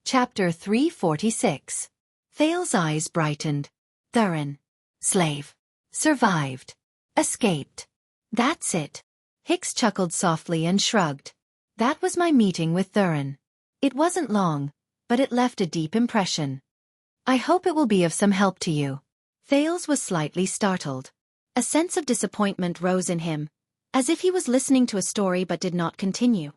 Chapter 346. Thale's eyes brightened. Thurin. Slave. Survived. Escaped. That's it. Hicks chuckled softly and shrugged. That was my meeting with Thurin. It wasn't long, but it left a deep impression. I hope it will be of some help to you. Thales was slightly startled. A sense of disappointment rose in him, as if he was listening to a story but did not continue.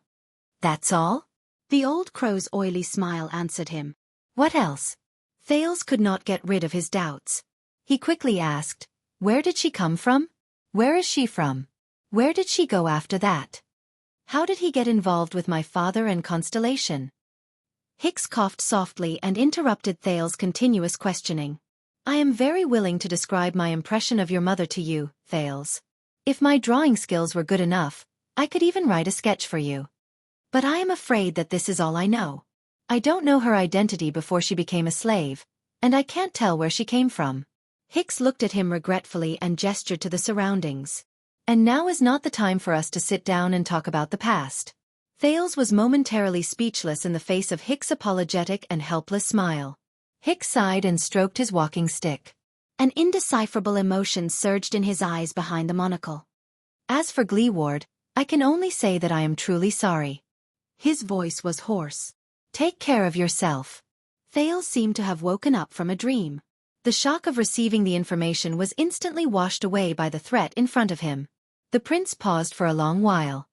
That's all? The old crow's oily smile answered him. What else? Thales could not get rid of his doubts. He quickly asked, where did she come from? Where is she from? Where did she go after that? How did he get involved with my father and Constellation? Hicks coughed softly and interrupted Thales' continuous questioning. I am very willing to describe my impression of your mother to you, Thales. If my drawing skills were good enough, I could even write a sketch for you. But I am afraid that this is all I know. I don't know her identity before she became a slave, and I can't tell where she came from. Hicks looked at him regretfully and gestured to the surroundings. And now is not the time for us to sit down and talk about the past. Thales was momentarily speechless in the face of Hicks' apologetic and helpless smile. Hicks sighed and stroked his walking stick. An indecipherable emotion surged in his eyes behind the monocle. As for Gleeward, I can only say that I am truly sorry. His voice was hoarse. Take care of yourself. Thales seemed to have woken up from a dream. The shock of receiving the information was instantly washed away by the threat in front of him. The prince paused for a long while.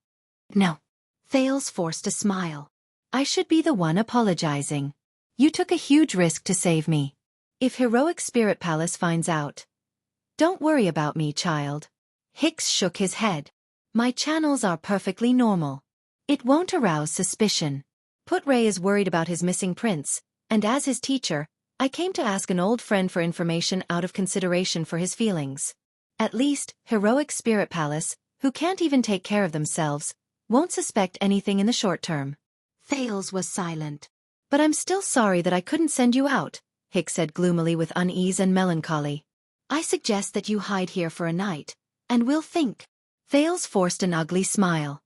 No. Thales forced a smile. I should be the one apologizing. You took a huge risk to save me. If Heroic Spirit Palace finds out. Don't worry about me, child. Hicks shook his head. My channels are perfectly normal. It won't arouse suspicion. Putray is worried about his missing prince, and as his teacher, I came to ask an old friend for information out of consideration for his feelings. At least, Heroic Spirit Palace, who can't even take care of themselves, won't suspect anything in the short term. Thales was silent. But I'm still sorry that I couldn't send you out, Hicks said gloomily with unease and melancholy. I suggest that you hide here for a night, and we'll think. Thales forced an ugly smile.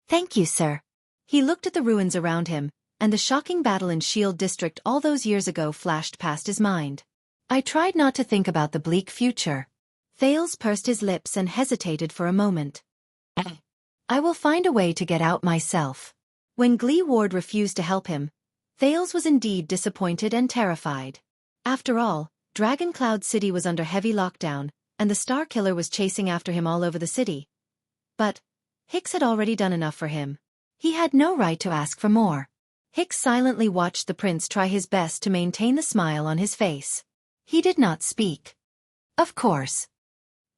Thank you, sir. He looked at the ruins around him, and the shocking battle in Shield District all those years ago flashed past his mind. I tried not to think about the bleak future. Thales pursed his lips and hesitated for a moment. I will find a way to get out myself. When Gleeward refused to help him, Thales was indeed disappointed and terrified. After all, Dragoncloud City was under heavy lockdown, and the Star Killer was chasing after him all over the city. But Hicks had already done enough for him. He had no right to ask for more. Hicks silently watched the prince try his best to maintain the smile on his face. He did not speak. Of course.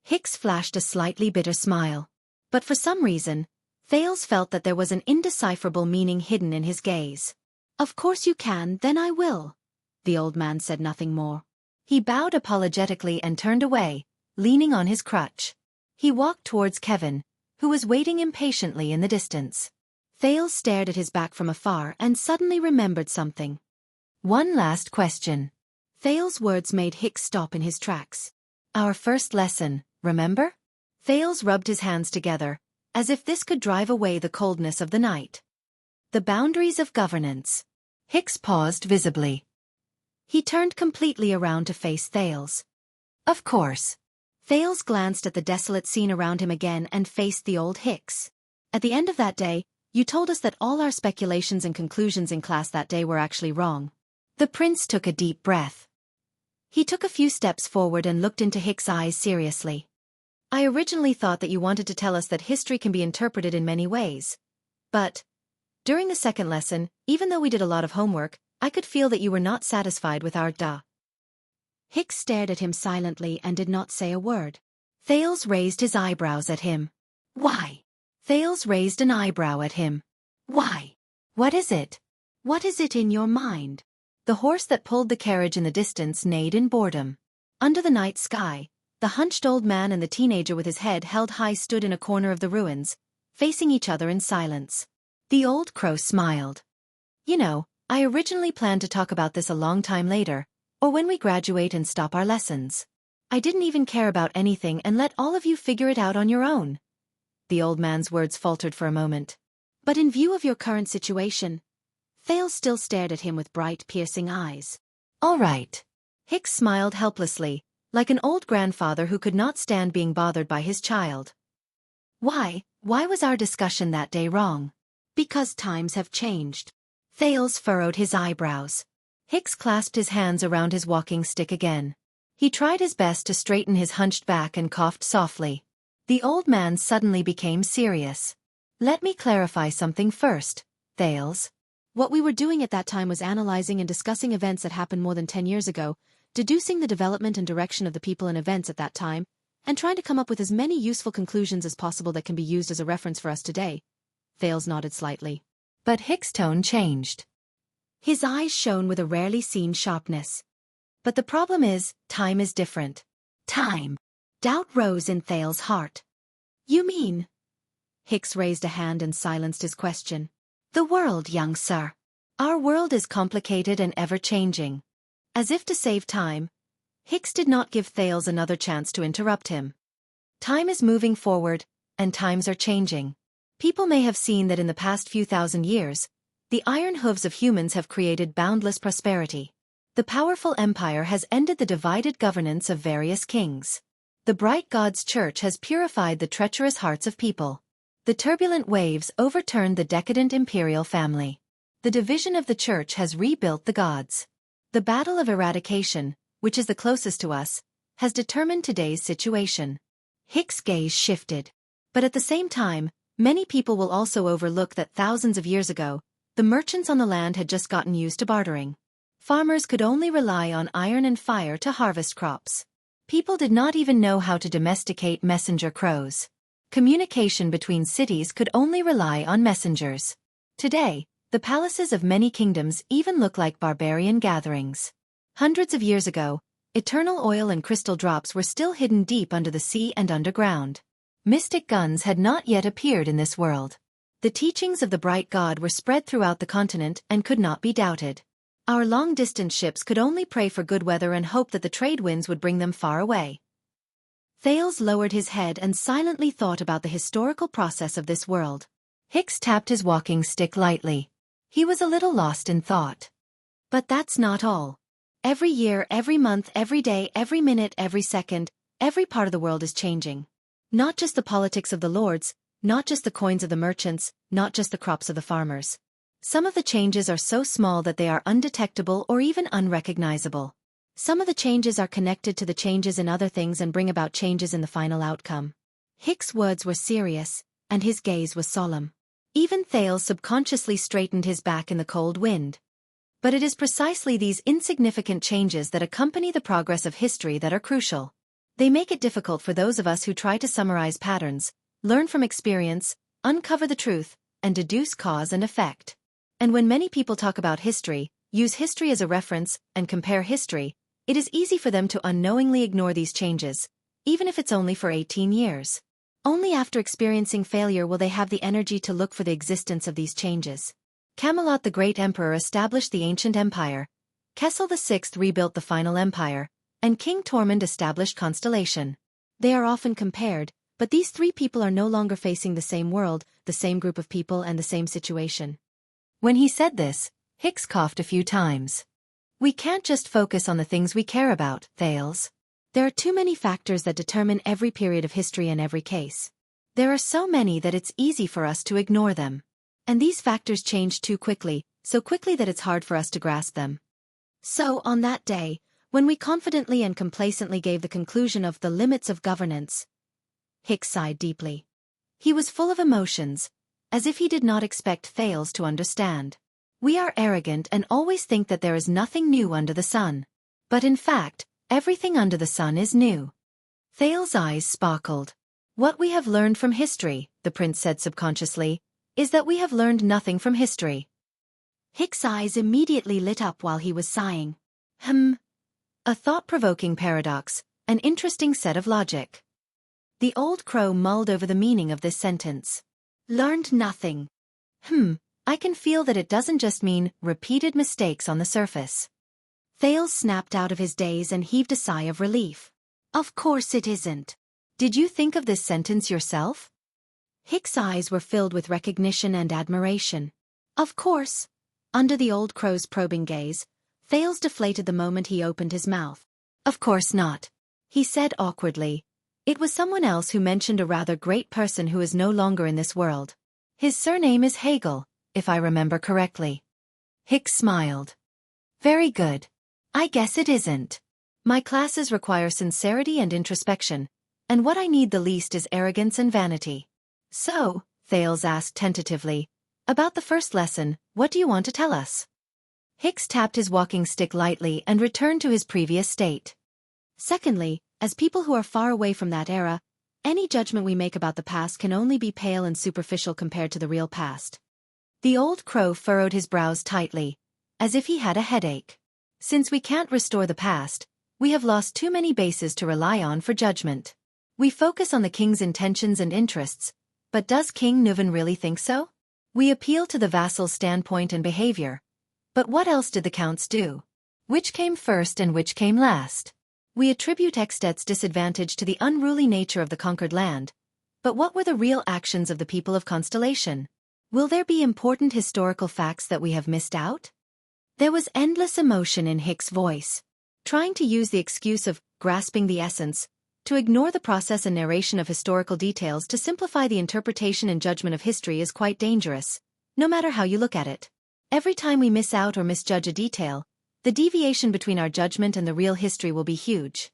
Hicks flashed a slightly bitter smile. But for some reason, Thales felt that there was an indecipherable meaning hidden in his gaze. Of course you can, then I will. The old man said nothing more. He bowed apologetically and turned away, leaning on his crutch. He walked towards Kevin, who was waiting impatiently in the distance. Thales stared at his back from afar and suddenly remembered something. One last question. Thales' words made Hicks stop in his tracks. Our first lesson, remember? Thales rubbed his hands together, as if this could drive away the coldness of the night. The boundaries of governance. Hicks paused visibly. He turned completely around to face Thales. Of course. Thales glanced at the desolate scene around him again and faced the old Hicks. At the end of that day, you told us that all our speculations and conclusions in class that day were actually wrong. The prince took a deep breath. He took a few steps forward and looked into Hicks' eyes seriously. I originally thought that you wanted to tell us that history can be interpreted in many ways. But during the second lesson, even though we did a lot of homework, I could feel that you were not satisfied with our duh. Hicks stared at him silently and did not say a word. Thales raised his eyebrows at him. Why? Thales raised an eyebrow at him. Why? What is it? What is it in your mind? The horse that pulled the carriage in the distance neighed in boredom. Under the night sky, the hunched old man and the teenager with his head held high stood in a corner of the ruins, facing each other in silence. The old crow smiled. You know, I originally planned to talk about this a long time later, or when we graduate and stop our lessons. I didn't even care about anything and let all of you figure it out on your own. The old man's words faltered for a moment. But in view of your current situation, Thales still stared at him with bright, piercing eyes. All right. Hicks smiled helplessly, like an old grandfather who could not stand being bothered by his child. Why was our discussion that day wrong? Because times have changed. Thales furrowed his eyebrows. Hicks clasped his hands around his walking stick again. He tried his best to straighten his hunched back and coughed softly. The old man suddenly became serious. Let me clarify something first, Thales. What we were doing at that time was analyzing and discussing events that happened more than 10 years ago, deducing the development and direction of the people and events at that time, and trying to come up with as many useful conclusions as possible that can be used as a reference for us today. Thales nodded slightly. But Hicks' tone changed. His eyes shone with a rarely seen sharpness. But the problem is, time is different. Time. Doubt rose in Thales' heart. You mean? Hicks raised a hand and silenced his question. The world, young sir. Our world is complicated and ever-changing. As if to save time, Hicks did not give Thales another chance to interrupt him. Time is moving forward, and times are changing. People may have seen that in the past few thousand years, the iron hooves of humans have created boundless prosperity. The powerful empire has ended the divided governance of various kings. The bright God's church has purified the treacherous hearts of people. The turbulent waves overturned the decadent imperial family. The division of the church has rebuilt the gods. The battle of eradication, which is the closest to us, has determined today's situation. Hicks' gaze shifted. But at the same time, many people will also overlook that thousands of years ago, the merchants on the land had just gotten used to bartering. Farmers could only rely on iron and fire to harvest crops. People did not even know how to domesticate messenger crows. Communication between cities could only rely on messengers. Today, the palaces of many kingdoms even look like barbarian gatherings. Hundreds of years ago, eternal oil and crystal drops were still hidden deep under the sea and underground. Mystic guns had not yet appeared in this world. The teachings of the bright God were spread throughout the continent and could not be doubted. Our long-distance ships could only pray for good weather and hope that the trade winds would bring them far away. Thales lowered his head and silently thought about the historical process of this world. Hicks tapped his walking stick lightly. He was a little lost in thought. But that's not all. Every year, every month, every day, every minute, every second, every part of the world is changing. Not just the politics of the lords, not just the coins of the merchants, not just the crops of the farmers. Some of the changes are so small that they are undetectable or even unrecognizable. Some of the changes are connected to the changes in other things and bring about changes in the final outcome. Hicks' words were serious, and his gaze was solemn. Even Thales subconsciously straightened his back in the cold wind. But it is precisely these insignificant changes that accompany the progress of history that are crucial. They make it difficult for those of us who try to summarize patterns, learn from experience, uncover the truth, and deduce cause and effect. And when many people talk about history, use history as a reference, and compare history, it is easy for them to unknowingly ignore these changes, even if it's only for 18 years. Only after experiencing failure will they have the energy to look for the existence of these changes. Camelot the great emperor established the ancient empire, Kessel VI rebuilt the final empire, and King Tormund established Constellation. They are often compared, but these three people are no longer facing the same world, the same group of people and the same situation. When he said this, Hicks coughed a few times. We can't just focus on the things we care about, Thales. There are too many factors that determine every period of history and every case. There are so many that it's easy for us to ignore them. And these factors change too quickly, so quickly that it's hard for us to grasp them. So on that day, when we confidently and complacently gave the conclusion of the limits of governance, Hicks sighed deeply. He was full of emotions, as if he did not expect Thales to understand. We are arrogant and always think that there is nothing new under the sun. But in fact, everything under the sun is new. Thales' eyes sparkled. What we have learned from history, the prince said subconsciously, is that we have learned nothing from history. Hicks' eyes immediately lit up while he was sighing. A thought-provoking paradox, an interesting set of logic. The old crow mulled over the meaning of this sentence. Learned nothing. I can feel that it doesn't just mean repeated mistakes on the surface. Thales snapped out of his daze and heaved a sigh of relief. Of course it isn't. Did you think of this sentence yourself? Hicks' eyes were filled with recognition and admiration. Of course. Under the old crow's probing gaze, Thales deflated the moment he opened his mouth. Of course not, he said awkwardly. It was someone else who mentioned a rather great person who is no longer in this world. His surname is Hegel, if I remember correctly. Hicks smiled. Very good. I guess it isn't. My classes require sincerity and introspection, and what I need the least is arrogance and vanity. So, Thales asked tentatively, about the first lesson, what do you want to tell us? Hicks tapped his walking stick lightly and returned to his previous state. Secondly, as people who are far away from that era, any judgment we make about the past can only be pale and superficial compared to the real past. The old crow furrowed his brows tightly, as if he had a headache. Since we can't restore the past, we have lost too many bases to rely on for judgment. We focus on the king's intentions and interests, but does King Nuvan really think so? We appeal to the vassal's standpoint and behavior. But what else did the counts do? Which came first and which came last? We attribute Extet's disadvantage to the unruly nature of the conquered land. But what were the real actions of the people of Constellation? Will there be important historical facts that we have missed out? There was endless emotion in Hicks' voice. Trying to use the excuse of grasping the essence, to ignore the process and narration of historical details to simplify the interpretation and judgment of history is quite dangerous, no matter how you look at it. Every time we miss out or misjudge a detail, the deviation between our judgment and the real history will be huge.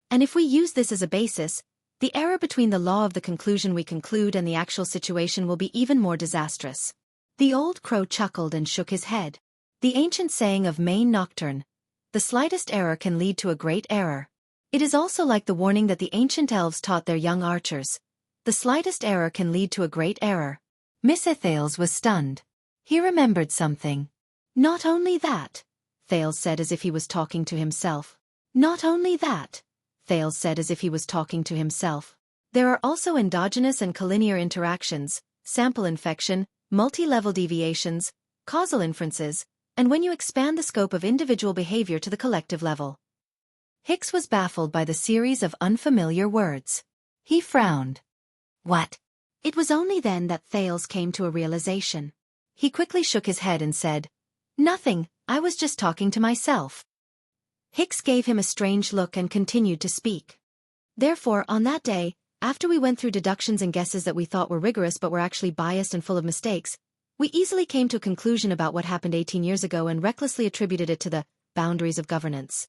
And if we use this as a basis, the error between the law of the conclusion we conclude and the actual situation will be even more disastrous. The old crow chuckled and shook his head. The ancient saying of Maine Nocturne, the slightest error can lead to a great error. It is also like the warning that the ancient elves taught their young archers. The slightest error can lead to a great error. Miss Thales was stunned. He remembered something. Not only that, Thales said as if he was talking to himself. Not only that, Thales said as if he was talking to himself. There are also endogenous and collinear interactions, sample infection, multi-level deviations, causal inferences, and when you expand the scope of individual behavior to the collective level. Hicks was baffled by the series of unfamiliar words. He frowned. What? It was only then that Thales came to a realization. He quickly shook his head and said, Nothing, I was just talking to myself. Hicks gave him a strange look and continued to speak. Therefore, on that day, after we went through deductions and guesses that we thought were rigorous but were actually biased and full of mistakes, we easily came to a conclusion about what happened 18 years ago and recklessly attributed it to the boundaries of governance.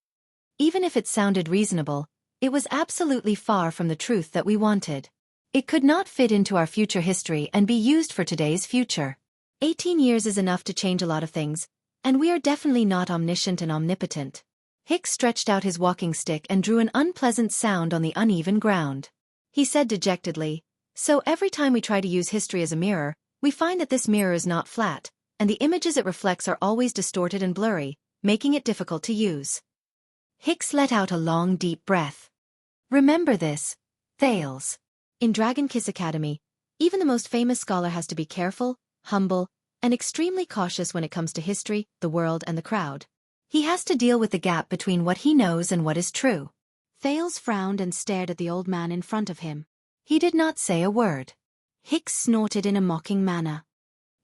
Even if it sounded reasonable, it was absolutely far from the truth that we wanted. It could not fit into our future history and be used for today's future. 18 years is enough to change a lot of things, and we are definitely not omniscient and omnipotent. Hicks stretched out his walking stick and drew an unpleasant sound on the uneven ground. He said dejectedly, So every time we try to use history as a mirror, we find that this mirror is not flat, and the images it reflects are always distorted and blurry, making it difficult to use. Hicks let out a long deep breath. Remember this, Thales. In Dragon Kiss Academy, even the most famous scholar has to be careful, humble, and extremely cautious when it comes to history, the world, and the crowd. He has to deal with the gap between what he knows and what is true. Thales frowned and stared at the old man in front of him. He did not say a word. Hicks snorted in a mocking manner.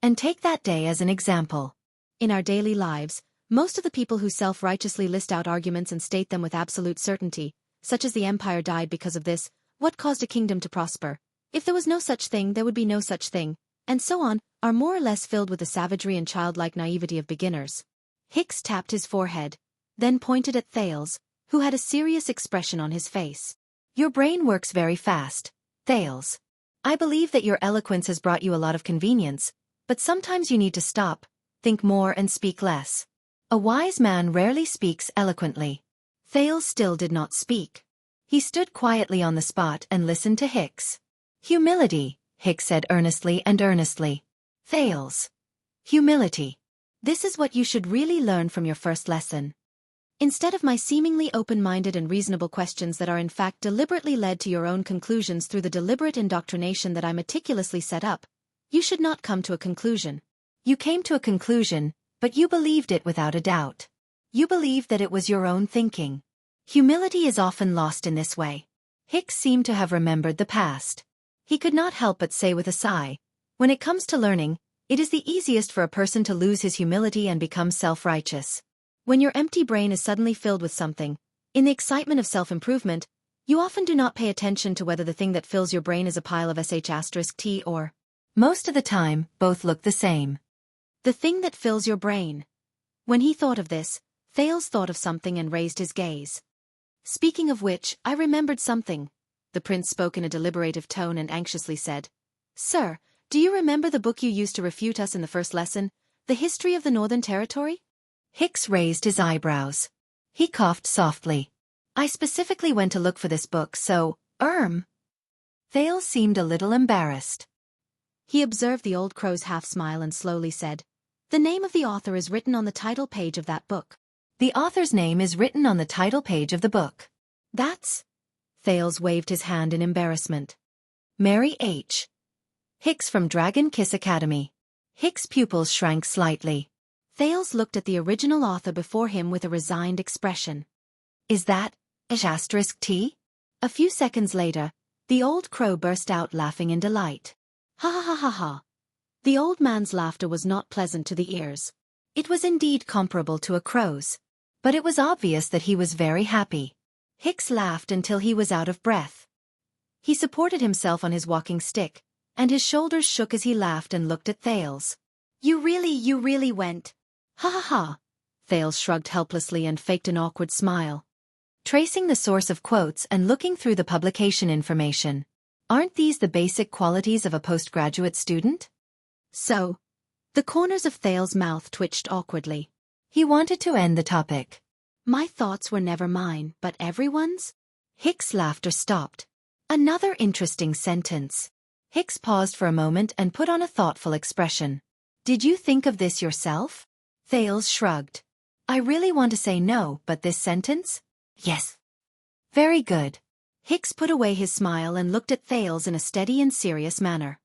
And take that day as an example. In our daily lives, most of the people who self-righteously list out arguments and state them with absolute certainty, such as the empire died because of this, what caused a kingdom to prosper, if there was no such thing there would be no such thing, and so on, are more or less filled with the savagery and childlike naivety of beginners. Hicks tapped his forehead, then pointed at Thales, who had a serious expression on his face. Your brain works very fast, Thales. I believe that your eloquence has brought you a lot of convenience, but sometimes you need to stop, think more and speak less. A wise man rarely speaks eloquently. Thales still did not speak. He stood quietly on the spot and listened to Hicks. Humility, Hicks said earnestly and earnestly. Thales. Humility. This is what you should really learn from your first lesson. Instead of my seemingly open-minded and reasonable questions that are in fact deliberately led to your own conclusions through the deliberate indoctrination that I meticulously set up, you should not come to a conclusion. You came to a conclusion, but you believed it without a doubt. You believed that it was your own thinking. Humility is often lost in this way. Hicks seemed to have remembered the past. He could not help but say with a sigh, when it comes to learning, It is the easiest for a person to lose his humility and become self-righteous. When your empty brain is suddenly filled with something, in the excitement of self-improvement, you often do not pay attention to whether the thing that fills your brain is a pile of sh*t or, most of the time, both look the same. The thing that fills your brain. When he thought of this, Thales thought of something and raised his gaze. Speaking of which, I remembered something. The prince spoke in a deliberative tone and anxiously said, Sir, do you remember the book you used to refute us in the first lesson, The History of the Northern Territory? Hicks raised his eyebrows. He coughed softly. I specifically went to look for this book, so, Thales seemed a little embarrassed. He observed the old crow's half-smile and slowly said, The name of the author is written on the title page of that book. The author's name is written on the title page of the book. That's... Thales waved his hand in embarrassment. Mary H. Hicks from Dragon Kiss Academy. Hicks' pupils shrank slightly. Thales looked at the original author before him with a resigned expression. Is that *T? A few seconds later, the old crow burst out laughing in delight. Ha ha ha ha ha. The old man's laughter was not pleasant to the ears. It was indeed comparable to a crow's. But it was obvious that he was very happy. Hicks laughed until he was out of breath. He supported himself on his walking stick, and his shoulders shook as he laughed and looked at Thales. You really went. Ha ha ha. Thales shrugged helplessly and faked an awkward smile. Tracing the source of quotes and looking through the publication information. Aren't these the basic qualities of a postgraduate student? So, the corners of Thales' mouth twitched awkwardly. He wanted to end the topic. My thoughts were never mine, but everyone's? Hicks' laughter stopped. Another interesting sentence. Hicks paused for a moment and put on a thoughtful expression. Did you think of this yourself? Thales shrugged. I really want to say no, but this sentence? Yes. Very good. Hicks put away his smile and looked at Thales in a steady and serious manner.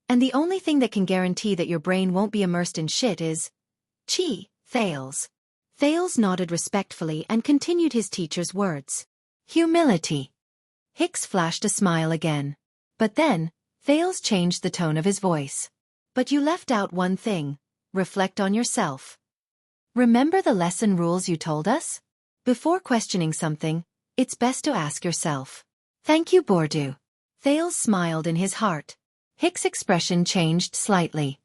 And the only thing that can guarantee that your brain won't be immersed in shit is... Thales. Thales nodded respectfully and continued his teacher's words. Humility. Hicks flashed a smile again. But then, Thales changed the tone of his voice. But you left out one thing. Reflect on yourself. Remember the lesson rules you told us? Before questioning something, it's best to ask yourself. Thank you, Bordeaux. Thales smiled in his heart. Hicks' expression changed slightly.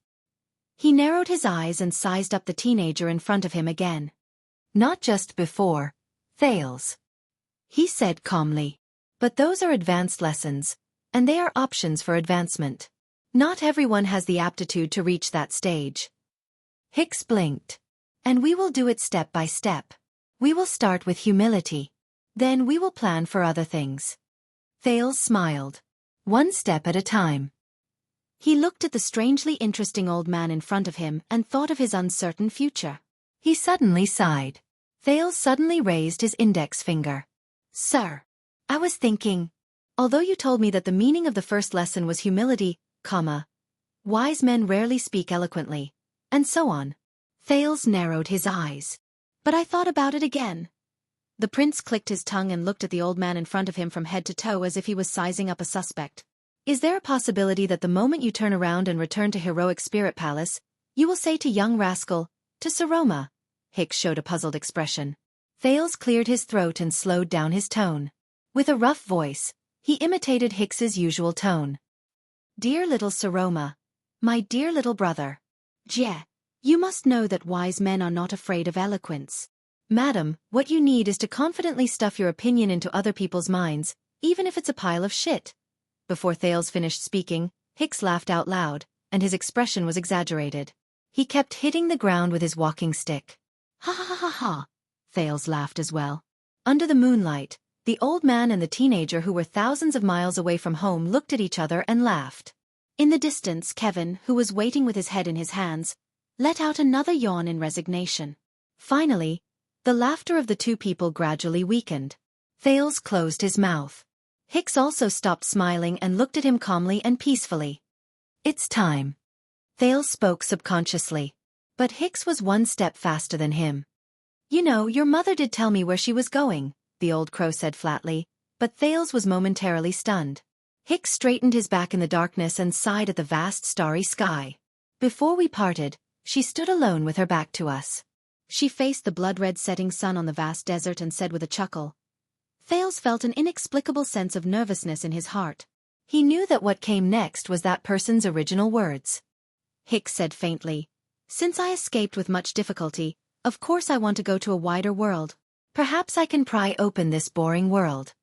He narrowed his eyes and sized up the teenager in front of him again. Not just before, Thales. He said calmly. But those are advanced lessons, and they are options for advancement. Not everyone has the aptitude to reach that stage. Hicks blinked. And we will do it step by step. We will start with humility. Then we will plan for other things. Thales smiled. One step at a time. He looked at the strangely interesting old man in front of him and thought of his uncertain future. He suddenly sighed. Thales suddenly raised his index finger. Sir, I was thinking, although you told me that the meaning of the first lesson was humility, wise men rarely speak eloquently, and so on. Thales narrowed his eyes. But I thought about it again. The prince clicked his tongue and looked at the old man in front of him from head to toe as if he was sizing up a suspect. Is there a possibility that the moment you turn around and return to Heroic Spirit Palace, you will say to young rascal, to Saroma? Hicks showed a puzzled expression. Thales cleared his throat and slowed down his tone. With a rough voice, he imitated Hicks's usual tone. Dear little Saroma. My dear little brother. You must know that wise men are not afraid of eloquence. Madam, what you need is to confidently stuff your opinion into other people's minds, even if it's a pile of shit. Before Thales finished speaking, Hicks laughed out loud, and his expression was exaggerated. He kept hitting the ground with his walking stick. Ha ha ha ha ha. Thales laughed as well. Under the moonlight, the old man and the teenager who were thousands of miles away from home looked at each other and laughed. In the distance, Kevin, who was waiting with his head in his hands, let out another yawn in resignation. Finally, the laughter of the two people gradually weakened. Thales closed his mouth. Hicks also stopped smiling and looked at him calmly and peacefully. It's time. Thales spoke subconsciously. But Hicks was one step faster than him. You know, your mother did tell me where she was going, the old crow said flatly, but Thales was momentarily stunned. Hicks straightened his back in the darkness and sighed at the vast starry sky. Before we parted, she stood alone with her back to us. She faced the blood-red setting sun on the vast desert and said with a chuckle. Thales felt an inexplicable sense of nervousness in his heart. He knew that what came next was that person's original words. Hicks said faintly, "Since I escaped with much difficulty, of course I want to go to a wider world. Perhaps I can pry open this boring world."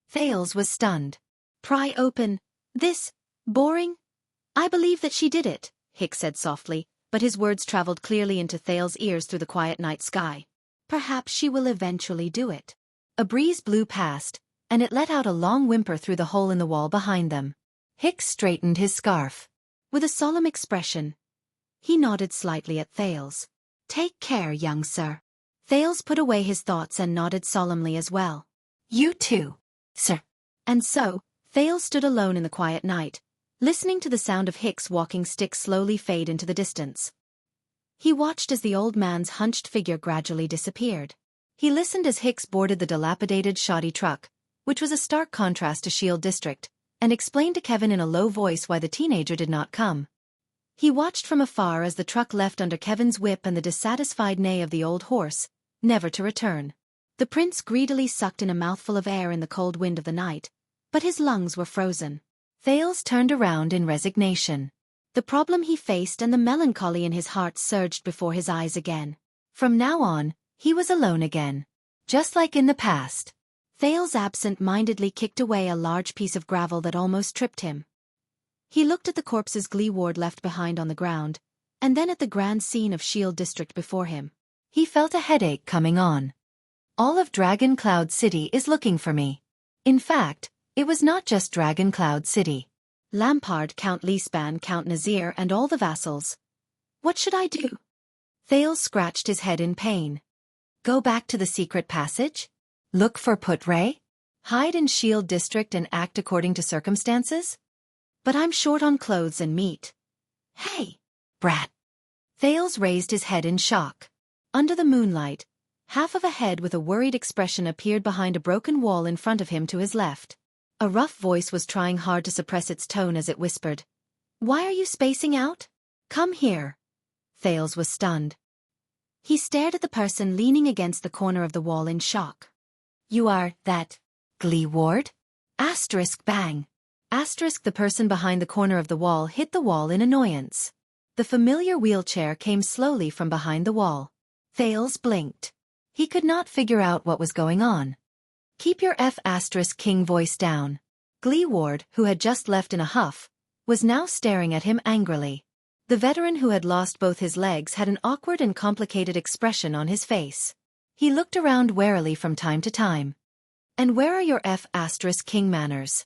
Thales was stunned. Pry open this boring? I believe that she did it, Hicks said softly, but his words traveled clearly into Thales' ears through the quiet night sky. Perhaps she will eventually do it. A breeze blew past, and it let out a long whimper through the hole in the wall behind them. Hicks straightened his scarf. With a solemn expression, he nodded slightly at Thales. "Take care, young sir." Thales put away his thoughts and nodded solemnly as well. "You too, sir." And so, Thales stood alone in the quiet night, listening to the sound of Hicks' walking stick slowly fade into the distance. He watched as the old man's hunched figure gradually disappeared. He listened as Hicks boarded the dilapidated shoddy truck, which was a stark contrast to Shield District, and explained to Kevin in a low voice why the teenager did not come. He watched from afar as the truck left under Kevin's whip and the dissatisfied neigh of the old horse, never to return. The prince greedily sucked in a mouthful of air in the cold wind of the night, but his lungs were frozen. Thales turned around in resignation. The problem he faced and the melancholy in his heart surged before his eyes again. From now on, he was alone again. Just like in the past. Thales absent-mindedly kicked away a large piece of gravel that almost tripped him. He looked at the corpse's glee ward left behind on the ground, and then at the grand scene of Shield District before him. He felt a headache coming on. All of Dragon Cloud City is looking for me. In fact, it was not just Dragon Cloud City. Lampard, Count Leespan, Count Nazir, and all the vassals. What should I do? Thales scratched his head in pain. Go back to the secret passage? Look for Putre? Hide in Shield District and act according to circumstances? But I'm short on clothes and meat. Hey, brat. Thales raised his head in shock. Under the moonlight, half of a head with a worried expression appeared behind a broken wall in front of him to his left. A rough voice was trying hard to suppress its tone as it whispered, "Why are you spacing out? Come here." Thales was stunned. He stared at the person leaning against the corner of the wall in shock. "You are that glee ward?" Asterisk bang. Asterisk the person behind the corner of the wall hit the wall in annoyance. The familiar wheelchair came slowly from behind the wall. Thales blinked. He could not figure out what was going on. "Keep your King voice down." Glee ward, who had just left in a huff, was now staring at him angrily. The veteran who had lost both his legs had an awkward and complicated expression on his face. He looked around warily from time to time. "And where are your King manners?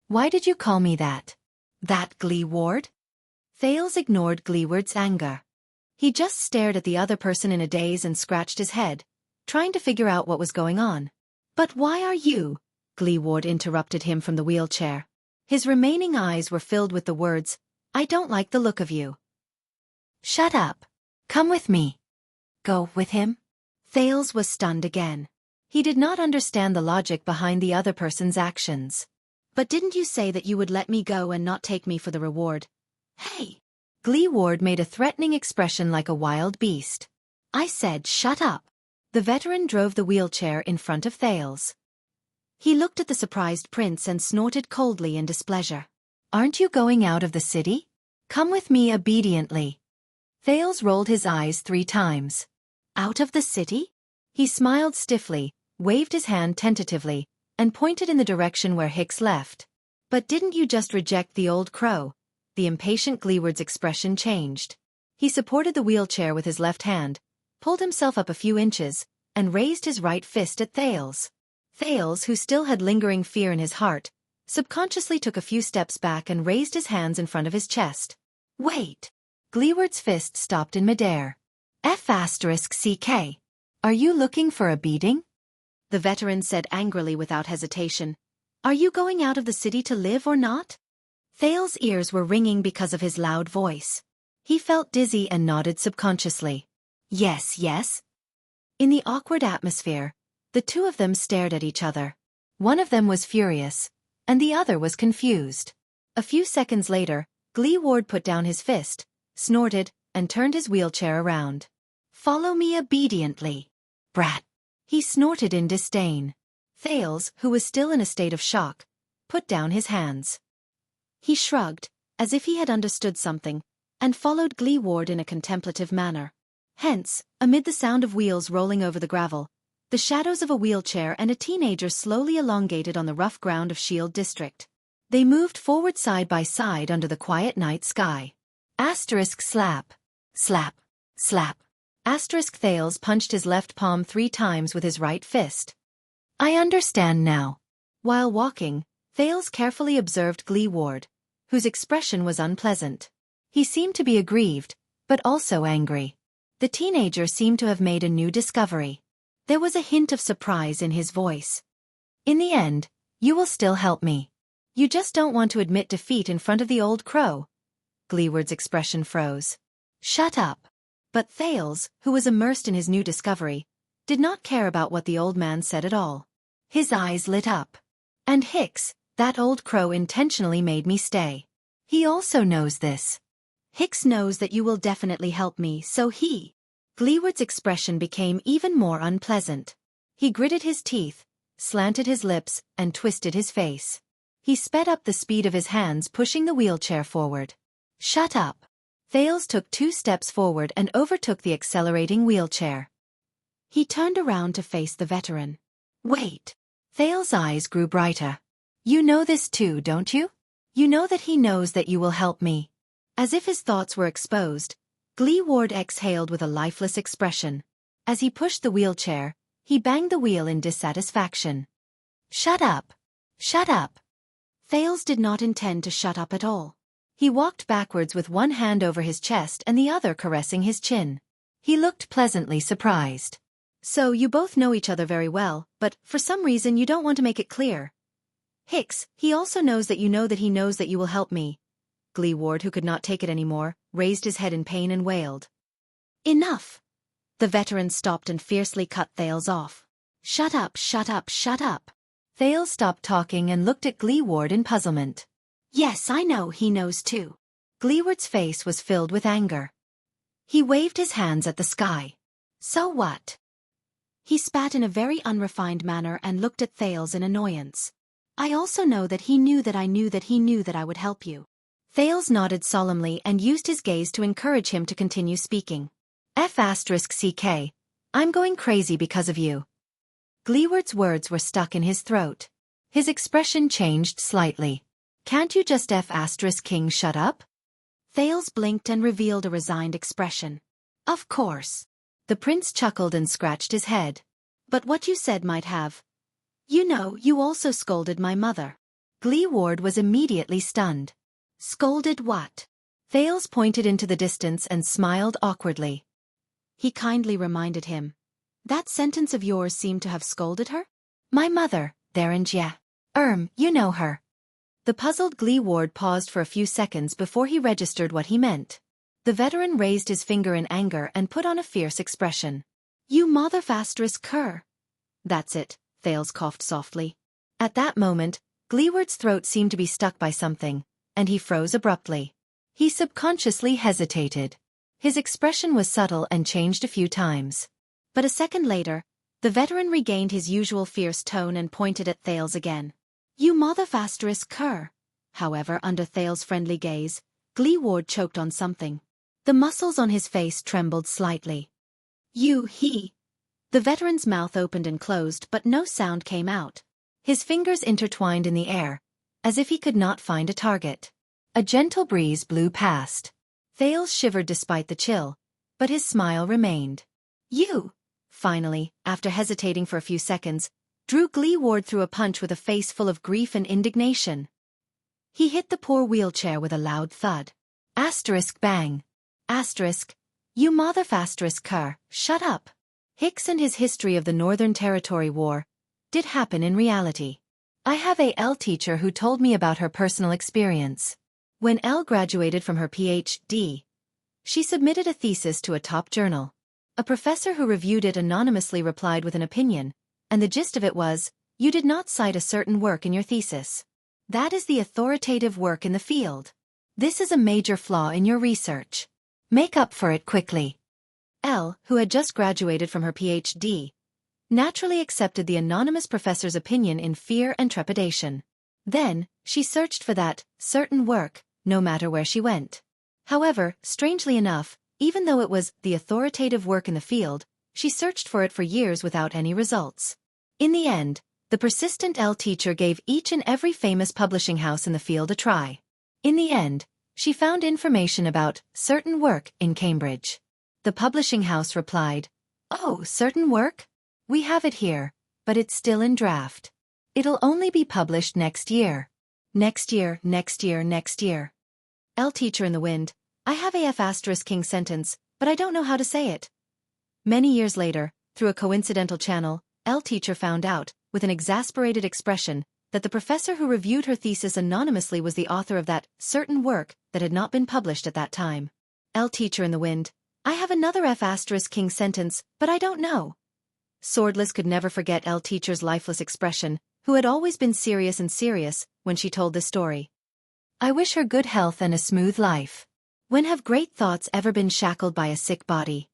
Why did you call me that? That Glee ward?" Thales ignored Glee ward's anger. He just stared at the other person in a daze and scratched his head, trying to figure out what was going on. "But why are you?" Glee ward interrupted him from the wheelchair. His remaining eyes were filled with the words, "I don't like the look of you." "Shut up. Come with me." "Go with him?" Thales was stunned again. He did not understand the logic behind the other person's actions. "But didn't you say that you would let me go and not take me for the reward?" "Hey!" Glee ward made a threatening expression like a wild beast. "I said shut up." The veteran drove the wheelchair in front of Thales. He looked at the surprised prince and snorted coldly in displeasure. "Aren't you going out of the city? Come with me obediently." Thales rolled his eyes 3 times. "Out of the city?" He smiled stiffly, waved his hand tentatively, and pointed in the direction where Hicks left. "But didn't you just reject the old crow?" The impatient Gleeward's expression changed. He supported the wheelchair with his left hand, pulled himself up a few inches, and raised his right fist at Thales. Thales, who still had lingering fear in his heart, subconsciously took a few steps back and raised his hands in front of his chest. "Wait!" Gleeward's fist stopped in midair. "CK. Are you looking for a beating?" The veteran said angrily without hesitation. "Are you going out of the city to live or not?" Thales' ears were ringing because of his loud voice. He felt dizzy and nodded subconsciously. "Yes, yes." In the awkward atmosphere, the two of them stared at each other. One of them was furious, and the other was confused. A few seconds later, Glee Ward put down his fist, snorted, and turned his wheelchair around. Follow me obediently. Brat. He snorted in disdain. Thales, who was still in a state of shock, put down his hands. He shrugged, as if he had understood something, and followed Gleeward in a contemplative manner. Hence, amid the sound of wheels rolling over the gravel, the shadows of a wheelchair and a teenager slowly elongated on the rough ground of Shield District. They moved forward side by side under the quiet night sky. Asterisk slap. Slap. Slap. Asterisk Thales punched his left palm 3 times with his right fist. I understand now. While walking, Thales carefully observed Gleeward, whose expression was unpleasant. He seemed to be aggrieved, but also angry. The teenager seemed to have made a new discovery. There was a hint of surprise in his voice. In the end, you will still help me. You just don't want to admit defeat in front of the old crow. Gleeward's expression froze. Shut up. But Thales, who was immersed in his new discovery, did not care about what the old man said at all. His eyes lit up. And Hicks, that old crow intentionally made me stay. He also knows this. Hicks knows that you will definitely help me, so he... Gleeward's expression became even more unpleasant. He gritted his teeth, slanted his lips, and twisted his face. He sped up the speed of his hands, pushing the wheelchair forward. Shut up. Thales took 2 steps forward and overtook the accelerating wheelchair. He turned around to face the veteran. Wait. Thales' eyes grew brighter. You know this too, don't you? You know that he knows that you will help me. As if his thoughts were exposed, Gleeward exhaled with a lifeless expression. As he pushed the wheelchair, he banged the wheel in dissatisfaction. Shut up. Shut up. Thales did not intend to shut up at all. He walked backwards with one hand over his chest and the other caressing his chin. He looked pleasantly surprised. So you both know each other very well, but for some reason you don't want to make it clear. Hicks, he also knows that he knows that you will help me. Gleeward, who could not take it anymore, raised his head in pain and wailed. Enough! The veteran stopped and fiercely cut Thales off. Shut up, shut up, shut up! Thales stopped talking and looked at Gleeward in puzzlement. Yes, I know he knows too. Gleeward's face was filled with anger. He waved his hands at the sky. So what? He spat in a very unrefined manner and looked at Thales in annoyance. I also know that he knew that I knew that he knew that I would help you. Thales nodded solemnly and used his gaze to encourage him to continue speaking. F***CK. I'm going crazy because of you. Gleeward's words were stuck in his throat. His expression changed slightly. Can't you just F***King shut up? Thales blinked and revealed a resigned expression. Of course. The prince chuckled and scratched his head. But what you said might have. You know, you also scolded my mother. Gleeward was immediately stunned. Scolded what? Thales pointed into the distance and smiled awkwardly. He kindly reminded him. That sentence of yours seemed to have scolded her? My mother, Lineage. You know her. The puzzled Gleeward paused for a few seconds before he registered what he meant. The veteran raised his finger in anger and put on a fierce expression. You cur. That's it, Thales coughed softly. At that moment, Gleeward's throat seemed to be stuck by something, and he froze abruptly. He subconsciously hesitated. His expression was subtle and changed a few times. But a second later, the veteran regained his usual fierce tone and pointed at Thales again. You cur. However, under Thales' friendly gaze, Gleeward choked on something. The muscles on his face trembled slightly. The veteran's mouth opened and closed, but no sound came out. His fingers intertwined in the air, as if he could not find a target. A gentle breeze blew past. Thales shivered despite the chill, but his smile remained. You, finally, after hesitating for a few seconds, drew Gleeward through a punch with a face full of grief and indignation. He hit the poor wheelchair with a loud thud. Bang. You cur, shut up. Hicks and his history of the Northern Territory War did happen in reality. I have a L teacher who told me about her personal experience. When Elle graduated from her PhD, she submitted a thesis to a top journal. A professor who reviewed it anonymously replied with an opinion, and the gist of it was, you did not cite a certain work in your thesis. That is the authoritative work in the field. This is a major flaw in your research. Make up for it quickly. Elle, who had just graduated from her PhD, naturally accepted the anonymous professor's opinion in fear and trepidation. Then, she searched for that certain work, no matter where she went. However, strangely enough, even though it was the authoritative work in the field, she searched for it for years without any results. In the end, the persistent Elle teacher gave each and every famous publishing house in the field a try. In the end, she found information about certain work in Cambridge. The publishing house replied, "Oh, certain work? We have it here, but it's still in draft. It'll only be published next year." Next year, next year, next year. Elle teacher in the wind, I have a F***king sentence, but I don't know how to say it. Many years later, through a coincidental channel, Elle teacher found out, with an exasperated expression, that the professor who reviewed her thesis anonymously was the author of that certain work that had not been published at that time. Elle teacher in the wind, I have another F***king sentence, but I don't know. Swordless could never forget Elle teacher's lifeless expression, who had always been serious and serious, when she told this story. I wish her good health and a smooth life. When have great thoughts ever been shackled by a sick body?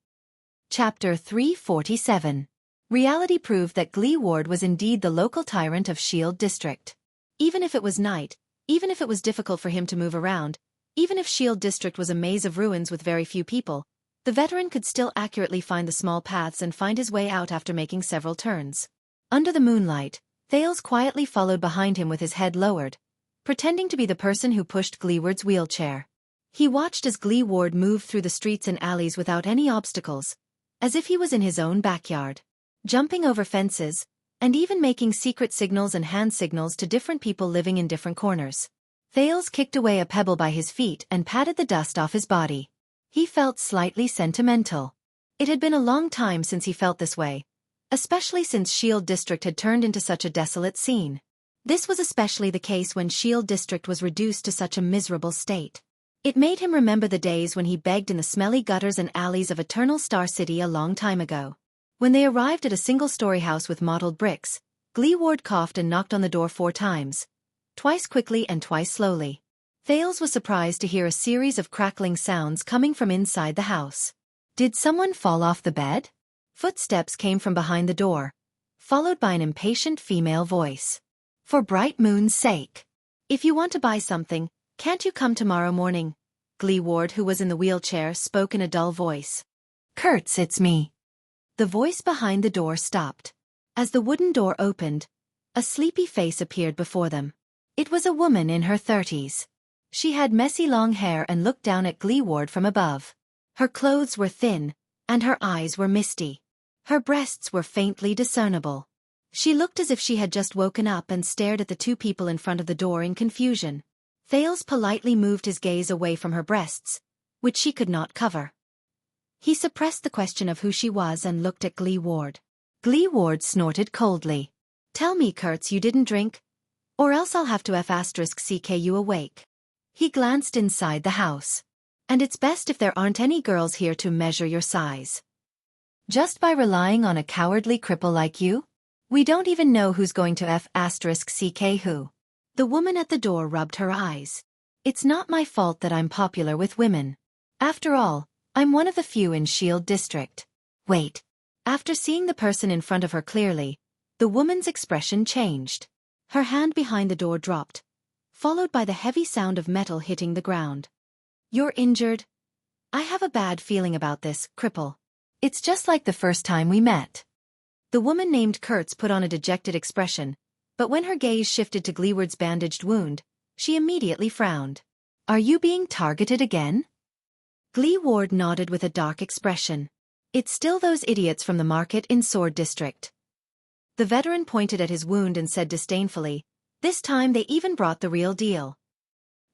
Chapter 347. Reality proved that Glee Ward was indeed the local tyrant of Shield District. Even if it was night, even if it was difficult for him to move around, even if Shield District was a maze of ruins with very few people, the veteran could still accurately find the small paths and find his way out after making several turns. Under the moonlight, Thales quietly followed behind him with his head lowered, pretending to be the person who pushed Gleeward's wheelchair. He watched as Glee Ward moved through the streets and alleys without any obstacles, as if he was in his own backyard, jumping over fences, and even making secret signals and hand signals to different people living in different corners. Thales kicked away a pebble by his feet and patted the dust off his body. He felt slightly sentimental. It had been a long time since he felt this way, especially since Shield District had turned into such a desolate scene. This was especially the case when Shield District was reduced to such a miserable state. It made him remember the days when he begged in the smelly gutters and alleys of Eternal Star City a long time ago. When they arrived at a single-story house with mottled bricks, Glee Ward coughed and knocked on the door 4 times, twice quickly and twice slowly. Thales was surprised to hear a series of crackling sounds coming from inside the house. Did someone fall off the bed? Footsteps came from behind the door, followed by an impatient female voice. For bright moon's sake. If you want to buy something, can't you come tomorrow morning? Glee Ward, who was in the wheelchair, spoke in a dull voice. Kurtz, it's me. The voice behind the door stopped. As the wooden door opened, a sleepy face appeared before them. It was a woman in her 30s. She had messy long hair and looked down at Glee Ward from above. Her clothes were thin, and her eyes were misty. Her breasts were faintly discernible. She looked as if she had just woken up and stared at the 2 people in front of the door in confusion. Thales politely moved his gaze away from her breasts, which she could not cover. He suppressed the question of who she was and looked at Glee Ward. Glee Ward snorted coldly. Tell me, Kurtz, you didn't drink? Or else I'll have to F***ck you awake. He glanced inside the house. And it's best if there aren't any girls here to measure your size. Just by relying on a cowardly cripple like you? We don't even know who's going to F***ck who. The woman at the door rubbed her eyes. It's not my fault that I'm popular with women. After all, I'm one of the few in Shield District. Wait. After seeing the person in front of her clearly, the woman's expression changed. Her hand behind the door dropped, followed by the heavy sound of metal hitting the ground. You're injured? I have a bad feeling about this, cripple. It's just like the first time we met. The woman named Kurtz put on a dejected expression, but when her gaze shifted to Gleeward's bandaged wound, she immediately frowned. Are you being targeted again? Glee Ward nodded with a dark expression. It's still those idiots from the market in Sword District. The veteran pointed at his wound and said disdainfully, this time they even brought the real deal.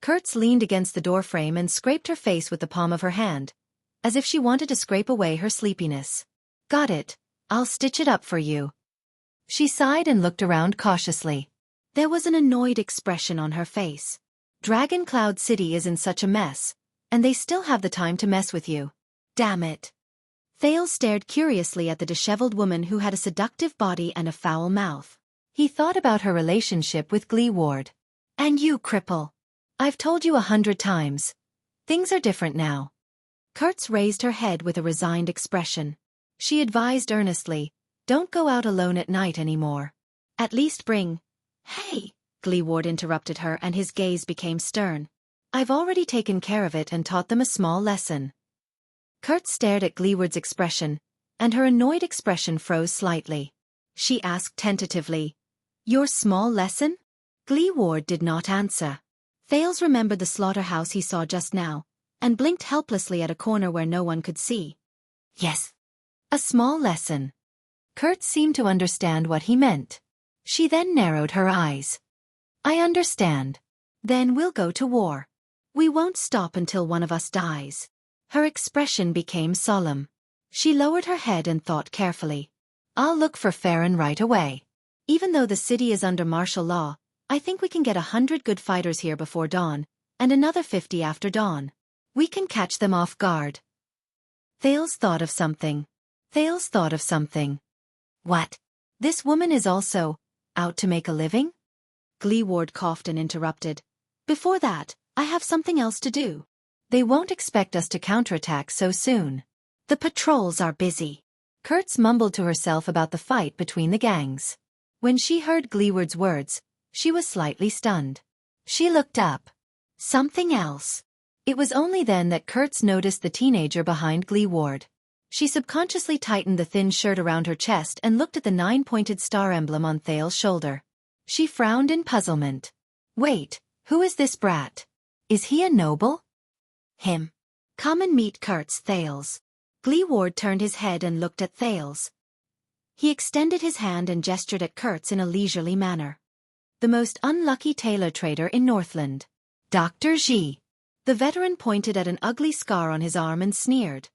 Kurtz leaned against the doorframe and scraped her face with the palm of her hand, as if she wanted to scrape away her sleepiness. Got it. I'll stitch it up for you. She sighed and looked around cautiously. There was an annoyed expression on her face. Dragon Cloud City is in such a mess, and they still have the time to mess with you. Damn it. Thales stared curiously at the disheveled woman who had a seductive body and a foul mouth. He thought about her relationship with Glee Ward. And you, cripple. I've told you 100 times. Things are different now. Kurtz raised her head with a resigned expression. She advised earnestly, "Don't go out alone at night anymore. At least bring—" "Hey!" Gleeward interrupted her and his gaze became stern. "I've already taken care of it and taught them a small lesson." Kurtz stared at Gleeward's expression, and her annoyed expression froze slightly. She asked tentatively, "Your small lesson?" Gleeward did not answer. Thales remembered the slaughterhouse he saw just now, and blinked helplessly at a corner where no one could see. "Yes. A small lesson." Kurtz seemed to understand what he meant. She then narrowed her eyes. "I understand. Then we'll go to war. We won't stop until one of us dies." Her expression became solemn. She lowered her head and thought carefully. "I'll look for Farron right away. Even though the city is under martial law, I think we can get 100 good fighters here before dawn, and another 50 after dawn. We can catch them off guard." Thales thought of something. "What? This woman is also out to make a living?" Gleeward coughed and interrupted. "Before that, I have something else to do." "They won't expect us to counterattack so soon. The patrols are busy." Kurtz mumbled to herself about the fight between the gangs. When she heard Gleeward's words, she was slightly stunned. She looked up. "Something else." It was only then that Kurtz noticed the teenager behind Gleeward. She subconsciously tightened the thin shirt around her chest and looked at the 9-pointed star emblem on Thales' shoulder. She frowned in puzzlement. "Wait, who is this brat? Is he a noble?" "Him. Come and meet Kurtz, Thales." Gleeward turned his head and looked at Thales. He extended his hand and gestured at Kurtz in a leisurely manner. "The most unlucky tailor trader in Northland. Dr. Xi." The veteran pointed at an ugly scar on his arm and sneered.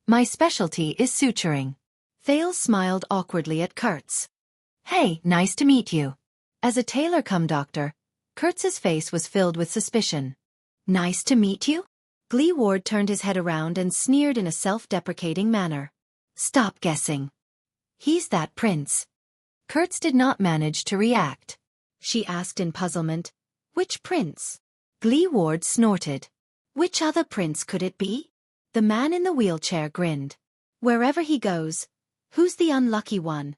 "My specialty is suturing." Thales smiled awkwardly at Kurtz. "Hey, nice to meet you." As a tailor come doctor, Kurtz's face was filled with suspicion. "Nice to meet you?" Gleeward turned his head around and sneered in a self-deprecating manner. "Stop guessing. He's that prince." Kurtz did not manage to react. She asked in puzzlement, "Which prince?" Gleeward snorted. "Which other prince could it be?" The man in the wheelchair grinned. "Wherever he goes. Who's the unlucky one?"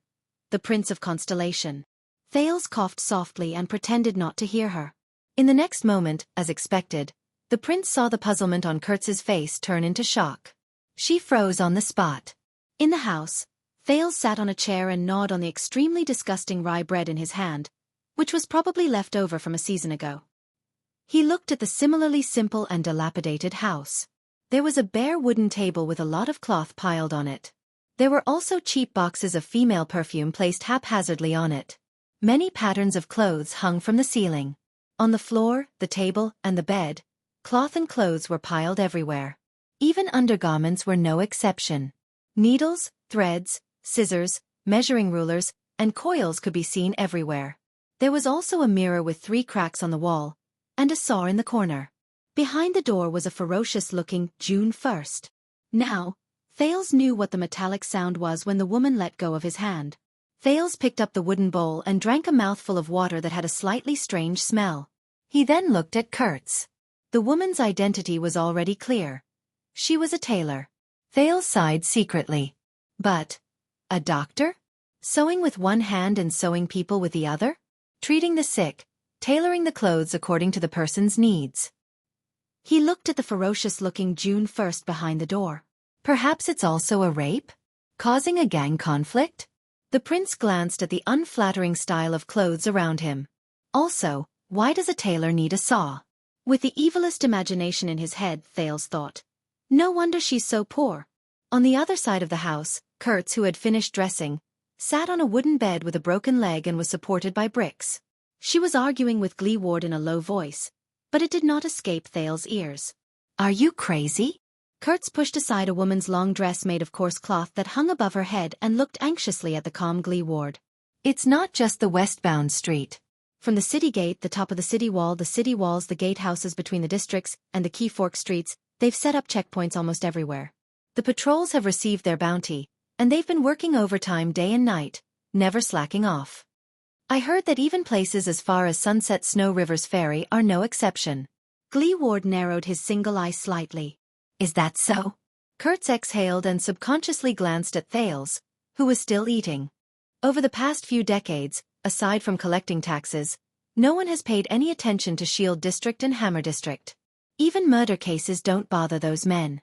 "The Prince of Constellation." Thales coughed softly and pretended not to hear her. In the next moment, as expected, the prince saw the puzzlement on Kurtz's face turn into shock. She froze on the spot. In the house, Thales sat on a chair and gnawed on the extremely disgusting rye bread in his hand, which was probably left over from a season ago. He looked at the similarly simple and dilapidated house. There was a bare wooden table with a lot of cloth piled on it. There were also cheap boxes of female perfume placed haphazardly on it. Many patterns of clothes hung from the ceiling. On the floor, the table, and the bed, cloth and clothes were piled everywhere. Even undergarments were no exception. Needles, threads, scissors, measuring rulers, and coils could be seen everywhere. There was also a mirror with 3 cracks on the wall, and a saw in the corner. Behind the door was a ferocious-looking June 1st. Now, Thales knew what the metallic sound was when the woman let go of his hand. Thales picked up the wooden bowl and drank a mouthful of water that had a slightly strange smell. He then looked at Kurtz. The woman's identity was already clear. She was a tailor. Thales sighed secretly. But a doctor? Sewing with one hand and sewing people with the other? Treating the sick, tailoring the clothes according to the person's needs. He looked at the ferocious-looking June 1st behind the door. Perhaps it's also a rape? Causing a gang conflict? The prince glanced at the unflattering style of clothes around him. Also, why does a tailor need a saw? With the evilest imagination in his head, Thales thought. No wonder she's so poor. On the other side of the house, Kurtz, who had finished dressing, sat on a wooden bed with a broken leg and was supported by bricks. She was arguing with Gleeward in a low voice, but it did not escape Thales' ears. Are you crazy? Kurtz pushed aside a woman's long dress made of coarse cloth that hung above her head and looked anxiously at the calm Gleeward. It's not just the westbound street. From the city gate, the top of the city walls, the gatehouses between the districts, and the key fork streets, they've set up checkpoints almost everywhere. The patrols have received their bounty, and they've been working overtime day and night, never slacking off. I heard that even places as far as Sunset Snow River's ferry are no exception. Gleeward narrowed his single eye slightly. Is that so? Kurtz exhaled and subconsciously glanced at Thales, who was still eating. Over the past few decades, aside from collecting taxes, no one has paid any attention to Shield District and Hammer District. Even murder cases don't bother those men.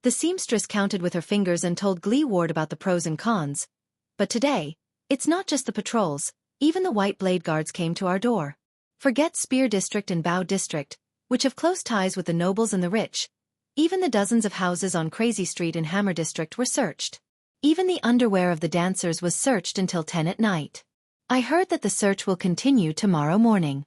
The seamstress counted with her fingers and told Glee Ward about the pros and cons. But today, it's not just the patrols, even the white blade guards came to our door. Forget Spear District and Bow District, which have close ties with the nobles and the rich. Even the dozens of houses on Crazy Street in Hammer District were searched. Even the underwear of the dancers was searched until 10 at night. I heard that the search will continue tomorrow morning.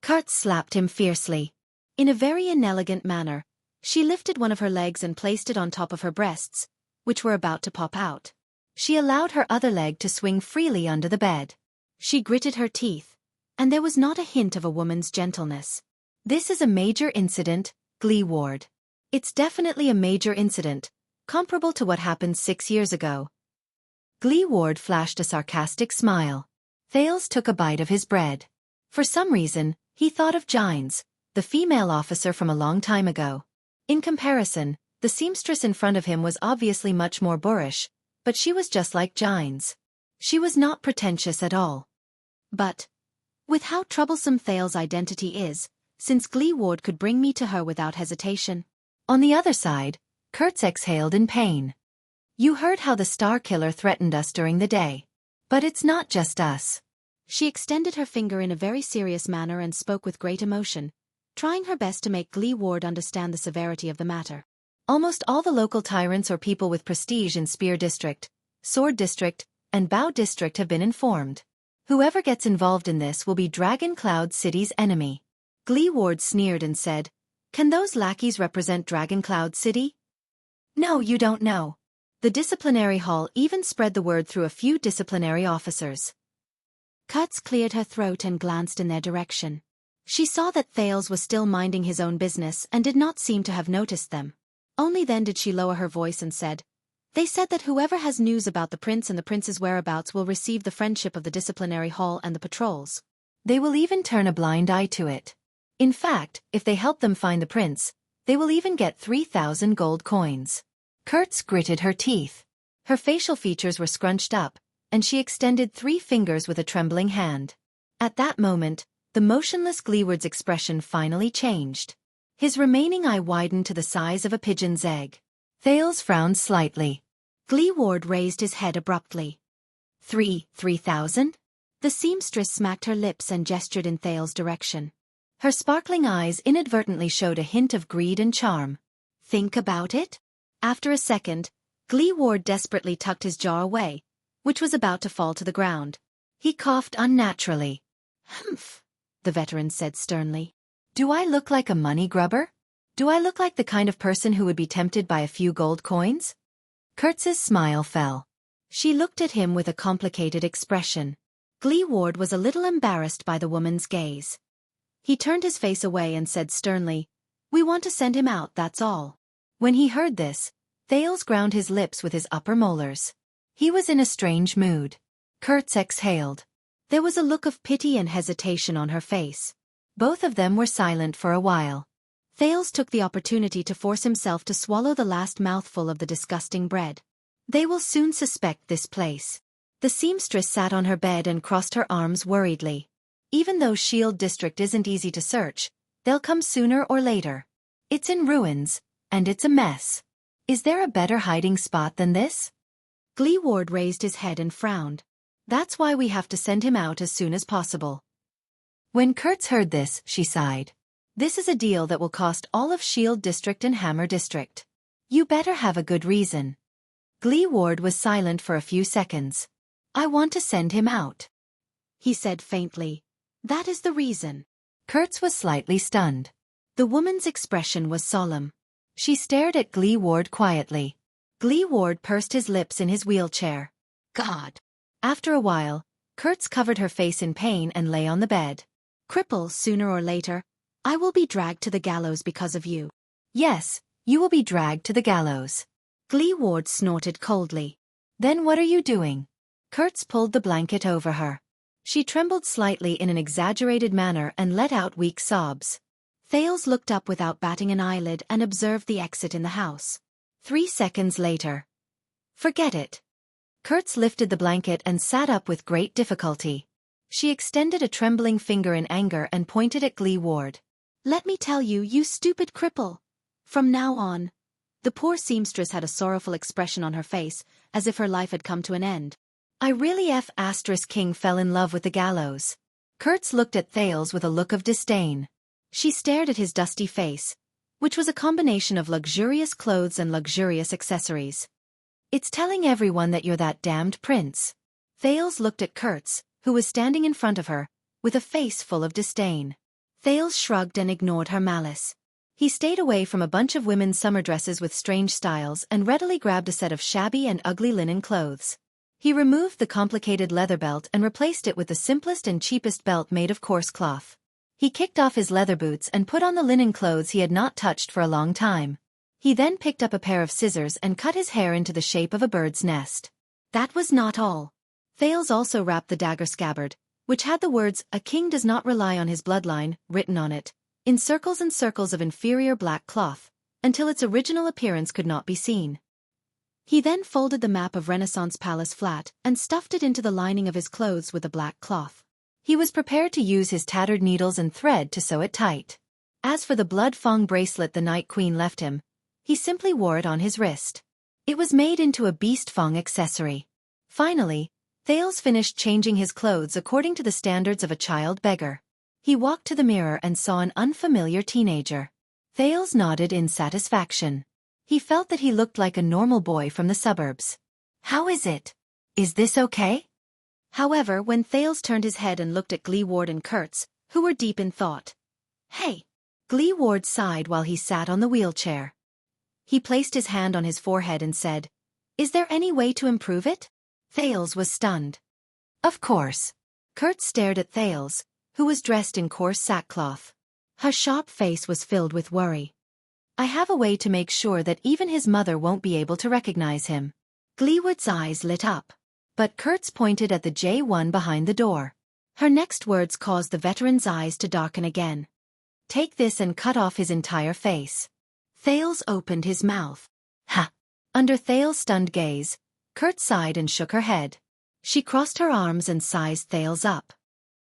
Kurtz slapped him fiercely. In a very inelegant manner, she lifted one of her legs and placed it on top of her breasts, which were about to pop out. She allowed her other leg to swing freely under the bed. She gritted her teeth, and there was not a hint of a woman's gentleness. This is a major incident, Glee Ward. It's definitely a major incident, comparable to what happened 6 years ago. Glee Ward flashed a sarcastic smile. Thales took a bite of his bread. For some reason, he thought of Gines, the female officer from a long time ago. In comparison, the seamstress in front of him was obviously much more boorish, but she was just like Gines. She was not pretentious at all. But, with how troublesome Thales' identity is, since Glee Ward could bring me to her without hesitation. On the other side, Kurtz exhaled in pain. You heard how the Star Killer threatened us during the day. But it's not just us. She extended her finger in a very serious manner and spoke with great emotion, trying her best to make Glee Ward understand the severity of the matter. Almost all the local tyrants or people with prestige in Spear District, Sword District, and Bow District have been informed. Whoever gets involved in this will be Dragon Cloud City's enemy. Glee Ward sneered and said, Can those lackeys represent Dragon Cloud City? No, you don't know. The disciplinary hall even spread the word through a few disciplinary officers. Kurtz cleared her throat and glanced in their direction. She saw that Thales was still minding his own business and did not seem to have noticed them. Only then did she lower her voice and said, They said that whoever has news about the prince and the prince's whereabouts will receive the friendship of the disciplinary hall and the patrols. They will even turn a blind eye to it. In fact, if they help them find the prince, they will even get 3,000 gold coins. Kurtz gritted her teeth. Her facial features were scrunched up, and she extended 3 fingers with a trembling hand. At that moment, the motionless Glee Ward's expression finally changed. His remaining eye widened to the size of a pigeon's egg. Thales frowned slightly. Glee Ward raised his head abruptly. 3,000? The seamstress smacked her lips and gestured in Thales' direction. Her sparkling eyes inadvertently showed a hint of greed and charm. Think about it? After a second, Glee Ward desperately tucked his jaw away, which was about to fall to the ground. He coughed unnaturally. Humph, the veteran said sternly. Do I look like a money grubber? Do I look like the kind of person who would be tempted by a few gold coins? Kurtz's smile fell. She looked at him with a complicated expression. Glee Ward was a little embarrassed by the woman's gaze. He turned his face away and said sternly, We want to send him out, that's all. When he heard this, Thales ground his lips with his upper molars. He was in a strange mood. Kurtz exhaled. There was a look of pity and hesitation on her face. Both of them were silent for a while. Thales took the opportunity to force himself to swallow the last mouthful of the disgusting bread. They will soon suspect this place. The seamstress sat on her bed and crossed her arms worriedly. Even though Shield District isn't easy to search, they'll come sooner or later. It's in ruins, and it's a mess. Is there a better hiding spot than this? Glee Ward raised his head and frowned. That's why we have to send him out as soon as possible. When Kurtz heard this, she sighed. This is a deal that will cost all of Shield District and Hammer District. You better have a good reason. Glee Ward was silent for a few seconds. I want to send him out, he said faintly. That is the reason. Kurtz was slightly stunned. The woman's expression was solemn. She stared at Glee Ward quietly. Glee Ward pursed his lips in his wheelchair. God. After a while, Kurtz covered her face in pain and lay on the bed. Cripple, sooner or later, I will be dragged to the gallows because of you. Yes, you will be dragged to the gallows. Glee Ward snorted coldly. Then what are you doing? Kurtz pulled the blanket over her. She trembled slightly in an exaggerated manner and let out weak sobs. Thales looked up without batting an eyelid and observed the exit in the house. 3 seconds later. Forget it. Kurtz lifted the blanket and sat up with great difficulty. She extended a trembling finger in anger and pointed at Glee Ward. Let me tell you, you stupid cripple. From now on. The poor seamstress had a sorrowful expression on her face, as if her life had come to an end. I really King fell in love with the gallows. Kurtz looked at Thales with a look of disdain. She stared at his dusty face, which was a combination of luxurious clothes and luxurious accessories. It's telling everyone that you're that damned prince. Thales looked at Kurtz, who was standing in front of her, with a face full of disdain. Thales shrugged and ignored her malice. He stayed away from a bunch of women's summer dresses with strange styles and readily grabbed a set of shabby and ugly linen clothes. He removed the complicated leather belt and replaced it with the simplest and cheapest belt made of coarse cloth. He kicked off his leather boots and put on the linen clothes he had not touched for a long time. He then picked up a pair of scissors and cut his hair into the shape of a bird's nest. That was not all. Thales also wrapped the dagger scabbard, which had the words, "A king does not rely on his bloodline," written on it, in circles and circles of inferior black cloth, until its original appearance could not be seen. He then folded the map of Renaissance Palace flat and stuffed it into the lining of his clothes with the black cloth. He was prepared to use his tattered needles and thread to sew it tight. As for the blood-fong bracelet the Night Queen left him, he simply wore it on his wrist. It was made into a beast-fong accessory. Finally, Thales finished changing his clothes according to the standards of a child beggar. He walked to the mirror and saw an unfamiliar teenager. Thales nodded in satisfaction. He felt that he looked like a normal boy from the suburbs. How is it? Is this okay? However, when Thales turned his head and looked at Glee Ward and Kurtz, who were deep in thought. Hey! Glee Ward sighed while he sat on the wheelchair. He placed his hand on his forehead and said, "Is there any way to improve it?" Thales was stunned. Of course. Kurtz stared at Thales, who was dressed in coarse sackcloth. Her sharp face was filled with worry. I have a way to make sure that even his mother won't be able to recognize him. Glee Ward's eyes lit up. But Kurtz pointed at the J1 behind the door. Her next words caused the veteran's eyes to darken again. Take this and cut off his entire face. Thales opened his mouth. Ha! Under Thales' stunned gaze, Kurtz sighed and shook her head. She crossed her arms and sized Thales up.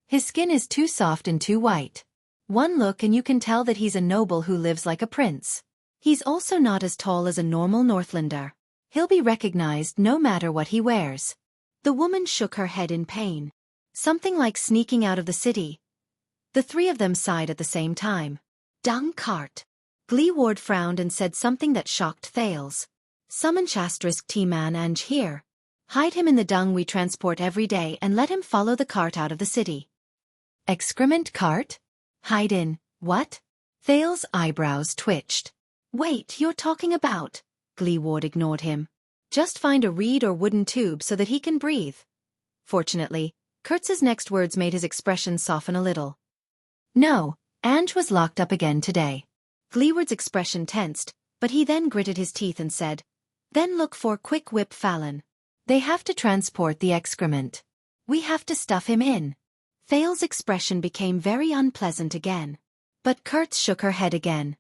His skin is too soft and too white. One look and you can tell that he's a noble who lives like a prince. He's also not as tall as a normal Northlander. He'll be recognized no matter what he wears. The woman shook her head in pain. Something like sneaking out of the city. The three of them sighed at the same time. Dung cart. Glee Ward frowned and said something that shocked Thales. Summon T-man Ange here. Hide him in the dung we transport every day and let him follow the cart out of the city. Excrement cart? Hide in, what? Thales' eyebrows twitched. Wait, you're talking about? Glee Ward ignored him. Just find a reed or wooden tube so that he can breathe. Fortunately, Kurtz's next words made his expression soften a little. No, Ange was locked up again today. Glee Ward's expression tensed, but he then gritted his teeth and said, Then look for Quick Whip Fallon. They have to transport the excrement. We have to stuff him in. Thales' expression became very unpleasant again. But Kurtz shook her head again.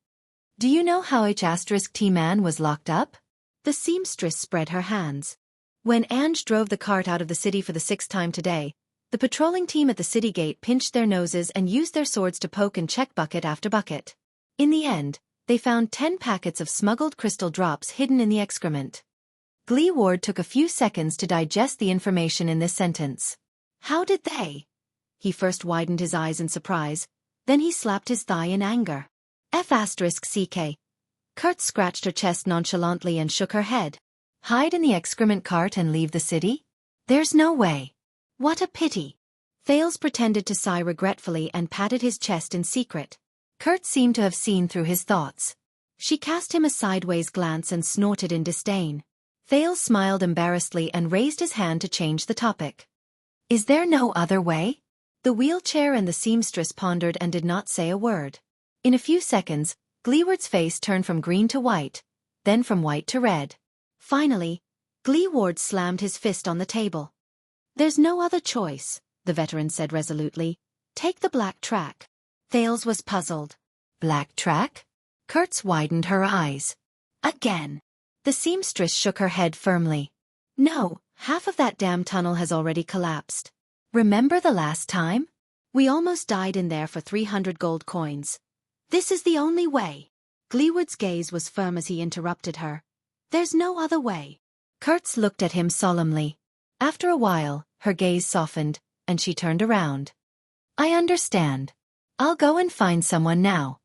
Do you know how T-man was locked up? The seamstress spread her hands. When Ange drove the cart out of the city for the 6th time today, the patrolling team at the city gate pinched their noses and used their swords to poke and check bucket after bucket. In the end, they found 10 packets of smuggled crystal drops hidden in the excrement. Glee Ward took a few seconds to digest the information in this sentence. How did they? He first widened his eyes in surprise, then he slapped his thigh in anger. F***CK. Kurtz scratched her chest nonchalantly and shook her head. Hide in the excrement cart and leave the city? There's no way. What a pity. Thales pretended to sigh regretfully and patted his chest in secret. Kurtz seemed to have seen through his thoughts. She cast him a sideways glance and snorted in disdain. Thales smiled embarrassedly and raised his hand to change the topic. Is there no other way? The wheelchair and the seamstress pondered and did not say a word. In a few seconds, Glee Ward's face turned from green to white, then from white to red. Finally, Glee Ward slammed his fist on the table. There's no other choice, the veteran said resolutely. Take the black track. Thales was puzzled. Black track? Kurtz widened her eyes. Again. The seamstress shook her head firmly. No, half of that damn tunnel has already collapsed. Remember the last time? We almost died in there for 300 gold coins. This is the only way. Gleewood's gaze was firm as he interrupted her. There's no other way. Kurtz looked at him solemnly. After a while, her gaze softened, and she turned around. I understand. I'll go and find someone now.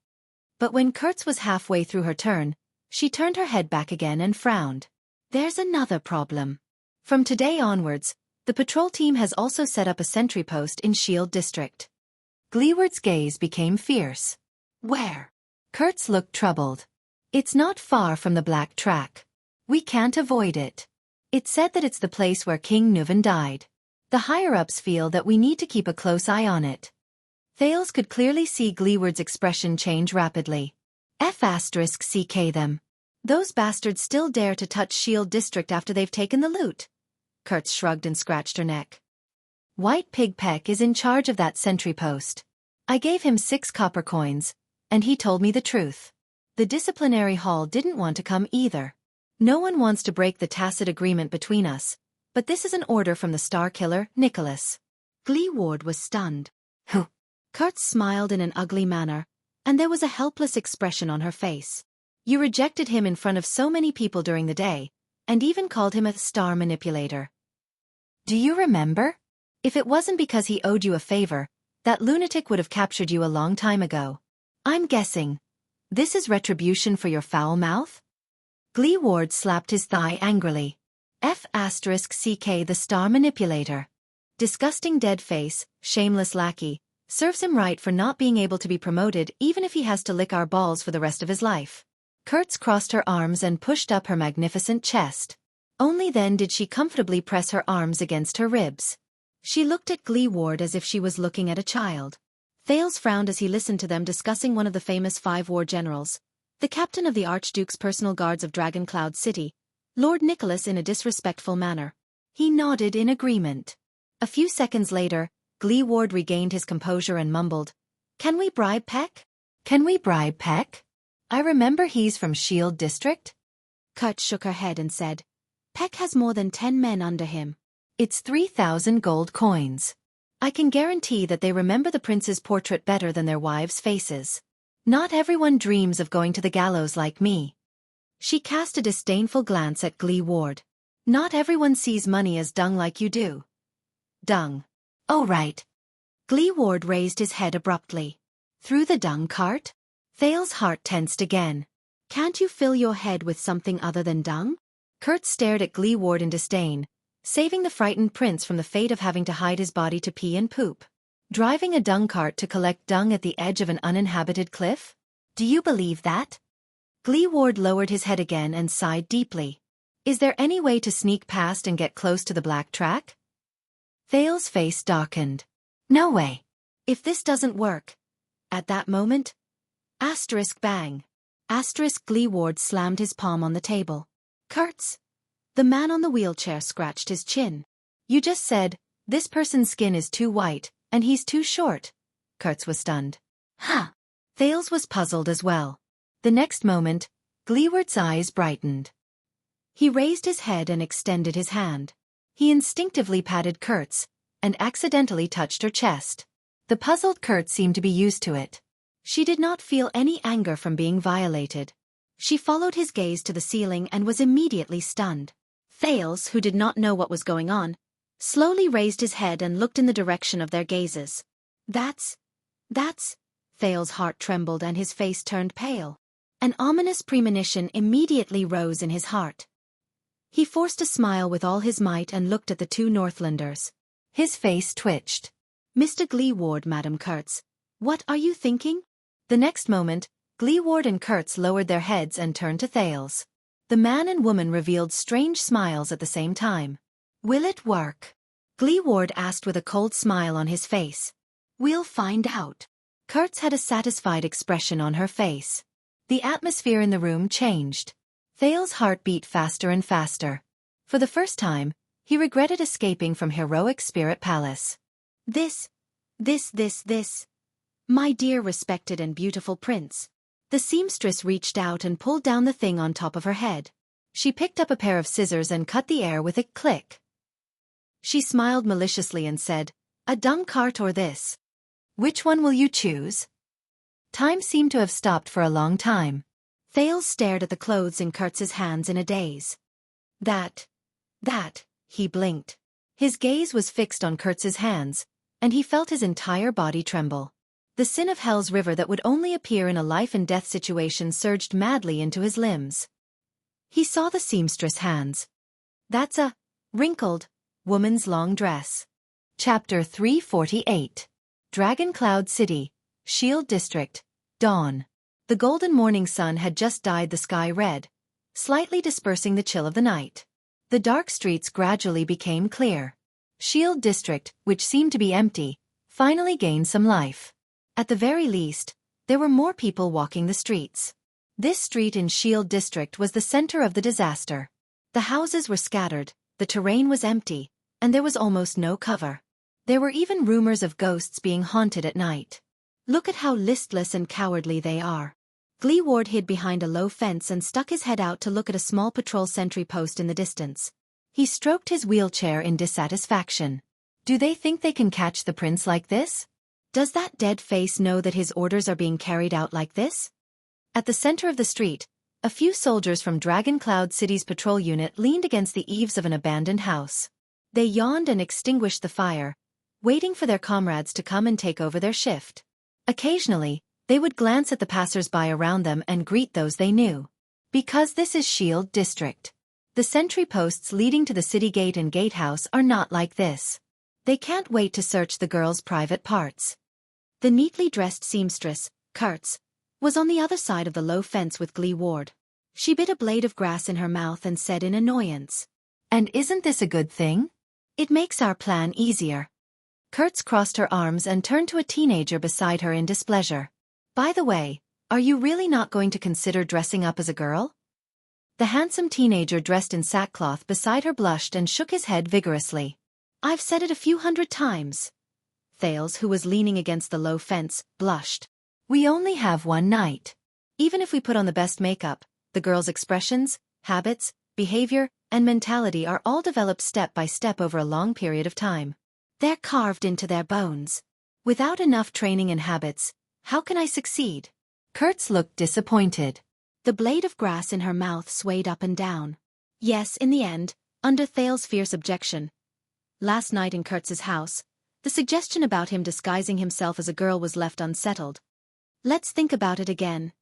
But when Kurtz was halfway through her turn, she turned her head back again and frowned. There's another problem. From today onwards, the patrol team has also set up a sentry post in Shield District. Gleewood's gaze became fierce. Where? Kurtz looked troubled. It's not far from the Black Track. We can't avoid it. It's said that it's the place where King Nuven died. The higher-ups feel that we need to keep a close eye on it. Thales could clearly see Gleewood's expression change rapidly. F***ck them. Those bastards still dare to touch Shield District after they've taken the loot. Kurtz shrugged and scratched her neck. White Pig Peck is in charge of that sentry post. I gave him 6 copper coins, and he told me the truth. The disciplinary hall didn't want to come either. No one wants to break the tacit agreement between us, but this is an order from the Star Killer, Nicholas. Gleewood was stunned. Who? Kurtz smiled in an ugly manner, and there was a helpless expression on her face. You rejected him in front of so many people during the day, and even called him a star manipulator. Do you remember? If it wasn't because he owed you a favor, that lunatic would have captured you a long time ago. I'm guessing. This is retribution for your foul mouth? Gleewood slapped his thigh angrily. F***ck the star manipulator. Disgusting dead face, shameless lackey, serves him right for not being able to be promoted even if he has to lick our balls for the rest of his life. Kurtz crossed her arms and pushed up her magnificent chest. Only then did she comfortably press her arms against her ribs. She looked at Gleewood as if she was looking at a child. Thales frowned as he listened to them discussing one of the famous 5 war generals, the captain of the Archduke's personal guards of Dragoncloud City, Lord Nicholas, in a disrespectful manner. He nodded in agreement. A few seconds later, Gleewood regained his composure and mumbled, Can we bribe Peck? Can we bribe Peck? I remember he's from Shield District. Kurtz shook her head and said, Peck has more than 10 men under him. It's 3,000 gold coins. I can guarantee that they remember the prince's portrait better than their wives' faces. Not everyone dreams of going to the gallows like me. She cast a disdainful glance at Gleewood. Not everyone sees money as dung like you do. Dung. Oh right. Gleewood raised his head abruptly. Through the dung cart? Thale's heart tensed again. Can't you fill your head with something other than dung? Kurtz stared at Gleewood in disdain, saving the frightened prince from the fate of having to hide his body to pee and poop. Driving a dung cart to collect dung at the edge of an uninhabited cliff? Do you believe that? Gleewood lowered his head again and sighed deeply. Is there any way to sneak past and get close to the Black Track? Thale's face darkened. No way. If this doesn't work. At that moment, bang. Gleewood slammed his palm on the table. Kurtz. The man on the wheelchair scratched his chin. You just said, this person's skin is too white, and he's too short. Kurtz was stunned. Huh. Thales was puzzled as well. The next moment, Gleewood's eyes brightened. He raised his head and extended his hand. He instinctively patted Kurtz, and accidentally touched her chest. The puzzled Kurtz seemed to be used to it. She did not feel any anger from being violated. She followed his gaze to the ceiling and was immediately stunned. Thales, who did not know what was going on, slowly raised his head and looked in the direction of their gazes. That's... Thales' heart trembled and his face turned pale. An ominous premonition immediately rose in his heart. He forced a smile with all his might and looked at the 2 Northlanders. His face twitched. Mr. Gleewood, Madam Kurtz, what are you thinking? The next moment, Gleewood and Kurtz lowered their heads and turned to Thales. The man and woman revealed strange smiles at the same time. Will it work? Gleewood asked with a cold smile on his face. We'll find out. Kurtz had a satisfied expression on her face. The atmosphere in the room changed. Thales' heart beat faster and faster. For the first time, he regretted escaping from Heroic Spirit Palace. This. My dear respected and beautiful prince. The seamstress reached out and pulled down the thing on top of her head. She picked up a pair of scissors and cut the air with a click. She smiled maliciously and said, "A dung cart or this? Which one will you choose?" Time seemed to have stopped for a long time. Thales stared at the clothes in Kurtz's hands in a daze. That, he blinked. His gaze was fixed on Kurtz's hands, and he felt his entire body tremble. The sin of hell's river that would only appear in a life-and-death situation surged madly into his limbs. He saw the seamstress' hands. That's a wrinkled woman's long dress. Chapter 348. Dragon Cloud City, Shield District, Dawn. The golden morning sun had just dyed the sky red, slightly dispersing the chill of the night. The dark streets gradually became clear. Shield District, which seemed to be empty, finally gained some life. At the very least, there were more people walking the streets. This street in Shield District was the center of the disaster. The houses were scattered, the terrain was empty, and there was almost no cover. There were even rumors of ghosts being haunted at night. Look at how listless and cowardly they are. Glee Ward hid behind a low fence and stuck his head out to look at a small patrol sentry post in the distance. He stroked his wheelchair in dissatisfaction. Do they think they can catch the prince like this? Does that dead face know that his orders are being carried out like this? At the center of the street, a few soldiers from Dragon Cloud City's patrol unit leaned against the eaves of an abandoned house. They yawned and extinguished the fire, waiting for their comrades to come and take over their shift. Occasionally, they would glance at the passers-by around them and greet those they knew. Because this is Shield District. The sentry posts leading to the city gate and gatehouse are not like this. They can't wait to search the girl's private parts. The neatly dressed seamstress, Kurtz, was on the other side of the low fence with Glee Ward. She bit a blade of grass in her mouth and said in annoyance, "And isn't this a good thing? It makes our plan easier." Kurtz crossed her arms and turned to a teenager beside her in displeasure. "By the way, are you really not going to consider dressing up as a girl?" The handsome teenager dressed in sackcloth beside her blushed and shook his head vigorously. "I've said it a few hundred times." Thales, who was leaning against the low fence, blushed. "We only have one night. Even if we put on the best makeup, the girl's expressions, habits, behavior, and mentality are all developed step by step over a long period of time. They're carved into their bones. Without enough training and habits, how can I succeed?" Kurtz looked disappointed. The blade of grass in her mouth swayed up and down. Yes, in the end, under Thales' fierce objection. Last night in Kurtz's house, the suggestion about him disguising himself as a girl was left unsettled. Let's think about it again.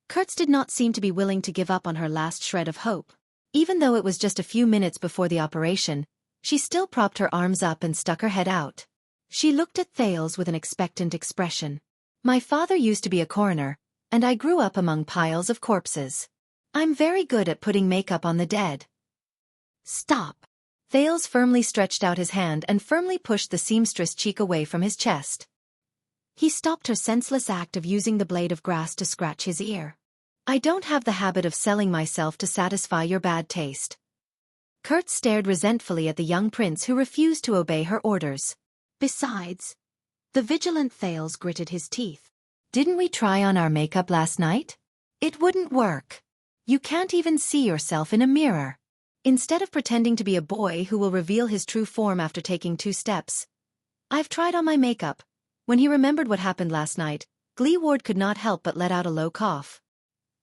Kurtz did not seem to be willing to give up on her last shred of hope. Even though it was just a few minutes before the operation, she still propped her arms up and stuck her head out. She looked at Thales with an expectant expression. "My father used to be a coroner, and I grew up among piles of corpses. I'm very good at putting makeup on the dead." "Stop." Thales firmly stretched out his hand and firmly pushed the seamstress' cheek away from his chest. He stopped her senseless act of using the blade of grass to scratch his ear. "I don't have the habit of selling myself to satisfy your bad taste." Kurtz stared resentfully at the young prince who refused to obey her orders. Besides, the vigilant Thales gritted his teeth. "Didn't we try on our makeup last night? It wouldn't work. You can't even see yourself in a mirror. Instead of pretending to be a boy who will reveal his true form after taking 2 steps. I've tried on my makeup." When he remembered what happened last night, Glee Ward could not help but let out a low cough.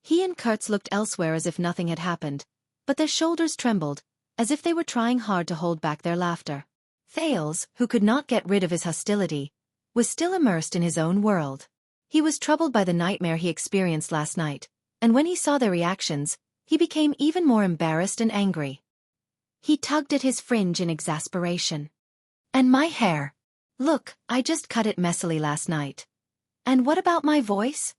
He and Kurtz looked elsewhere as if nothing had happened, but their shoulders trembled, as if they were trying hard to hold back their laughter. Thales, who could not get rid of his hostility, was still immersed in his own world. He was troubled by the nightmare he experienced last night, and when he saw their reactions, he became even more embarrassed and angry. He tugged at his fringe in exasperation. "And my hair? Look, I just cut it messily last night. And what about my voice?"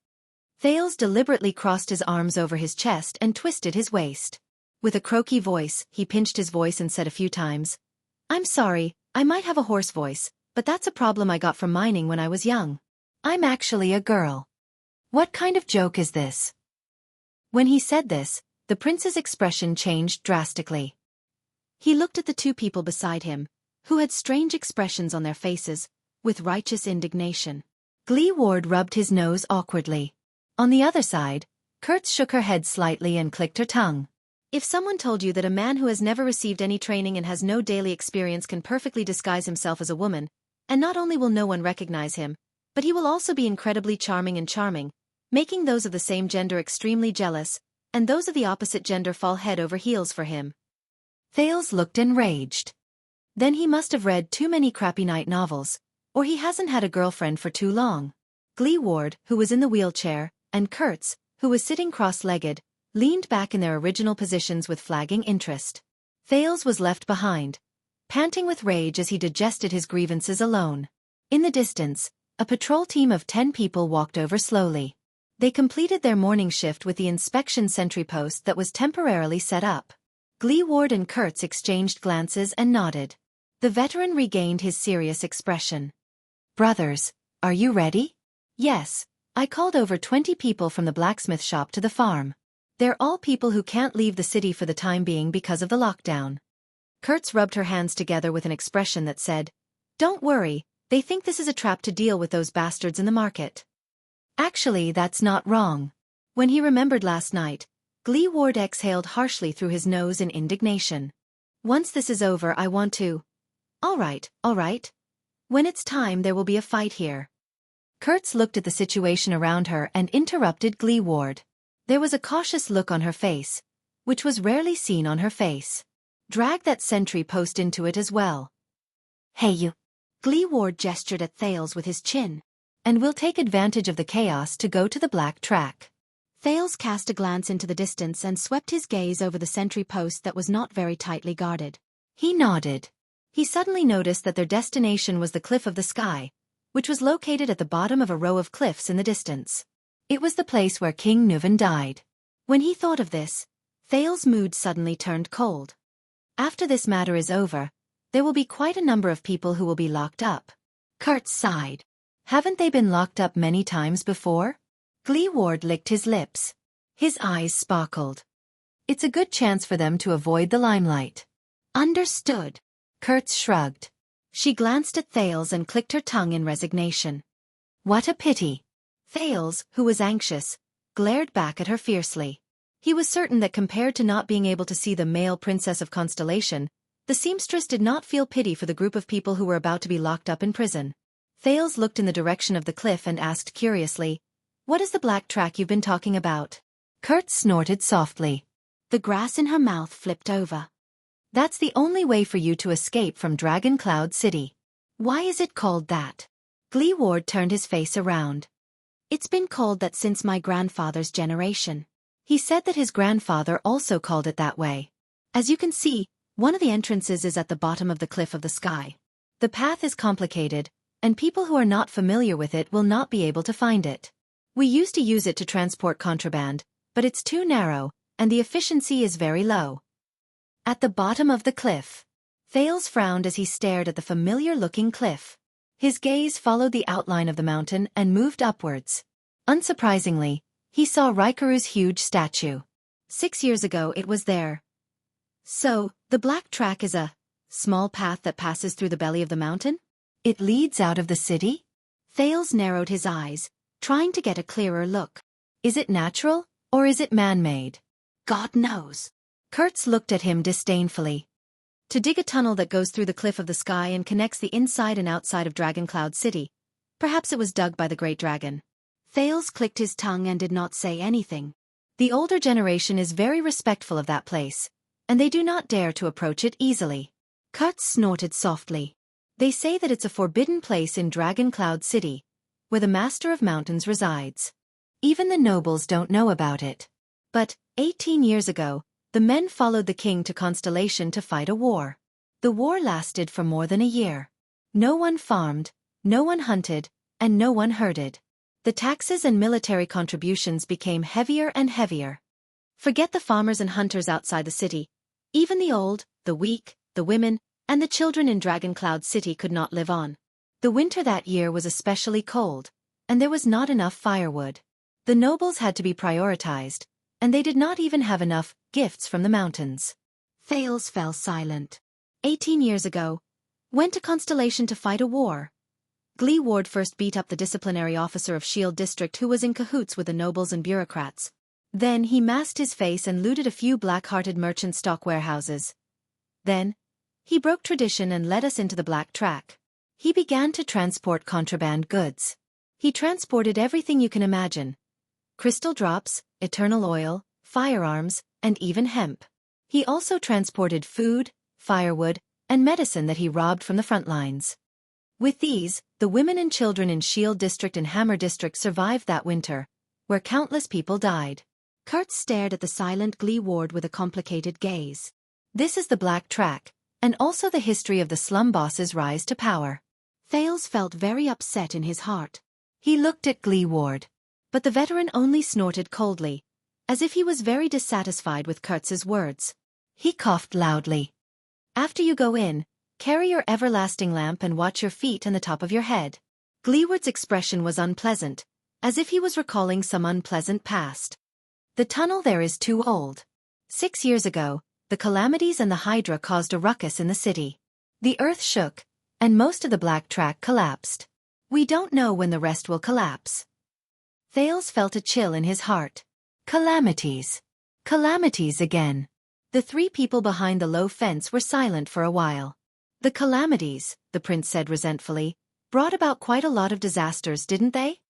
Thales deliberately crossed his arms over his chest and twisted his waist. With a croaky voice, he pinched his voice and said a few times, "I'm sorry, I might have a hoarse voice, but that's a problem I got from mining when I was young. I'm actually a girl. What kind of joke is this?" When he said this, the prince's expression changed drastically. He looked at the 2 people beside him, who had strange expressions on their faces, with righteous indignation. Ward rubbed his nose awkwardly. On the other side, Kurtz shook her head slightly and clicked her tongue. If someone told you that a man who has never received any training and has no daily experience can perfectly disguise himself as a woman, and not only will no one recognize him, but he will also be incredibly charming, making those of the same gender extremely jealous, and those of the opposite gender fall head over heels for him. Thales looked enraged. Then he must have read too many crappy night novels, or he hasn't had a girlfriend for too long. Ward, who was in the wheelchair, and Kurtz, who was sitting cross-legged, leaned back in their original positions with flagging interest. Thales was left behind, panting with rage as he digested his grievances alone. In the distance, a patrol team of 10 people walked over slowly. They completed their morning shift with the inspection sentry post that was temporarily set up. Ward and Kurtz exchanged glances and nodded. The veteran regained his serious expression. "Brothers, are you ready?" "Yes, I called over 20 people from the blacksmith shop to the farm. They're all people who can't leave the city for the time being because of the lockdown." Kurtz rubbed her hands together with an expression that said, "Don't worry, they think this is a trap to deal with those bastards in the market." Actually, that's not wrong. When he remembered last night, Ward exhaled harshly through his nose in indignation. "Once this is over, I want to—" All right. When it's time, there will be a fight here." Kurtz looked at the situation around her and interrupted Ward. There was a cautious look on her face, which was rarely seen on her face. "Drag that sentry post into it as well." "Hey you." Ward gestured at Thales with his chin. "And we'll take advantage of the chaos to go to the black track." Thales cast a glance into the distance and swept his gaze over the sentry post that was not very tightly guarded. He nodded. He suddenly noticed that their destination was the Cliff of the Sky, which was located at the bottom of a row of cliffs in the distance. It was the place where King Nuvan died. When he thought of this, Thales' mood suddenly turned cold. After this matter is over, there will be quite a number of people who will be locked up. Kurtz sighed. Haven't they been locked up many times before? Ward licked his lips. His eyes sparkled. It's a good chance for them to avoid the limelight. Understood. Kurtz shrugged. She glanced at Thales and clicked her tongue in resignation. What a pity. Thales, who was anxious, glared back at her fiercely. He was certain that compared to not being able to see the male princess of Constellation, the seamstress did not feel pity for the group of people who were about to be locked up in prison. Thales looked in the direction of the cliff and asked curiously, "What is the black track you've been talking about?" Kurtz snorted softly. The grass in her mouth flipped over. "That's the only way for you to escape from Dragon Cloud City." "Why is it called that?" Ward turned his face around. "It's been called that since my grandfather's generation." He said that his grandfather also called it that way. As you can see, one of the entrances is at the bottom of the Cliff of the Sky. The path is complicated, and people who are not familiar with it will not be able to find it. We used to use it to transport contraband, but it's too narrow, and the efficiency is very low. At the bottom of the cliff. Thales frowned as he stared at the familiar-looking cliff. His gaze followed the outline of the mountain and moved upwards. Unsurprisingly, he saw Raikuru's huge statue. 6 years ago it was there. So, the black track is a small path that passes through the belly of the mountain? It leads out of the city? Thales narrowed his eyes, trying to get a clearer look. Is it natural, or is it man-made? God knows. Kurtz looked at him disdainfully. To dig a tunnel that goes through the Cliff of the Sky and connects the inside and outside of Dragon Cloud City. Perhaps it was dug by the Great Dragon. Thales clicked his tongue and did not say anything. The older generation is very respectful of that place, and they do not dare to approach it easily. Kurtz snorted softly. They say that it's a forbidden place in Dragon Cloud City, where the Master of Mountains resides. Even the nobles don't know about it. But, 18 years ago, the men followed the king to Constellation to fight a war. The war lasted for more than a year. No one farmed, no one hunted, and no one herded. The taxes and military contributions became heavier and heavier. Forget the farmers and hunters outside the city. Even the old, the weak, the women, and the children in Dragon Cloud City could not live on. The winter that year was especially cold, and there was not enough firewood. The nobles had to be prioritized, and they did not even have enough gifts from the mountains. Thales fell silent. 18 years ago, went to Constellation to fight a war. Glee Ward first beat up the disciplinary officer of Shield District who was in cahoots with the nobles and bureaucrats. Then he masked his face and looted a few black-hearted merchant stock warehouses. Then, he broke tradition and led us into the black track. He began to transport contraband goods. He transported everything you can imagine. Crystal drops, eternal oil, firearms, and even hemp. He also transported food, firewood, and medicine that he robbed from the front lines. With these, the women and children in Shield District and Hammer District survived that winter, where countless people died. Kurtz stared at the silent Glee Ward with a complicated gaze. This is the black track, and also the history of the slum boss's rise to power. Thales felt very upset in his heart. He looked at Glee Ward. But the veteran only snorted coldly, as if he was very dissatisfied with Kurtz's words. He coughed loudly. After you go in, carry your everlasting lamp and watch your feet and the top of your head. Gleeward's expression was unpleasant, as if he was recalling some unpleasant past. The tunnel there is too old. 6 years ago, the calamities and the Hydra caused a ruckus in the city. The earth shook, and most of the black track collapsed. We don't know when the rest will collapse. Thales felt a chill in his heart. Calamities. Calamities again. The three people behind the low fence were silent for a while. The calamities, the prince said resentfully, brought about quite a lot of disasters, didn't they?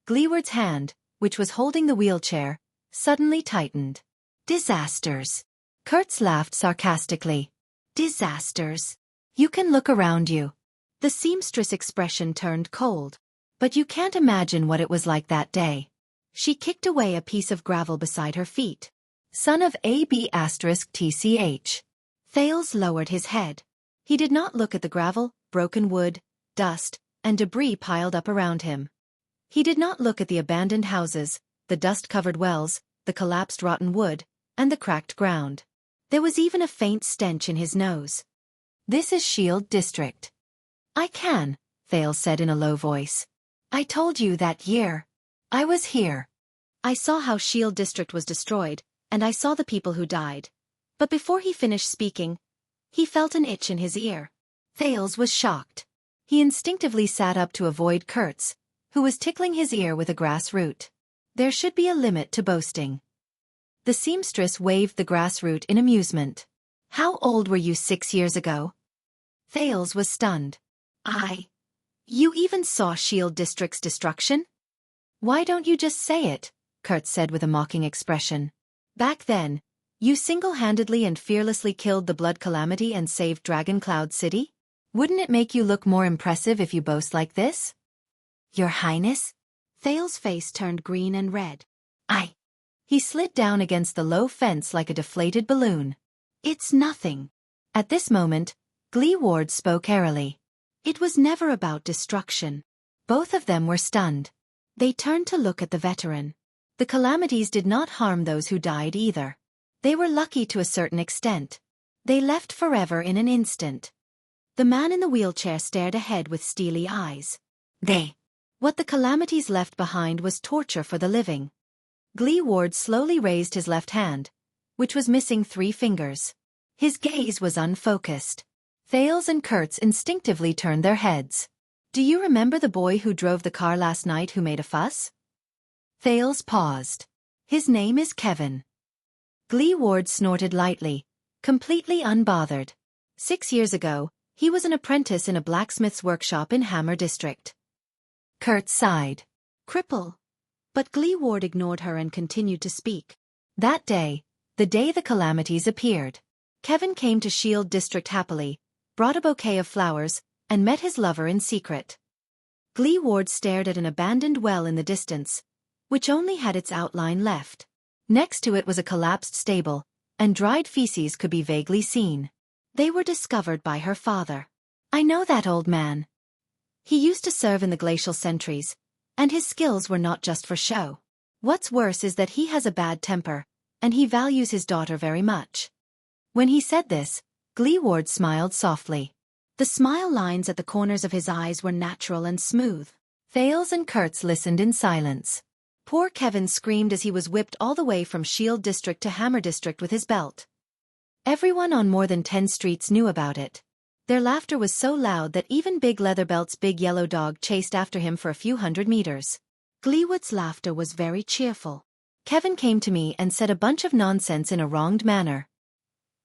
Gleeward's hand, which was holding the wheelchair, suddenly tightened. Disasters. Kurtz laughed sarcastically. Disasters. You can look around you. The seamstress' expression turned cold. But you can't imagine what it was like that day. She kicked away a piece of gravel beside her feet. Son of AB*TCH. Thales lowered his head. He did not look at the gravel, broken wood, dust, and debris piled up around him. He did not look at the abandoned houses, the dust-covered wells, the collapsed rotten wood, and the cracked ground. There was even a faint stench in his nose. This is Shield District. I can, Thales said in a low voice. I told you that year. I was here. I saw how Shield District was destroyed, and I saw the people who died. But before he finished speaking, he felt an itch in his ear. Thales was shocked. He instinctively sat up to avoid Kurtz, who was tickling his ear with a grass root. There should be a limit to boasting. The seamstress waved the grass root in amusement. How old were you 6 years ago? Thales was stunned. You even saw Shield District's destruction? Why don't you just say it? Kurtz said with a mocking expression. Back then, you single-handedly and fearlessly killed the Blood Calamity and saved Dragon Cloud City? Wouldn't it make you look more impressive if you boast like this? Your Highness? Thales' face turned green and red. He slid down against the low fence like a deflated balloon. It's nothing. At this moment, Glee Ward spoke airily. It was never about destruction. Both of them were stunned. They turned to look at the veteran. The calamities did not harm those who died either. They were lucky to a certain extent. They left forever in an instant. The man in the wheelchair stared ahead with steely eyes. What the calamities left behind was torture for the living. Glee Ward slowly raised his left hand, which was missing 3 fingers. His gaze was unfocused. Thales and Kurtz instinctively turned their heads. Do you remember the boy who drove the car last night who made a fuss? Thales paused. His name is Kevin. Glee Ward snorted lightly, completely unbothered. 6 years ago, he was an apprentice in a blacksmith's workshop in Hammer District. Kurtz sighed. Cripple. But Glee Ward ignored her and continued to speak. That day, the day the calamities appeared, Kevin came to Shield District happily, brought a bouquet of flowers, and met his lover in secret. Glee Ward stared at an abandoned well in the distance, which only had its outline left. Next to it was a collapsed stable, and dried feces could be vaguely seen. They were discovered by her father. I know that old man. He used to serve in the glacial sentries, and his skills were not just for show. What's worse is that he has a bad temper, and he values his daughter very much. When he said this, Glee Ward smiled softly. The smile lines at the corners of his eyes were natural and smooth. Thales and Kurtz listened in silence. Poor Kevin screamed as he was whipped all the way from Shield District to Hammer District with his belt. Everyone on more than 10 streets knew about it. Their laughter was so loud that even Big Leatherbelt's big yellow dog chased after him for a few hundred meters. Gleewood's laughter was very cheerful. Kevin came to me and said a bunch of nonsense in a wronged manner.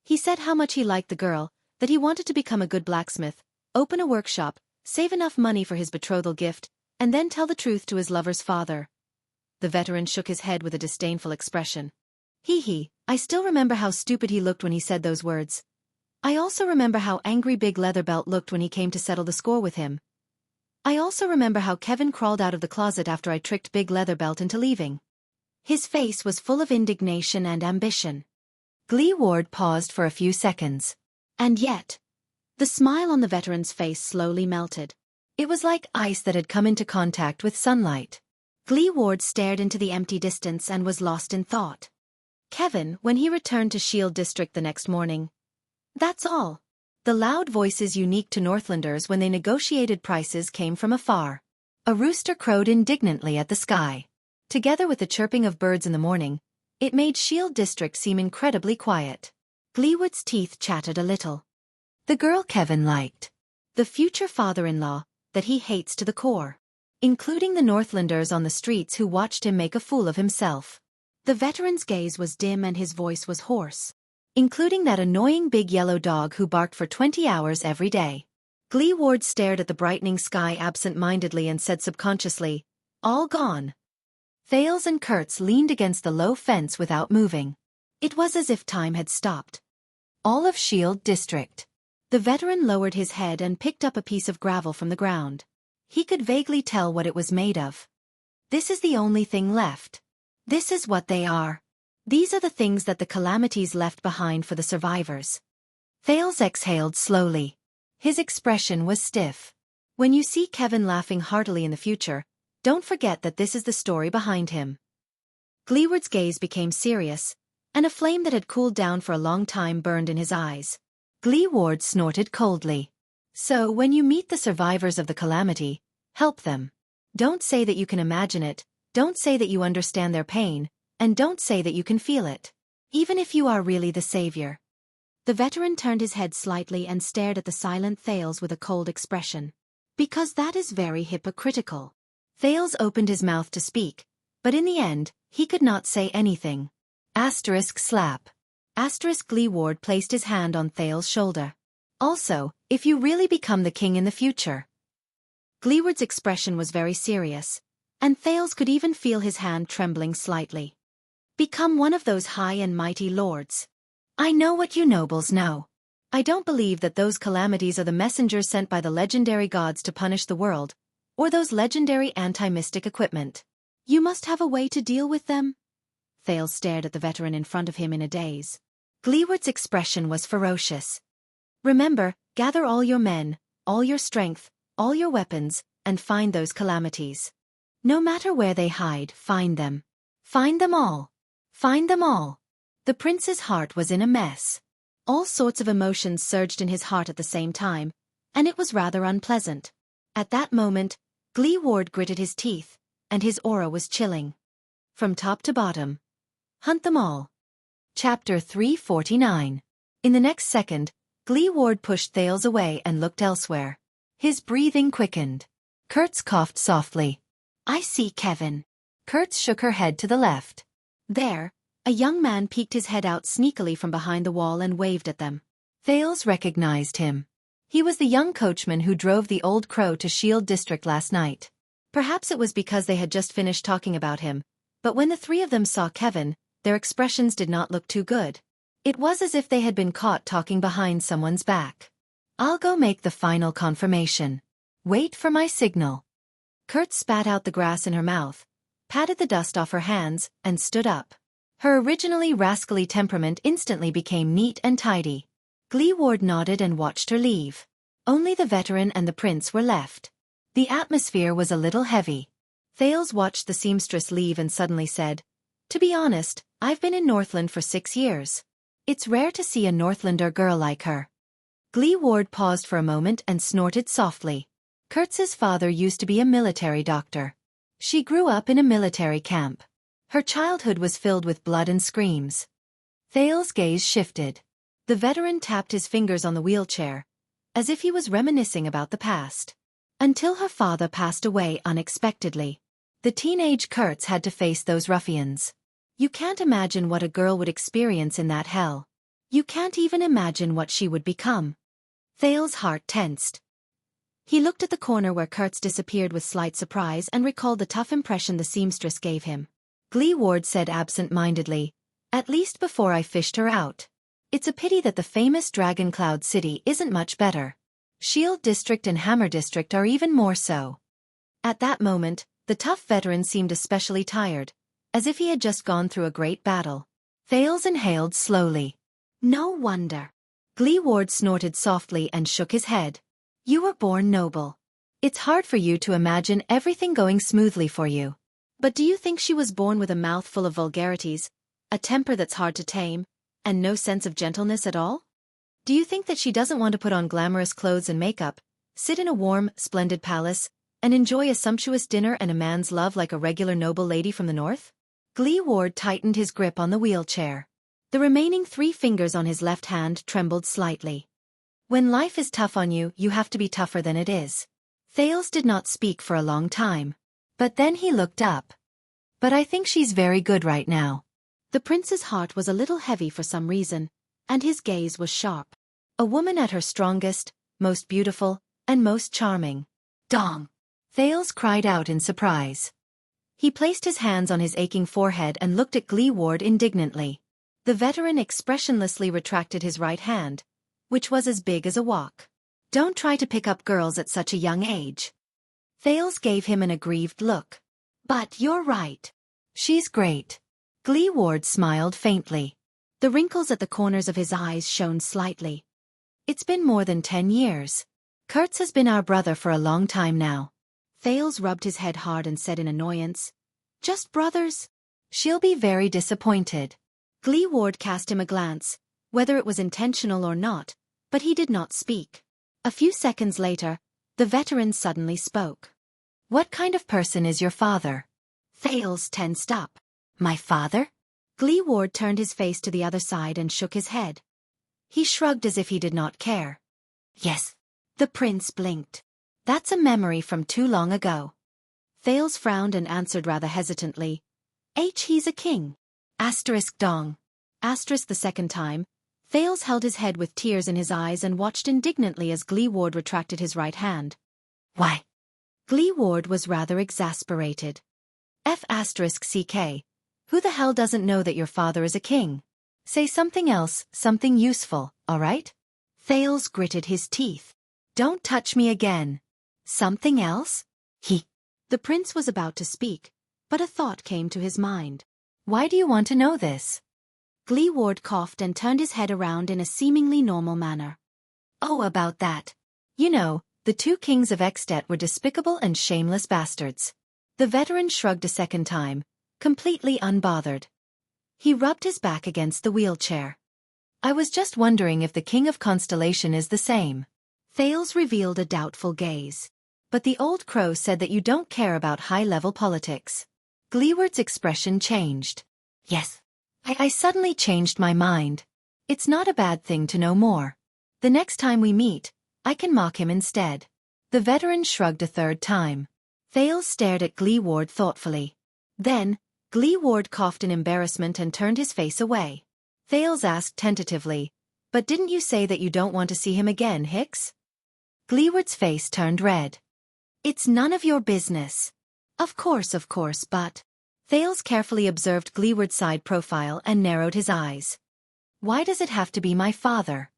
He said how much he liked the girl, that he wanted to become a good blacksmith, open a workshop, save enough money for his betrothal gift, and then tell the truth to his lover's father. The veteran shook his head with a disdainful expression. I still remember how stupid he looked when he said those words. I also remember how angry Big Leatherbelt looked when he came to settle the score with him. I also remember how Kevin crawled out of the closet after I tricked Big Leatherbelt into leaving. His face was full of indignation and ambition. Gleeward paused for a few seconds. And yet, the smile on the veteran's face slowly melted. It was like ice that had come into contact with sunlight. Gleeward stared into the empty distance and was lost in thought. Kevin, when he returned to Shield District the next morning. That's all. The loud voices unique to Northlanders when they negotiated prices came from afar. A rooster crowed indignantly at the sky. Together with the chirping of birds in the morning, it made Shield District seem incredibly quiet. Gleewood's teeth chattered a little. The girl Kevin liked. The future father-in-law, that he hates to the core. Including the Northlanders on the streets who watched him make a fool of himself. The veteran's gaze was dim and his voice was hoarse. Including that annoying big yellow dog who barked for 20 hours every day. Gleeward stared at the brightening sky absent-mindedly and said subconsciously, all gone. Thales and Kurtz leaned against the low fence without moving. It was as if time had stopped. All of Shield District. The veteran lowered his head and picked up a piece of gravel from the ground. He could vaguely tell what it was made of. This is the only thing left. This is what they are. These are the things that the calamities left behind for the survivors. Thales exhaled slowly. His expression was stiff. When you see Kevin laughing heartily in the future, don't forget that this is the story behind him. Gleeward's gaze became serious, and a flame that had cooled down for a long time burned in his eyes. Gleeward snorted coldly. So when you meet the survivors of the calamity, help them. Don't say that you can imagine it, don't say that you understand their pain, and don't say that you can feel it. Even if you are really the savior. The veteran turned his head slightly and stared at the silent Thales with a cold expression. Because that is very hypocritical. Thales opened his mouth to speak, but in the end, he could not say anything. *slap. Gleeward placed his hand on Thales' shoulder. Also, if you really become the king in the future. Gleeward's expression was very serious, and Thales could even feel his hand trembling slightly. Become one of those high and mighty lords. I know what you nobles know. I don't believe that those calamities are the messengers sent by the legendary gods to punish the world, or those legendary anti-mystic equipment. You must have a way to deal with them? Thales stared at the veteran in front of him in a daze. Gleeward's expression was ferocious. Remember, gather all your men, all your strength, all your weapons, and find those calamities. No matter where they hide, find them. Find them all. Find them all. The prince's heart was in a mess. All sorts of emotions surged in his heart at the same time, and it was rather unpleasant. At that moment, Gleeward gritted his teeth, and his aura was chilling. From top to bottom. Hunt them all. Chapter 349. In the next second, Gleeward pushed Thales away and looked elsewhere. His breathing quickened. Kurtz coughed softly. I see Kevin. Kurtz shook her head to the left. There, a young man peeked his head out sneakily from behind the wall and waved at them. Thales recognized him. He was the young coachman who drove the old crow to Shield District last night. Perhaps it was because they had just finished talking about him, but when the three of them saw Kevin, their expressions did not look too good. It was as if they had been caught talking behind someone's back. I'll go make the final confirmation. Wait for my signal. Kurtz spat out the grass in her mouth, patted the dust off her hands, and stood up. Her originally rascally temperament instantly became neat and tidy. Gleeward nodded and watched her leave. Only the veteran and the prince were left. The atmosphere was a little heavy. Thales watched the seamstress leave and suddenly said, To be honest, I've been in Northland for 6 years. It's rare to see a Northlander girl like her. Gleeward paused for a moment and snorted softly. Kurtz's father used to be a military doctor. She grew up in a military camp. Her childhood was filled with blood and screams. Thales' gaze shifted. The veteran tapped his fingers on the wheelchair, as if he was reminiscing about the past. Until her father passed away unexpectedly. The teenage Kurtz had to face those ruffians. You can't imagine what a girl would experience in that hell. You can't even imagine what she would become. Thale's heart tensed. He looked at the corner where Kurtz disappeared with slight surprise and recalled the tough impression the seamstress gave him. Glee Ward said absent-mindedly, "At least before I fished her out. It's a pity that the famous Dragon Cloud City isn't much better. Shield District and Hammer District are even more so." At that moment, the tough veteran seemed especially tired, as if he had just gone through a great battle. Thales inhaled slowly. "No wonder." Glee Ward snorted softly and shook his head. "You were born noble. It's hard for you to imagine everything going smoothly for you. But do you think she was born with a mouth full of vulgarities, a temper that's hard to tame, and no sense of gentleness at all? Do you think that she doesn't want to put on glamorous clothes and makeup, sit in a warm, splendid palace, and enjoy a sumptuous dinner and a man's love like a regular noble lady from the north?" Glee Ward tightened his grip on the wheelchair. The remaining 3 fingers on his left hand trembled slightly. When life is tough on you, you have to be tougher than it is. Thales did not speak for a long time. But then he looked up. "But I think she's very good right now." The prince's heart was a little heavy for some reason, and his gaze was sharp. A woman at her strongest, most beautiful, and most charming. "Dong!" Thales cried out in surprise. He placed his hands on his aching forehead and looked at Glee Ward indignantly. The veteran expressionlessly retracted his right hand, which was as big as a wok. "Don't try to pick up girls at such a young age." Thales gave him an aggrieved look. "But you're right. She's great." Glee Ward smiled faintly. The wrinkles at the corners of his eyes shone slightly. "It's been more than 10 years. Kurtz has been our brother for a long time now." Thales rubbed his head hard and said in annoyance, "Just brothers? She'll be very disappointed." Glee Ward cast him a glance, whether it was intentional or not, but he did not speak. A few seconds later, the veteran suddenly spoke. "What kind of person is your father?" Thales tensed up. "My father?" Glee Ward turned his face to the other side and shook his head. He shrugged as if he did not care. "Yes." The prince blinked. "That's a memory from too long ago." Thales frowned and answered rather hesitantly. He's a king. Dong. The second time, Thales held his head with tears in his eyes and watched indignantly as Glee Ward retracted his right hand. "Why?" Glee Ward was rather exasperated. Xueqi. Who the hell doesn't know that your father is a king? Say something else, something useful, all right? Thales gritted his teeth. "Don't touch me again." "Something else?" The prince was about to speak, but a thought came to his mind. "Why do you want to know this?" Glee Ward coughed and turned his head around in a seemingly normal manner. "Oh, about that. You know, the 2 kings of Extet were despicable and shameless bastards." The veteran shrugged a second time, completely unbothered. He rubbed his back against the wheelchair. "I was just wondering if the King of Constellation is the same." Thales revealed a doubtful gaze. "But the old crow said that you don't care about high-level politics." Gleeward's expression changed. "Yes. I suddenly changed my mind. It's not a bad thing to know more. The next time we meet, I can mock him instead." The veteran shrugged a third time. Thales stared at Glee Ward thoughtfully. Then, Glee Ward coughed in embarrassment and turned his face away. Thales asked tentatively, "But didn't you say that you don't want to see him again, Hicks?" Gleeward's face turned red. "It's none of your business." Of course, but..." Thales carefully observed Gleeward's side profile and narrowed his eyes. "Why does it have to be my father?"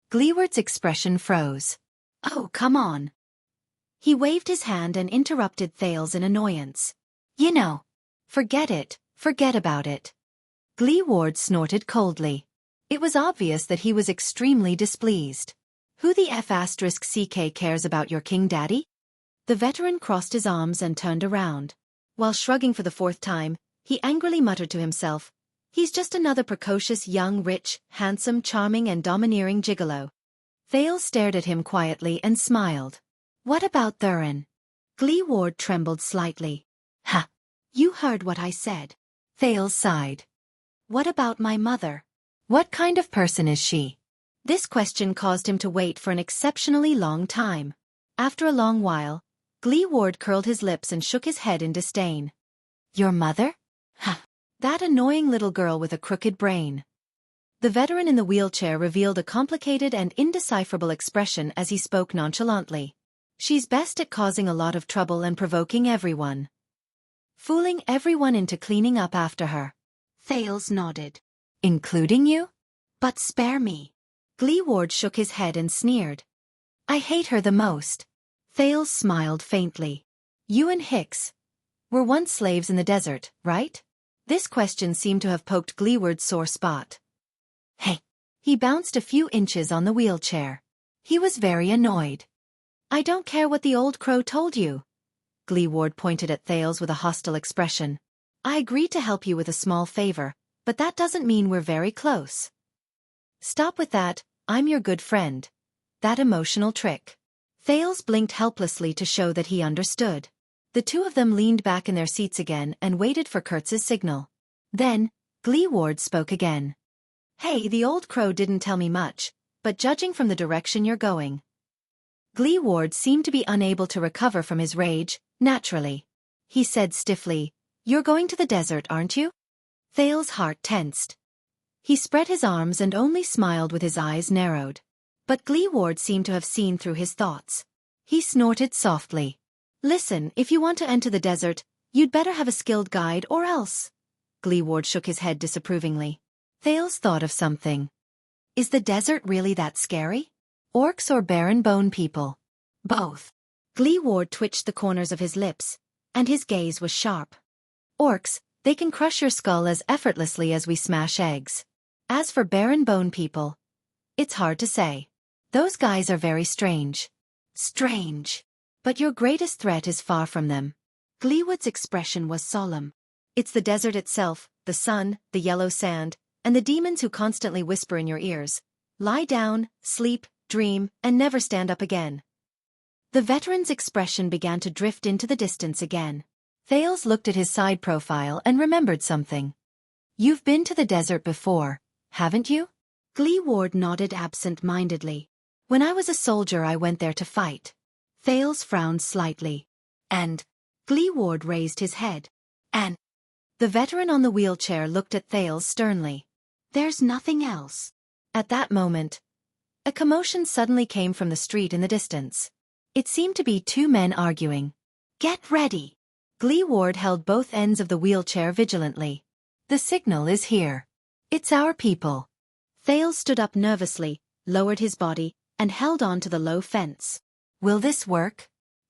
Gleeward's expression froze. "Oh, come on." He waved his hand and interrupted Thales in annoyance. "You know. Forget it, forget about it." Glee Ward snorted coldly. It was obvious that he was extremely displeased. "Who the F***CK cares about your king daddy?" The veteran crossed his arms and turned around. While shrugging for the 4th time, he angrily muttered to himself, "He's just another precocious young rich, handsome, charming and domineering gigolo." Thales stared at him quietly and smiled. "What about Thurin?" Glee Ward trembled slightly. "Ha! You heard what I said." Thales sighed. "What about my mother?" "What kind of person is she?" This question caused him to wait for an exceptionally long time. After a long while, Gleeward curled his lips and shook his head in disdain. Your mother? Huh. That annoying little girl with a crooked brain. The veteran in the wheelchair revealed a complicated and indecipherable expression as he spoke nonchalantly. She's best at causing a lot of trouble and provoking everyone. Fooling everyone into cleaning up after her. Thales nodded. Including you? But spare me. Gleeward shook his head and sneered. I hate her the most. Thales smiled faintly. You and Hicks were once slaves in the desert, right? This question seemed to have poked Gleeward's sore spot. Hey. He bounced a few inches on the wheelchair. He was very annoyed. I don't care what the old crow told you. Gleeward pointed at Thales with a hostile expression. I agreed to help you with a small favor, but that doesn't mean we're very close. Stop with that, I'm your good friend. That emotional trick. Thales blinked helplessly to show that he understood. The two of them leaned back in their seats again and waited for Kurtz's signal. Then, Gleeward spoke again. Hey, the old crow didn't tell me much, but judging from the direction you're going. Gleeward seemed to be unable to recover from his rage, naturally. He said stiffly, You're going to the desert, aren't you? Thales' heart tensed. He spread his arms and only smiled with his eyes narrowed. But Gleeward seemed to have seen through his thoughts. He snorted softly. Listen, if you want to enter the desert, you'd better have a skilled guide or else. Gleeward shook his head disapprovingly. Thales thought of something. Is the desert really that scary? Orcs or barren bone people? Both. Gleeward twitched the corners of his lips, and his gaze was sharp. Orcs, they can crush your skull as effortlessly as we smash eggs. As for barren bone people, it's hard to say. Those guys are very strange. Strange. But your greatest threat is far from them. Gleeward's expression was solemn. It's the desert itself, the sun, the yellow sand, and the demons who constantly whisper in your ears. Lie down, sleep, dream, and never stand up again. The veteran's expression began to drift into the distance again. Thales looked at his side profile and remembered something. You've been to the desert before, haven't you? Gleeward nodded absent-mindedly. When I was a soldier I went there to fight. Thales frowned slightly. And? Gleeward raised his head. And? The veteran on the wheelchair looked at Thales sternly. There's nothing else. At that moment, a commotion suddenly came from the street in the distance. It seemed to be two men arguing. Get ready. Gleeward held both ends of the wheelchair vigilantly. The signal is here. It's our people. Thales stood up nervously, lowered his body, and held on to the low fence. Will this work?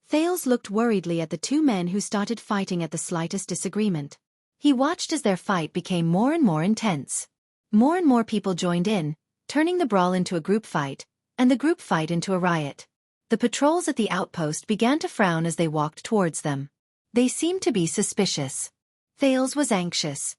Thales looked worriedly at the two men who started fighting at the slightest disagreement. He watched as their fight became more and more intense. More and more people joined in, turning the brawl into a group fight, and the group fight into a riot. The patrols at the outpost began to frown as they walked towards them. They seemed to be suspicious. Thales was anxious.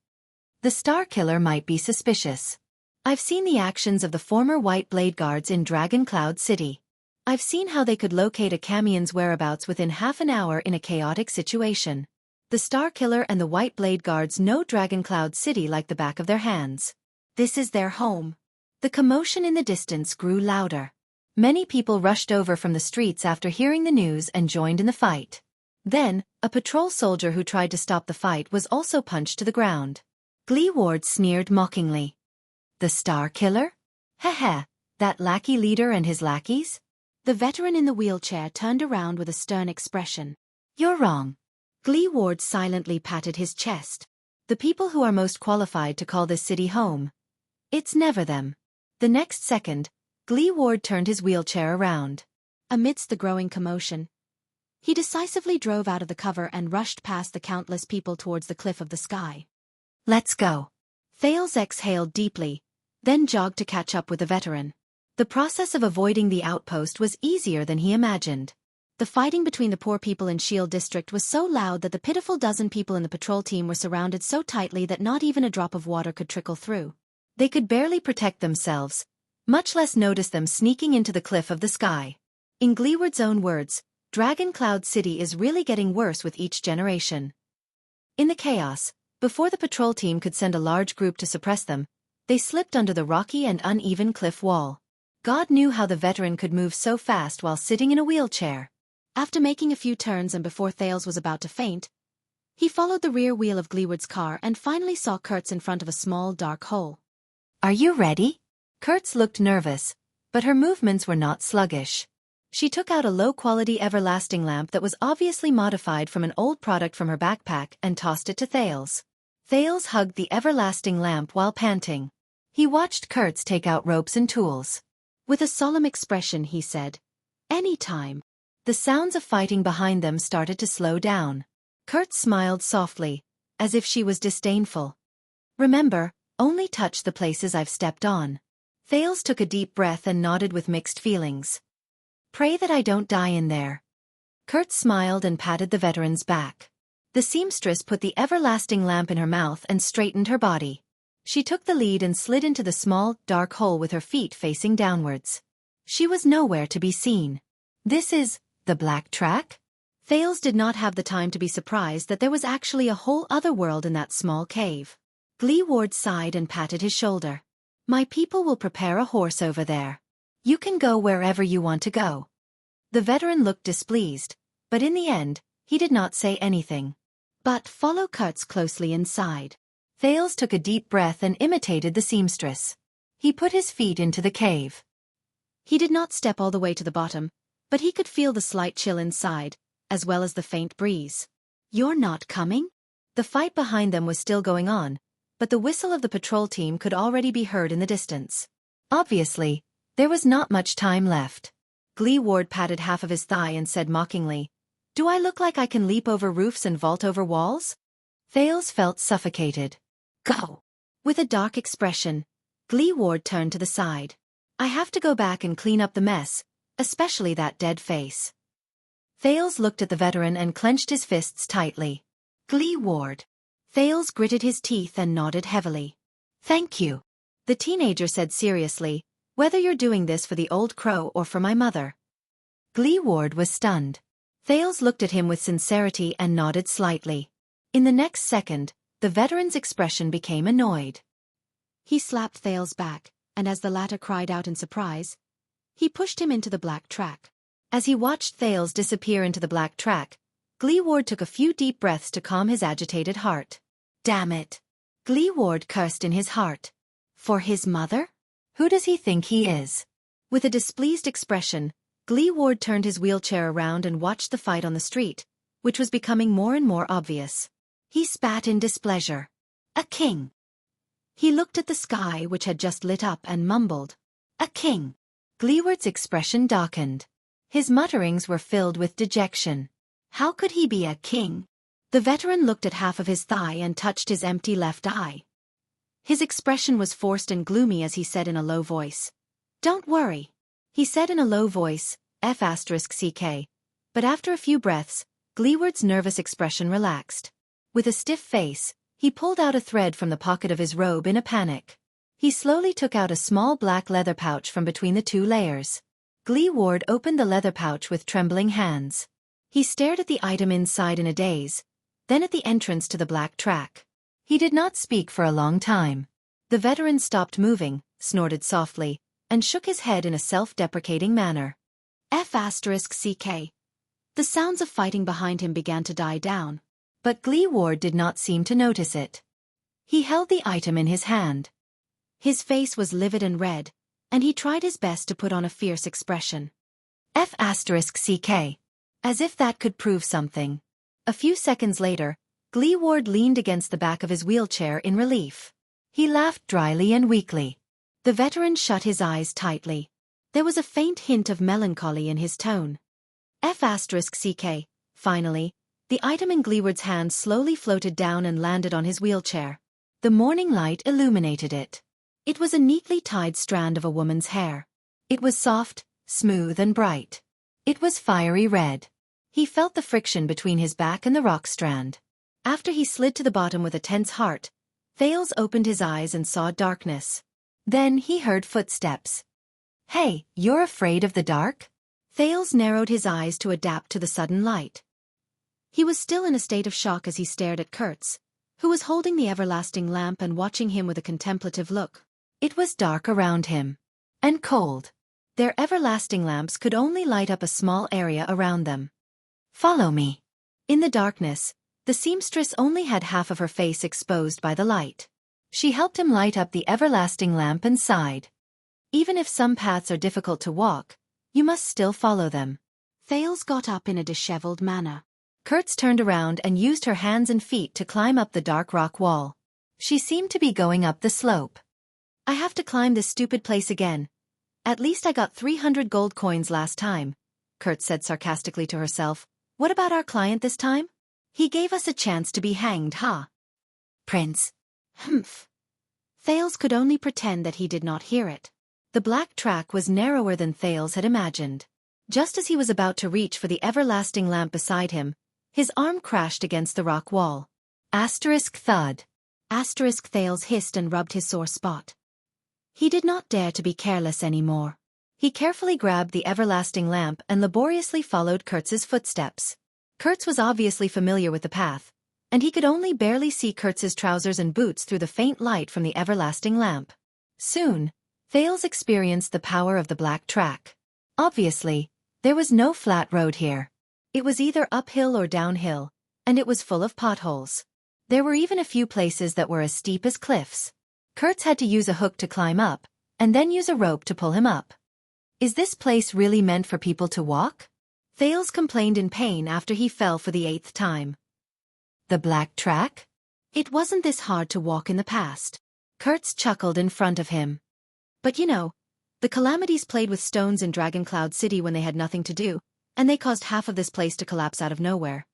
The Star Killer might be suspicious. I've seen the actions of the former White Blade Guards in Dragon Cloud City. I've seen how they could locate a Camion's whereabouts within half an hour in a chaotic situation. The Star Killer and the White Blade Guards know Dragon Cloud City like the back of their hands. This is their home. The commotion in the distance grew louder. Many people rushed over from the streets after hearing the news and joined in the fight. Then, a patrol soldier who tried to stop the fight was also punched to the ground. Gleeward sneered mockingly. The Star Killer? Heh, that lackey leader and his lackeys? The veteran in the wheelchair turned around with a stern expression. You're wrong. Gleeward silently patted his chest. The people who are most qualified to call this city home. It's never them. The next second, Gleeward turned his wheelchair around. Amidst the growing commotion, he decisively drove out of the cover and rushed past the countless people towards the cliff of the sky. Let's go. Thales exhaled deeply, then jogged to catch up with the veteran. The process of avoiding the outpost was easier than he imagined. The fighting between the poor people in Shield District was so loud that the pitiful dozen people in the patrol team were surrounded so tightly that not even a drop of water could trickle through. They could barely protect themselves, much less notice them sneaking into the cliff of the sky. In Gleeward's own words, Dragon Cloud City is really getting worse with each generation. In the chaos, before the patrol team could send a large group to suppress them, they slipped under the rocky and uneven cliff wall. God knew how the veteran could move so fast while sitting in a wheelchair. After making a few turns and before Thales was about to faint, he followed the rear wheel of Gleeward's car and finally saw Kurtz in front of a small dark hole. Are you ready? Kurtz looked nervous, but her movements were not sluggish. She took out a low-quality everlasting lamp that was obviously modified from an old product from her backpack and tossed it to Thales. Thales hugged the everlasting lamp while panting. He watched Kurtz take out ropes and tools. With a solemn expression, he said, "Any time." The sounds of fighting behind them started to slow down. Kurtz smiled softly, as if she was disdainful. Remember, only touch the places I've stepped on. Thales took a deep breath and nodded with mixed feelings. Pray that I don't die in there. Kurtz smiled and patted the veteran's back. The seamstress put the everlasting lamp in her mouth and straightened her body. She took the lead and slid into the small, dark hole with her feet facing downwards. She was nowhere to be seen. This is the Black Track? Thales did not have the time to be surprised that there was actually a whole other world in that small cave. Gleeward sighed and patted his shoulder. My people will prepare a horse over there. You can go wherever you want to go. The veteran looked displeased, but in the end, he did not say anything. But follow Kurtz closely inside. Thales took a deep breath and imitated the seamstress. He put his feet into the cave. He did not step all the way to the bottom, but he could feel the slight chill inside, as well as the faint breeze. You're not coming? The fight behind them was still going on, but the whistle of the patrol team could already be heard in the distance. Obviously, there was not much time left. Gleeward patted half of his thigh and said mockingly, Do I look like I can leap over roofs and vault over walls? Thales felt suffocated. Go! With a dark expression, Gleeward turned to the side. I have to go back and clean up the mess, especially that dead face. Thales looked at the veteran and clenched his fists tightly. Gleeward. Thales gritted his teeth and nodded heavily. Thank you. The teenager said seriously, whether you're doing this for the old crow or for my mother. Gleeward was stunned. Thales looked at him with sincerity and nodded slightly. In the next second, the veteran's expression became annoyed. He slapped Thales back, and as the latter cried out in surprise, he pushed him into the Black Track. As he watched Thales disappear into the Black Track, Gleeward took a few deep breaths to calm his agitated heart. Damn it! Gleeward cursed in his heart. For his mother? Who does he think he is? With a displeased expression, Gleeward turned his wheelchair around and watched the fight on the street, which was becoming more and more obvious. He spat in displeasure. A king. He looked at the sky which had just lit up and mumbled. A king. Gleeward's expression darkened. His mutterings were filled with dejection. How could he be a king? The veteran looked at half of his thigh and touched his empty left eye. His expression was forced and gloomy as he said in a low voice. Don't worry. He said in a low voice, F***CK. But after a few breaths, Gleeward's nervous expression relaxed. With a stiff face, he pulled out a thread from the pocket of his robe in a panic. He slowly took out a small black leather pouch from between the two layers. Gleeward opened the leather pouch with trembling hands. He stared at the item inside in a daze, then at the entrance to the Black Track. He did not speak for a long time. The veteran stopped moving, snorted softly, and shook his head in a self-deprecating manner. F***CK. The sounds of fighting behind him began to die down. But Gleeward did not seem to notice it. He held the item in his hand. His face was livid and red, and he tried his best to put on a fierce expression. F***CK. As if that could prove something. A few seconds later, Gleeward leaned against the back of his wheelchair in relief. He laughed dryly and weakly. The veteran shut his eyes tightly. There was a faint hint of melancholy in his tone. F***CK. Finally, the item in Gleeward's hand slowly floated down and landed on his wheelchair. The morning light illuminated it. It was a neatly tied strand of a woman's hair. It was soft, smooth and bright. It was fiery red. He felt the friction between his back and the rock strand. After he slid to the bottom with a tense heart, Thales opened his eyes and saw darkness. Then he heard footsteps. Hey, you're afraid of the dark? Thales narrowed his eyes to adapt to the sudden light. He was still in a state of shock as he stared at Kurtz, who was holding the everlasting lamp and watching him with a contemplative look. It was dark around him. And cold. Their everlasting lamps could only light up a small area around them. "Follow me." In the darkness, the seamstress only had half of her face exposed by the light. She helped him light up the everlasting lamp and sighed. "Even if some paths are difficult to walk, you must still follow them." Thales got up in a disheveled manner. Kurtz turned around and used her hands and feet to climb up the dark rock wall. She seemed to be going up the slope. "I have to climb this stupid place again. At least I got 300 gold coins last time," Kurtz said sarcastically to herself. "What about our client this time? He gave us a chance to be hanged, huh?" "Prince." Humph. Thales could only pretend that he did not hear it. The black track was narrower than Thales had imagined. Just as he was about to reach for the everlasting lamp beside him, his arm crashed against the rock wall. Thud. Thales hissed and rubbed his sore spot. He did not dare to be careless anymore. He carefully grabbed the everlasting lamp and laboriously followed Kurtz's footsteps. Kurtz was obviously familiar with the path, and he could only barely see Kurtz's trousers and boots through the faint light from the everlasting lamp. Soon, Thales experienced the power of the black track. Obviously, there was no flat road here. It was either uphill or downhill, and it was full of potholes. There were even a few places that were as steep as cliffs. Kurtz had to use a hook to climb up, and then use a rope to pull him up. "Is this place really meant for people to walk?" Thales complained in pain after he fell for the 8th time. "The black track? It wasn't this hard to walk in the past." Kurtz chuckled in front of him. "But you know, the Calamities played with stones in Dragoncloud City when they had nothing to do, and they caused half of this place to collapse out of nowhere.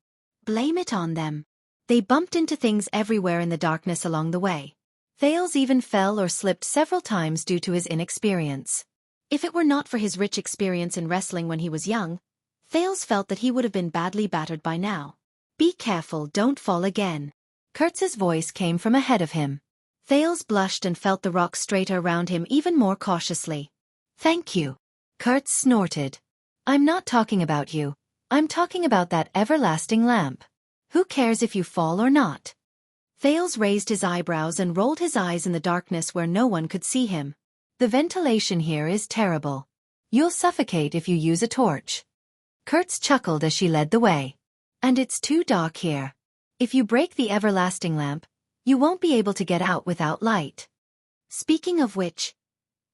Blame it on them. They bumped into things everywhere in the darkness along the way." Thales even fell or slipped several times due to his inexperience. If it were not for his rich experience in wrestling when he was young, Thales felt that he would have been badly battered by now. "Be careful, don't fall again." Kurtz's voice came from ahead of him. Thales blushed and felt the rock straighter around him even more cautiously. "Thank you." Kurtz snorted. "I'm not talking about you. I'm talking about that everlasting lamp. Who cares if you fall or not?" Thales raised his eyebrows and rolled his eyes in the darkness where no one could see him. "The ventilation here is terrible. You'll suffocate if you use a torch." Kurtz chuckled as she led the way. "And it's too dark here. If you break the everlasting lamp, you won't be able to get out without light." Speaking of which,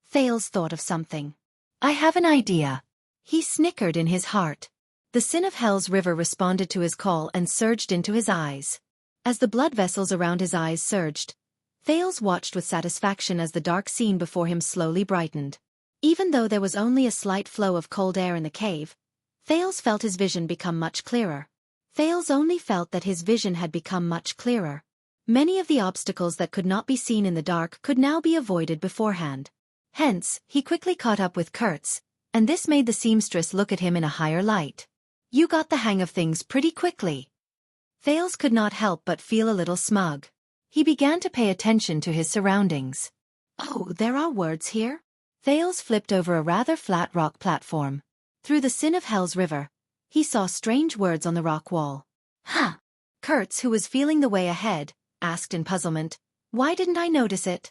Thales thought of something. "I have an idea." He snickered in his heart. The sin of Hell's river responded to his call and surged into his eyes. As the blood vessels around his eyes surged, Thales watched with satisfaction as the dark scene before him slowly brightened. Even though there was only a slight flow of cold air in the cave, Thales felt his vision become much clearer. Thales only felt that his vision had become much clearer. Many of the obstacles that could not be seen in the dark could now be avoided beforehand. Hence, he quickly caught up with Kurtz, and this made the seamstress look at him in a higher light. "You got the hang of things pretty quickly." Thales could not help but feel a little smug. He began to pay attention to his surroundings. "Oh, there are words here?" Thales flipped over a rather flat rock platform. Through the sin of Hell's river, he saw strange words on the rock wall. "Huh." Kurtz, who was feeling the way ahead, asked in puzzlement, "Why didn't I notice it?"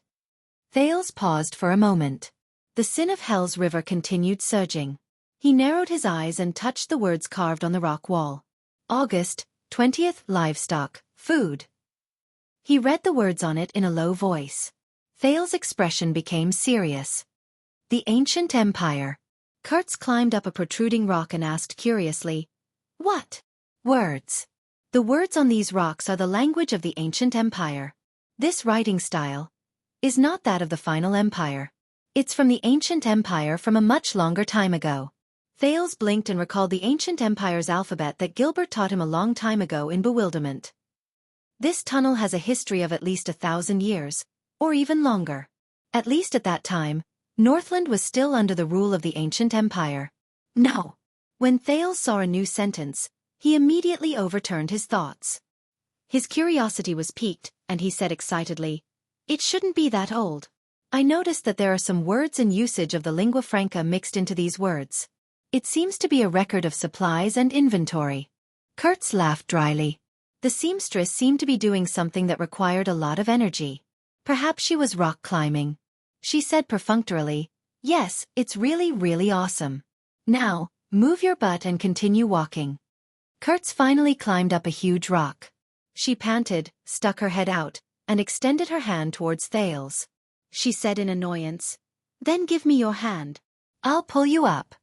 Thales paused for a moment. The sin of Hell's river continued surging. He narrowed his eyes and touched the words carved on the rock wall. August 20th, livestock, food. He read the words on it in a low voice. Thales' expression became serious. "The ancient empire." Kurtz climbed up a protruding rock and asked curiously, "What?" "Words. The words on these rocks are the language of the ancient empire. This writing style is not that of the final empire. It's from the ancient empire from a much longer time ago." Thales blinked and recalled the ancient empire's alphabet that Gilbert taught him a long time ago in bewilderment. This tunnel has a history of at least 1,000 years, or even longer. At least at that time, Northland was still under the rule of the ancient empire. No. When Thales saw a new sentence, he immediately overturned his thoughts. His curiosity was piqued, and he said excitedly, "It shouldn't be that old. I noticed that there are some words and usage of the lingua franca mixed into these words. It seems to be a record of supplies and inventory." Kurtz laughed dryly. The seamstress seemed to be doing something that required a lot of energy. Perhaps she was rock climbing. She said perfunctorily, Yes, it's really, really awesome. Now, move your butt and continue walking. Kurtz finally climbed up a huge rock. She panted, stuck her head out, and extended her hand towards Thales. She said in annoyance. Then give me your hand. I'll pull you up.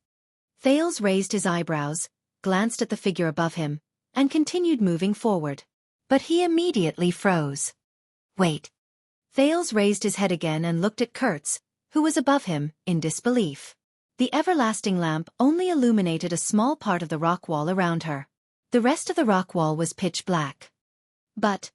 Thales raised his eyebrows, glanced at the figure above him, and continued moving forward. But he immediately froze. Wait. Thales raised his head again and looked at Kurtz, who was above him, in disbelief. The everlasting lamp only illuminated a small part of the rock wall around her. The rest of the rock wall was pitch black. But,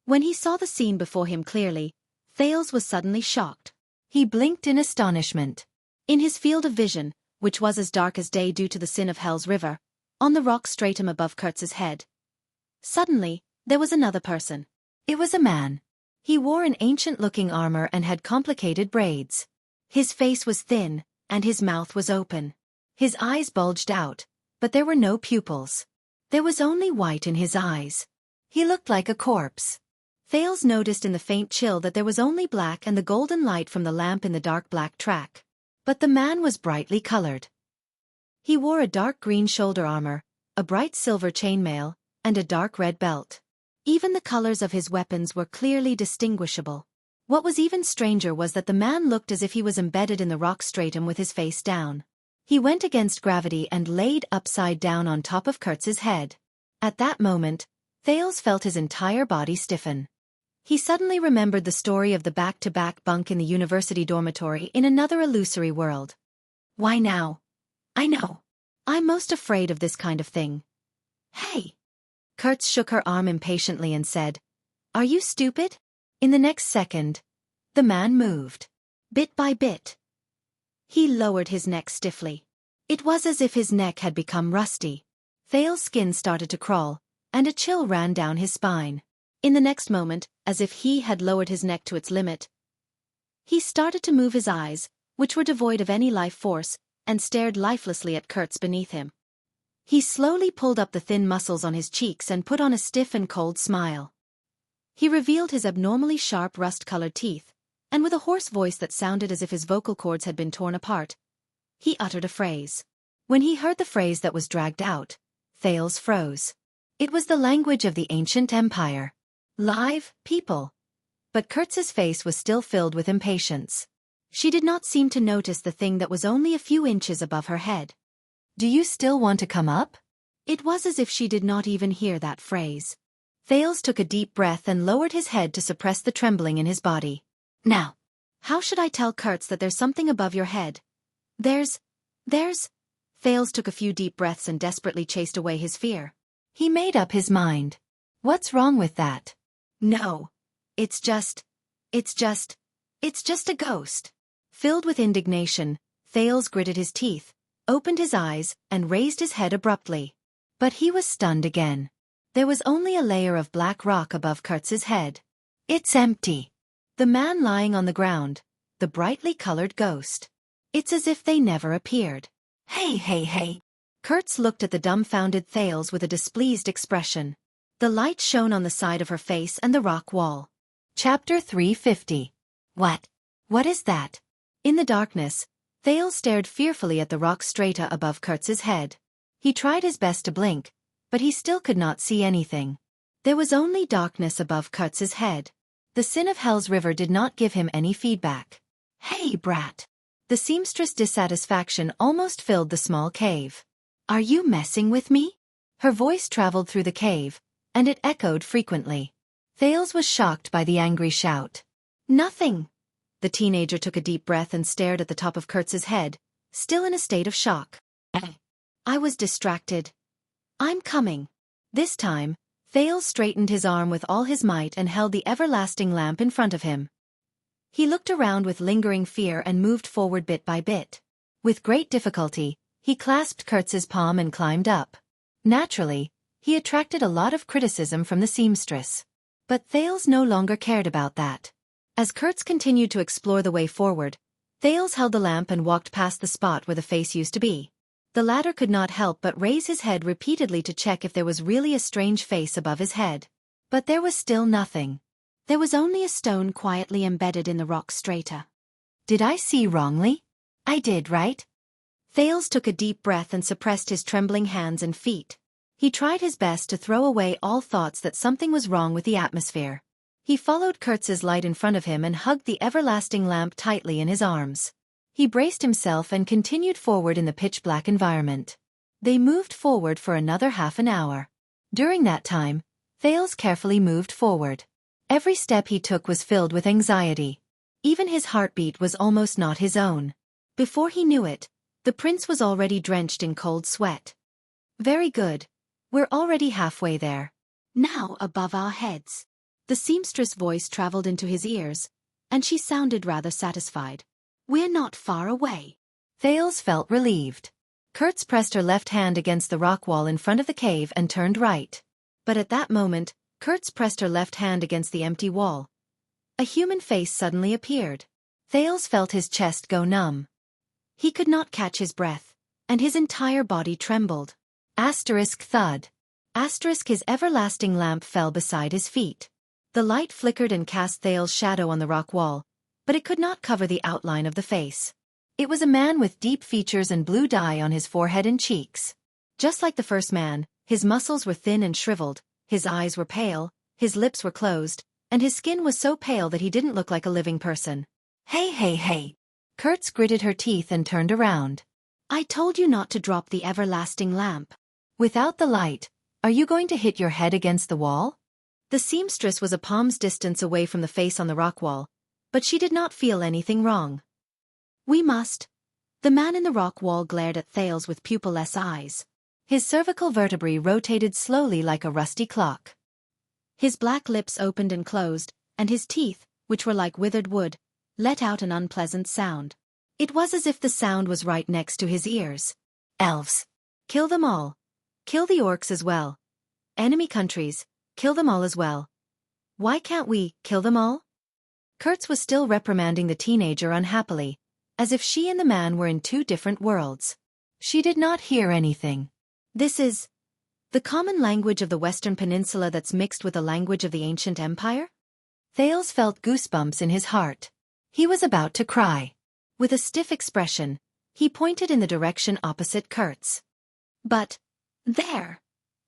when he saw the scene before him clearly, Thales was suddenly shocked. He blinked in astonishment. In his field of vision, which was as dark as day due to the sin of Hell's River, on the rock stratum above Kurtz's head, suddenly, there was another person. It was a man. He wore an ancient-looking armor and had complicated braids. His face was thin, and his mouth was open. His eyes bulged out, but there were no pupils. There was only white in his eyes. He looked like a corpse. Thales noticed in the faint chill that there was only black and the golden light from the lamp in the dark black track. But the man was brightly colored. He wore a dark green shoulder armor, a bright silver chainmail, and a dark red belt. Even the colors of his weapons were clearly distinguishable. What was even stranger was that the man looked as if he was embedded in the rock stratum with his face down. He went against gravity and laid upside down on top of Kurtz's head. At that moment, Thales felt his entire body stiffen. He suddenly remembered the story of the back-to-back bunk in the university dormitory in another illusory world. Why now? I know. I'm most afraid of this kind of thing. Hey! Kurtz shook her arm impatiently and said, Are you stupid? In the next second, the man moved. Bit by bit. He lowered his neck stiffly. It was as if his neck had become rusty. Thales' skin started to crawl, and a chill ran down his spine. In the next moment, as if he had lowered his neck to its limit, he started to move his eyes, which were devoid of any life force, and stared lifelessly at Kurtz beneath him. He slowly pulled up the thin muscles on his cheeks and put on a stiff and cold smile. He revealed his abnormally sharp rust-colored teeth, and with a hoarse voice that sounded as if his vocal cords had been torn apart, he uttered a phrase. When he heard the phrase that was dragged out, Thales froze. It was the language of the ancient empire. Live people. But Kurtz's face was still filled with impatience. She did not seem to notice the thing that was only a few inches above her head. Do you still want to come up? It was as if she did not even hear that phrase. Thales took a deep breath and lowered his head to suppress the trembling in his body. Now, how should I tell Kurtz that there's something above your head? There's... Thales took a few deep breaths and desperately chased away his fear. He made up his mind. What's wrong with that? No. It's just a ghost. Filled with indignation, Thales gritted his teeth, opened his eyes, and raised his head abruptly. But he was stunned again. There was only a layer of black rock above Kurtz's head. It's empty. The man lying on the ground, the brightly colored ghost. It's as if they never appeared. Hey. Kurtz looked at the dumbfounded Thales with a displeased expression. The light shone on the side of her face and the rock wall. Chapter 350. What is that? In the darkness, Thales stared fearfully at the rock strata above Kurtz's head. He tried his best to blink, but he still could not see anything. There was only darkness above Kurtz's head. The sin of Hell's River did not give him any feedback. Hey, brat. The seamstress' dissatisfaction almost filled the small cave. Are you messing with me? Her voice traveled through the cave, and it echoed frequently. Thales was shocked by the angry shout. Nothing. The teenager took a deep breath and stared at the top of Kurtz's head, still in a state of shock. I was distracted. I'm coming. This time, Thales straightened his arm with all his might and held the everlasting lamp in front of him. He looked around with lingering fear and moved forward bit by bit. With great difficulty, he clasped Kurtz's palm and climbed up. Naturally, he attracted a lot of criticism from the seamstress. But Thales no longer cared about that. As Kurtz continued to explore the way forward, Thales held the lamp and walked past the spot where the face used to be. The latter could not help but raise his head repeatedly to check if there was really a strange face above his head. But there was still nothing. There was only a stone quietly embedded in the rock strata. Did I see wrongly? I did, right? Thales took a deep breath and suppressed his trembling hands and feet. He tried his best to throw away all thoughts that something was wrong with the atmosphere. He followed Kurtz's light in front of him and hugged the everlasting lamp tightly in his arms. He braced himself and continued forward in the pitch-black environment. They moved forward for another half an hour. During that time, Thales carefully moved forward. Every step he took was filled with anxiety. Even his heartbeat was almost not his own. Before he knew it, the prince was already drenched in cold sweat. Very good. We're already halfway there. Now above our heads. The seamstress' voice traveled into his ears, and she sounded rather satisfied. We're not far away. Thales felt relieved. Kurtz pressed her left hand against the rock wall in front of the cave and turned right. But at that moment, Kurtz pressed her left hand against the empty wall. A human face suddenly appeared. Thales felt his chest go numb. He could not catch his breath, and his entire body trembled. Asterisk thud. Asterisk his everlasting lamp fell beside his feet. The light flickered and cast Thales' shadow on the rock wall, but it could not cover the outline of the face. It was a man with deep features and blue dye on his forehead and cheeks. Just like the first man, his muscles were thin and shriveled, his eyes were pale, his lips were closed, and his skin was so pale that he didn't look like a living person. Hey. Kurtz gritted her teeth and turned around. I told you not to drop the everlasting lamp. Without the light, are you going to hit your head against the wall? The seamstress was a palm's distance away from the face on the rock wall, but she did not feel anything wrong. We must. The man in the rock wall glared at Thales with pupilless eyes. His cervical vertebrae rotated slowly like a rusty clock. His black lips opened and closed, and his teeth, which were like withered wood, let out an unpleasant sound. It was as if the sound was right next to his ears. Elves. Kill them all. Kill the orcs as well. Enemy countries, kill them all as well. Why can't we kill them all? Kurtz was still reprimanding the teenager unhappily, as if she and the man were in two different worlds. She did not hear anything. This is the common language of the Western Peninsula that's mixed with the language of the ancient empire? Thales felt goosebumps in his heart. He was about to cry. With a stiff expression, he pointed in the direction opposite Kurtz. But there.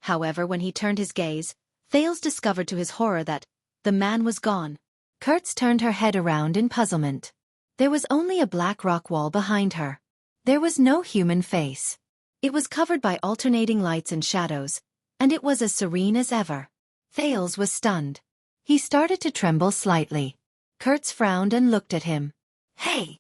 However, when he turned his gaze, Thales discovered to his horror that the man was gone. Kurtz turned her head around in puzzlement. There was only a black rock wall behind her. There was no human face. It was covered by alternating lights and shadows, and it was as serene as ever. Thales was stunned. He started to tremble slightly. Kurtz frowned and looked at him. Hey!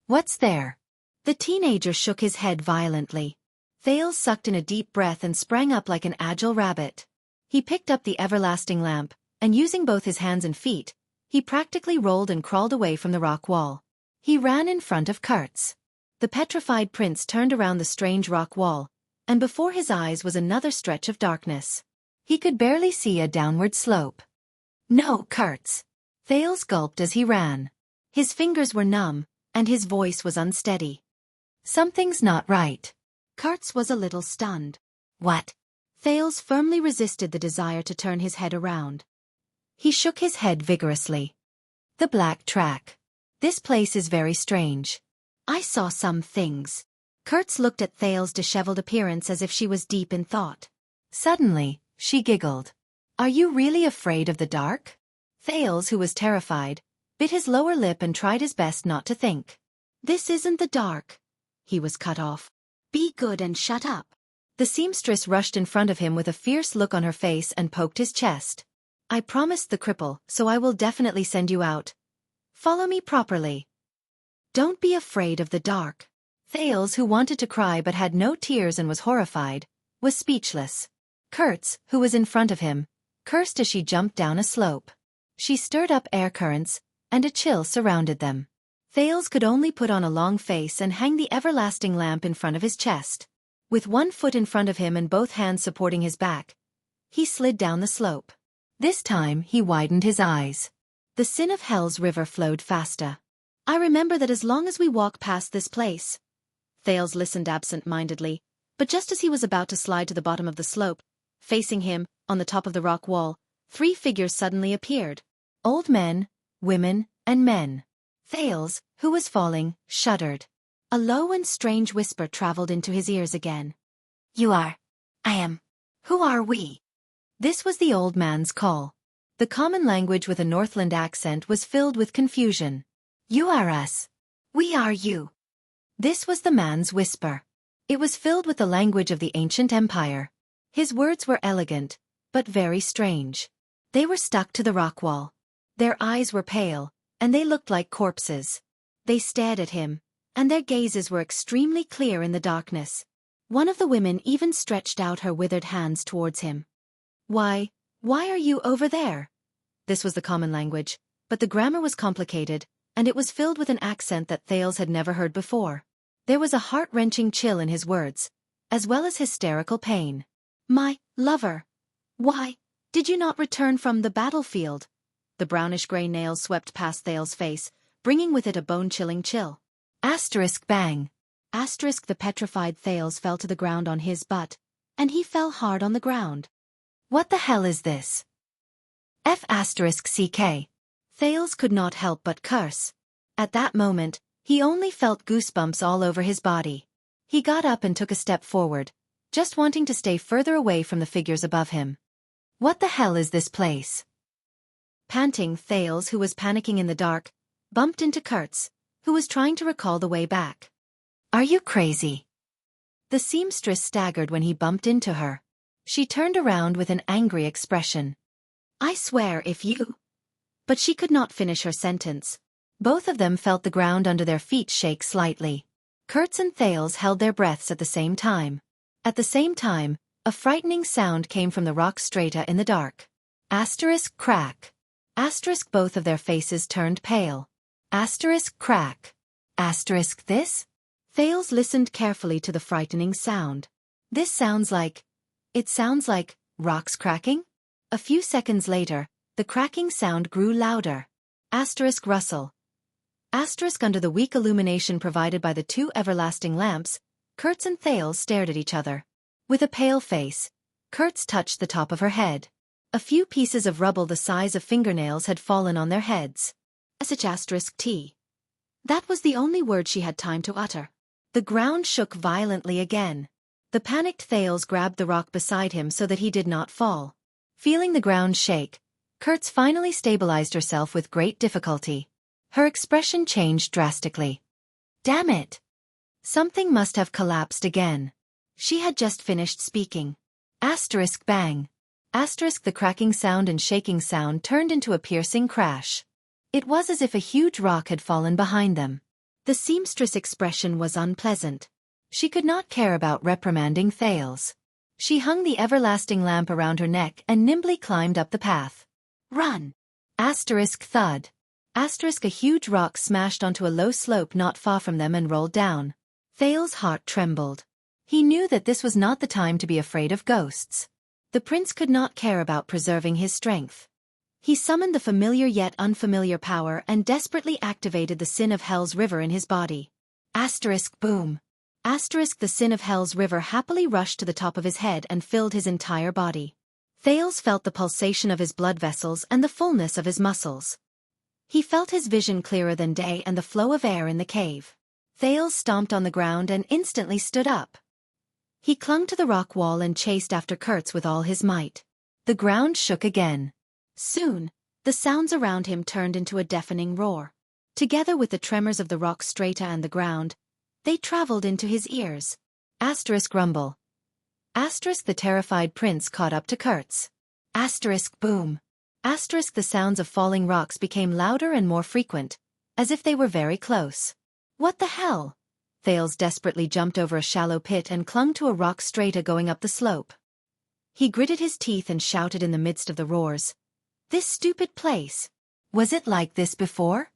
What's there? The teenager shook his head violently. Thales sucked in a deep breath and sprang up like an agile rabbit. He picked up the everlasting lamp, and using both his hands and feet, he practically rolled and crawled away from the rock wall. He ran in front of Kurtz. The petrified prince turned around the strange rock wall, and before his eyes was another stretch of darkness. He could barely see a downward slope. No, Kurtz! Thales gulped as he ran. His fingers were numb, and his voice was unsteady. Something's not right. Kurtz was a little stunned. What? Thales firmly resisted the desire to turn his head around. He shook his head vigorously. The black track. This place is very strange. I saw some things. Kurtz looked at Thales' disheveled appearance as if she was deep in thought. Suddenly, she giggled. Are you really afraid of the dark? Thales, who was terrified, bit his lower lip and tried his best not to think. This isn't the dark. He was cut off. Be good and shut up. The seamstress rushed in front of him with a fierce look on her face and poked his chest. I promised the cripple, so I will definitely send you out. Follow me properly. Don't be afraid of the dark. Thales, who wanted to cry but had no tears and was horrified, was speechless. Kurtz, who was in front of him, cursed as she jumped down a slope. She stirred up air currents, and a chill surrounded them. Thales could only put on a long face and hang the everlasting lamp in front of his chest. With one foot in front of him and both hands supporting his back, he slid down the slope. This time he widened his eyes. The sin of hell's river flowed faster. I remember that as long as we walk past this place. Thales listened absent-mindedly, but just as he was about to slide to the bottom of the slope, facing him, on the top of the rock wall, 3 figures suddenly appeared. Old men, women, and men. Thales, who was falling, shuddered. A low and strange whisper traveled into his ears again. You are. I am. Who are we? This was the old man's call. The common language with a Northland accent was filled with confusion. You are us. We are you. This was the man's whisper. It was filled with the language of the ancient empire. His words were elegant, but very strange. They were stuck to the rock wall. Their eyes were pale, and they looked like corpses. They stared at him, and their gazes were extremely clear in the darkness. One of the women even stretched out her withered hands towards him. Why are you over there? This was the common language, but the grammar was complicated, and it was filled with an accent that Thales had never heard before. There was a heart-wrenching chill in his words, as well as hysterical pain. My lover. Why did you not return from the battlefield? The brownish-gray nails swept past Thales' face, bringing with it a bone-chilling chill. Bang. The petrified Thales fell to the ground on his butt, and he fell hard on the ground. What the hell is this? F***CK. Thales could not help but curse. At that moment, he only felt goosebumps all over his body. He got up and took a step forward, just wanting to stay further away from the figures above him. What the hell is this place? Panting, Thales, who was panicking in the dark, bumped into Kurtz, who was trying to recall the way back. Are you crazy? The seamstress staggered when he bumped into her. She turned around with an angry expression. I swear if you... But she could not finish her sentence. Both of them felt the ground under their feet shake slightly. Kurtz and Thales held their breaths at the same time. At the same time, a frightening sound came from the rock strata in the dark. Crack. Both of their faces turned pale. Crack. This? Thales listened carefully to the frightening sound. This sounds like... It sounds like rocks cracking? A few seconds later, the cracking sound grew louder. Rustle. Under the weak illumination provided by the two everlasting lamps, Kurtz and Thales stared at each other. With a pale face, Kurtz touched the top of her head. A few pieces of rubble the size of fingernails had fallen on their heads. T. That was the only word she had time to utter. The ground shook violently again. The panicked Thales grabbed the rock beside him so that he did not fall. Feeling the ground shake, Kurtz finally stabilized herself with great difficulty. Her expression changed drastically. Damn it! Something must have collapsed again. She had just finished speaking. Bang. The cracking sound and shaking sound turned into a piercing crash. It was as if a huge rock had fallen behind them. The seamstress' expression was unpleasant. She could not care about reprimanding Thales. She hung the everlasting lamp around her neck and nimbly climbed up the path. Run! Thud. A huge rock smashed onto a low slope not far from them and rolled down. Thales' heart trembled. He knew that this was not the time to be afraid of ghosts. The prince could not care about preserving his strength. He summoned the familiar yet unfamiliar power and desperately activated the sin of Hell's river in his body. Boom. The sin of Hell's river happily rushed to the top of his head and filled his entire body. Thales felt the pulsation of his blood vessels and the fullness of his muscles. He felt his vision clearer than day and the flow of air in the cave. Thales stomped on the ground and instantly stood up. He clung to the rock wall and chased after Kurtz with all his might. The ground shook again. Soon, the sounds around him turned into a deafening roar. Together with the tremors of the rock strata and the ground, they traveled into his ears. Rumble. The terrified prince caught up to Kurtz. Boom. The sounds of falling rocks became louder and more frequent, as if they were very close. What the hell? Thales desperately jumped over a shallow pit and clung to a rock strata going up the slope. He gritted his teeth and shouted in the midst of the roars. This stupid place! Was it like this before?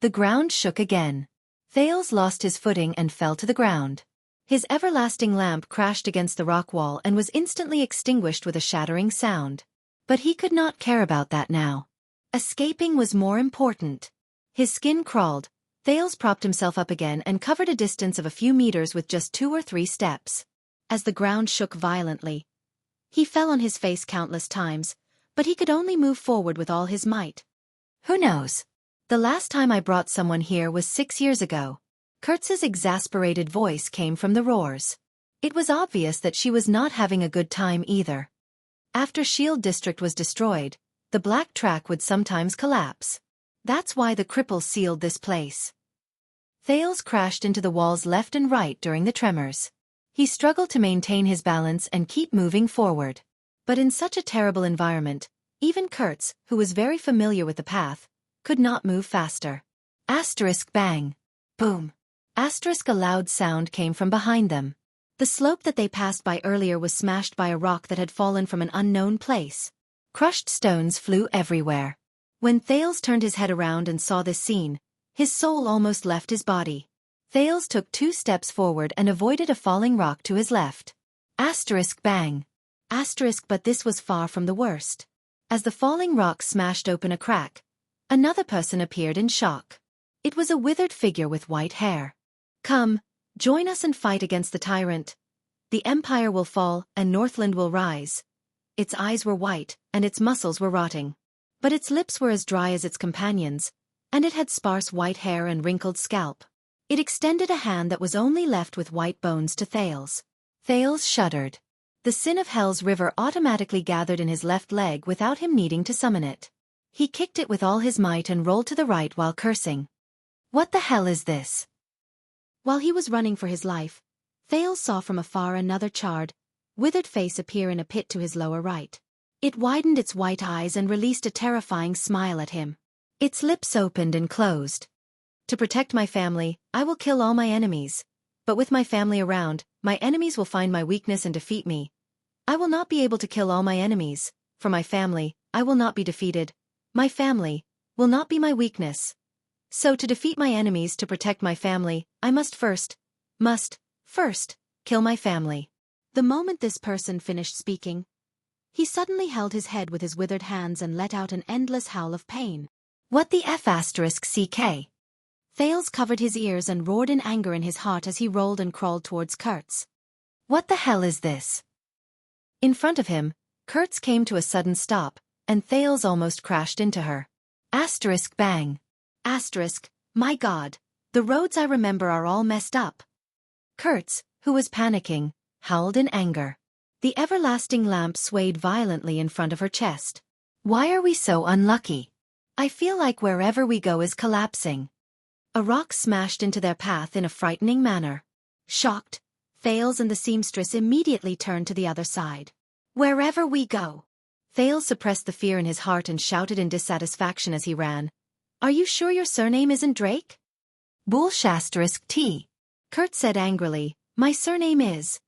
The ground shook again. Thales lost his footing and fell to the ground. His everlasting lamp crashed against the rock wall and was instantly extinguished with a shattering sound. But he could not care about that now. Escaping was more important. His skin crawled. Thales propped himself up again and covered a distance of a few meters with just 2 or 3 steps. As the ground shook violently, he fell on his face countless times, but he could only move forward with all his might. Who knows? The last time I brought someone here was 6 years ago. Kurtz's exasperated voice came from the roars. It was obvious that she was not having a good time either. After Shield District was destroyed, the black track would sometimes collapse. That's why the cripples sealed this place. Thales crashed into the walls left and right during the tremors. He struggled to maintain his balance and keep moving forward. But in such a terrible environment, even Kurtz, who was very familiar with the path, could not move faster. Asterisk bang. Boom. Asterisk a loud sound came from behind them. The slope that they passed by earlier was smashed by a rock that had fallen from an unknown place. Crushed stones flew everywhere. When Thales turned his head around and saw this scene, his soul almost left his body. Thales took 2 steps forward and avoided a falling rock to his left. Asterisk bang. Asterisk, but this was far from the worst. As the falling rock smashed open a crack, another person appeared in shock. It was a withered figure with white hair. Come, join us and fight against the tyrant. The empire will fall and Northland will rise. Its eyes were white and its muscles were rotting. But its lips were as dry as its companions, and it had sparse white hair and wrinkled scalp. It extended a hand that was only left with white bones to Thales. Thales shuddered. The sin of Hell's river automatically gathered in his left leg without him needing to summon it. He kicked it with all his might and rolled to the right while cursing. What the hell is this? While he was running for his life, Thales saw from afar another charred, withered face appear in a pit to his lower right. It widened its white eyes and released a terrifying smile at him. Its lips opened and closed. To protect my family, I will kill all my enemies. But with my family around, my enemies will find my weakness and defeat me. I will not be able to kill all my enemies. For my family, I will not be defeated. My family will not be my weakness. So to defeat my enemies, to protect my family, I must first kill my family. The moment this person finished speaking, he suddenly held his head with his withered hands and let out an endless howl of pain. What the F asterisk CK? Thales covered his ears and roared in anger in his heart as he rolled and crawled towards Kurtz. What the hell is this? In front of him, Kurtz came to a sudden stop, and Thales almost crashed into her. Asterisk bang. Asterisk, my God, the roads I remember are all messed up. Kurtz, who was panicking, howled in anger. The everlasting lamp swayed violently in front of her chest. Why are we so unlucky? I feel like wherever we go is collapsing. A rock smashed into their path in a frightening manner. Shocked, Thales and the seamstress immediately turned to the other side. Wherever we go. Thales suppressed the fear in his heart and shouted in dissatisfaction as he ran. Are you sure your surname isn't Drake? Bullshasterisk T. Kurtz said angrily, my surname is.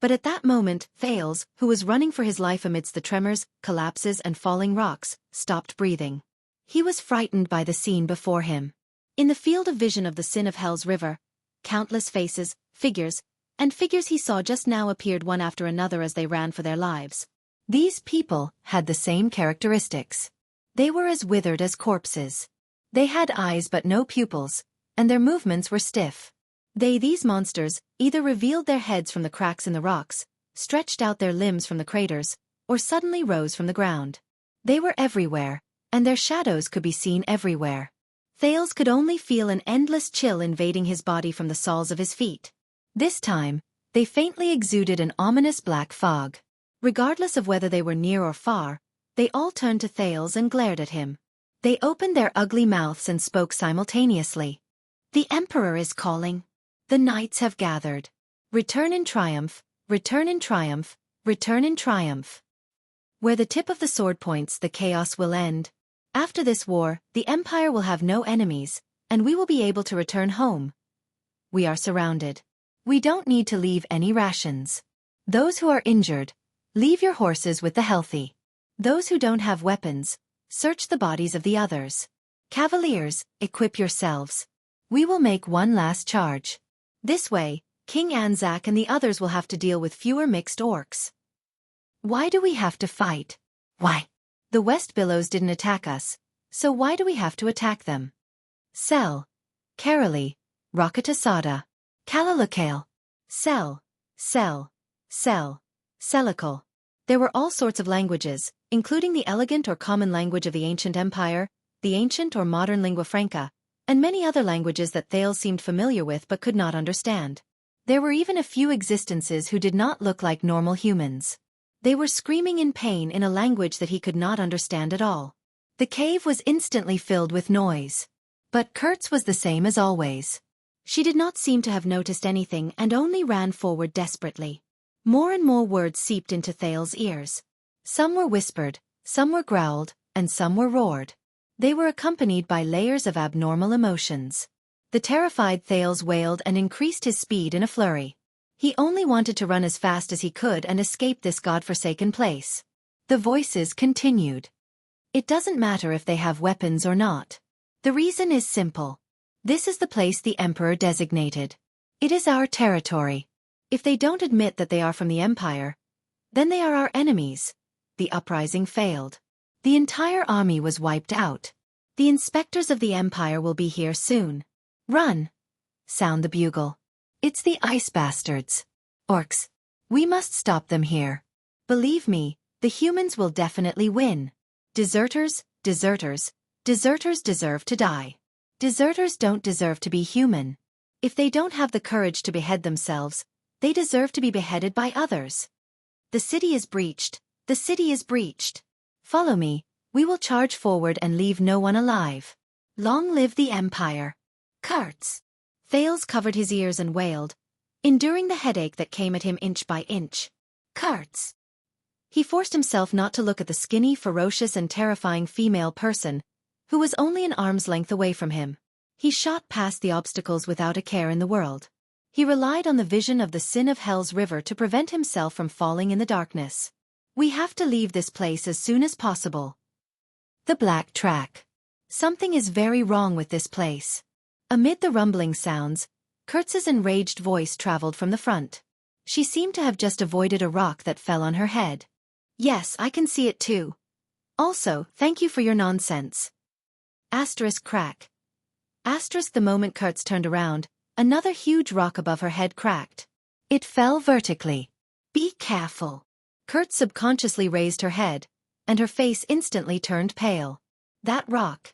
But at that moment, Thales, who was running for his life amidst the tremors, collapses and falling rocks, stopped breathing. He was frightened by the scene before him. In the field of vision of the sin of Hell's river, countless faces, figures he saw just now appeared one after another as they ran for their lives. These people had the same characteristics. They were as withered as corpses. They had eyes but no pupils, and their movements were stiff. These monsters, either revealed their heads from the cracks in the rocks, stretched out their limbs from the craters, or suddenly rose from the ground. They were everywhere, and their shadows could be seen everywhere. Thales could only feel an endless chill invading his body from the soles of his feet. This time, they faintly exuded an ominous black fog. Regardless of whether they were near or far, they all turned to Thales and glared at him. They opened their ugly mouths and spoke simultaneously. The Emperor is calling. The knights have gathered. Return in triumph, return in triumph, return in triumph. Where the tip of the sword points, the chaos will end. After this war, the Empire will have no enemies, and we will be able to return home. We are surrounded. We don't need to leave any rations. Those who are injured, leave your horses with the healthy. Those who don't have weapons, search the bodies of the others. Cavaliers, equip yourselves. We will make one last charge. This way, King Anzac and the others will have to deal with fewer mixed orcs. Why do we have to fight? Why? The West Billows didn't attack us, so why do we have to attack them? Sel, Karali, Rakatasada, Kalalakale, Sel, Selikal. There were all sorts of languages, including the elegant or common language of the ancient empire, the ancient or modern lingua franca, and many other languages that Thales seemed familiar with but could not understand. There were even a few existences who did not look like normal humans. They were screaming in pain in a language that he could not understand at all. The cave was instantly filled with noise. But Kurtz was the same as always. She did not seem to have noticed anything and only ran forward desperately. More and more words seeped into Thales' ears. Some were whispered, some were growled, and some were roared. They were accompanied by layers of abnormal emotions. The terrified Thales wailed and increased his speed in a flurry. He only wanted to run as fast as he could and escape this godforsaken place. The voices continued. It doesn't matter if they have weapons or not. The reason is simple. This is the place the Emperor designated. It is our territory. If they don't admit that they are from the Empire, then they are our enemies. The uprising failed. The entire army was wiped out. The inspectors of the Empire will be here soon. Run! Sound the bugle. It's the ice bastards. Orcs. We must stop them here. Believe me, the humans will definitely win. Deserters, deserters, deserters deserve to die. Deserters don't deserve to be human. If they don't have the courage to behead themselves, they deserve to be beheaded by others. The city is breached. The city is breached. Follow me, we will charge forward and leave no one alive. Long live the Empire. Kurtz. Thales covered his ears and wailed, enduring the headache that came at him inch by inch. Kurtz. He forced himself not to look at the skinny, ferocious and terrifying female person, who was only an arm's length away from him. He shot past the obstacles without a care in the world. He relied on the vision of the sin of Hell's river to prevent himself from falling in the darkness. We have to leave this place as soon as possible. The Black Track. Something is very wrong with this place. Amid the rumbling sounds, Kurtz's enraged voice traveled from the front. She seemed to have just avoided a rock that fell on her head. Yes, I can see it too. Also, thank you for your nonsense. Asterisk crack. Asterisk the moment Kurtz turned around, another huge rock above her head cracked. It fell vertically. Be careful. Kurtz subconsciously raised her head, and her face instantly turned pale. That rock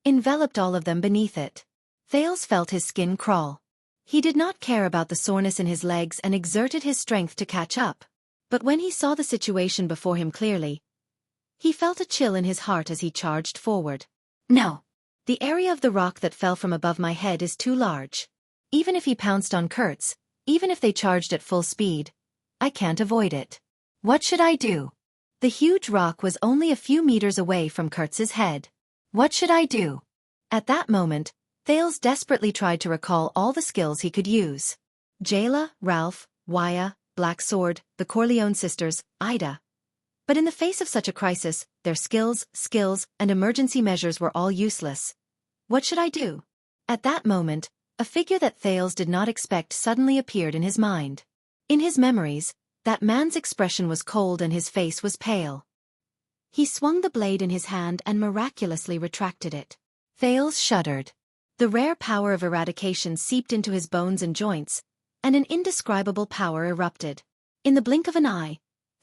enveloped all of them beneath it. Thales felt his skin crawl. He did not care about the soreness in his legs and exerted his strength to catch up. But when he saw the situation before him clearly, he felt a chill in his heart as he charged forward. No. The area of the rock that fell from above my head is too large. Even if he pounced on Kurtz, even if they charged at full speed, I can't avoid it. What should I do? The huge rock was only a few meters away from Kurtz's head. What should I do? At that moment, Thales desperately tried to recall all the skills he could use. Jayla, Ralph, Waya, Black Sword, the Corleone sisters, Ida. But in the face of such a crisis, their skills, and emergency measures were all useless. What should I do? At that moment, a figure that Thales did not expect suddenly appeared in his mind. In his memories, that man's expression was cold and his face was pale. He swung the blade in his hand and miraculously retracted it. Thales shuddered. The rare power of eradication seeped into his bones and joints, and an indescribable power erupted. In the blink of an eye,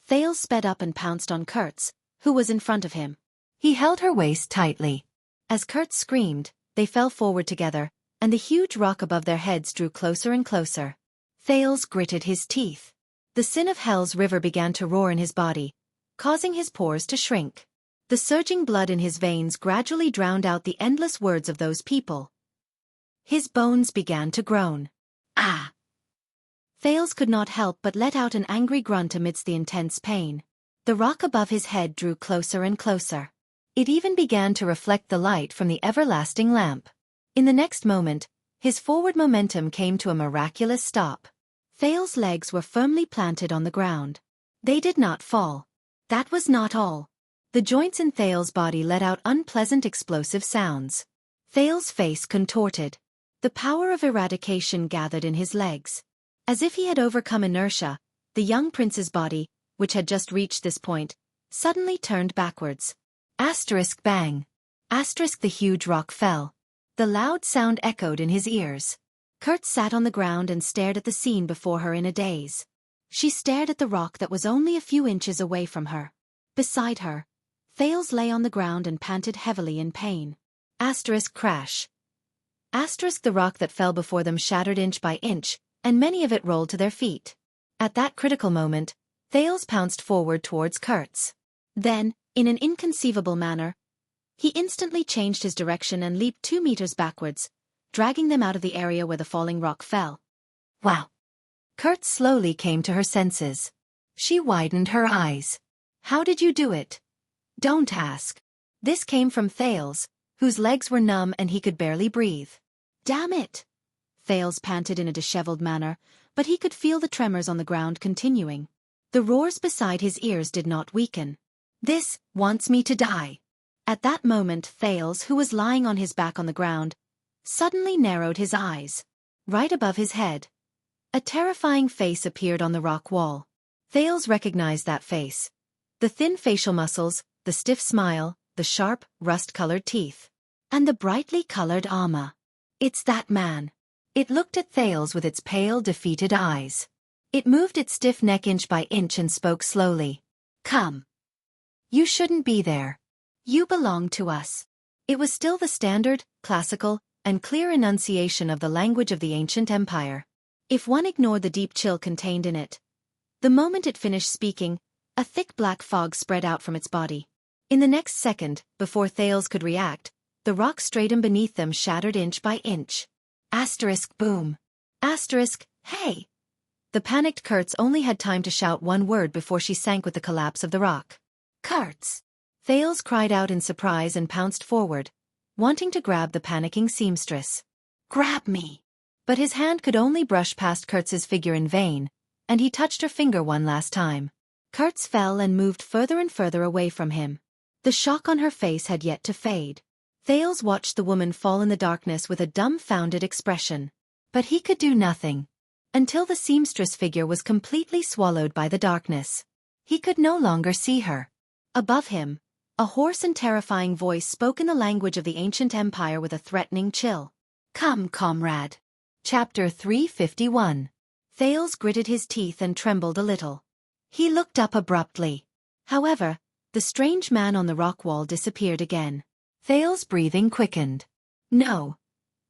Thales sped up and pounced on Kurtz, who was in front of him. He held her waist tightly. As Kurtz screamed, they fell forward together, and the huge rock above their heads drew closer and closer. Thales gritted his teeth. The sin of Hell's river began to roar in his body, causing his pores to shrink. The surging blood in his veins gradually drowned out the endless words of those people. His bones began to groan. Ah! Thales could not help but let out an angry grunt amidst the intense pain. The rock above his head drew closer and closer. It even began to reflect the light from the everlasting lamp. In the next moment, his forward momentum came to a miraculous stop. Thales' legs were firmly planted on the ground. They did not fall. That was not all. The joints in Thales' body let out unpleasant explosive sounds. Thales' face contorted. The power of eradication gathered in his legs. As if he had overcome inertia, the young prince's body, which had just reached this point, suddenly turned backwards. Asterisk bang. Asterisk the huge rock fell. The loud sound echoed in his ears. Kurtz sat on the ground and stared at the scene before her in a daze. She stared at the rock that was only a few inches away from her. Beside her, Thales lay on the ground and panted heavily in pain. Asterisk crash. The rock that fell before them shattered inch by inch, and many of it rolled to their feet. At that critical moment, Thales pounced forward towards Kurtz. Then, in an inconceivable manner, he instantly changed his direction and leaped 2 meters backwards, dragging them out of the area where the falling rock fell. Wow! Kurtz slowly came to her senses. She widened her eyes. How did you do it? Don't ask. This came from Thales, whose legs were numb and he could barely breathe. Damn it! Thales panted in a disheveled manner, but he could feel the tremors on the ground continuing. The roars beside his ears did not weaken. This wants me to die. At that moment Thales, who was lying on his back on the ground, suddenly narrowed his eyes. Right above his head, a terrifying face appeared on the rock wall. Thales recognized that face. The thin facial muscles, the stiff smile, the sharp, rust-colored teeth, and the brightly colored armor. It's that man. It looked at Thales with its pale, defeated eyes. It moved its stiff neck inch by inch and spoke slowly. Come. You shouldn't be there. You belong to us. It was still the standard, classical, and clear enunciation of the language of the ancient empire. If one ignored the deep chill contained in it, the moment it finished speaking, a thick black fog spread out from its body. In the next second, before Thales could react, the rock stratum beneath them shattered inch by inch. Asterisk boom. Asterisk, hey! The panicked Kurtz only had time to shout one word before she sank with the collapse of the rock. Kurtz! Thales cried out in surprise and pounced forward, wanting to grab the panicking seamstress. Grab me! But his hand could only brush past Kurtz's figure in vain, and he touched her finger one last time. Kurtz fell and moved further and further away from him. The shock on her face had yet to fade. Thales watched the woman fall in the darkness with a dumbfounded expression. But he could do nothing. Until the seamstress figure was completely swallowed by the darkness. He could no longer see her. Above him, a hoarse and terrifying voice spoke in the language of the ancient empire with a threatening chill. Come, comrade. Chapter 351. Thales gritted his teeth and trembled a little. He looked up abruptly. However, the strange man on the rock wall disappeared again. Thales' breathing quickened. No.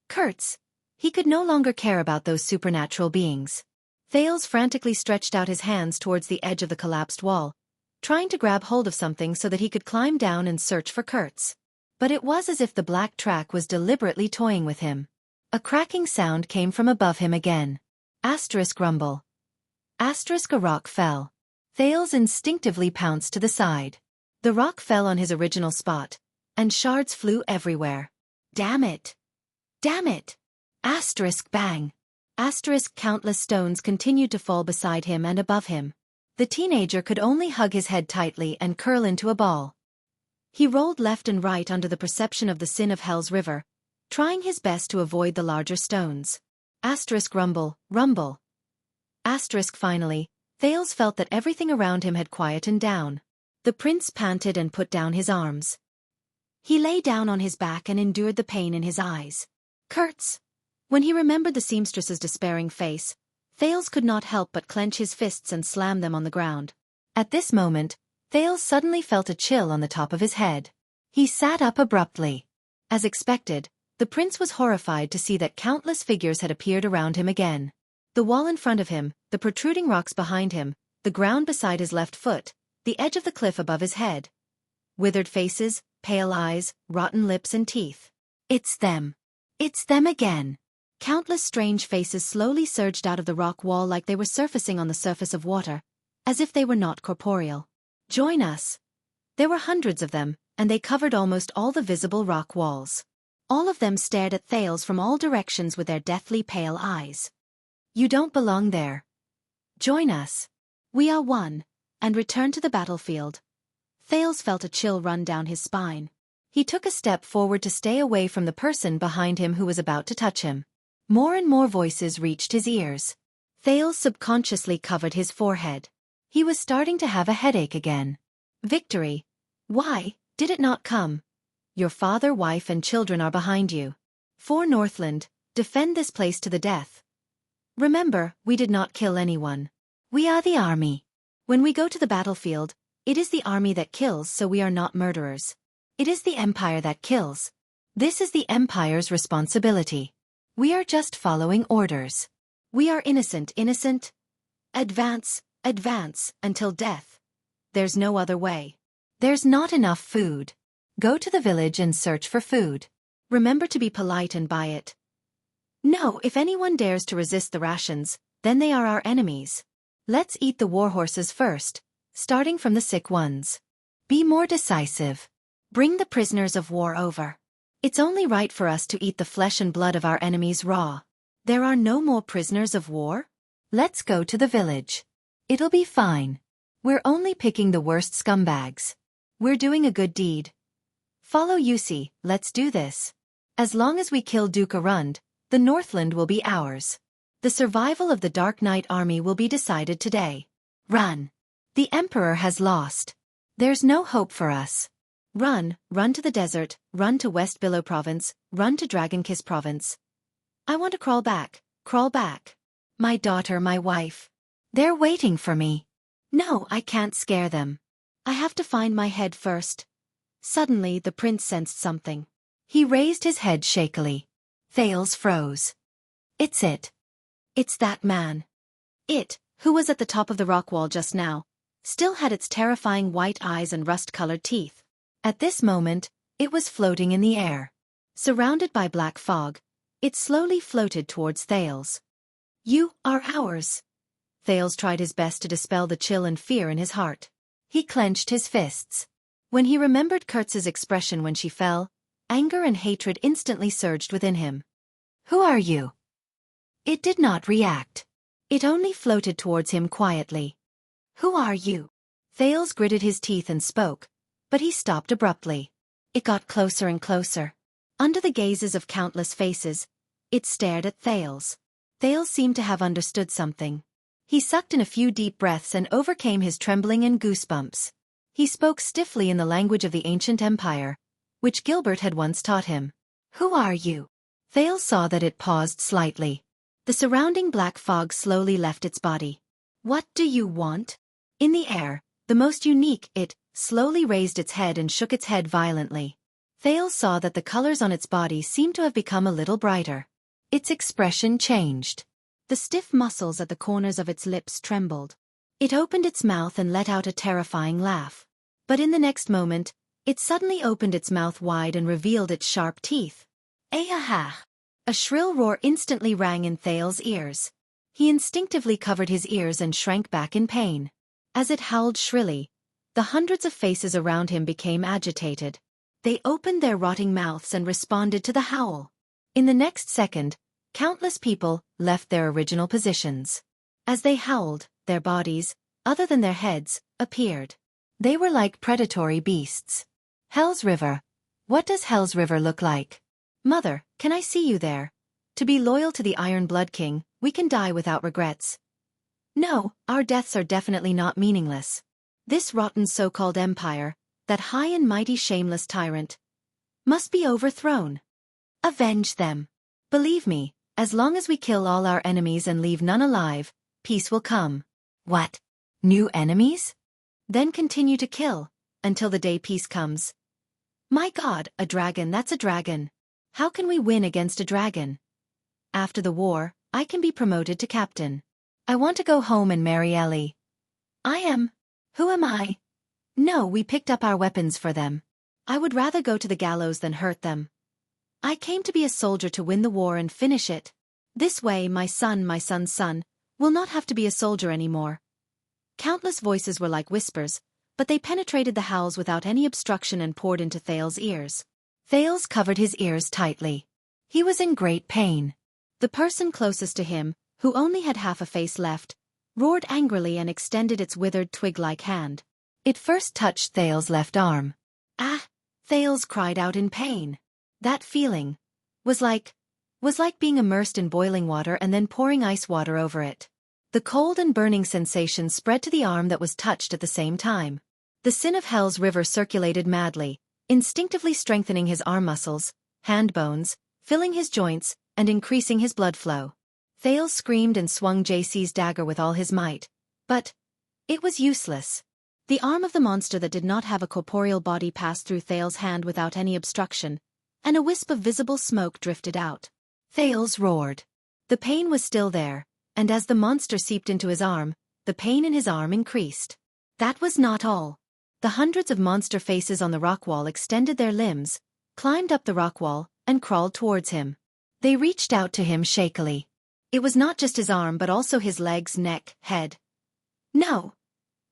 Kurtz. He could no longer care about those supernatural beings. Thales frantically stretched out his hands towards the edge of the collapsed wall, trying to grab hold of something so that he could climb down and search for Kurtz. But it was as if the black track was deliberately toying with him. A cracking sound came from above him again. Asterisk rumble. Asterisk a rock fell. Thales instinctively pounced to the side. The rock fell on his original spot, and shards flew everywhere. Damn it! Damn it! Asterisk bang. Asterisk countless stones continued to fall beside him and above him. The teenager could only hug his head tightly and curl into a ball. He rolled left and right under the perception of the sin of Hell's River, trying his best to avoid the larger stones. Asterisk rumble, rumble. Asterisk finally, Thales felt that everything around him had quietened down. The prince panted and put down his arms. He lay down on his back and endured the pain in his eyes. Kurtz! When he remembered the seamstress's despairing face, Thales could not help but clench his fists and slam them on the ground. At this moment, Thales suddenly felt a chill on the top of his head. He sat up abruptly. As expected, the prince was horrified to see that countless figures had appeared around him again. The wall in front of him, the protruding rocks behind him, the ground beside his left foot, the edge of the cliff above his head. Withered faces, pale eyes, rotten lips and teeth. It's them. It's them again. Countless strange faces slowly surged out of the rock wall like they were surfacing on the surface of water, as if they were not corporeal. Join us. There were hundreds of them, and they covered almost all the visible rock walls. All of them stared at Thales from all directions with their deathly pale eyes. You don't belong there. Join us. We are one, and return to the battlefield. Thales felt a chill run down his spine. He took a step forward to stay away from the person behind him who was about to touch him. More and more voices reached his ears. Thales subconsciously covered his forehead. He was starting to have a headache again. Victory. Why did it not come? Your father, wife and children are behind you. For Northland, defend this place to the death. Remember, we did not kill anyone. We are the army. When we go to the battlefield, it is the army that kills, so we are not murderers. It is the empire that kills. This is the empire's responsibility. We are just following orders. We are innocent, innocent. Advance, advance, until death. There's no other way. There's not enough food. Go to the village and search for food. Remember to be polite and buy it. No, if anyone dares to resist the rations, then they are our enemies. Let's eat the warhorses first, starting from the sick ones. Be more decisive. Bring the prisoners of war over. It's only right for us to eat the flesh and blood of our enemies raw. There are no more prisoners of war? Let's go to the village. It'll be fine. We're only picking the worst scumbags. We're doing a good deed. Follow Xueqi, let's do this. As long as we kill Duke Arund, the Northland will be ours. The survival of the Dark Knight army will be decided today. Run. The Emperor has lost. There's no hope for us. Run, run to the desert, run to West Billow Province, run to Dragonkiss Province. I want to crawl back, crawl back. My daughter, my wife. They're waiting for me. No, I can't scare them. I have to find my head first. Suddenly, the prince sensed something. He raised his head shakily. Thales froze. It's it. It's that man. It, who was at the top of the rock wall just now, still had its terrifying white eyes and rust-colored teeth. At this moment, it was floating in the air. Surrounded by black fog, it slowly floated towards Thales. You are ours. Thales tried his best to dispel the chill and fear in his heart. He clenched his fists. When he remembered Kurtz's expression when she fell, anger and hatred instantly surged within him. Who are you? It did not react. It only floated towards him quietly. Who are you? Thales gritted his teeth and spoke, but he stopped abruptly. It got closer and closer. Under the gazes of countless faces, it stared at Thales. Thales seemed to have understood something. He sucked in a few deep breaths and overcame his trembling and goosebumps. He spoke stiffly in the language of the ancient empire, which Gilbert had once taught him. Who are you? Thales saw that it paused slightly. The surrounding black fog slowly left its body. What do you want? In the air, the most unique, it slowly raised its head and shook its head violently. Thales saw that the colors on its body seemed to have become a little brighter. Its expression changed. The stiff muscles at the corners of its lips trembled. It opened its mouth and let out a terrifying laugh. But in the next moment, it suddenly opened its mouth wide and revealed its sharp teeth. Ah-ha! A shrill roar instantly rang in Thales' ears. He instinctively covered his ears and shrank back in pain. As it howled shrilly, the hundreds of faces around him became agitated. They opened their rotting mouths and responded to the howl. In the next second, countless people left their original positions. As they howled, their bodies, other than their heads, appeared. They were like predatory beasts. Hell's River. What does Hell's River look like? Mother, can I see you there? To be loyal to the Iron Blood King, we can die without regrets. No, our deaths are definitely not meaningless. This rotten so-called empire, that high and mighty shameless tyrant, must be overthrown. Avenge them. Believe me, as long as we kill all our enemies and leave none alive, peace will come. What? New enemies? Then continue to kill, until the day peace comes. My God, a dragon, that's a dragon. How can we win against a dragon? After the war, I can be promoted to captain. I want to go home and marry Ellie. Who am I? No, we picked up our weapons for them. I would rather go to the gallows than hurt them. I came to be a soldier to win the war and finish it. This way my son's son, will not have to be a soldier anymore. Countless voices were like whispers, but they penetrated the howls without any obstruction and poured into Thales' ears. Thales covered his ears tightly. He was in great pain. The person closest to him, who only had half a face left, roared angrily and extended its withered twig-like hand. It first touched Thales' left arm. Ah! Thales cried out in pain. That feeling was like being immersed in boiling water and then pouring ice water over it. The cold and burning sensation spread to the arm that was touched at the same time. The sin of Hell's River circulated madly, instinctively strengthening his arm muscles, hand bones, filling his joints, and increasing his blood flow. Thales screamed and swung JC's dagger with all his might. But it was useless. The arm of the monster that did not have a corporeal body passed through Thales' hand without any obstruction, and a wisp of visible smoke drifted out. Thales roared. The pain was still there, and as the monster seeped into his arm, the pain in his arm increased. That was not all. The hundreds of monster faces on the rock wall extended their limbs, climbed up the rock wall, and crawled towards him. They reached out to him shakily. It was not just his arm but also his legs, neck, head. No!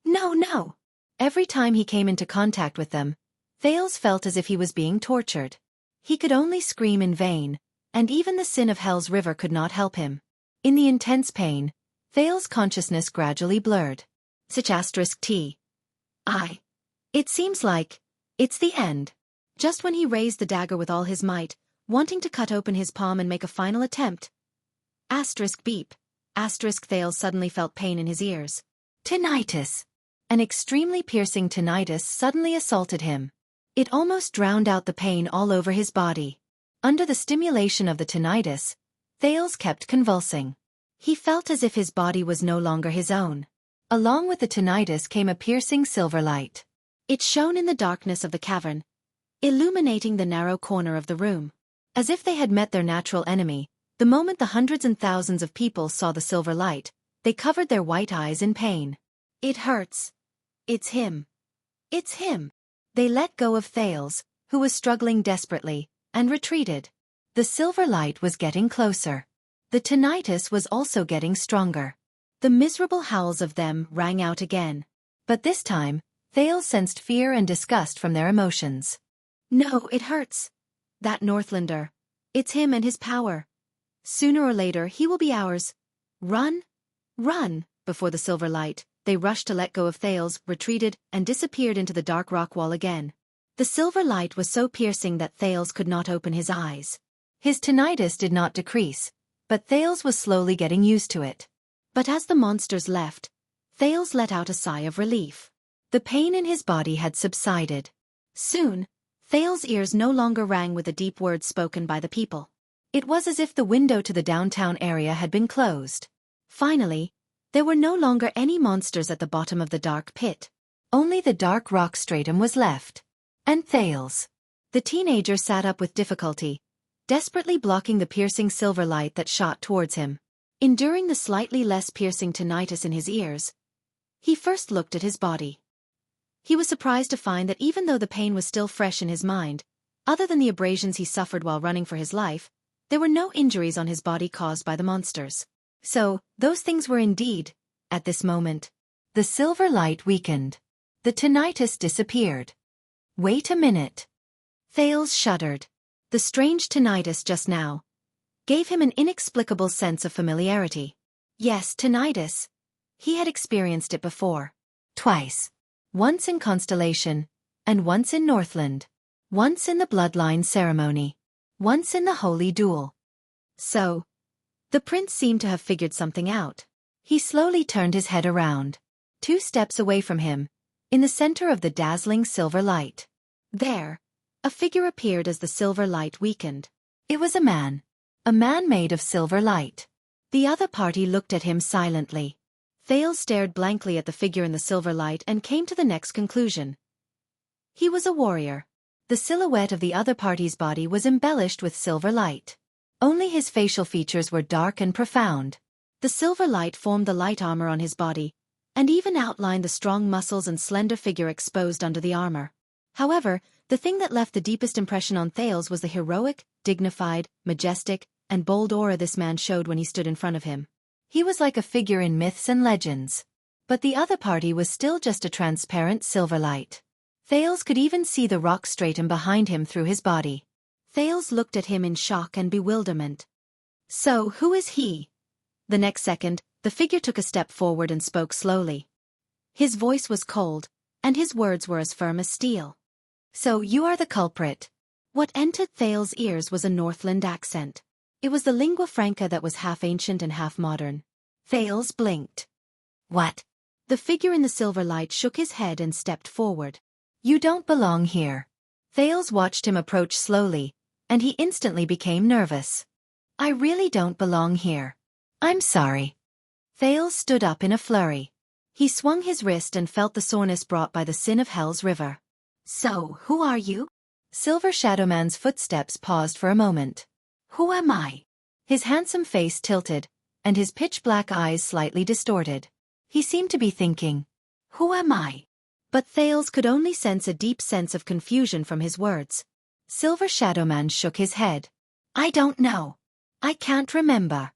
No, no! Every time he came into contact with them, Thales felt as if he was being tortured. He could only scream in vain, and even the sin of Hell's River could not help him. In the intense pain, Thales' consciousness gradually blurred. T. It seems like it's the end. Just when he raised the dagger with all his might, wanting to cut open his palm and make a final attempt. Beep. Thales suddenly felt pain in his ears. Tinnitus. An extremely piercing tinnitus suddenly assaulted him. It almost drowned out the pain all over his body. Under the stimulation of the tinnitus, Thales kept convulsing. He felt as if his body was no longer his own. Along with the tinnitus came a piercing silver light. It shone in the darkness of the cavern, illuminating the narrow corner of the room. As if they had met their natural enemy, the moment the hundreds and thousands of people saw the silver light, they covered their white eyes in pain. It hurts. It's him. It's him. They let go of Thales, who was struggling desperately, and retreated. The silver light was getting closer. The tinnitus was also getting stronger. The miserable howls of them rang out again. But this time, Thales sensed fear and disgust from their emotions. No, it hurts. That Northlander. It's him and his power. Sooner or later he will be ours. Run! Run! Before the silver light, they rushed to let go of Thales, retreated, and disappeared into the dark rock wall again. The silver light was so piercing that Thales could not open his eyes. His tinnitus did not decrease, but Thales was slowly getting used to it. But as the monsters left, Thales let out a sigh of relief. The pain in his body had subsided. Soon, Thales' ears no longer rang with the deep words spoken by the people. It was as if the window to the downtown area had been closed. Finally, there were no longer any monsters at the bottom of the dark pit. Only the dark rock stratum was left. And Thales. The teenager sat up with difficulty, desperately blocking the piercing silver light that shot towards him. Enduring the slightly less piercing tinnitus in his ears, he first looked at his body. He was surprised to find that even though the pain was still fresh in his mind, other than the abrasions he suffered while running for his life, there were no injuries on his body caused by the monsters. So, those things were indeed, at this moment. The silver light weakened. The tinnitus disappeared. Wait a minute. Thales shuddered. The strange tinnitus just now gave him an inexplicable sense of familiarity. Yes, tinnitus. He had experienced it before. Twice. Once in Constellation, and once in Northland. Once in the Bloodline Ceremony. Once in the Holy Duel. So, the prince seemed to have figured something out. He slowly turned his head around. 2 steps away from him, in the center of the dazzling silver light. There, a figure appeared as the silver light weakened. It was a man made of silver light. The other party looked at him silently. Thales stared blankly at the figure in the silver light and came to the next conclusion. He was a warrior. The silhouette of the other party's body was embellished with silver light. Only his facial features were dark and profound. The silver light formed the light armor on his body, and even outlined the strong muscles and slender figure exposed under the armor. However, the thing that left the deepest impression on Thales was the heroic, dignified, majestic, and bold aura this man showed when he stood in front of him. He was like a figure in myths and legends. But the other party was still just a transparent silver light. Thales could even see the rock stratum behind him through his body. Thales looked at him in shock and bewilderment. So, who is he? The next second, the figure took a step forward and spoke slowly. His voice was cold, and his words were as firm as steel. So you are the culprit. What entered Thales' ears was a Northland accent. It was the lingua franca that was half ancient and half modern. Thales blinked. What? The figure in the silver light shook his head and stepped forward. You don't belong here. Thales watched him approach slowly, and he instantly became nervous. I really don't belong here. I'm sorry. Thales stood up in a flurry. He swung his wrist and felt the soreness brought by the sin of Hell's River. So, who are you? Silver Shadowman's footsteps paused for a moment. Who am I? His handsome face tilted, and his pitch-black eyes slightly distorted. He seemed to be thinking, "Who am I?" But Thales could only sense a deep sense of confusion from his words. Silver Shadowman shook his head. "I don't know. I can't remember."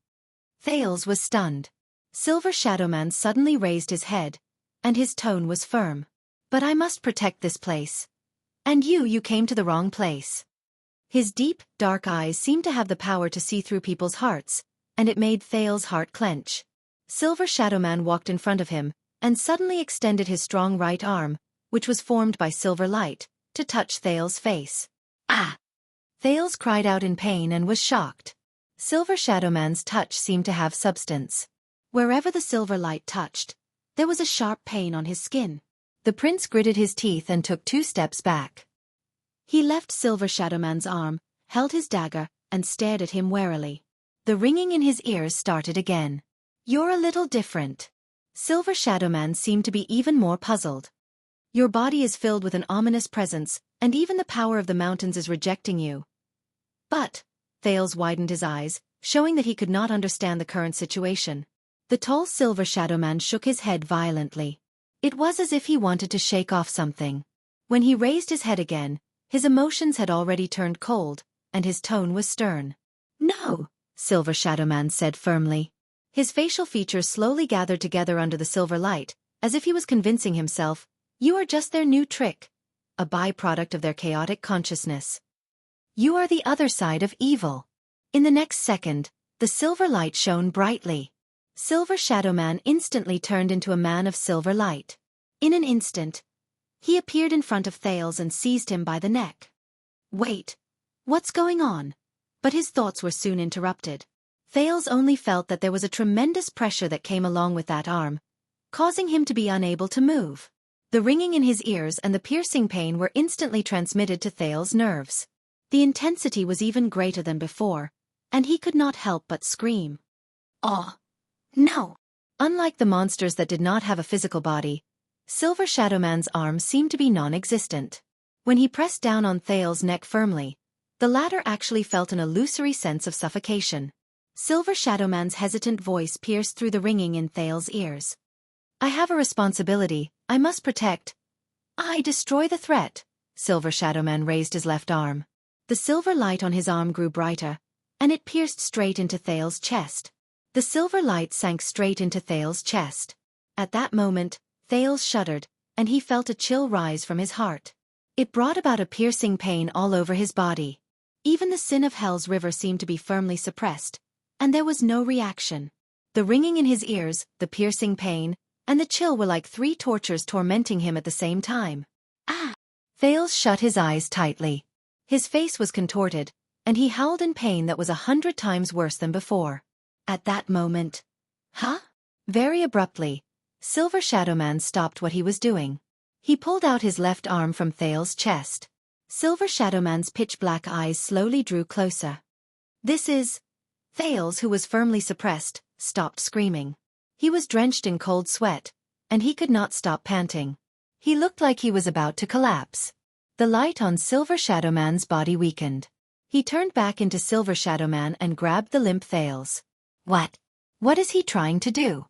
Thales was stunned. Silver Shadowman suddenly raised his head, and his tone was firm. "But I must protect this place. And you came to the wrong place." His deep, dark eyes seemed to have the power to see through people's hearts, and it made Thales' heart clench. Silver Shadowman walked in front of him, and suddenly extended his strong right arm, which was formed by silver light, to touch Thales' face. "Ah!" Thales cried out in pain and was shocked. Silver Shadowman's touch seemed to have substance. Wherever the silver light touched, there was a sharp pain on his skin. The prince gritted his teeth and took 2 steps back. He left Silver Shadowman's arm, held his dagger, and stared at him warily. The ringing in his ears started again. "You're a little different." Silver Shadowman seemed to be even more puzzled. "Your body is filled with an ominous presence, and even the power of the mountains is rejecting you." But, Thales widened his eyes, showing that he could not understand the current situation. The tall Silver Shadowman shook his head violently. It was as if he wanted to shake off something. When he raised his head again, his emotions had already turned cold, and his tone was stern. "No," Silver Shadowman said firmly. His facial features slowly gathered together under the silver light, as if he was convincing himself, "You are just their new trick, a byproduct of their chaotic consciousness. You are the other side of evil." In the next second, the silver light shone brightly. Silver Shadowman instantly turned into a man of silver light. In an instant, he appeared in front of Thales and seized him by the neck. "Wait, what's going on?" But his thoughts were soon interrupted. Thales only felt that there was a tremendous pressure that came along with that arm, causing him to be unable to move. The ringing in his ears and the piercing pain were instantly transmitted to Thales' nerves. The intensity was even greater than before, and he could not help but scream. "Oh, no!" Unlike the monsters that did not have a physical body, Silver Shadowman's arm seemed to be non-existent. When he pressed down on Thales' neck firmly, the latter actually felt an illusory sense of suffocation. Silver Shadowman's hesitant voice pierced through the ringing in Thales' ears. "I have a responsibility, I must protect. I destroy the threat." Silver Shadowman raised his left arm. The silver light on his arm grew brighter, and it pierced straight into Thales' chest. The silver light sank straight into Thales' chest. At that moment, Thales shuddered, and he felt a chill rise from his heart. It brought about a piercing pain all over his body. Even the sin of Hell's river seemed to be firmly suppressed, and there was no reaction. The ringing in his ears, the piercing pain, and the chill were like 3 tortures tormenting him at the same time. "Ah!" Thales shut his eyes tightly. His face was contorted, and he howled in pain that was 100 times worse than before. At that moment, "Huh?" Very abruptly, Silver Shadowman stopped what he was doing. He pulled out his left arm from Thales' chest. Silver Shadowman's pitch-black eyes slowly drew closer. "This is..." Thales, who was firmly suppressed, stopped screaming. He was drenched in cold sweat, and he could not stop panting. He looked like he was about to collapse. The light on Silver Shadowman's body weakened. He turned back into Silver Shadowman and grabbed the limp Thales. What is he trying to do?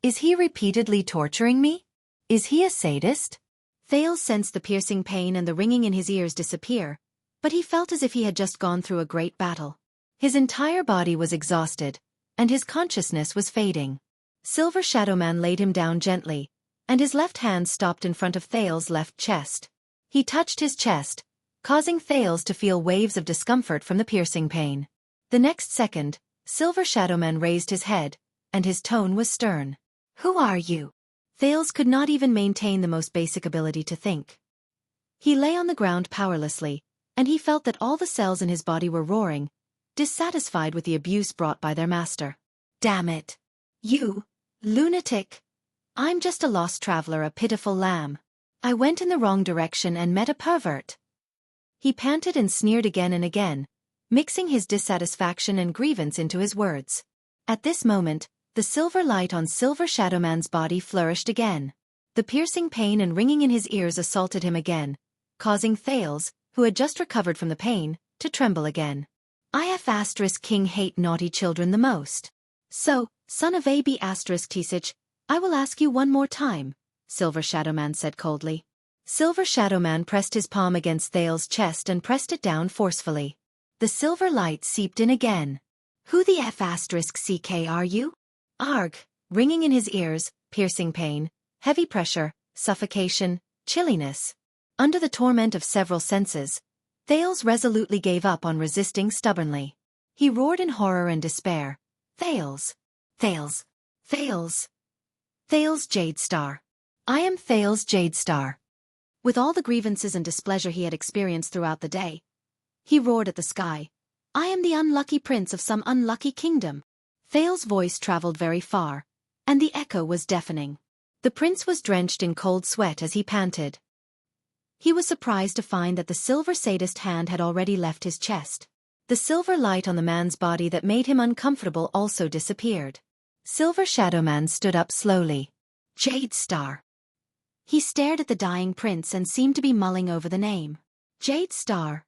Is he repeatedly torturing me? Is he a sadist? Thales sensed the piercing pain and the ringing in his ears disappear, but he felt as if he had just gone through a great battle. His entire body was exhausted, and his consciousness was fading. Silver Shadowman laid him down gently, and his left hand stopped in front of Thales' left chest. He touched his chest, causing Thales to feel waves of discomfort from the piercing pain. The next second, Silver Shadowman raised his head, and his tone was stern. "Who are you?" Thales could not even maintain the most basic ability to think. He lay on the ground powerlessly, and he felt that all the cells in his body were roaring, dissatisfied with the abuse brought by their master. "Damn it! You lunatic! I'm just a lost traveler, a pitiful lamb. I went in the wrong direction and met a pervert." He panted and sneered again and again, mixing his dissatisfaction and grievance into his words. At this moment, the silver light on Silver Shadowman's body flourished again. The piercing pain and ringing in his ears assaulted him again, causing Thales, who had just recovered from the pain, to tremble again. King hate naughty children the most. So, son of AB Tisich, I will ask you one more time, Silver Shadowman said coldly. Silver Shadowman pressed his palm against Thale's chest and pressed it down forcefully. The silver light seeped in again. Who the CK are you? Arg, ringing in his ears, piercing pain, heavy pressure, suffocation, chilliness. Under the torment of several senses, Thales resolutely gave up on resisting stubbornly. He roared in horror and despair. Thales! Thales! Thales! Thales Jadestar! I am Thales Jadestar! With all the grievances and displeasure he had experienced throughout the day, he roared at the sky. I am the unlucky prince of some unlucky kingdom. Thales' voice traveled very far, and the echo was deafening. The prince was drenched in cold sweat as he panted. He was surprised to find that the silver sadist hand had already left his chest. The silver light on the man's body that made him uncomfortable also disappeared. Silver Shadowman stood up slowly. Jadestar. He stared at the dying prince and seemed to be mulling over the name. Jadestar.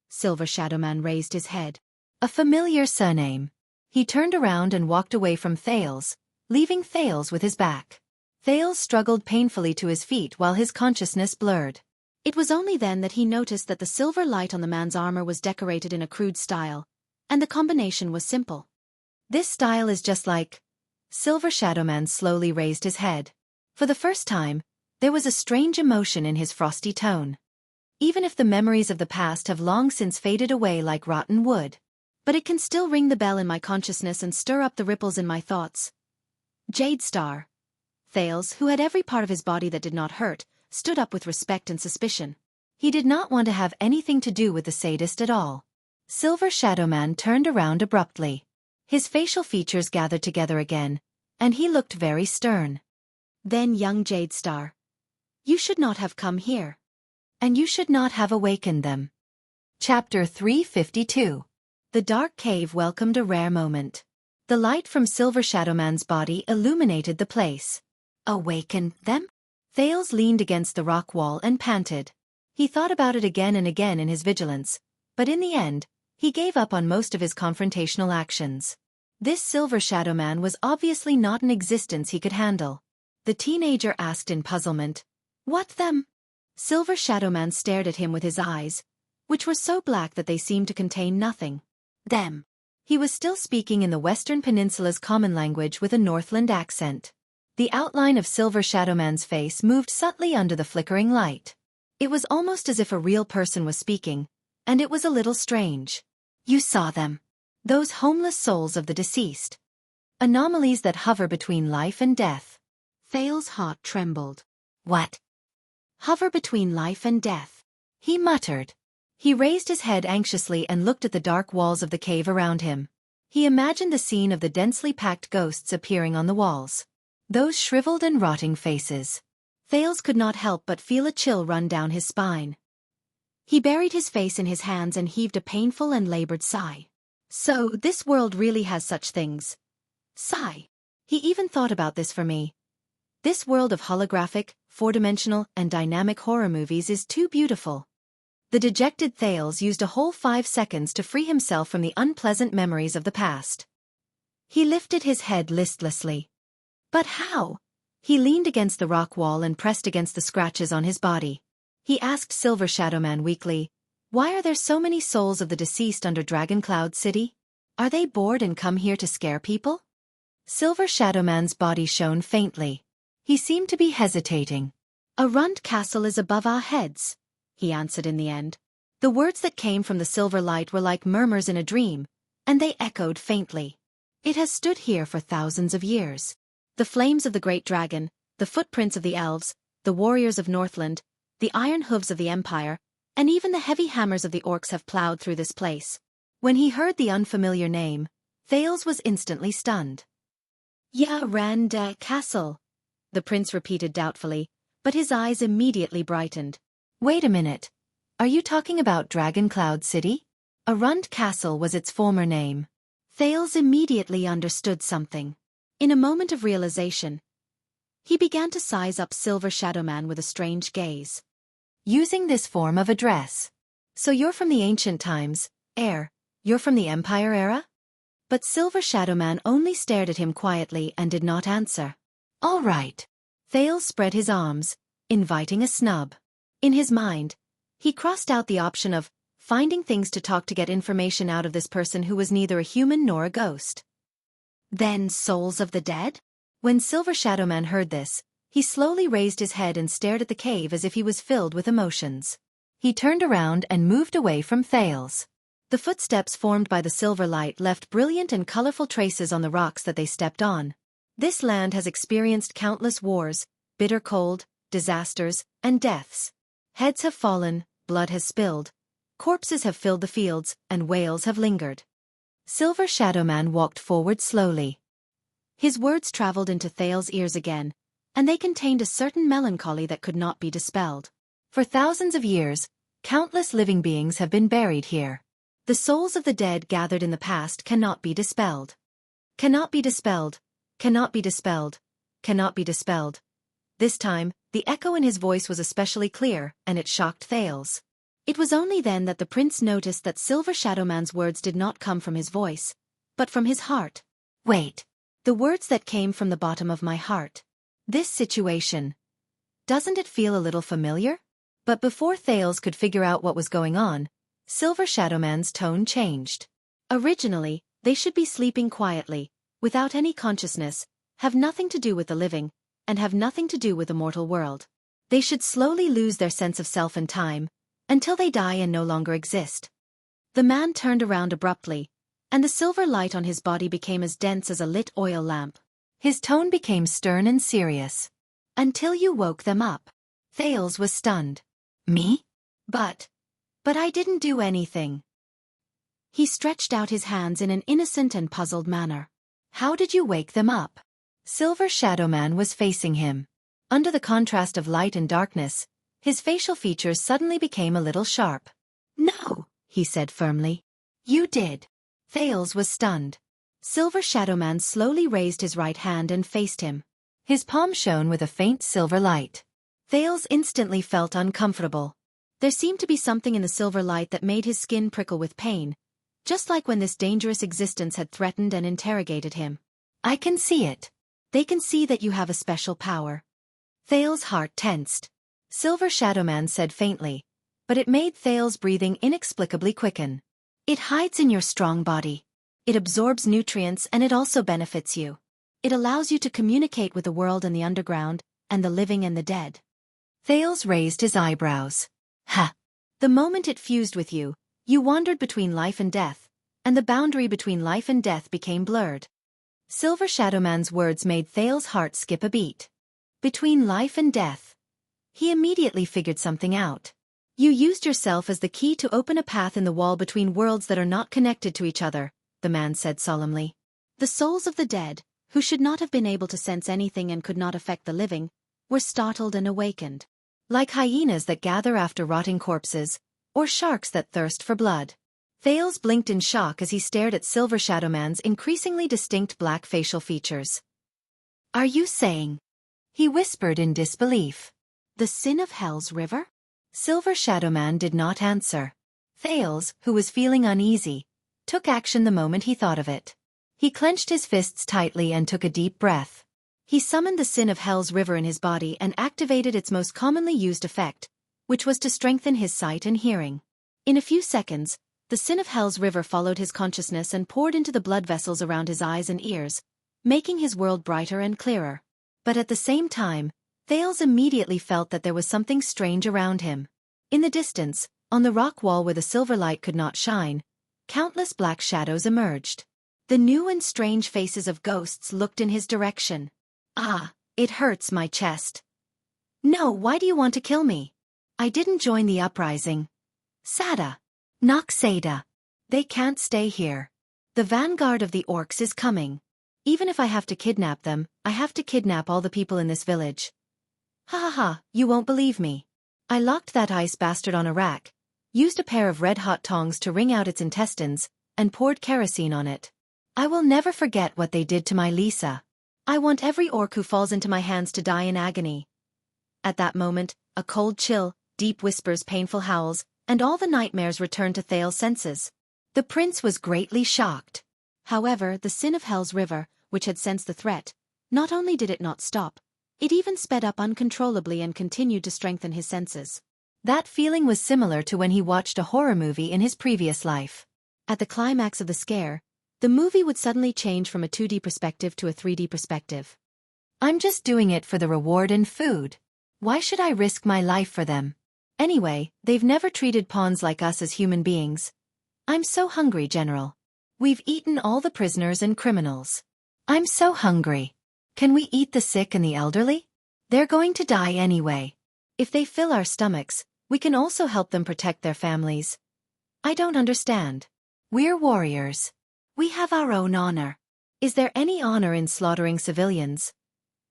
Silver Shadowman raised his head. A familiar surname. He turned around and walked away from Thales, leaving Thales with his back. Thales struggled painfully to his feet while his consciousness blurred. It was only then that he noticed that the silver light on the man's armor was decorated in a crude style, and the combination was simple. This style is just like... Silver Shadowman slowly raised his head. For the first time, there was a strange emotion in his frosty tone. Even if the memories of the past have long since faded away like rotten wood, but it can still ring the bell in my consciousness and stir up the ripples in my thoughts. Jadestar. Thales, who had every part of his body that did not hurt, stood up with respect and suspicion. He did not want to have anything to do with the sadist at all. Silver Shadowman turned around abruptly. His facial features gathered together again, and he looked very stern. Then, young Jadestar, you should not have come here. And you should not have awakened them. Chapter 352. The dark cave welcomed a rare moment. The light from Silver Shadowman's body illuminated the place. Awaken them? Thales leaned against the rock wall and panted. He thought about it again and again in his vigilance, but in the end, he gave up on most of his confrontational actions. This Silver Shadowman was obviously not an existence he could handle. The teenager asked in puzzlement, "What them?" Silver Shadowman stared at him with his eyes, which were so black that they seemed to contain nothing. Them. He was still speaking in the Western Peninsula's common language with a Northland accent. The outline of Silver Shadowman's face moved subtly under the flickering light. It was almost as if a real person was speaking, and it was a little strange. You saw them. Those homeless souls of the deceased. Anomalies that hover between life and death. Thales' heart trembled. What? Hover between life and death, he muttered. He raised his head anxiously and looked at the dark walls of the cave around him. He imagined the scene of the densely packed ghosts appearing on the walls. Those shriveled and rotting faces. Thales could not help but feel a chill run down his spine. He buried his face in his hands and heaved a painful and labored sigh. So, this world really has such things. Sigh. He even thought about this for me. This world of holographic, four-dimensional, and dynamic horror movies is too beautiful. The dejected Thales used a whole 5 seconds to free himself from the unpleasant memories of the past. He lifted his head listlessly. But how? He leaned against the rock wall and pressed against the scratches on his body. He asked Silver Shadowman weakly, "Why are there so many souls of the deceased under Dragon Cloud City? Are they bored and come here to scare people?" Silver Shadowman's body shone faintly. He seemed to be hesitating. "A ruined castle is above our heads," he answered in the end. The words that came from the silver light were like murmurs in a dream, and they echoed faintly. It has stood here for thousands of years. The flames of the great dragon, the footprints of the elves, the warriors of Northland, the iron hooves of the Empire, and even the heavy hammers of the orcs have plowed through this place. When he heard the unfamiliar name, Thales was instantly stunned. Randa Castle, the prince repeated doubtfully, but his eyes immediately brightened. Wait a minute. Are you talking about Dragon Cloud City? Arund Castle was its former name. Thales immediately understood something. In a moment of realization, he began to size up Silver Shadowman with a strange gaze. Using this form of address. So you're from the ancient times, heir. You're from the Empire era? But Silver Shadow Man only stared at him quietly and did not answer. All right. Thales spread his arms, inviting a snub. In his mind, he crossed out the option of finding things to talk to get information out of this person who was neither a human nor a ghost. Then souls of the dead? When Silver Shadow Man heard this, he slowly raised his head and stared at the cave as if he was filled with emotions. He turned around and moved away from Thales. The footsteps formed by the silver light left brilliant and colorful traces on the rocks that they stepped on. This land has experienced countless wars, bitter cold, disasters, and deaths. Heads have fallen, blood has spilled, corpses have filled the fields, and wails have lingered. Silver Shadow Man walked forward slowly. His words traveled into Thales' ears again, and they contained a certain melancholy that could not be dispelled. For thousands of years, countless living beings have been buried here. The souls of the dead gathered in the past cannot be dispelled. Cannot be dispelled, cannot be dispelled, cannot be dispelled. This time, the echo in his voice was especially clear, and it shocked Thales. It was only then that the prince noticed that Silver Shadow Man's words did not come from his voice, but from his heart. Wait. The words that came from the bottom of my heart. This situation. Doesn't it feel a little familiar? But before Thales could figure out what was going on, Silver Shadow Man's tone changed. Originally, they should be sleeping quietly, without any consciousness, have nothing to do with the living, and have nothing to do with the mortal world. They should slowly lose their sense of self and time, until they die and no longer exist. The man turned around abruptly, and the silver light on his body became as dense as a lit oil lamp. His tone became stern and serious. Until you woke them up. Thales was stunned. Me? But I didn't do anything. He stretched out his hands in an innocent and puzzled manner. How did you wake them up? Silver Shadow Man was facing him. Under the contrast of light and darkness, his facial features suddenly became a little sharp. No, he said firmly. You did. Thales was stunned. Silver Shadow Man slowly raised his right hand and faced him. His palm shone with a faint silver light. Thales instantly felt uncomfortable. There seemed to be something in the silver light that made his skin prickle with pain, just like when this dangerous existence had threatened and interrogated him. I can see it. They can see that you have a special power. Thales' heart tensed. Silver Shadow Man said faintly, but it made Thales' breathing inexplicably quicken. It hides in your strong body. It absorbs nutrients and it also benefits you. It allows you to communicate with the world and the underground, and the living and the dead. Thales raised his eyebrows. Ha! The moment it fused with you, you wandered between life and death, and the boundary between life and death became blurred. Silver Shadow Man's words made Thales' heart skip a beat. Between life and death. He immediately figured something out. You used yourself as the key to open a path in the wall between worlds that are not connected to each other, the man said solemnly. The souls of the dead, who should not have been able to sense anything and could not affect the living, were startled and awakened. Like hyenas that gather after rotting corpses, or sharks that thirst for blood. Thales blinked in shock as he stared at Silver Shadow Man's increasingly distinct black facial features. Are you saying? He whispered in disbelief. The sin of Hell's River? Silver Shadow Man did not answer. Thales, who was feeling uneasy, took action the moment he thought of it. He clenched his fists tightly and took a deep breath. He summoned the sin of Hell's River in his body and activated its most commonly used effect, which was to strengthen his sight and hearing. In a few seconds, the sin of Hell's River followed his consciousness and poured into the blood vessels around his eyes and ears, making his world brighter and clearer. But at the same time, Thales immediately felt that there was something strange around him. In the distance, on the rock wall where the silver light could not shine, countless black shadows emerged. The new and strange faces of ghosts looked in his direction. Ah, it hurts my chest. No, why do you want to kill me? I didn't join the uprising. Sada. Noxada. They can't stay here. The vanguard of the orcs is coming. Even if I have to kidnap them, I have to kidnap all the people in this village. Ha ha ha, you won't believe me. I locked that ice bastard on a rack, used a pair of red-hot tongs to wring out its intestines, and poured kerosene on it. I will never forget what they did to my Lisa. I want every orc who falls into my hands to die in agony. At that moment, a cold chill, deep whispers, painful howls, and all the nightmares returned to Thales' senses. The prince was greatly shocked. However, the sin of Hell's River, which had sensed the threat, not only did it not stop, it even sped up uncontrollably and continued to strengthen his senses. That feeling was similar to when he watched a horror movie in his previous life. At the climax of the scare, the movie would suddenly change from a 2D perspective to a 3D perspective. I'm just doing it for the reward and food. Why should I risk my life for them? Anyway, they've never treated pawns like us as human beings. I'm so hungry, General. We've eaten all the prisoners and criminals. I'm so hungry. Can we eat the sick and the elderly? They're going to die anyway. If they fill our stomachs, we can also help them protect their families. I don't understand. We're warriors. We have our own honor. Is there any honor in slaughtering civilians?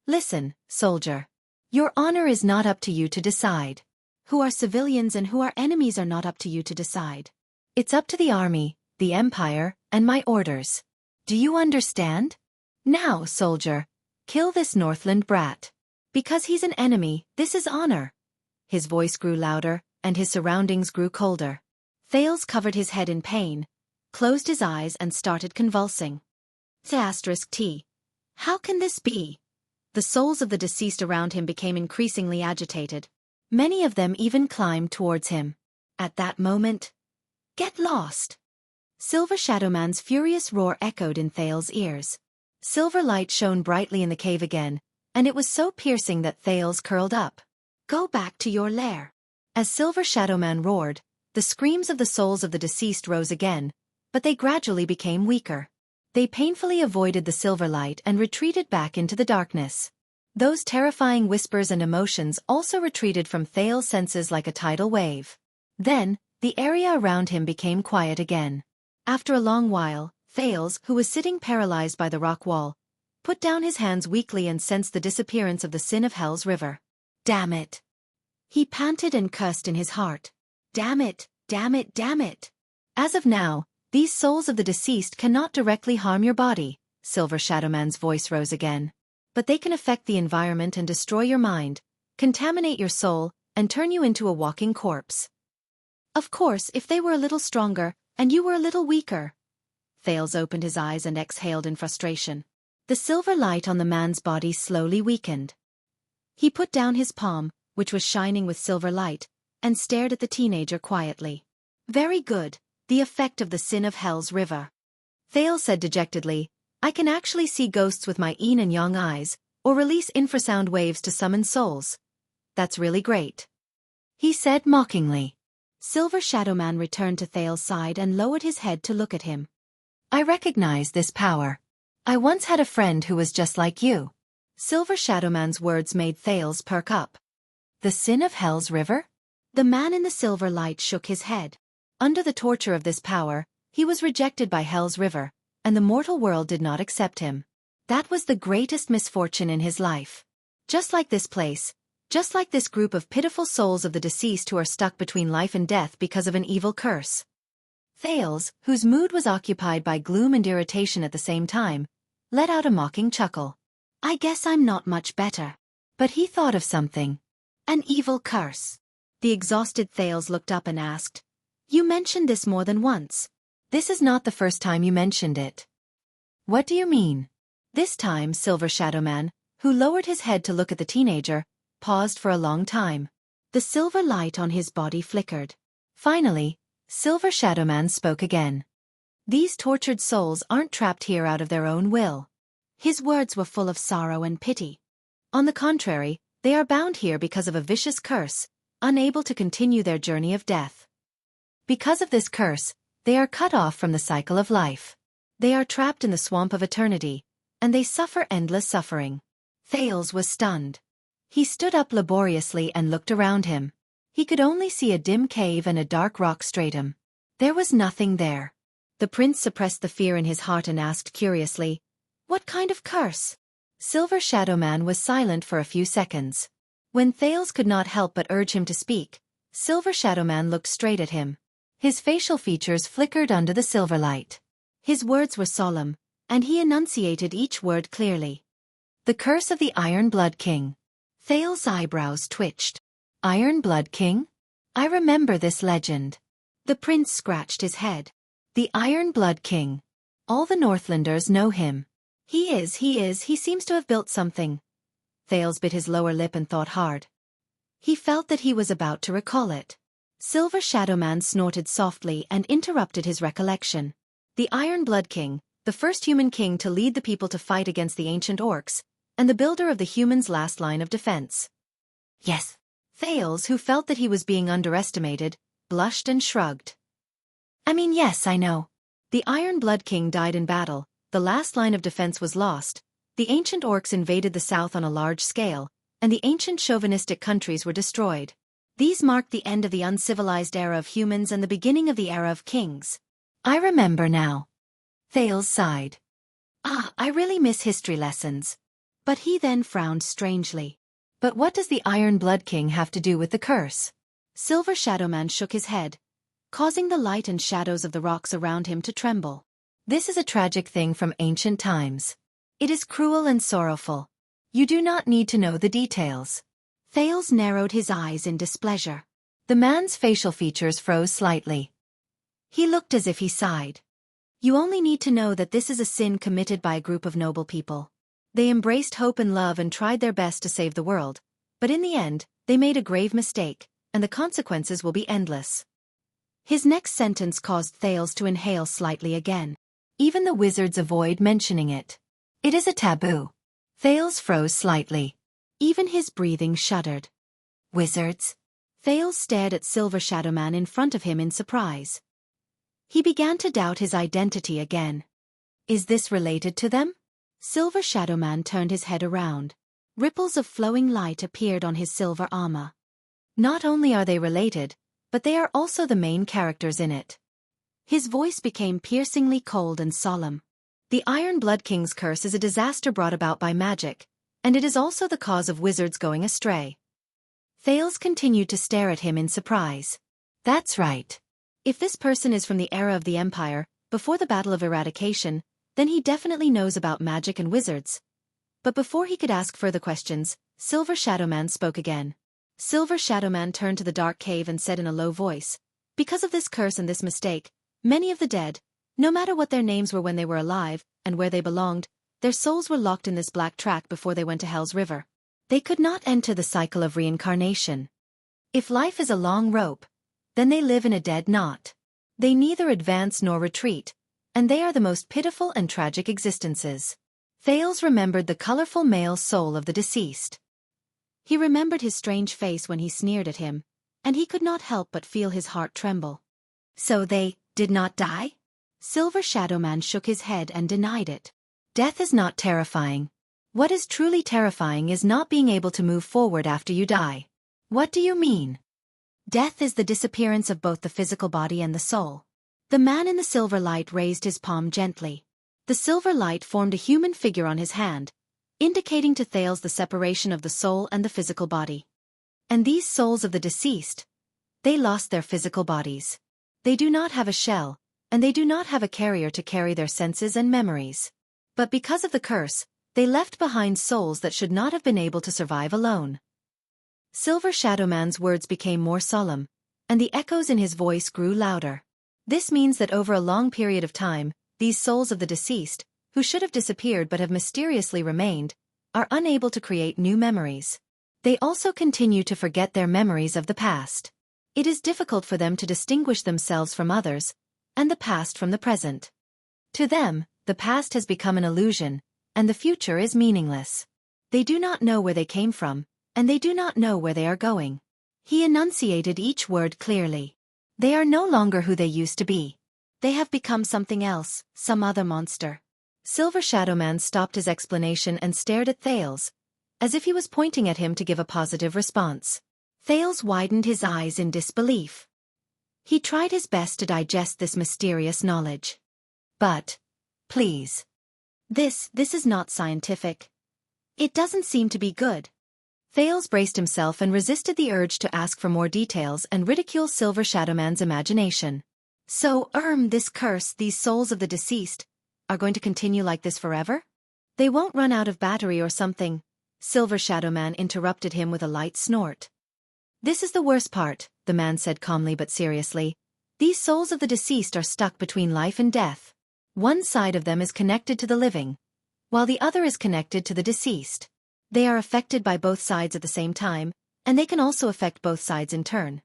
Listen, soldier. Your honor is not up to you to decide. Who are civilians and who are enemies are not up to you to decide. It's up to the army, the empire, and my orders. Do you understand? Now, soldier, kill this Northland brat. Because he's an enemy, this is honor. His voice grew louder, and his surroundings grew colder. Thales covered his head in pain, closed his eyes and started convulsing. T. How can this be? The souls of the deceased around him became increasingly agitated. Many of them even climbed towards him. At that moment, get lost! Silver Shadowman's furious roar echoed in Thales' ears. Silver light shone brightly in the cave again, and it was so piercing that Thales curled up. Go back to your lair. As Silver Shadowman roared, the screams of the souls of the deceased rose again, but they gradually became weaker. They painfully avoided the silver light and retreated back into the darkness. Those terrifying whispers and emotions also retreated from Thales' senses like a tidal wave. Then, the area around him became quiet again. After a long while, Thales, who was sitting paralyzed by the rock wall, put down his hands weakly and sensed the disappearance of the sin of Hell's River. Damn it! He panted and cursed in his heart. Damn it, damn it, damn it! As of now, these souls of the deceased cannot directly harm your body, Silver Shadowman's voice rose again. But they can affect the environment and destroy your mind, contaminate your soul, and turn you into a walking corpse. Of course, if they were a little stronger, and you were a little weaker. Thales opened his eyes and exhaled in frustration. The silver light on the man's body slowly weakened. He put down his palm, which was shining with silver light, and stared at the teenager quietly. Very good, the effect of the sin of Hell's River. Thales said dejectedly, I can actually see ghosts with my yin and yang eyes, or release infrasound waves to summon souls. That's really great. He said mockingly. Silver Shadowman returned to Thales' side and lowered his head to look at him. I recognize this power. I once had a friend who was just like you. Silver Shadowman's words made Thales perk up. The sin of Hell's River? The man in the silver light shook his head. Under the torture of this power, he was rejected by Hell's River, and the mortal world did not accept him. That was the greatest misfortune in his life. Just like this place, just like this group of pitiful souls of the deceased who are stuck between life and death because of an evil curse. Thales, whose mood was occupied by gloom and irritation at the same time, let out a mocking chuckle. I guess I'm not much better. But he thought of something. An evil curse. The exhausted Thales looked up and asked, You mentioned this more than once. This is not the first time you mentioned it. What do you mean? This time Silver Shadowman, who lowered his head to look at the teenager, paused for a long time. The silver light on his body flickered. Finally, Silver Shadowman spoke again. These tortured souls aren't trapped here out of their own will. His words were full of sorrow and pity. On the contrary, they are bound here because of a vicious curse, unable to continue their journey of death. Because of this curse, they are cut off from the cycle of life. They are trapped in the swamp of eternity, and they suffer endless suffering. Thales was stunned. He stood up laboriously and looked around him. He could only see a dim cave and a dark rock stratum. There was nothing there. The prince suppressed the fear in his heart and asked curiously, What kind of curse? Silver Shadowman was silent for a few seconds. When Thales could not help but urge him to speak, Silver Shadowman looked straight at him. His facial features flickered under the silver light. His words were solemn, and he enunciated each word clearly. The curse of the Iron Blood King. Thales' eyebrows twitched. Iron Blood King? I remember this legend. The prince scratched his head. The Iron Blood King. All the Northlanders know him. He seems to have built something. Thales bit his lower lip and thought hard. He felt that he was about to recall it. Silver Shadow Man snorted softly and interrupted his recollection. The Iron Blood King, the first human king to lead the people to fight against the ancient orcs, and the builder of the humans' last line of defense. Yes. Thales, who felt that he was being underestimated, blushed and shrugged. I mean, yes, I know. The Iron Blood King died in battle, the last line of defense was lost, the ancient orcs invaded the south on a large scale, and the ancient chauvinistic countries were destroyed. These marked the end of the uncivilized era of humans and the beginning of the era of kings. I remember now. Thales sighed. I really miss history lessons. But he then frowned strangely. But what does the Iron Blood King have to do with the curse? Silver Shadow Man shook his head, causing the light and shadows of the rocks around him to tremble. This is a tragic thing from ancient times. It is cruel and sorrowful. You do not need to know the details. Thales narrowed his eyes in displeasure. The man's facial features froze slightly. He looked as if he sighed. You only need to know that this is a sin committed by a group of noble people. They embraced hope and love and tried their best to save the world, but in the end, they made a grave mistake, and the consequences will be endless. His next sentence caused Thales to inhale slightly again. Even the wizards avoid mentioning it. It is a taboo. Thales froze slightly. Even his breathing shuddered. Wizards? Thales stared at Silver Shadow Man in front of him in surprise. He began to doubt his identity again. Is this related to them? Silver Shadow Man turned his head around. Ripples of flowing light appeared on his silver armor. Not only are they related, but they are also the main characters in it. His voice became piercingly cold and solemn. The Iron Blood King's curse is a disaster brought about by magic, and it is also the cause of wizards going astray. Thales continued to stare at him in surprise. That's right. If this person is from the era of the Empire, before the Battle of Eradication, then he definitely knows about magic and wizards. But before he could ask further questions, Silver Shadow Man spoke again. Silver Shadow Man turned to the dark cave and said in a low voice, because of this curse and this mistake, many of the dead, no matter what their names were when they were alive, and where they belonged, their souls were locked in this black track before they went to Hell's River. They could not enter the cycle of reincarnation. If life is a long rope, then they live in a dead knot. They neither advance nor retreat, and they are the most pitiful and tragic existences. Thales remembered the colorful male soul of the deceased. He remembered his strange face when he sneered at him, and he could not help but feel his heart tremble. So they did not die? Silver Shadow Man shook his head and denied it. Death is not terrifying. What is truly terrifying is not being able to move forward after you die. What do you mean? Death is the disappearance of both the physical body and the soul. The man in the silver light raised his palm gently. The silver light formed a human figure on his hand, indicating to Thales the separation of the soul and the physical body. And these souls of the deceased, they lost their physical bodies. They do not have a shell, and they do not have a carrier to carry their senses and memories. But because of the curse, they left behind souls that should not have been able to survive alone. Silver Shadow Man's words became more solemn, and the echoes in his voice grew louder. This means that over a long period of time, these souls of the deceased, who should have disappeared but have mysteriously remained, are unable to create new memories. They also continue to forget their memories of the past. It is difficult for them to distinguish themselves from others, and the past from the present. To them, the past has become an illusion, and the future is meaningless. They do not know where they came from, and they do not know where they are going. He enunciated each word clearly. They are no longer who they used to be. They have become something else, some other monster. Silver Shadow Man stopped his explanation and stared at Thales, as if he was pointing at him to give a positive response. Thales widened his eyes in disbelief. He tried his best to digest this mysterious knowledge. But, please. This is not scientific. It doesn't seem to be good. Thales braced himself and resisted the urge to ask for more details and ridicule Silver Shadow Man's imagination. So, this curse, these souls of the deceased, are going to continue like this forever? They won't run out of battery or something. Silver Shadow Man interrupted him with a light snort. This is the worst part, the man said calmly but seriously. These souls of the deceased are stuck between life and death. One side of them is connected to the living, while the other is connected to the deceased. They are affected by both sides at the same time, and they can also affect both sides in turn.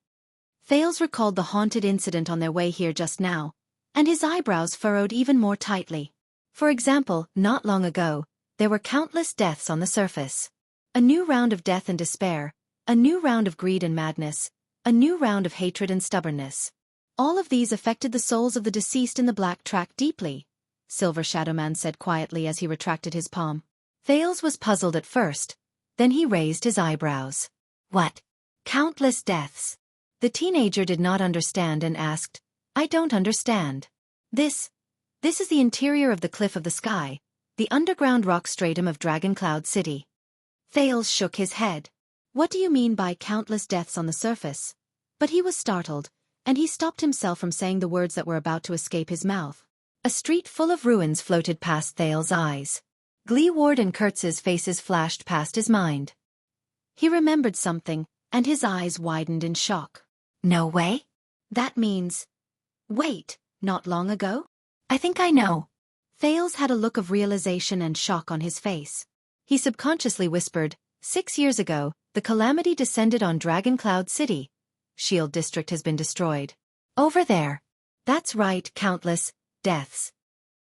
Thales recalled the haunted incident on their way here just now, and his eyebrows furrowed even more tightly. For example, not long ago, there were countless deaths on the surface. A new round of death and despair, a new round of greed and madness, a new round of hatred and stubbornness. All of these affected the souls of the deceased in the black track deeply, Silver Shadowman said quietly as he retracted his palm. Thales was puzzled at first, then he raised his eyebrows. What? Countless deaths. The teenager did not understand and asked, I don't understand. This is the interior of the Cliff of the Sky, the underground rock stratum of Dragoncloud City. Thales shook his head. What do you mean by countless deaths on the surface? But he was startled, and he stopped himself from saying the words that were about to escape his mouth. A street full of ruins floated past Thales' eyes. Gleeward and Kurtz's faces flashed past his mind. He remembered something, and his eyes widened in shock. No way? That means... Wait, not long ago? I think I know. Thales had a look of realization and shock on his face. He subconsciously whispered, 6 years ago, the calamity descended on Dragoncloud City. Shield District has been destroyed. Over there. That's right, countless deaths.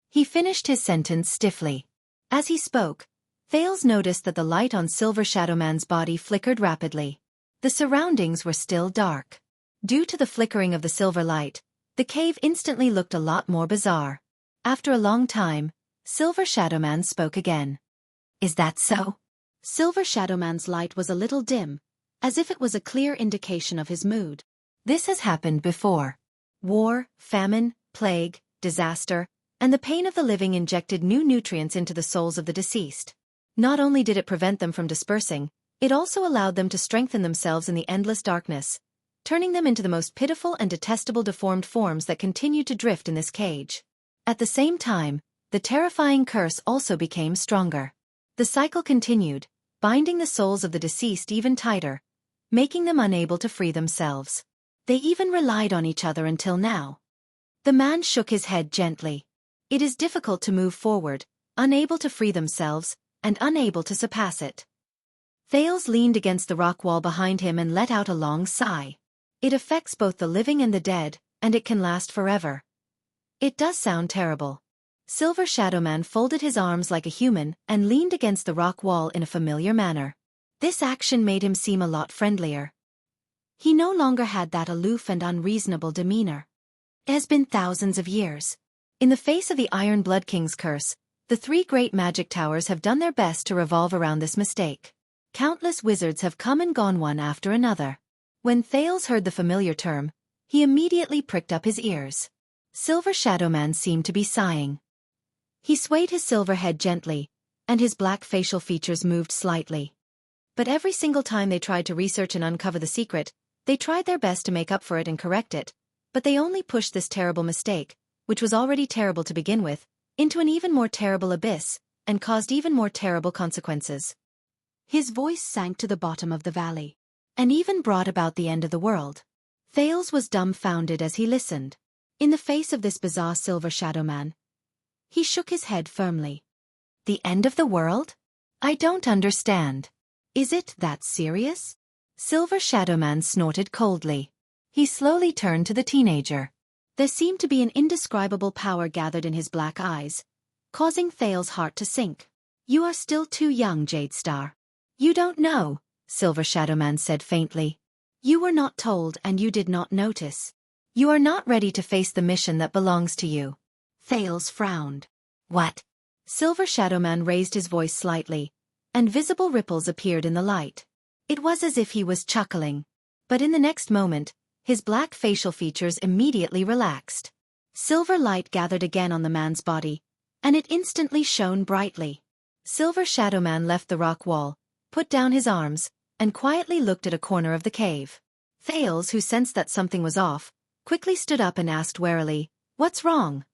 He finished his sentence stiffly. As he spoke, Thales noticed that the light on Silver Shadowman's body flickered rapidly. The surroundings were still dark. Due to the flickering of the silver light, the cave instantly looked a lot more bizarre. After a long time, Silver Shadowman spoke again. Is that so? Silver Shadowman's light was a little dim, as if it was a clear indication of his mood. This has happened before. War, famine, plague, disaster, and the pain of the living injected new nutrients into the souls of the deceased. Not only did it prevent them from dispersing, it also allowed them to strengthen themselves in the endless darkness, turning them into the most pitiful and detestable deformed forms that continued to drift in this cage. At the same time, the terrifying curse also became stronger. The cycle continued, binding the souls of the deceased even tighter, making them unable to free themselves. They even relied on each other until now. The man shook his head gently. It is difficult to move forward, unable to free themselves, and unable to surpass it. Thales leaned against the rock wall behind him and let out a long sigh. It affects both the living and the dead, and it can last forever. It does sound terrible. Silver Shadowman folded his arms like a human and leaned against the rock wall in a familiar manner. This action made him seem a lot friendlier. He no longer had that aloof and unreasonable demeanor. It has been thousands of years. In the face of the Iron Blood King's curse, the 3 great magic towers have done their best to revolve around this mistake. Countless wizards have come and gone one after another. When Thales heard the familiar term, he immediately pricked up his ears. Silver Shadowman seemed to be sighing. He swayed his silver head gently, and his black facial features moved slightly. But every single time they tried to research and uncover the secret, they tried their best to make up for it and correct it, but they only pushed this terrible mistake, which was already terrible to begin with, into an even more terrible abyss, and caused even more terrible consequences. His voice sank to the bottom of the valley, and even brought about the end of the world. Thales was dumbfounded as he listened. In the face of this bizarre Silver Shadowman, he shook his head firmly. The end of the world? I don't understand. Is it that serious? Silver Shadowman snorted coldly. He slowly turned to the teenager. There seemed to be an indescribable power gathered in his black eyes, causing Thales' heart to sink. You are still too young, Jadestar. You don't know, Silver Shadowman said faintly. You were not told and you did not notice. You are not ready to face the mission that belongs to you. Thales frowned. What? Silver Shadowman raised his voice slightly, and visible ripples appeared in the light. It was as if he was chuckling. But in the next moment, his black facial features immediately relaxed. Silver light gathered again on the man's body, and it instantly shone brightly. Silver Shadowman left the rock wall, put down his arms, and quietly looked at a corner of the cave. Thales, who sensed that something was off, quickly stood up and asked warily, "What's wrong?"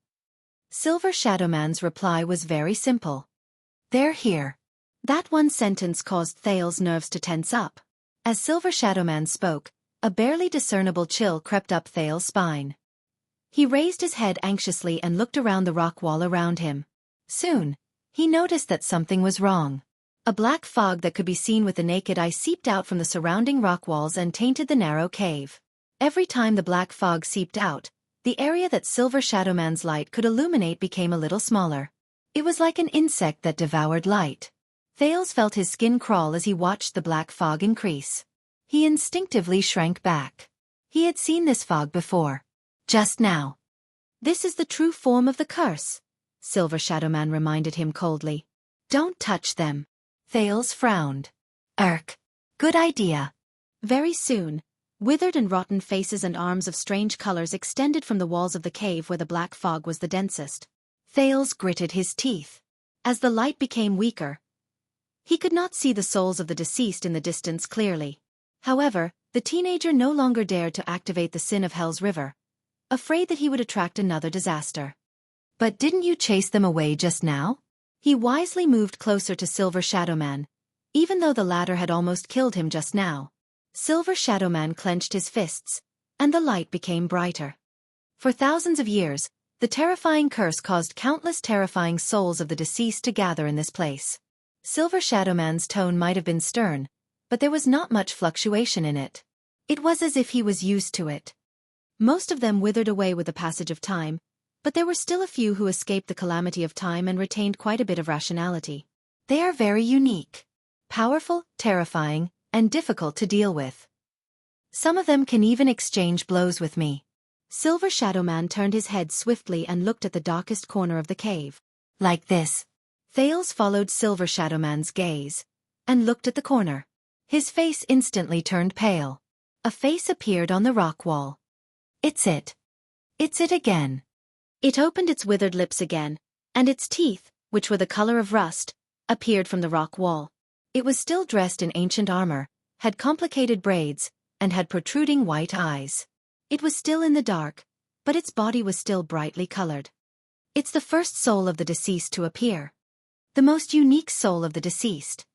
Silver Shadowman's reply was very simple. "They're here." That one sentence caused Thales' nerves to tense up. As Silver Shadowman spoke, a barely discernible chill crept up Thales' spine. He raised his head anxiously and looked around the rock wall around him. Soon, he noticed that something was wrong. A black fog that could be seen with the naked eye seeped out from the surrounding rock walls and tainted the narrow cave. Every time the black fog seeped out, the area that Silver Shadowman's light could illuminate became a little smaller. It was like an insect that devoured light. Thales felt his skin crawl as he watched the black fog increase. He instinctively shrank back. He had seen this fog before. Just now. This is the true form of the curse, Silver Shadowman reminded him coldly. Don't touch them. Thales frowned. Good idea. Very soon, withered and rotten faces and arms of strange colors extended from the walls of the cave where the black fog was the densest. Thales gritted his teeth. As the light became weaker, he could not see the souls of the deceased in the distance clearly. However, the teenager no longer dared to activate the sin of Hell's River, afraid that he would attract another disaster. But didn't you chase them away just now? He wisely moved closer to Silver Shadowman, even though the latter had almost killed him just now. Silver Shadowman clenched his fists, and the light became brighter. For thousands of years, the terrifying curse caused countless terrifying souls of the deceased to gather in this place. Silver Shadowman's tone might have been stern, but there was not much fluctuation in it. It was as if he was used to it. Most of them withered away with the passage of time, but there were still a few who escaped the calamity of time and retained quite a bit of rationality. They are very unique, powerful, terrifying, and difficult to deal with. Some of them can even exchange blows with me. Silver Shadowman turned his head swiftly and looked at the darkest corner of the cave. Like this. Thales followed Silver Shadowman's gaze, and looked at the corner. His face instantly turned pale. A face appeared on the rock wall. It's it. It's it again. It opened its withered lips again, and its teeth, which were the color of rust, appeared from the rock wall. It was still dressed in ancient armor, had complicated braids, and had protruding white eyes. It was still in the dark, but its body was still brightly colored. It's the first soul of the deceased to appear. The most unique soul of the deceased.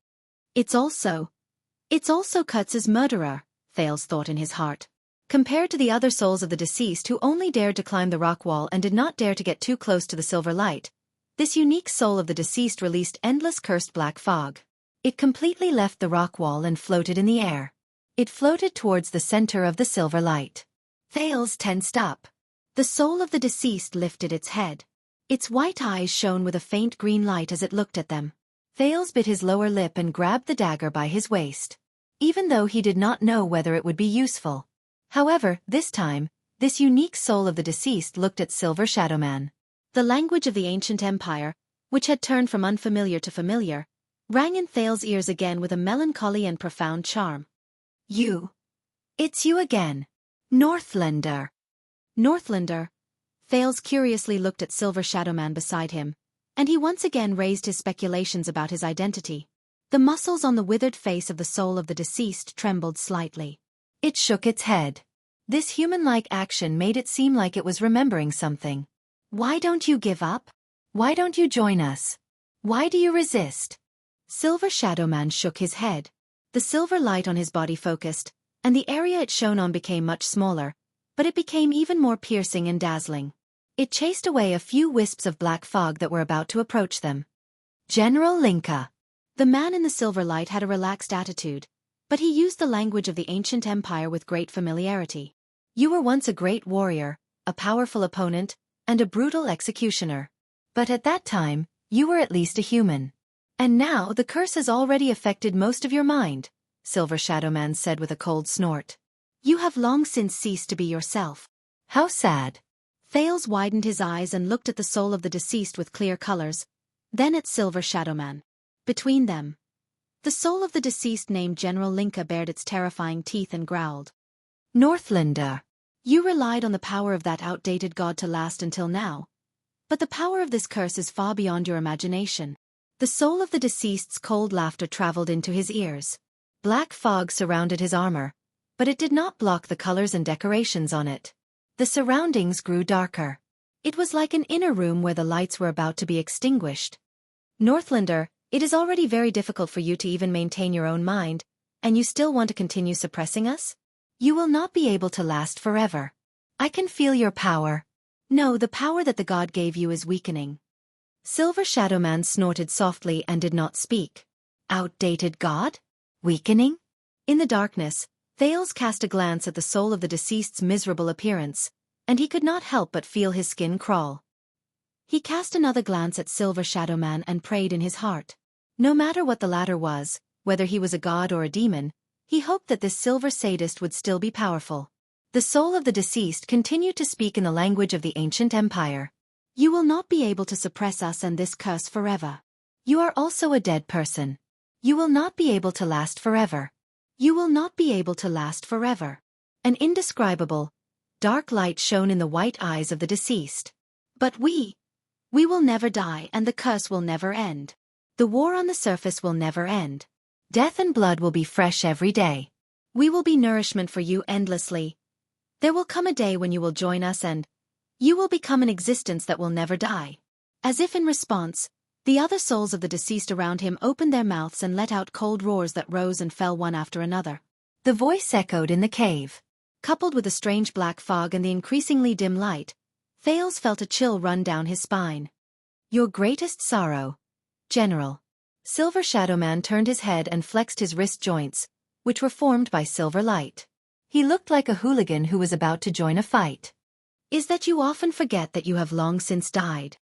It's also Kutz's murderer, Thales thought in his heart. Compared to the other souls of the deceased who only dared to climb the rock wall and did not dare to get too close to the silver light, this unique soul of the deceased released endless cursed black fog. It completely left the rock wall and floated in the air. It floated towards the center of the silver light. Thales tensed up. The soul of the deceased lifted its head. Its white eyes shone with a faint green light as it looked at them. Thales bit his lower lip and grabbed the dagger by his waist, even though he did not know whether it would be useful. However, this time, this unique soul of the deceased looked at Silver Shadowman. The language of the ancient empire, which had turned from unfamiliar to familiar, rang in Thales' ears again with a melancholy and profound charm. It's you again. Northlander. Northlander. Thales curiously looked at Silver Shadowman beside him, and he once again raised his speculations about his identity. The muscles on the withered face of the soul of the deceased trembled slightly. It shook its head. This human-like action made it seem like it was remembering something. Why don't you give up? Why don't you join us? Why do you resist? Silver Shadowman shook his head. The silver light on his body focused, and the area it shone on became much smaller, but it became even more piercing and dazzling. It chased away a few wisps of black fog that were about to approach them. General Linka. The man in the silver light had a relaxed attitude, but he used the language of the ancient empire with great familiarity. You were once a great warrior, a powerful opponent, and a brutal executioner. But at that time, you were at least a human. And now the curse has already affected most of your mind, Silver Shadowman said with a cold snort. You have long since ceased to be yourself. How sad. Thales widened his eyes and looked at the soul of the deceased with clear colors, then at Silver Shadowman. Between them, the soul of the deceased named General Linka bared its terrifying teeth and growled. Northlander. You relied on the power of that outdated god to last until now. But the power of this curse is far beyond your imagination. The soul of the deceased's cold laughter traveled into his ears. Black fog surrounded his armor, but it did not block the colors and decorations on it. The surroundings grew darker. It was like an inner room where the lights were about to be extinguished. Northlander, it is already very difficult for you to even maintain your own mind, and you still want to continue suppressing us? You will not be able to last forever. I can feel your power. No, the power that the god gave you is weakening. Silver Shadow Man snorted softly and did not speak. Outdated god? Weakening? In the darkness, Thales cast a glance at the soul of the deceased's miserable appearance, and he could not help but feel his skin crawl. He cast another glance at Silver Shadow Man and prayed in his heart. No matter what the latter was, whether he was a god or a demon, he hoped that this silver sadist would still be powerful. The soul of the deceased continued to speak in the language of the ancient empire. You will not be able to suppress us and this curse forever. You are also a dead person. You will not be able to last forever. You will not be able to last forever. An indescribable, dark light shone in the white eyes of the deceased. But we will never die and the curse will never end. The war on the surface will never end. Death and blood will be fresh every day. We will be nourishment for you endlessly. There will come a day when you will join us and you will become an existence that will never die. As if in response, the other souls of the deceased around him opened their mouths and let out cold roars that rose and fell one after another. The voice echoed in the cave. Coupled with the strange black fog and the increasingly dim light, Thales felt a chill run down his spine. Your greatest sorrow, General. Silver Shadow Man turned his head and flexed his wrist joints, which were formed by silver light. He looked like a hooligan who was about to join a fight. Is that you often forget that you have long since died?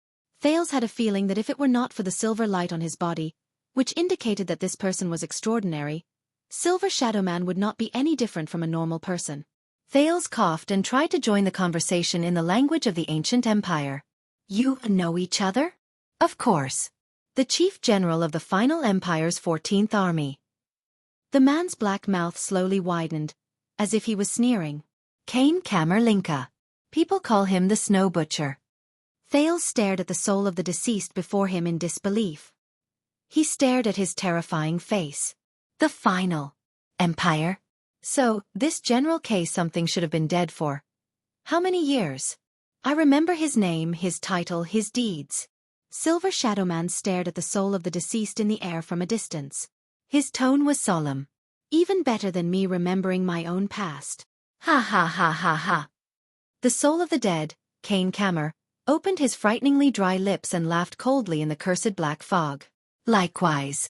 Thales had a feeling that if it were not for the silver light on his body, which indicated that this person was extraordinary, Silver Shadow Man would not be any different from a normal person. Thales coughed and tried to join the conversation in the language of the ancient empire. You know each other? Of course. The chief general of the final empire's 14th army. The man's black mouth slowly widened, as if he was sneering. Kane Camerlinka. People call him the Snow Butcher. Thales stared at the soul of the deceased before him in disbelief. He stared at his terrifying face. The final empire? So, this General K something should have been dead for how many years? I remember his name, his title, his deeds. Silver Shadow Man stared at the soul of the deceased in the air from a distance. His tone was solemn. Even better than me remembering my own past. Ha ha ha ha ha. The soul of the dead, Kane Camer, opened his frighteningly dry lips and laughed coldly in the cursed black fog. Likewise.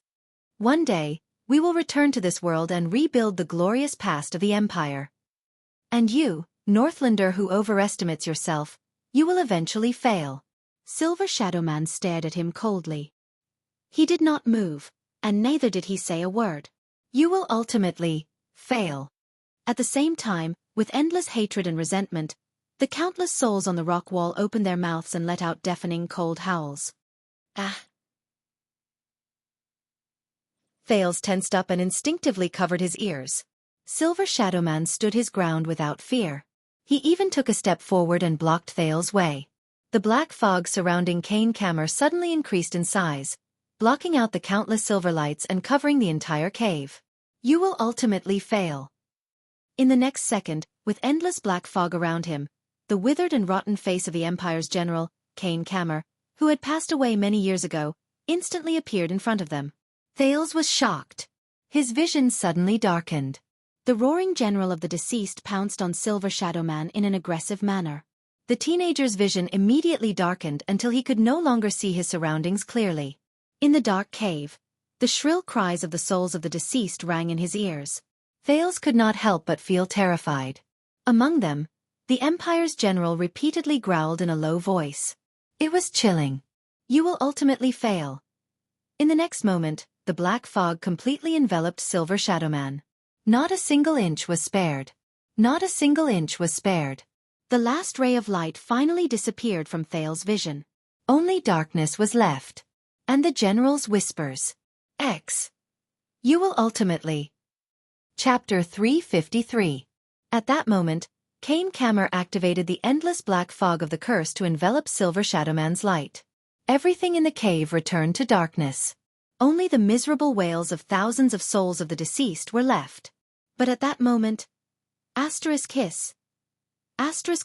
One day, we will return to this world and rebuild the glorious past of the Empire. And you, Northlander who overestimates yourself, you will eventually fail. Silver Shadow Man stared at him coldly. He did not move, and neither did he say a word. You will ultimately fail. At the same time, with endless hatred and resentment, the countless souls on the rock wall opened their mouths and let out deafening cold howls. Ah! Thales tensed up and instinctively covered his ears. Silver Shadow Man stood his ground without fear. He even took a step forward and blocked Thales' way. The black fog surrounding Kane Camer suddenly increased in size, blocking out the countless silver lights and covering the entire cave. You will ultimately fail. In the next second, with endless black fog around him, the withered and rotten face of the Empire's general, Kane Camer, who had passed away many years ago, instantly appeared in front of them. Thales was shocked. His vision suddenly darkened. The roaring general of the deceased pounced on Silver Shadow Man in an aggressive manner. The teenager's vision immediately darkened until he could no longer see his surroundings clearly. In the dark cave, the shrill cries of the souls of the deceased rang in his ears. Thales could not help but feel terrified. Among them, the Empire's general repeatedly growled in a low voice. It was chilling. You will ultimately fail. In the next moment, the black fog completely enveloped Silver Shadow Man. Not a single inch was spared. Not a single inch was spared. The last ray of light finally disappeared from Thales' vision. Only darkness was left. And the general's whispers. X. You will ultimately. Chapter 353. At that moment, Kane Camer activated the endless black fog of the curse to envelop Silver Shadow Man's light. Everything in the cave returned to darkness. Only the miserable wails of thousands of souls of the deceased were left. But at that moment,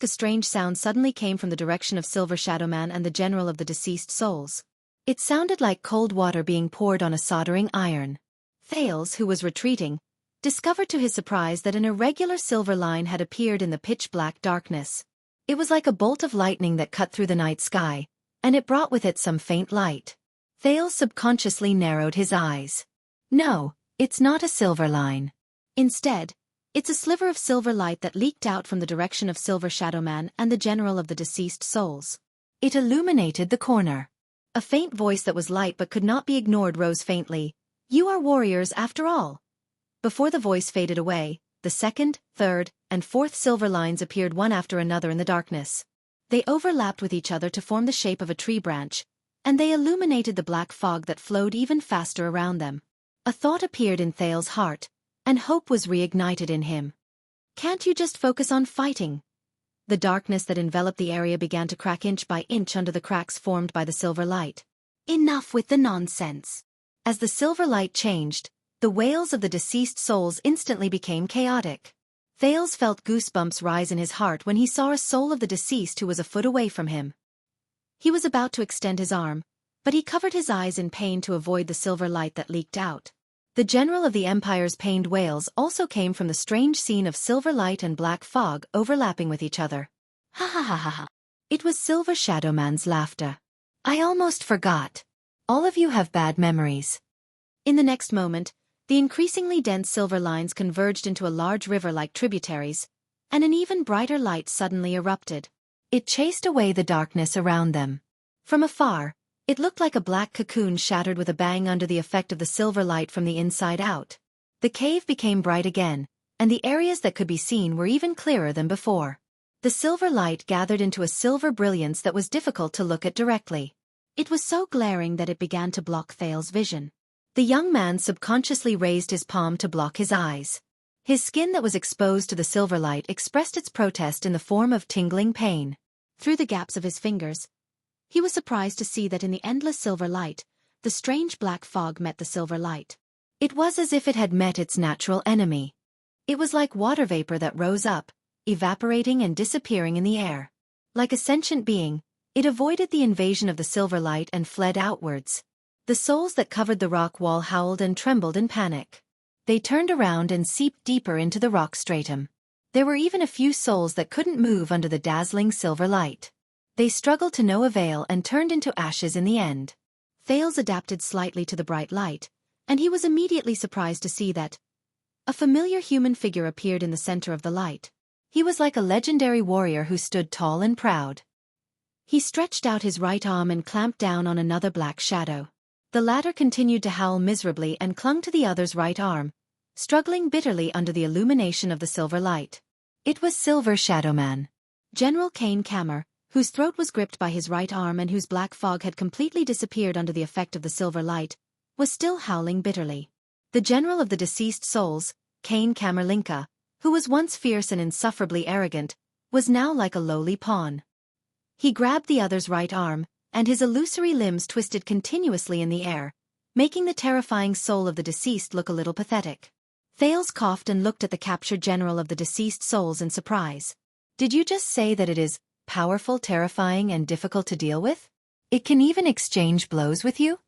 a strange sound suddenly came from the direction of Silver Shadow Man and the general of the deceased souls. It sounded like cold water being poured on a soldering iron. Thales, who was retreating, discovered to his surprise that an irregular silver line had appeared in the pitch-black darkness. It was like a bolt of lightning that cut through the night sky, and it brought with it some faint light. Thales subconsciously narrowed his eyes. No, it's not a silver line. Instead, it's a sliver of silver light that leaked out from the direction of Silver Shadowman and the general of the deceased souls. It illuminated the corner. A faint voice that was light but could not be ignored rose faintly. You are warriors after all. Before the voice faded away, the second, third, and fourth silver lines appeared one after another in the darkness. They overlapped with each other to form the shape of a tree branch, and they illuminated the black fog that flowed even faster around them. A thought appeared in Thales' heart, and hope was reignited in him. Can't you just focus on fighting? The darkness that enveloped the area began to crack inch by inch under the cracks formed by the silver light. Enough with the nonsense. As the silver light changed, the wails of the deceased souls instantly became chaotic. Thales felt goosebumps rise in his heart when he saw a soul of the deceased who was a foot away from him. He was about to extend his arm, but he covered his eyes in pain to avoid the silver light that leaked out. The general of the Empire's pained wails also came from the strange scene of silver light and black fog overlapping with each other. Ha ha ha ha ha. It was Silver Shadowman's laughter. I almost forgot. All of you have bad memories. In the next moment, the increasingly dense silver lines converged into a large river like tributaries, and an even brighter light suddenly erupted. It chased away the darkness around them. From afar, it looked like a black cocoon shattered with a bang under the effect of the silver light from the inside out. The cave became bright again, and the areas that could be seen were even clearer than before. The silver light gathered into a silver brilliance that was difficult to look at directly. It was so glaring that it began to block Thales' vision. The young man subconsciously raised his palm to block his eyes. His skin that was exposed to the silver light expressed its protest in the form of tingling pain. Through the gaps of his fingers, he was surprised to see that in the endless silver light, the strange black fog met the silver light. It was as if it had met its natural enemy. It was like water vapor that rose up, evaporating and disappearing in the air. Like a sentient being, it avoided the invasion of the silver light and fled outwards. The souls that covered the rock wall howled and trembled in panic. They turned around and seeped deeper into the rock stratum. There were even a few souls that couldn't move under the dazzling silver light. They struggled to no avail and turned into ashes in the end. Thales adapted slightly to the bright light, and he was immediately surprised to see that a familiar human figure appeared in the center of the light. He was like a legendary warrior who stood tall and proud. He stretched out his right arm and clamped down on another black shadow. The latter continued to howl miserably and clung to the other's right arm, struggling bitterly under the illumination of the silver light. It was Silver Shadowman. General Kane Kammer, whose throat was gripped by his right arm and whose black fog had completely disappeared under the effect of the silver light, was still howling bitterly. The general of the deceased souls, Kane Kammerlinka, who was once fierce and insufferably arrogant, was now like a lowly pawn. He grabbed the other's right arm, and his illusory limbs twisted continuously in the air, making the terrifying soul of the deceased look a little pathetic. Thales coughed and looked at the captured general of the deceased souls in surprise. Did you just say that it is powerful, terrifying, and difficult to deal with? It can even exchange blows with you?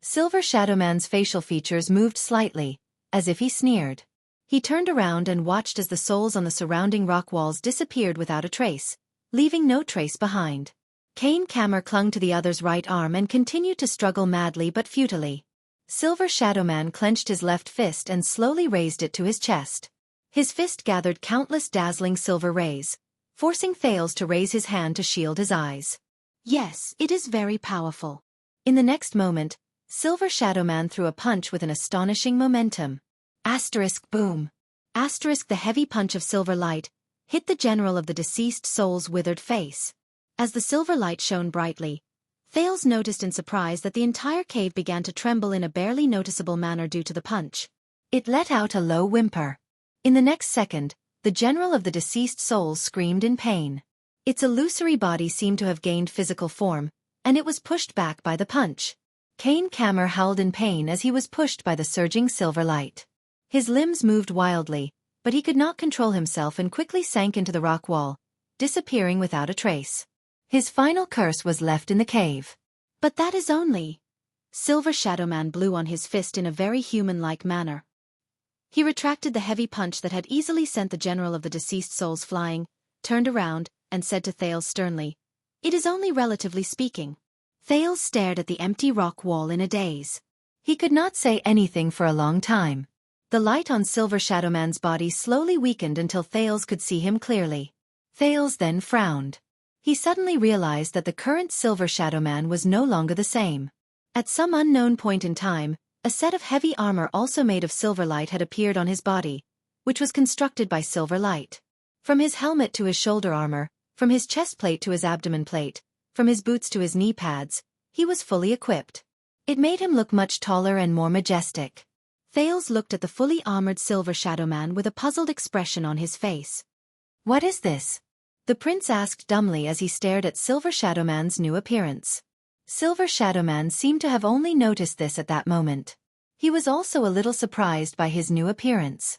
Silver Shadowman's facial features moved slightly, as if he sneered. He turned around and watched as the souls on the surrounding rock walls disappeared without a trace, leaving no trace behind. Kane Kammer clung to the other's right arm and continued to struggle madly but futilely. Silver Shadowman clenched his left fist and slowly raised it to his chest. His fist gathered countless dazzling silver rays, forcing Thales to raise his hand to shield his eyes. Yes, it is very powerful. In the next moment, Silver Shadowman threw a punch with an astonishing momentum. Boom. The heavy punch of silver light hit the general of the deceased soul's withered face. As the silver light shone brightly, Thales noticed in surprise that the entire cave began to tremble in a barely noticeable manner due to the punch. It let out a low whimper. In the next second, the general of the deceased souls screamed in pain. Its illusory body seemed to have gained physical form, and it was pushed back by the punch. Kane Kammer howled in pain as he was pushed by the surging silver light. His limbs moved wildly, but he could not control himself and quickly sank into the rock wall, disappearing without a trace. His final curse was left in the cave. But that is only. Silver Shadowman blew on his fist in a very human-like manner. He retracted the heavy punch that had easily sent the general of the deceased souls flying, turned around, and said to Thales sternly, "It is only relatively speaking." Thales stared at the empty rock wall in a daze. He could not say anything for a long time. The light on Silver Shadow Man's body slowly weakened until Thales could see him clearly. Thales then frowned. He suddenly realized that the current Silver Shadow Man was no longer the same. At some unknown point in time, a set of heavy armor also made of silver light had appeared on his body, which was constructed by silver light. From his helmet to his shoulder armor, from his chest plate to his abdomen plate, from his boots to his knee pads, he was fully equipped. It made him look much taller and more majestic. Thales looked at the fully armored Silver Shadow Man with a puzzled expression on his face. "What is this?" the prince asked dumbly as he stared at Silver Shadow Man's new appearance. Silver Shadow Man seemed to have only noticed this at that moment. He was also a little surprised by his new appearance.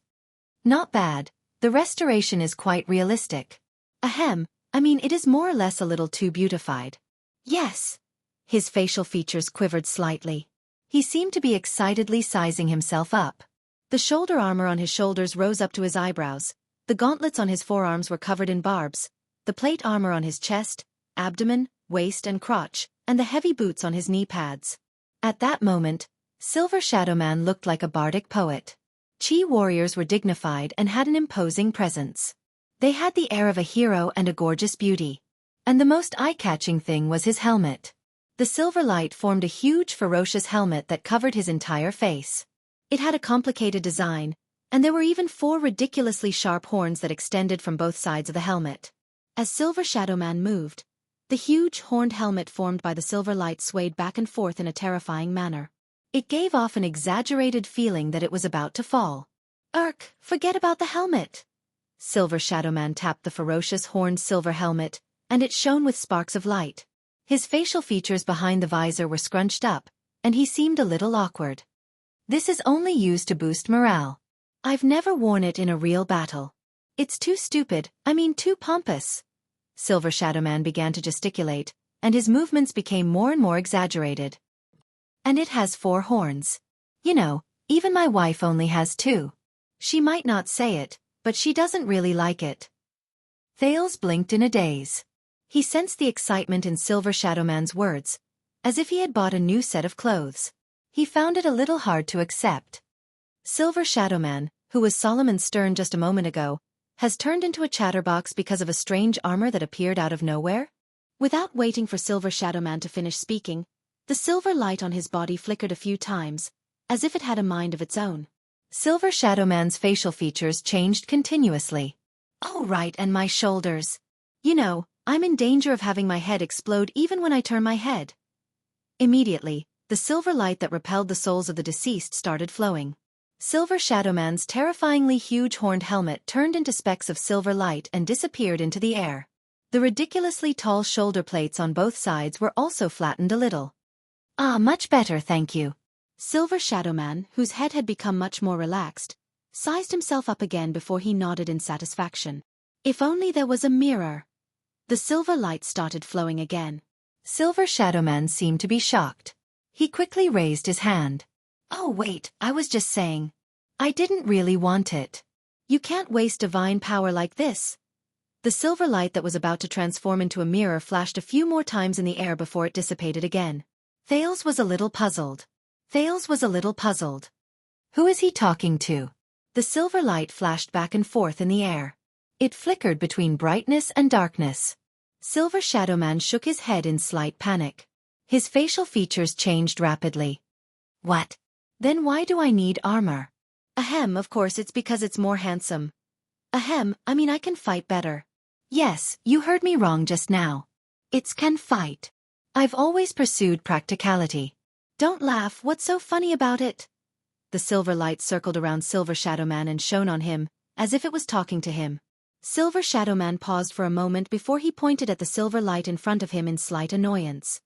"Not bad, the restoration is quite realistic." "Ahem, I mean it is more or less a little too beautified." "Yes." His facial features quivered slightly. He seemed to be excitedly sizing himself up. The shoulder armor on his shoulders rose up to his eyebrows, the gauntlets on his forearms were covered in barbs, the plate armor on his chest, abdomen, waist and crotch, and the heavy boots on his knee pads. At that moment, Silver Shadow Man looked like a bardic poet. Chi warriors were dignified and had an imposing presence. They had the air of a hero and a gorgeous beauty. And the most eye-catching thing was his helmet. The silver light formed a huge ferocious helmet that covered his entire face. It had a complicated design, and there were even 4 ridiculously sharp horns that extended from both sides of the helmet. As Silver Shadow Man moved, the huge horned helmet formed by the silver light swayed back and forth in a terrifying manner. It gave off an exaggerated feeling that it was about to fall. Forget about the helmet." Silver Shadow Man tapped the ferocious horned silver helmet, and it shone with sparks of light. His facial features behind the visor were scrunched up, and he seemed a little awkward. "This is only used to boost morale. I've never worn it in a real battle. It's too stupid, too pompous." Silver Shadow Man began to gesticulate, and his movements became more and more exaggerated. "And it has 4 horns. You know, even my wife only has 2. She might not say it, but she doesn't really like it." Thales blinked in a daze. He sensed the excitement in Silver Shadow Man's words, as if he had bought a new set of clothes. He found it a little hard to accept. Silver Shadow Man, who was solemn and stern just a moment ago, has turned into a chatterbox because of a strange armor that appeared out of nowhere? Without waiting for Silver Shadow Man to finish speaking, the silver light on his body flickered a few times, as if it had a mind of its own. Silver Shadow Man's facial features changed continuously. "Oh right, and my shoulders. You know, I'm in danger of having my head explode even when I turn my head." Immediately, the silver light that repelled the souls of the deceased started flowing. Silver Shadow Man's terrifyingly huge horned helmet turned into specks of silver light and disappeared into the air. The ridiculously tall shoulder plates on both sides were also flattened a little. "Ah, much better, thank you." Silver Shadow Man, whose head had become much more relaxed, sized himself up again before he nodded in satisfaction. If only there was a mirror. The silver light started flowing again. Silver Shadow Man seemed to be shocked. He quickly raised his hand. "Oh wait, I was just saying. I didn't really want it." "You can't waste divine power like this." The silver light that was about to transform into a mirror flashed a few more times in the air before it dissipated again. Thales was a little puzzled. Who is he talking to? The silver light flashed back and forth in the air. It flickered between brightness and darkness. Silver Shadow Man shook his head in slight panic. His facial features changed rapidly. "What? Then why do I need armor?" Of course it's because it's more handsome." I can fight better." "Yes, you heard me wrong just now. It's can fight. I've always pursued practicality." "Don't laugh, what's so funny about it?" The silver light circled around Silver Shadow Man and shone on him, as if it was talking to him. Silver Shadow Man paused for a moment before he pointed at the silver light in front of him in slight annoyance.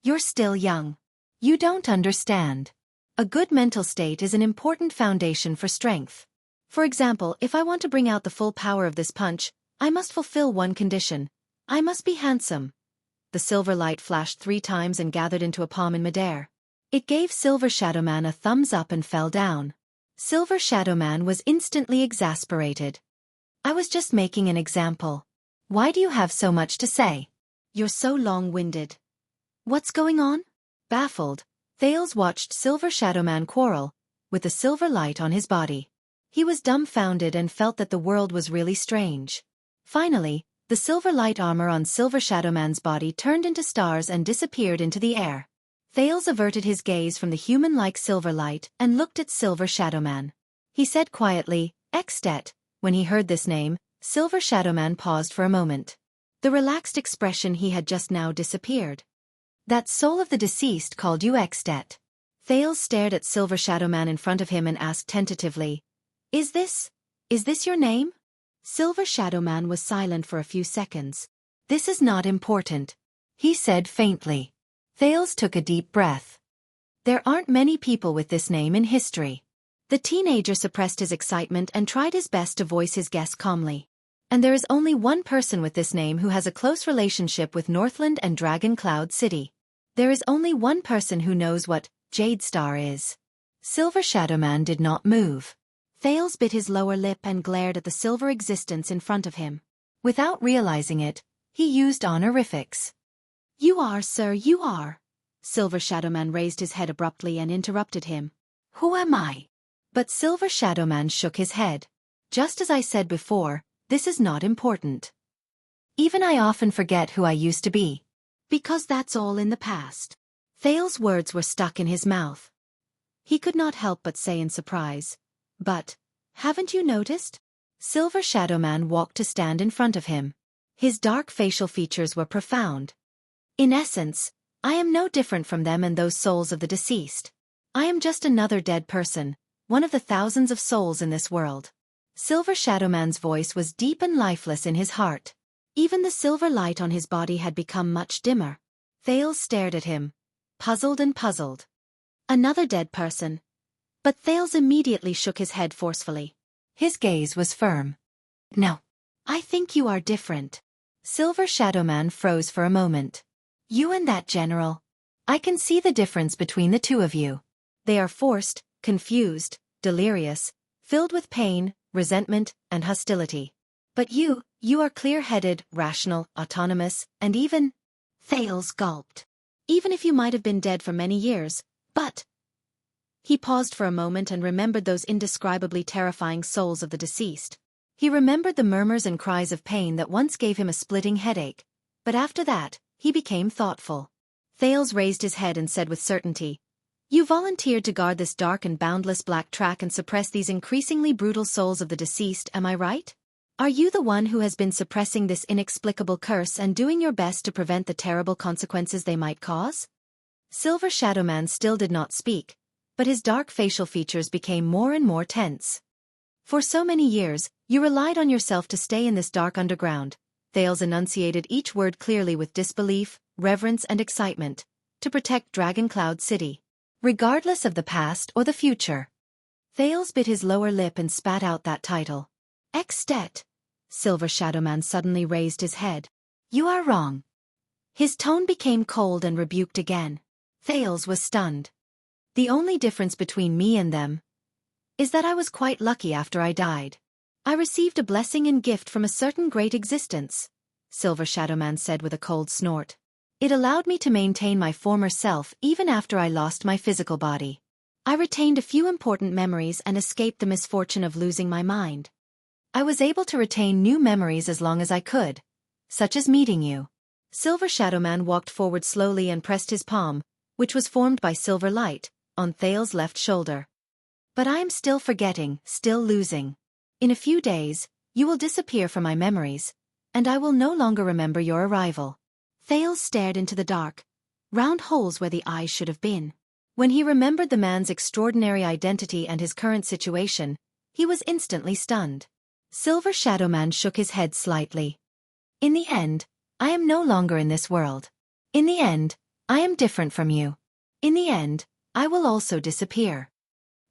"You're still young. You don't understand. A good mental state is an important foundation for strength. For example, if I want to bring out the full power of this punch, I must fulfill one condition. I must be handsome." The silver light flashed 3 times and gathered into a palm in midair. It gave Silver Shadow Man a thumbs up and fell down. Silver Shadow Man was instantly exasperated. "I was just making an example. Why do you have so much to say? You're so long-winded. What's going on? Baffled, Thales watched Silver Shadow Man quarrel, with the silver light on his body. He was dumbfounded and felt that the world was really strange. Finally, the silver light armor on Silver Shadow Man's body turned into stars and disappeared into the air. Thales averted his gaze from the human-like silver light and looked at Silver Shadow Man. He said quietly, Extet. When he heard this name, Silver Shadow Man paused for a moment. The relaxed expression he had just now disappeared. That soul of the deceased called you Extet. Thales stared at Silver Shadow Man in front of him and asked tentatively, Is this your name? Silver Shadow Man was silent for a few seconds. This is not important, he said faintly. Thales took a deep breath. There aren't many people with this name in history. The teenager suppressed his excitement and tried his best to voice his guess calmly. And there is only one person with this name who has a close relationship with Northland and Dragon Cloud City. There is only one person who knows what Jade Star is. Silver Shadow Man did not move. Thales bit his lower lip and glared at the silver existence in front of him. Without realizing it, he used honorifics. You are, sir, you are. Silver Shadow Man raised his head abruptly and interrupted him. Who am I? But Silver Shadow Man shook his head. Just as I said before, this is not important. Even I often forget who I used to be. Because that's all in the past. Thales' words were stuck in his mouth. He could not help but say in surprise, But, haven't you noticed? Silver Shadow Man walked to stand in front of him. His dark facial features were profound. In essence, I am no different from them and those souls of the deceased. I am just another dead person, one of the thousands of souls in this world. Silver Shadow Man's voice was deep and lifeless in his heart. Even the silver light on his body had become much dimmer. Thales stared at him, puzzled and puzzled. Another dead person. But Thales immediately shook his head forcefully. His gaze was firm. No. I think you are different. Silver Shadow Man froze for a moment. You and that general. I can see the difference between the two of you. They are forced, confused, delirious, filled with pain, resentment, and hostility. But you are clear-headed, rational, autonomous, and even... Thales gulped. Even if you might have been dead for many years, but... He paused for a moment and remembered those indescribably terrifying souls of the deceased. He remembered the murmurs and cries of pain that once gave him a splitting headache, but after that, he became thoughtful. Thales raised his head and said with certainty, You volunteered to guard this dark and boundless black track and suppress these increasingly brutal souls of the deceased, am I right? Are you the one who has been suppressing this inexplicable curse and doing your best to prevent the terrible consequences they might cause? Silver Shadow Man still did not speak, but his dark facial features became more and more tense. For so many years, you relied on yourself to stay in this dark underground. Thales enunciated each word clearly with disbelief, reverence and excitement, to protect Dragon Cloud City, regardless of the past or the future. Thales bit his lower lip and spat out that title. Extet. Silver Shadow Man suddenly raised his head. You are wrong. His tone became cold and rebuked again. Thales was stunned. The only difference between me and them is that I was quite lucky after I died. I received a blessing and gift from a certain great existence, Silver Shadow Man said with a cold snort. It allowed me to maintain my former self even after I lost my physical body. I retained a few important memories and escaped the misfortune of losing my mind. I was able to retain new memories as long as I could, such as meeting you. Silver Shadow Man walked forward slowly and pressed his palm, which was formed by silver light, on Thales' left shoulder. But I am still forgetting, still losing. In a few days, you will disappear from my memories, and I will no longer remember your arrival. Thales stared into the dark, round holes where the eyes should have been. When he remembered the man's extraordinary identity and his current situation, he was instantly stunned. Silver Shadow Man shook his head slightly. In the end, I am no longer in this world. In the end, I am different from you. In the end, I will also disappear.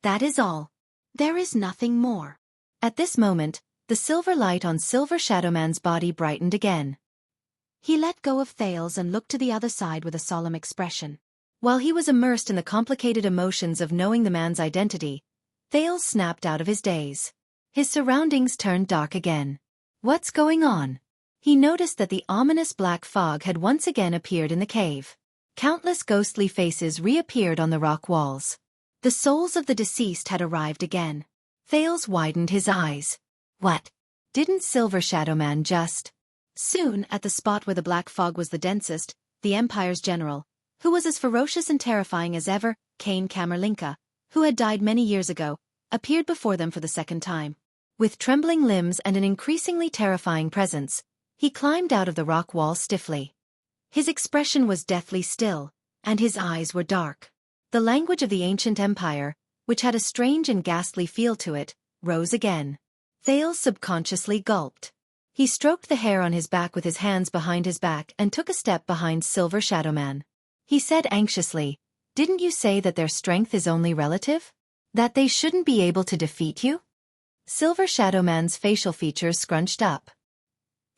That is all. There is nothing more. At this moment, the silver light on Silver Shadow Man's body brightened again. He let go of Thales and looked to the other side with a solemn expression. While he was immersed in the complicated emotions of knowing the man's identity, Thales snapped out of his daze. His surroundings turned dark again. What's going on? He noticed that the ominous black fog had once again appeared in the cave. Countless ghostly faces reappeared on the rock walls. The souls of the deceased had arrived again. Thales widened his eyes. What? Didn't Silver Shadow Man just... Soon, at the spot where the black fog was the densest, the Empire's general, who was as ferocious and terrifying as ever, Cain Camerlinka, who had died many years ago, appeared before them for the second time. With trembling limbs and an increasingly terrifying presence, he climbed out of the rock wall stiffly. His expression was deathly still, and his eyes were dark. The language of the ancient empire, which had a strange and ghastly feel to it, rose again. Thales subconsciously gulped. He stroked the hair on his back with his hands behind his back and took a step behind Silver Shadow Man. He said anxiously, "Didn't you say that their strength is only relative? That they shouldn't be able to defeat you?" Silver Shadow Man's facial features scrunched up.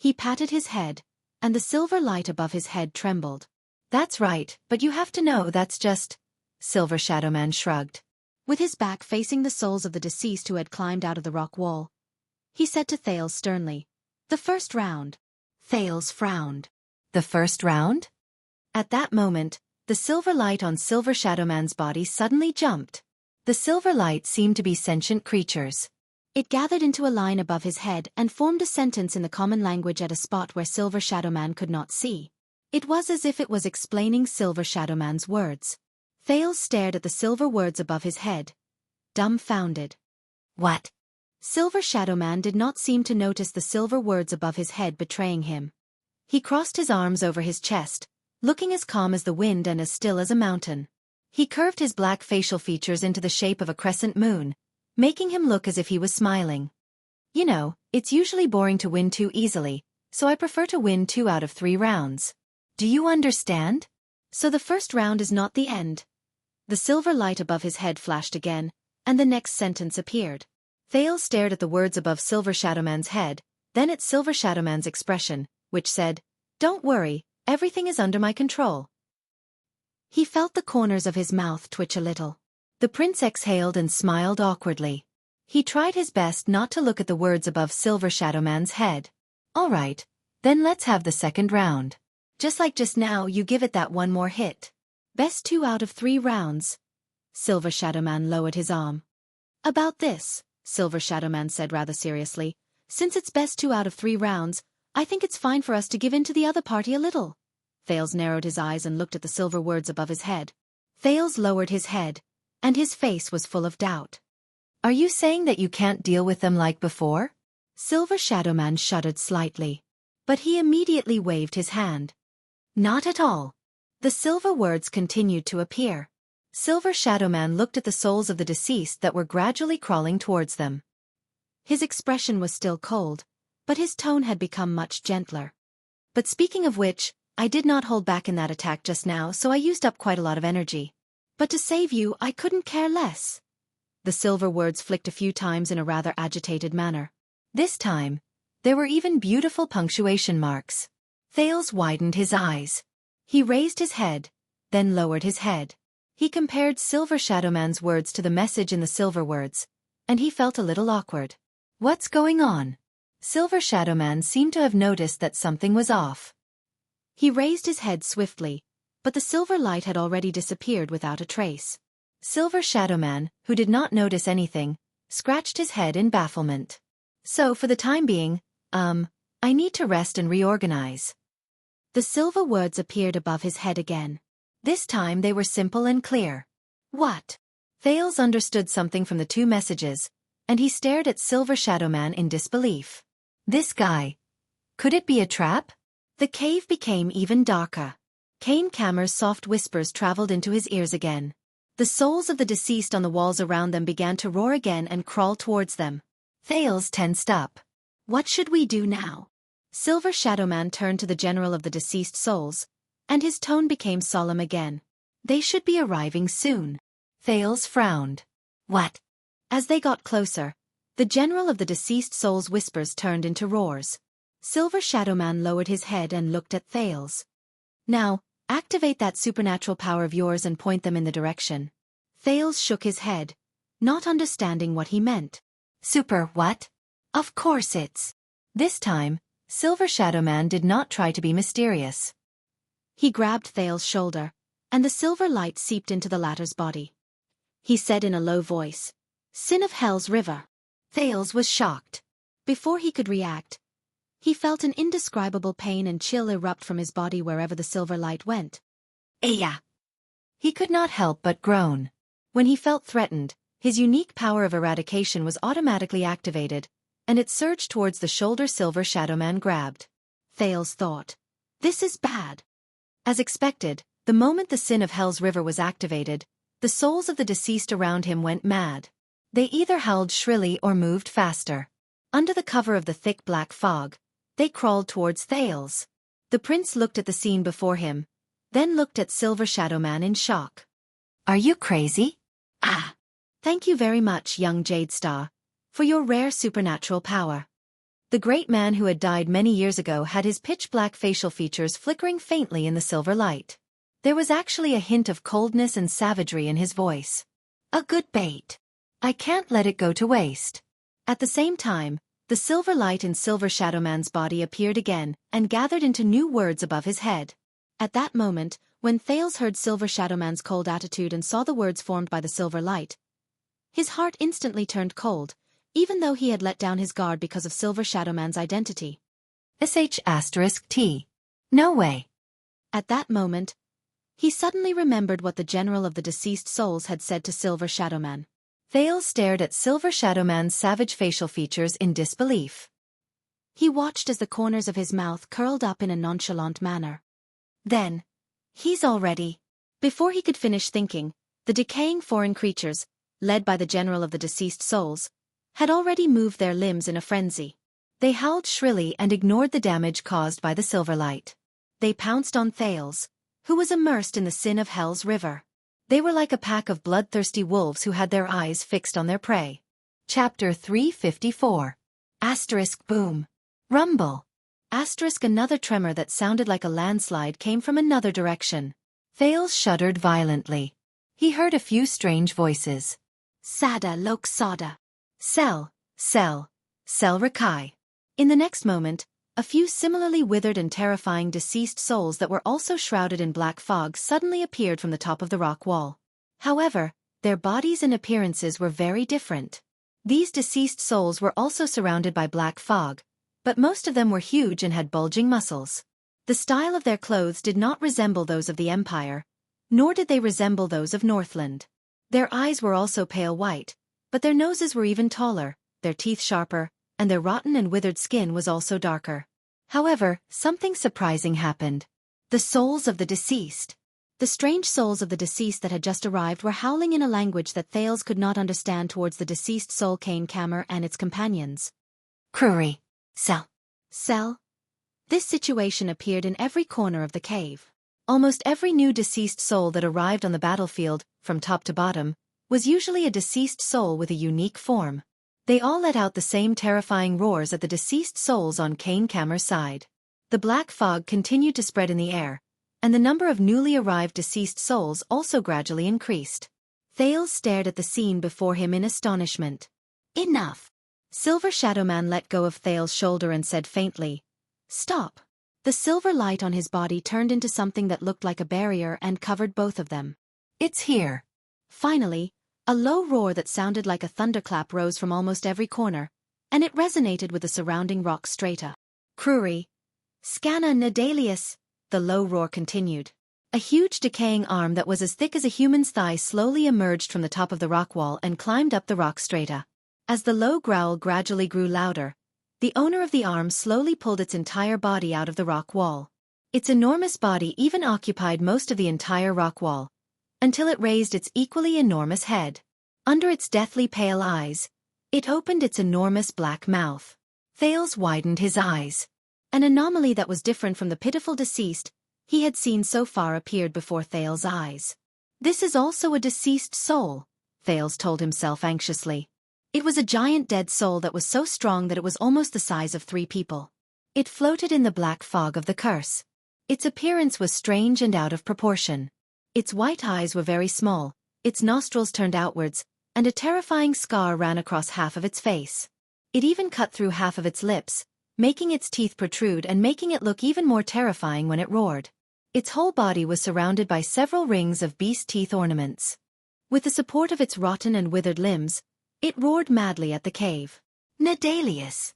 He patted his head, and the silver light above his head trembled. "That's right, but you have to know that's just..." Silver Shadow Man shrugged. With his back facing the souls of the deceased who had climbed out of the rock wall, he said to Thales sternly, "The first round." Thales frowned. The first round? At that moment, the silver light on Silver Shadow Man's body suddenly jumped. The silver light seemed to be sentient creatures. It gathered into a line above his head and formed a sentence in the common language at a spot where Silver Shadow Man could not see. It was as if it was explaining Silver Shadow Man's words. Thales stared at the silver words above his head, dumbfounded. What? Silver Shadow Man did not seem to notice the silver words above his head betraying him. He crossed his arms over his chest, looking as calm as the wind and as still as a mountain. He curved his black facial features into the shape of a crescent moon, making him look as if he was smiling. "You know, it's usually boring to win too easily, so I prefer to win 2 out of 3 rounds. Do you understand? So the first round is not the end." The silver light above his head flashed again, and the next sentence appeared. Thales stared at the words above Silver Shadow Man's head, then at Silver Shadow Man's expression, which said, "Don't worry, everything is under my control." He felt the corners of his mouth twitch a little. The prince exhaled and smiled awkwardly. He tried his best not to look at the words above Silver Shadow Man's head. "All right, then let's have the second round. Just like just now, you give it that one more hit." "Best 2 out of 3 rounds." Silver Shadow Man lowered his arm. "About this," Silver Shadow Man said rather seriously, "since it's best 2 out of 3 rounds, I think it's fine for us to give in to the other party a little." Thales narrowed his eyes and looked at the silver words above his head. Thales lowered his head, and his face was full of doubt. "Are you saying that you can't deal with them like before?" Silver Shadow Man shuddered slightly, but he immediately waved his hand. "Not at all." The silver words continued to appear. Silver Shadow Man looked at the souls of the deceased that were gradually crawling towards them. His expression was still cold, but his tone had become much gentler. "But speaking of which, I did not hold back in that attack just now, so I used up quite a lot of energy. But to save you, I couldn't care less." The silver words flicked a few times in a rather agitated manner. This time, there were even beautiful punctuation marks. Thales widened his eyes. He raised his head, then lowered his head. He compared Silver Shadow Man's words to the message in the silver words, and he felt a little awkward. "What's going on?" Silver Shadow Man seemed to have noticed that something was off. He raised his head swiftly, but the silver light had already disappeared without a trace. Silver Shadow Man, who did not notice anything, scratched his head in bafflement. "So for the time being, I need to rest and reorganize." The silver words appeared above his head again. This time they were simple and clear. "What?" Thales understood something from the 2 messages, and he stared at Silver Shadow Man in disbelief. This guy. Could it be a trap? The cave became even darker. Cain Camer's soft whispers traveled into his ears again. The souls of the deceased on the walls around them began to roar again and crawl towards them. Thales tensed up. "What should we do now?" Silver Shadow Man turned to the general of the deceased souls, and his tone became solemn again. "They should be arriving soon." Thales frowned. "What?" As they got closer, the general of the deceased souls' whispers turned into roars. Silver Shadow Man lowered his head and looked at Thales. "Now, activate that supernatural power of yours and point them in the direction." Thales shook his head, not understanding what he meant. "Super what?" "Of course it's..." This time, Silver Shadow Man did not try to be mysterious. He grabbed Thale's shoulder, and the silver light seeped into the latter's body. He said in a low voice, "Sin of Hell's River." Thales was shocked. Before he could react, he felt an indescribable pain and chill erupt from his body wherever the silver light went. Aya! He could not help but groan. When he felt threatened, his unique power of eradication was automatically activated, and it surged towards the shoulder Silver Shadow Man grabbed. Thales thought, "This is bad." As expected, the moment the Sin of Hell's River was activated, the souls of the deceased around him went mad. They either howled shrilly or moved faster. Under the cover of the thick black fog, they crawled towards Thales. The prince looked at the scene before him, then looked at Silver Shadow Man in shock. "Are you crazy?" "Ah, thank you very much, young Jade Star, for your rare supernatural power." The great man who had died many years ago had his pitch-black facial features flickering faintly in the silver light. There was actually a hint of coldness and savagery in his voice. "A good bait. I can't let it go to waste." At the same time, the silver light in Silver Shadow Man's body appeared again and gathered into new words above his head. At that moment, when Thales heard Silver Shadow Man's cold attitude and saw the words formed by the silver light, his heart instantly turned cold, even though he had let down his guard because of Silver Shadow Man's identity. **T. No way. At that moment, he suddenly remembered what the general of the deceased souls had said to Silver Shadow Man. Thales stared at Silver Shadow Man's savage facial features in disbelief. He watched as the corners of his mouth curled up in a nonchalant manner. Then, he's already. Before he could finish thinking, the decaying foreign creatures, led by the general of the deceased souls, had already moved their limbs in a frenzy. They howled shrilly and ignored the damage caused by the silver light. They pounced on Thales, who was immersed in the Sin of Hell's River. They were like a pack of bloodthirsty wolves who had their eyes fixed on their prey. Chapter 354. Boom. Rumble. Another tremor that sounded like a landslide came from another direction. Thales shuddered violently. He heard a few strange voices. Sada Lok Sada. Sel Rakai. In the next moment, a few similarly withered and terrifying deceased souls that were also shrouded in black fog suddenly appeared from the top of the rock wall. However, their bodies and appearances were very different. These deceased souls were also surrounded by black fog, but most of them were huge and had bulging muscles. The style of their clothes did not resemble those of the Empire, nor did they resemble those of Northland. Their eyes were also pale white, but their noses were even taller, their teeth sharper, and their rotten and withered skin was also darker. However, something surprising happened. The souls of the deceased. The strange souls of the deceased that had just arrived were howling in a language that Thales could not understand towards the deceased soul Cain Camer and its companions. Kruri. Sel. This situation appeared in every corner of the cave. Almost every new deceased soul that arrived on the battlefield, from top to bottom, was usually a deceased soul with a unique form. They all let out the same terrifying roars at the deceased souls on Cain Camer's side. The black fog continued to spread in the air, and the number of newly arrived deceased souls also gradually increased. Thales stared at the scene before him in astonishment. "Enough!" Silver Shadow Man let go of Thales' shoulder and said faintly, "Stop." The silver light on his body turned into something that looked like a barrier and covered both of them. "It's here." Finally, a low roar that sounded like a thunderclap rose from almost every corner, and it resonated with the surrounding rock strata. "Kruri. Scanna Nadalius," the low roar continued. A huge decaying arm that was as thick as a human's thigh slowly emerged from the top of the rock wall and climbed up the rock strata. As the low growl gradually grew louder, the owner of the arm slowly pulled its entire body out of the rock wall. Its enormous body even occupied most of the entire rock wall, until it raised its equally enormous head. Under its deathly pale eyes, it opened its enormous black mouth. Thales widened his eyes. An anomaly that was different from the pitiful deceased he had seen so far appeared before Thales' eyes. "This is also a deceased soul," Thales told himself anxiously. It was a giant dead soul that was so strong that it was almost the size of 3 people. It floated in the black fog of the curse. Its appearance was strange and out of proportion. Its white eyes were very small, its nostrils turned outwards, and a terrifying scar ran across half of its face. It even cut through half of its lips, making its teeth protrude and making it look even more terrifying when it roared. Its whole body was surrounded by several rings of beast teeth ornaments. With the support of its rotten and withered limbs, it roared madly at the cave. Nadalius!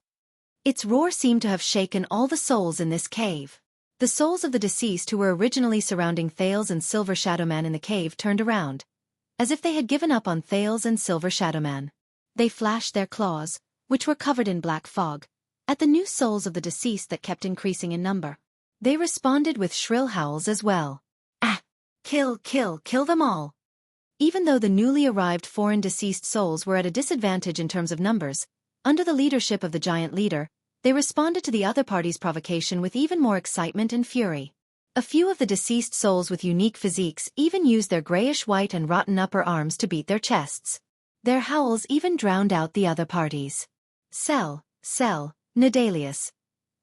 Its roar seemed to have shaken all the souls in this cave. The souls of the deceased who were originally surrounding Thales and Silver Shadowman in the cave turned around, as if they had given up on Thales and Silver Shadowman. They flashed their claws, which were covered in black fog, at the new souls of the deceased that kept increasing in number. They responded with shrill howls as well. Ah! Kill, kill, kill them all! Even though the newly arrived foreign deceased souls were at a disadvantage in terms of numbers, under the leadership of the giant leader, they responded to the other party's provocation with even more excitement and fury. A few of the deceased souls with unique physiques even used their grayish-white and rotten upper arms to beat their chests. Their howls even drowned out the other parties. Sell, Nadalius.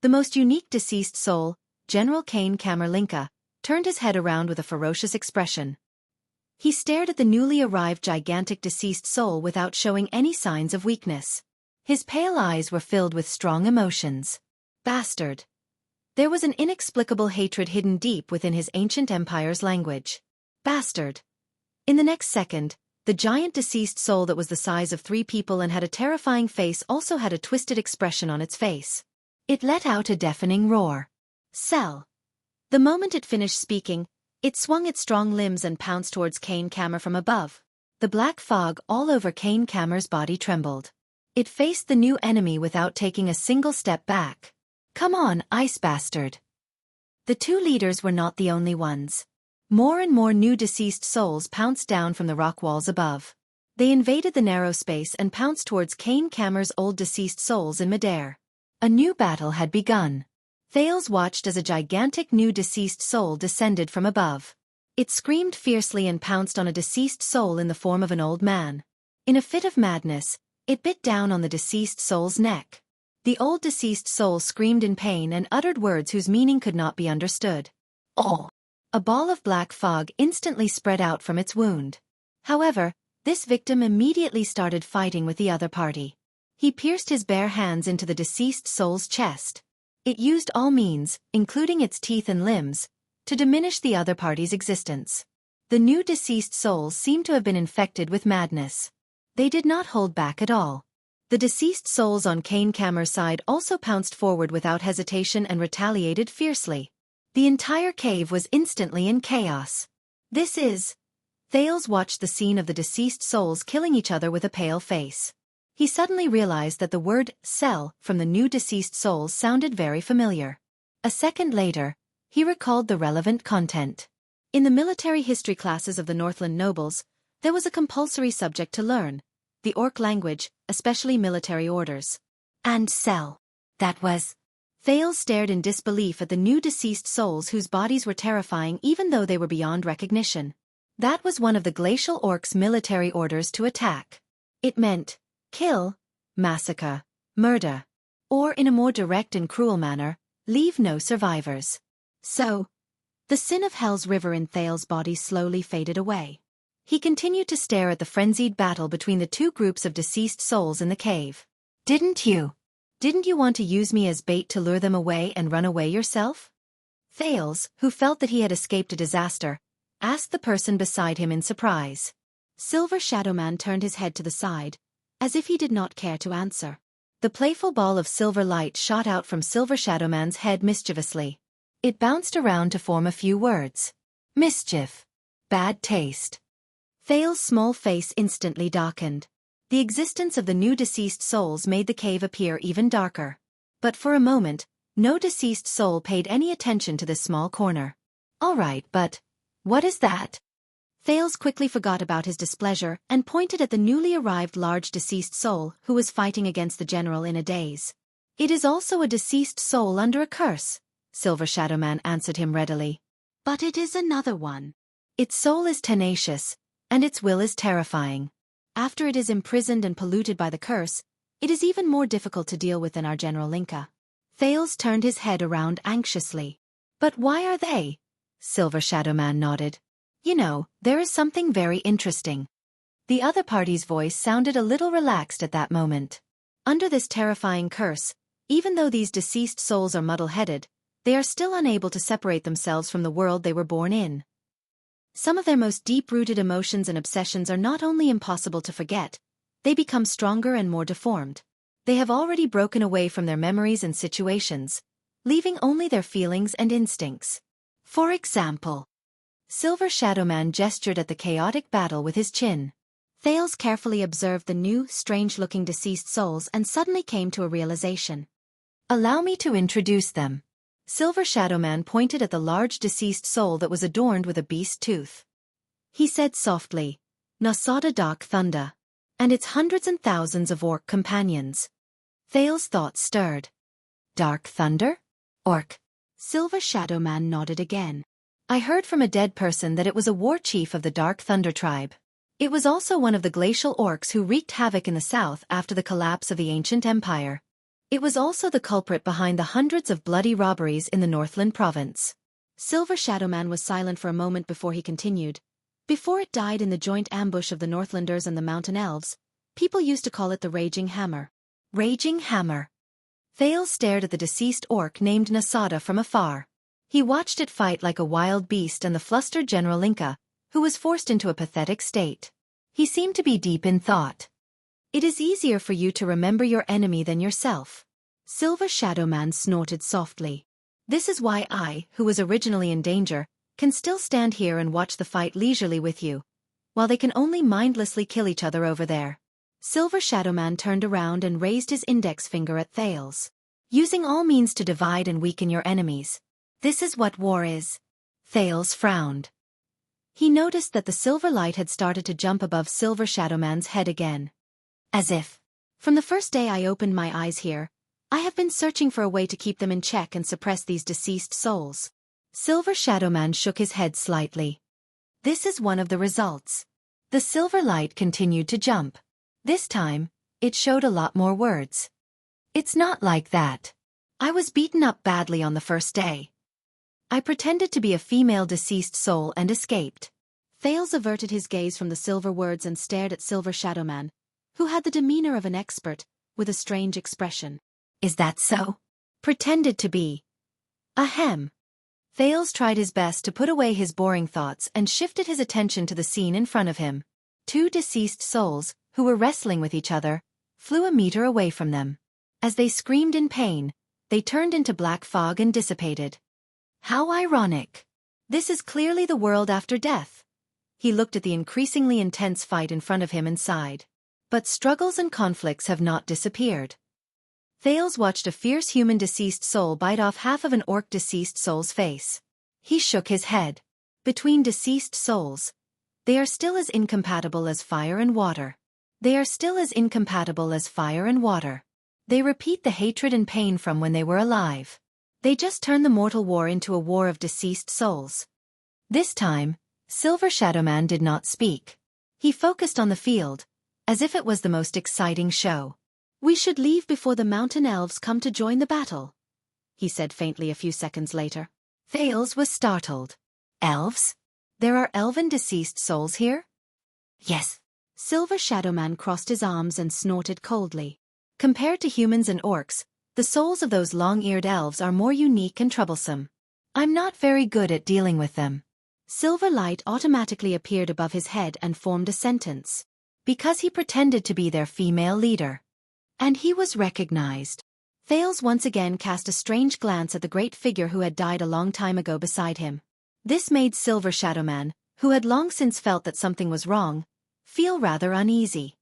The most unique deceased soul, General Kane Camerlinka, turned his head around with a ferocious expression. He stared at the newly arrived gigantic deceased soul without showing any signs of weakness. His pale eyes were filled with strong emotions. Bastard! There was an inexplicable hatred hidden deep within his ancient empire's language. Bastard! In the next second, the giant deceased soul that was the size of 3 people and had a terrifying face also had a twisted expression on its face. It let out a deafening roar. Sell! The moment it finished speaking, it swung its strong limbs and pounced towards Kane Camer from above. The black fog all over Kane Camer's body trembled. It faced the new enemy without taking a single step back. Come on, ice bastard! The 2 leaders were not the only ones. More and more new deceased souls pounced down from the rock walls above. They invaded the narrow space and pounced towards Kane Camer's old deceased souls in midair. A new battle had begun. Thales watched as a gigantic new deceased soul descended from above. It screamed fiercely and pounced on a deceased soul in the form of an old man. In a fit of madness, it bit down on the deceased soul's neck. The old deceased soul screamed in pain and uttered words whose meaning could not be understood. Oh! A ball of black fog instantly spread out from its wound. However, this victim immediately started fighting with the other party. He pierced his bare hands into the deceased soul's chest. It used all means, including its teeth and limbs, to diminish the other party's existence. The new deceased souls seemed to have been infected with madness. They did not hold back at all. The deceased souls on Kane Camer's side also pounced forward without hesitation and retaliated fiercely. The entire cave was instantly in chaos. Thales watched the scene of the deceased souls killing each other with a pale face. He suddenly realized that the word "sell" from the new deceased souls sounded very familiar. A second later, he recalled the relevant content. In the military history classes of the Northland nobles, there was a compulsory subject to learn: the Orc language, especially military orders. And sell. That was. Thales stared in disbelief at the new deceased souls whose bodies were terrifying even though they were beyond recognition. That was one of the glacial orcs' military orders to attack. It meant kill, massacre, murder, or in a more direct and cruel manner, leave no survivors. So, the sin of Hell's River in Thales' body slowly faded away. He continued to stare at the frenzied battle between the 2 groups of deceased souls in the cave. Didn't you want to use me as bait to lure them away and run away yourself? Thales, who felt that he had escaped a disaster, asked the person beside him in surprise. Silver Shadowman turned his head to the side, as if he did not care to answer. The playful ball of silver light shot out from Silver Shadowman's head mischievously. It bounced around to form a few words. Mischief. Bad taste. Thales' small face instantly darkened. The existence of the new deceased souls made the cave appear even darker. But for a moment, no deceased soul paid any attention to this small corner. All right, but what is that? Thales quickly forgot about his displeasure and pointed at the newly arrived large deceased soul who was fighting against the general in a daze. It is also a deceased soul under a curse, Silver Shadowman answered him readily. But it is another one. Its soul is tenacious, and its will is terrifying. After it is imprisoned and polluted by the curse, it is even more difficult to deal with than our General Linka. Thales turned his head around anxiously. But why are they? Silver Shadowman nodded. You know, there is something very interesting. The other party's voice sounded a little relaxed at that moment. Under this terrifying curse, Even though these deceased souls are muddle-headed, they are still unable to separate themselves from the world they were born in. Some of their most deep-rooted emotions and obsessions are not only impossible to forget, they become stronger and more deformed. They have already broken away from their memories and situations, leaving only their feelings and instincts. For example, Silver Shadowman gestured at the chaotic battle with his chin. Thales carefully observed the new, strange-looking deceased souls and suddenly came to a realization. Allow me to introduce them. Silver Shadowman pointed at the large deceased soul that was adorned with a beast tooth. He said softly, Nasada Dark Thunder, and its hundreds and thousands of orc companions. Thales' thoughts stirred. Dark Thunder? Orc. Silver Shadowman nodded again. I heard from a dead person that it was a war chief of the Dark Thunder tribe. It was also one of the glacial orcs who wreaked havoc in the south after the collapse of the ancient empire. It was also the culprit behind the hundreds of bloody robberies in the Northland province. Silver Shadowman was silent for a moment before he continued. Before it died in the joint ambush of the Northlanders and the Mountain Elves, people used to call it the Raging Hammer. Raging Hammer. Thales stared at the deceased orc named Nasada from afar. He watched it fight like a wild beast and the flustered General Inca, who was forced into a pathetic state. He seemed to be deep in thought. It is easier for you to remember your enemy than yourself. Silver Shadowman snorted softly. This is why I, who was originally in danger, can still stand here and watch the fight leisurely with you, while they can only mindlessly kill each other over there. Silver Shadowman turned around and raised his index finger at Thales. Using all means to divide and weaken your enemies. This is what war is. Thales frowned. He noticed that the silver light had started to jump above Silver Shadowman's head again. As if, from the first day I opened my eyes here, I have been searching for a way to keep them in check and suppress these deceased souls. Silver Shadowman shook his head slightly. This is one of the results. The silver light continued to jump. This time, it showed a lot more words. It's not like that. I was beaten up badly on the first day. I pretended to be a female deceased soul and escaped. Thales averted his gaze from the silver words and stared at Silver Shadowman, who had the demeanor of an expert, with a strange expression. Is that so? Pretended to be. Ahem. Thales tried his best to put away his boring thoughts and shifted his attention to the scene in front of him. Two deceased souls, who were wrestling with each other, flew a meter away from them. As they screamed in pain, they turned into black fog and dissipated. How ironic. This is clearly the world after death. He looked at the increasingly intense fight in front of him and sighed. But struggles and conflicts have not disappeared. Thales watched a fierce human deceased soul bite off half of an orc deceased soul's face. He shook his head. Between deceased souls, they are still as incompatible as fire and water. They are still as incompatible as fire and water. They repeat the hatred and pain from when they were alive. They just turn the mortal war into a war of deceased souls. This time, Silver Shadowman did not speak. He focused on the field, as if it was the most exciting show. We should leave before the mountain elves come to join the battle, he said faintly a few seconds later. Thales was startled. Elves? There are elven deceased souls here? Yes. Silver Shadowman crossed his arms and snorted coldly. Compared to humans and orcs, the souls of those long-eared elves are more unique and troublesome. I'm not very good at dealing with them. Silver light automatically appeared above his head and formed a sentence. Because he pretended to be their female leader. And he was recognized. Thales once again cast a strange glance at the great figure who had died a long time ago beside him. This made Silver Shadowman, who had long since felt that something was wrong, feel rather uneasy.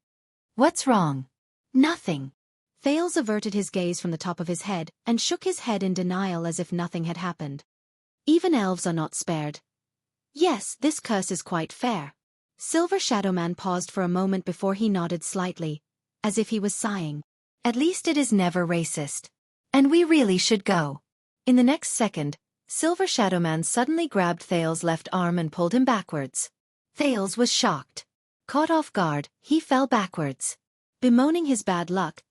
What's wrong? Nothing. Thales averted his gaze from the top of his head and shook his head in denial as if nothing had happened. Even elves are not spared. Yes, this curse is quite fair. Silver Shadowman paused for a moment before he nodded slightly, as if he was sighing. At least it is never racist. And we really should go. In the next second, Silver Shadowman suddenly grabbed Thales' left arm and pulled him backwards. Thales was shocked. Caught off guard, he fell backwards. Bemoaning his bad luck,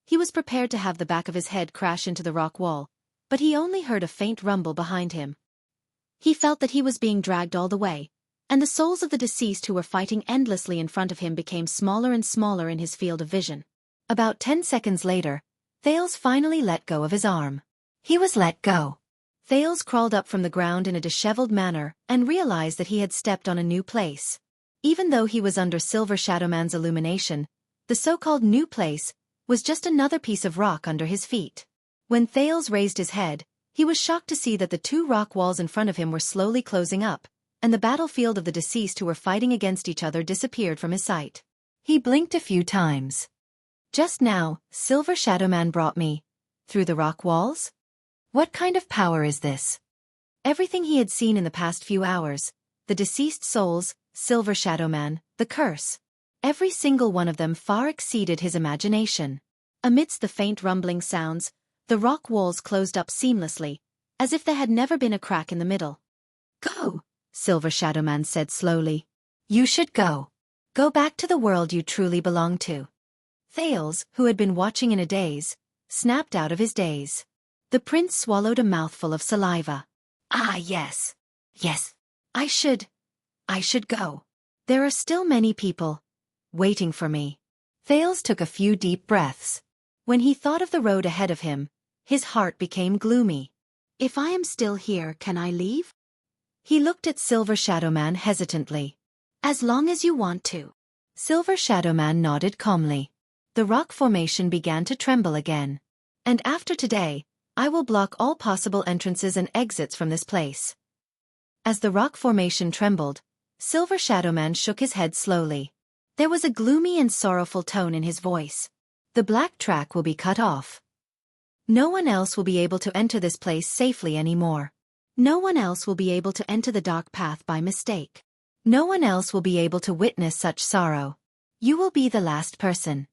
he was prepared to have the back of his head crash into the rock wall, but he only heard a faint rumble behind him. He felt that he was being dragged all the way, and the souls of the deceased who were fighting endlessly in front of him became smaller and smaller in his field of vision. About 10 seconds later, Thales finally let go of his arm. He was let go. Thales crawled up from the ground in a disheveled manner and realized that he had stepped on a new place. Even though he was under Silver Shadowman's illumination, the so-called new place was just another piece of rock under his feet. When Thales raised his head, he was shocked to see that the two rock walls in front of him were slowly closing up, and the battlefield of the deceased who were fighting against each other disappeared from his sight. He blinked a few times. Just now, Silver Shadowman brought me through the rock walls? What kind of power is this? Everything he had seen in the past few hours, the deceased souls, Silver Shadowman, the curse. Every single one of them far exceeded his imagination. Amidst the faint rumbling sounds, the rock walls closed up seamlessly, as if there had never been a crack in the middle. Go, Silver Shadowman said slowly. You should go. Go back to the world you truly belong to. Thales, who had been watching in a daze, snapped out of his daze. The prince swallowed a mouthful of saliva. Ah, yes. Yes. I should go. There are still many people waiting for me. Thales took a few deep breaths. When he thought of the road ahead of him, his heart became gloomy. If I am still here, can I leave? He looked at Silver Shadowman hesitantly. As long as you want to. Silver Shadowman nodded calmly. The rock formation began to tremble again. And after today, I will block all possible entrances and exits from this place. As the rock formation trembled, Silver Shadowman shook his head slowly. There was a gloomy and sorrowful tone in his voice. The black track will be cut off. No one else will be able to enter this place safely anymore. No one else will be able to enter the dark path by mistake. No one else will be able to witness such sorrow. You will be the last person.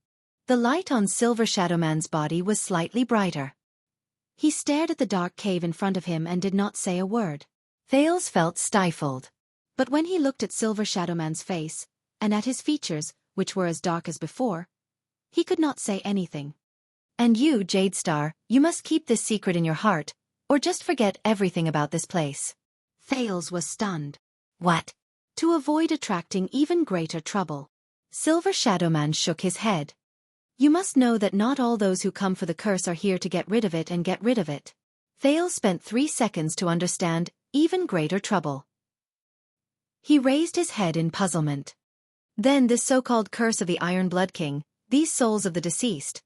The light on Silver Shadowman's body was slightly brighter. He stared at the dark cave in front of him and did not say a word. Thales felt stifled. But when he looked at Silver Shadowman's face, and at his features, which were as dark as before, he could not say anything. And you, Jadestar, you must keep this secret in your heart, or just forget everything about this place. Thales was stunned. What? To avoid attracting even greater trouble. Silver Shadowman shook his head. You must know that not all those who come for the curse are here to get rid of it and get rid of it. Thales spent 3 seconds to understand even greater trouble. He raised his head in puzzlement. Then this so-called curse of the Iron Blood King, these souls of the deceased,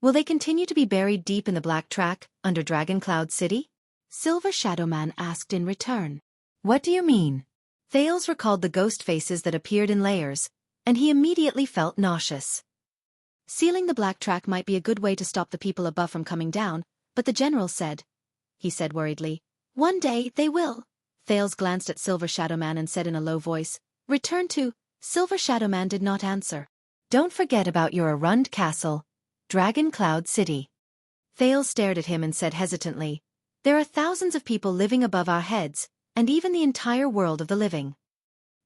will they continue to be buried deep in the Black Track, under Dragon Cloud City? Silver Shadowman asked in return. What do you mean? Thales recalled the ghost faces that appeared in layers, and he immediately felt nauseous. Sealing the Black Track might be a good way to stop the people above from coming down, but the general said, he said worriedly, one day they will. Thales glanced at Silver Shadowman and said in a low voice, return to. Silver Shadowman did not answer. Don't forget about your Arund Castle, Dragon Cloud City. Thales stared at him and said hesitantly, there are thousands of people living above our heads, and even the entire world of the living.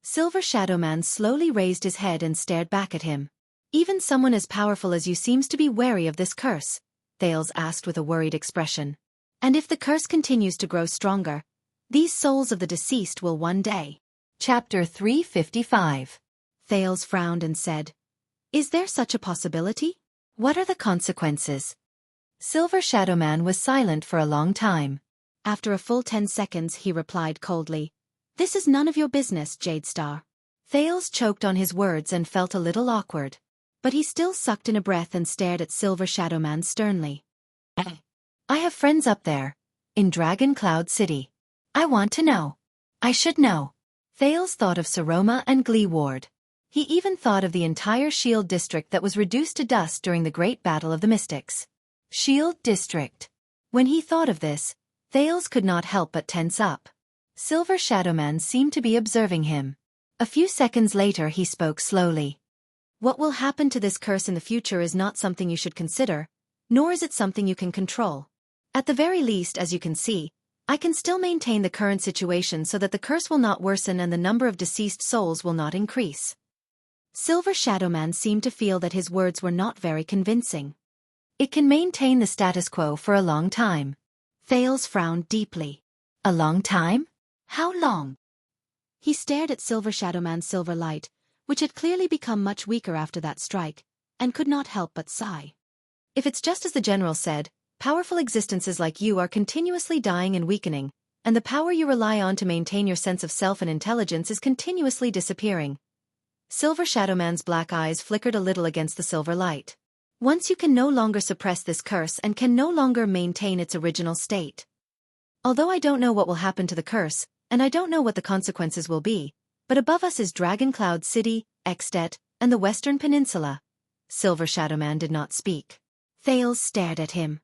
Silver Shadowman slowly raised his head and stared back at him. Even someone as powerful as you seems to be wary of this curse, Thales asked with a worried expression. And if the curse continues to grow stronger, these souls of the deceased will one day. Chapter 355. Thales frowned and said, is there such a possibility? What are the consequences? Silver Shadowman was silent for a long time. After a full 10 seconds he replied coldly, this is none of your business, Jadestar. Thales choked on his words and felt a little awkward. But he still sucked in a breath and stared at Silver Shadowman sternly. I have friends up there, in Dragon Cloud City. I want to know. I should know. Thales thought of Saroma and Gleeward. He even thought of the entire Shield District that was reduced to dust during the Great Battle of the Mystics. Shield District. When he thought of this, Thales could not help but tense up. Silver Shadowman seemed to be observing him. A few seconds later he spoke slowly. What will happen to this curse in the future is not something you should consider, nor is it something you can control. At the very least, as you can see, I can still maintain the current situation so that the curse will not worsen and the number of deceased souls will not increase. Silver Shadowman seemed to feel that his words were not very convincing. It can maintain the status quo for a long time. Thales frowned deeply. A long time? How long? He stared at Silver Shadowman's silver light, which had clearly become much weaker after that strike, and could not help but sigh. If it's just as the general said, powerful existences like you are continuously dying and weakening, and the power you rely on to maintain your sense of self and intelligence is continuously disappearing. Silver Shadowman's black eyes flickered a little against the silver light. Once you can no longer suppress this curse and can no longer maintain its original state. Although I don't know what will happen to the curse, and I don't know what the consequences will be, but above us is Dragon Cloud City, Extet, and the Western Peninsula. Silver Shadowman did not speak. Thales stared at him.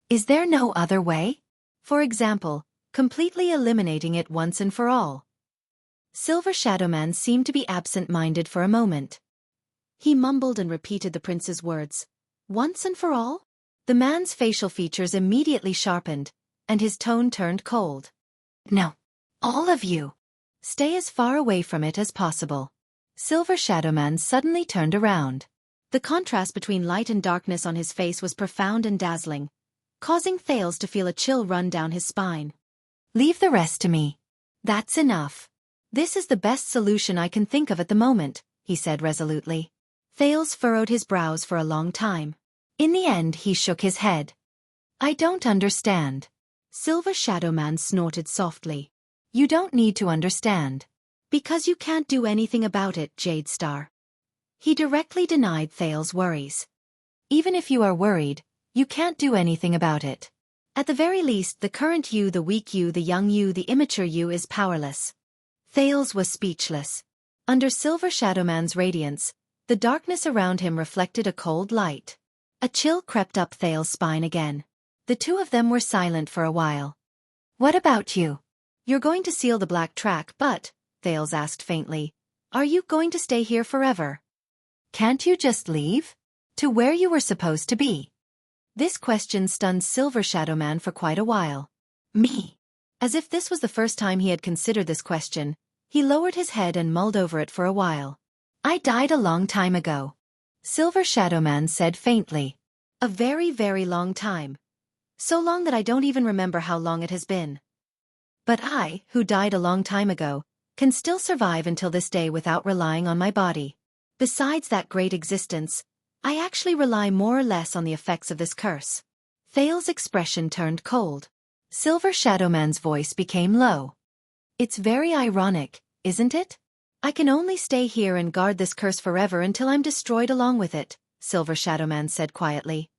Is there no other way? For example, completely eliminating it once and for all. Silver Shadowman seemed to be absent-minded for a moment. He mumbled and repeated the prince's words. Once and for all? The man's facial features immediately sharpened, and his tone turned cold. No. All of you. Stay as far away from it as possible. Silver Shadowman suddenly turned around. The contrast between light and darkness on his face was profound and dazzling, causing Thales to feel a chill run down his spine. Leave the rest to me. That's enough. This is the best solution I can think of at the moment, he said resolutely. Thales furrowed his brows for a long time. In the end he shook his head. I don't understand. Silver Shadowman snorted softly. You don't need to understand. Because you can't do anything about it, Jade Star. He directly denied Thales' worries. Even if you are worried, you can't do anything about it. At the very least, the current you, the weak you, the young you, the immature you is powerless. Thales was speechless. Under Silver Shadowman's radiance, the darkness around him reflected a cold light. A chill crept up Thales' spine again. The two of them were silent for a while. What about you? You're going to seal the black track, but, Thales asked faintly, are you going to stay here forever? Can't you just leave? To where you were supposed to be? This question stunned Silver Shadowman for quite a while. Me? As if this was the first time he had considered this question, he lowered his head and mulled over it for a while. I died a long time ago. Silver Shadowman said faintly. A very, very long time. So long that I don't even remember how long it has been. But I, who died a long time ago, can still survive until this day without relying on my body. Besides that great existence, I actually rely more or less on the effects of this curse. Thales' expression turned cold. Silver Shadowman's voice became low. It's very ironic, isn't it? I can only stay here and guard this curse forever until I'm destroyed along with it, Silver Shadowman said quietly.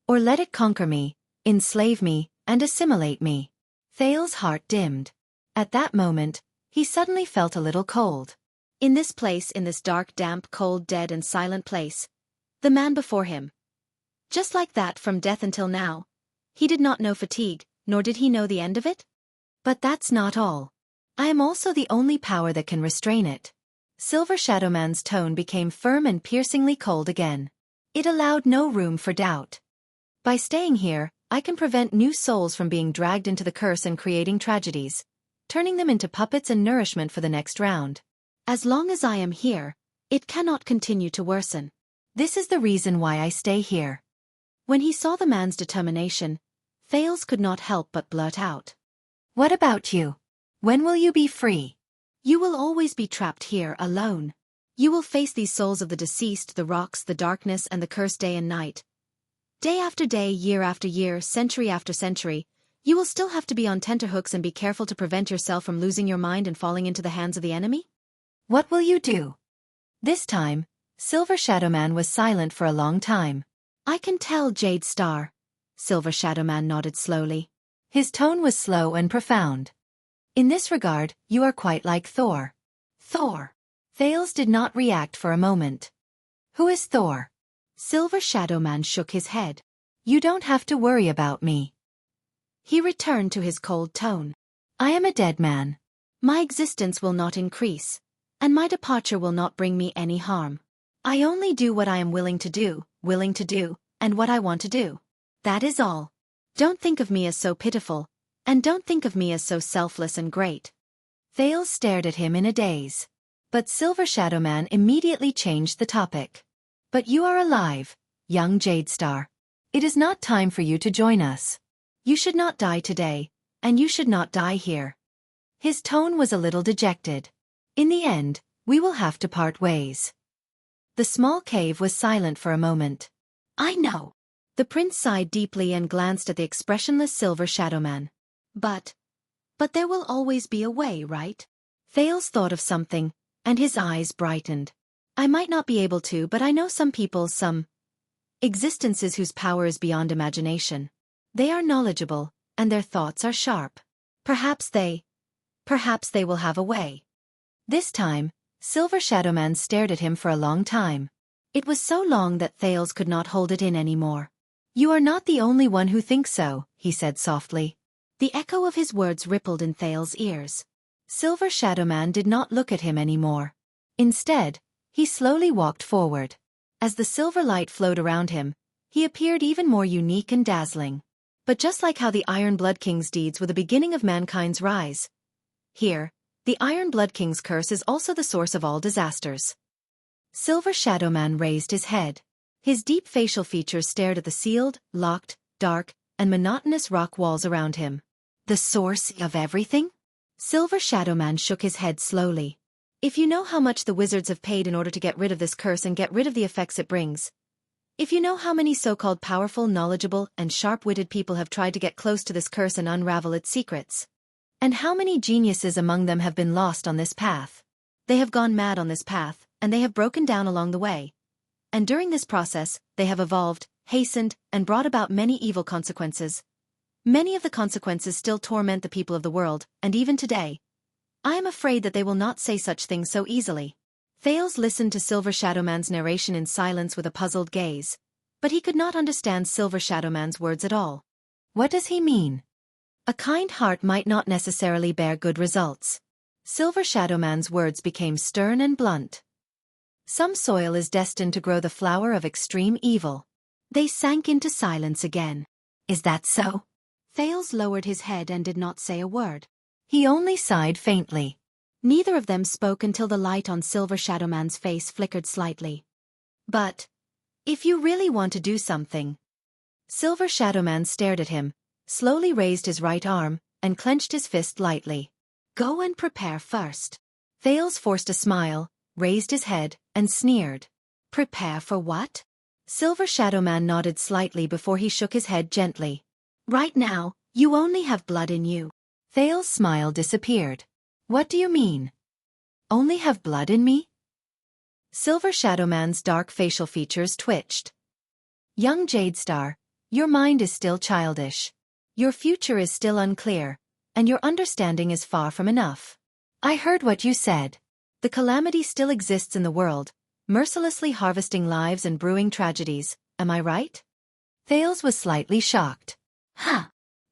Or let it conquer me, enslave me, and assimilate me. Thales' heart dimmed. At that moment, he suddenly felt a little cold. In this place, in this dark, damp, cold, dead and silent place, the man before him. Just like that from death until now. He did not know fatigue, nor did he know the end of it. But that's not all. I am also the only power that can restrain it. Silver Shadowman's tone became firm and piercingly cold again. It allowed no room for doubt. By staying here, I can prevent new souls from being dragged into the curse and creating tragedies, turning them into puppets and nourishment for the next round. As long as I am here, it cannot continue to worsen. This is the reason why I stay here. When he saw the man's determination, Thales could not help but blurt out. What about you? When will you be free? You will always be trapped here alone. You will face these souls of the deceased, the rocks, the darkness, and the curse day and night. Day after day, year after year, century after century, you will still have to be on tenterhooks and be careful to prevent yourself from losing your mind and falling into the hands of the enemy? What will you do? This time, Silver Shadowman was silent for a long time. I can tell, Jade Star. Silver Shadowman nodded slowly. His tone was slow and profound. In this regard, you are quite like Thor. Thor? Thales did not react for a moment. Who is Thor? Silver Shadowman shook his head. You don't have to worry about me. He returned to his cold tone. I am a dead man. My existence will not increase, and my departure will not bring me any harm. I only do what I am willing to do, and what I want to do. That is all. Don't think of me as so pitiful, and don't think of me as so selfless and great. Thales stared at him in a daze. But Silver Shadowman immediately changed the topic. But you are alive, young Jade Star. It is not time for you to join us. You should not die today, and you should not die here. His tone was a little dejected. In the end, we will have to part ways. The small cave was silent for a moment. I know. The prince sighed deeply and glanced at the expressionless silver shadow man. But there will always be a way, right? Thales thought of something, and his eyes brightened. I might not be able to, but I know some people, some existences whose power is beyond imagination. They are knowledgeable, and their thoughts are sharp. Perhaps they will have a way. This time, Silver Shadow Man stared at him for a long time. It was so long that Thales could not hold it in anymore. You are not the only one who thinks so, he said softly. The echo of his words rippled in Thales' ears. Silver Shadow Man did not look at him anymore. Instead, he slowly walked forward. As the silver light flowed around him, he appeared even more unique and dazzling. But just like how the Iron Blood King's deeds were the beginning of mankind's rise, here, the Iron Blood King's curse is also the source of all disasters. Silver Shadow Man raised his head. His deep facial features stared at the sealed, locked, dark, and monotonous rock walls around him. The source of everything? Silver Shadow Man shook his head slowly. If you know how much the wizards have paid in order to get rid of this curse and get rid of the effects it brings, if you know how many so-called powerful, knowledgeable, and sharp-witted people have tried to get close to this curse and unravel its secrets, and how many geniuses among them have been lost on this path. They have gone mad on this path, and they have broken down along the way. And during this process, they have evolved, hastened, and brought about many evil consequences. Many of the consequences still torment the people of the world, and even today, I am afraid that they will not say such things so easily. Thales listened to Silver Shadow Man's narration in silence with a puzzled gaze, but he could not understand Silver Shadow Man's words at all. What does he mean? A kind heart might not necessarily bear good results. Silver Shadow Man's words became stern and blunt. Some soil is destined to grow the flower of extreme evil. They sank into silence again. Is that so? Thales lowered his head and did not say a word. He only sighed faintly. Neither of them spoke until the light on Silver Shadow Man's face flickered slightly. But if you really want to do something... Silver Shadow Man stared at him, slowly raised his right arm, and clenched his fist lightly. Go and prepare first. Thales forced a smile, raised his head, and sneered. Prepare for what? Silver Shadow Man nodded slightly before he shook his head gently. Right now, you only have blood in you. Thales' smile disappeared. What do you mean? Only have blood in me? Silver Shadow Man's dark facial features twitched. Young Jadestar, your mind is still childish. Your future is still unclear, and your understanding is far from enough. I heard what you said. The calamity still exists in the world, mercilessly harvesting lives and brewing tragedies, am I right? Thales was slightly shocked. Huh.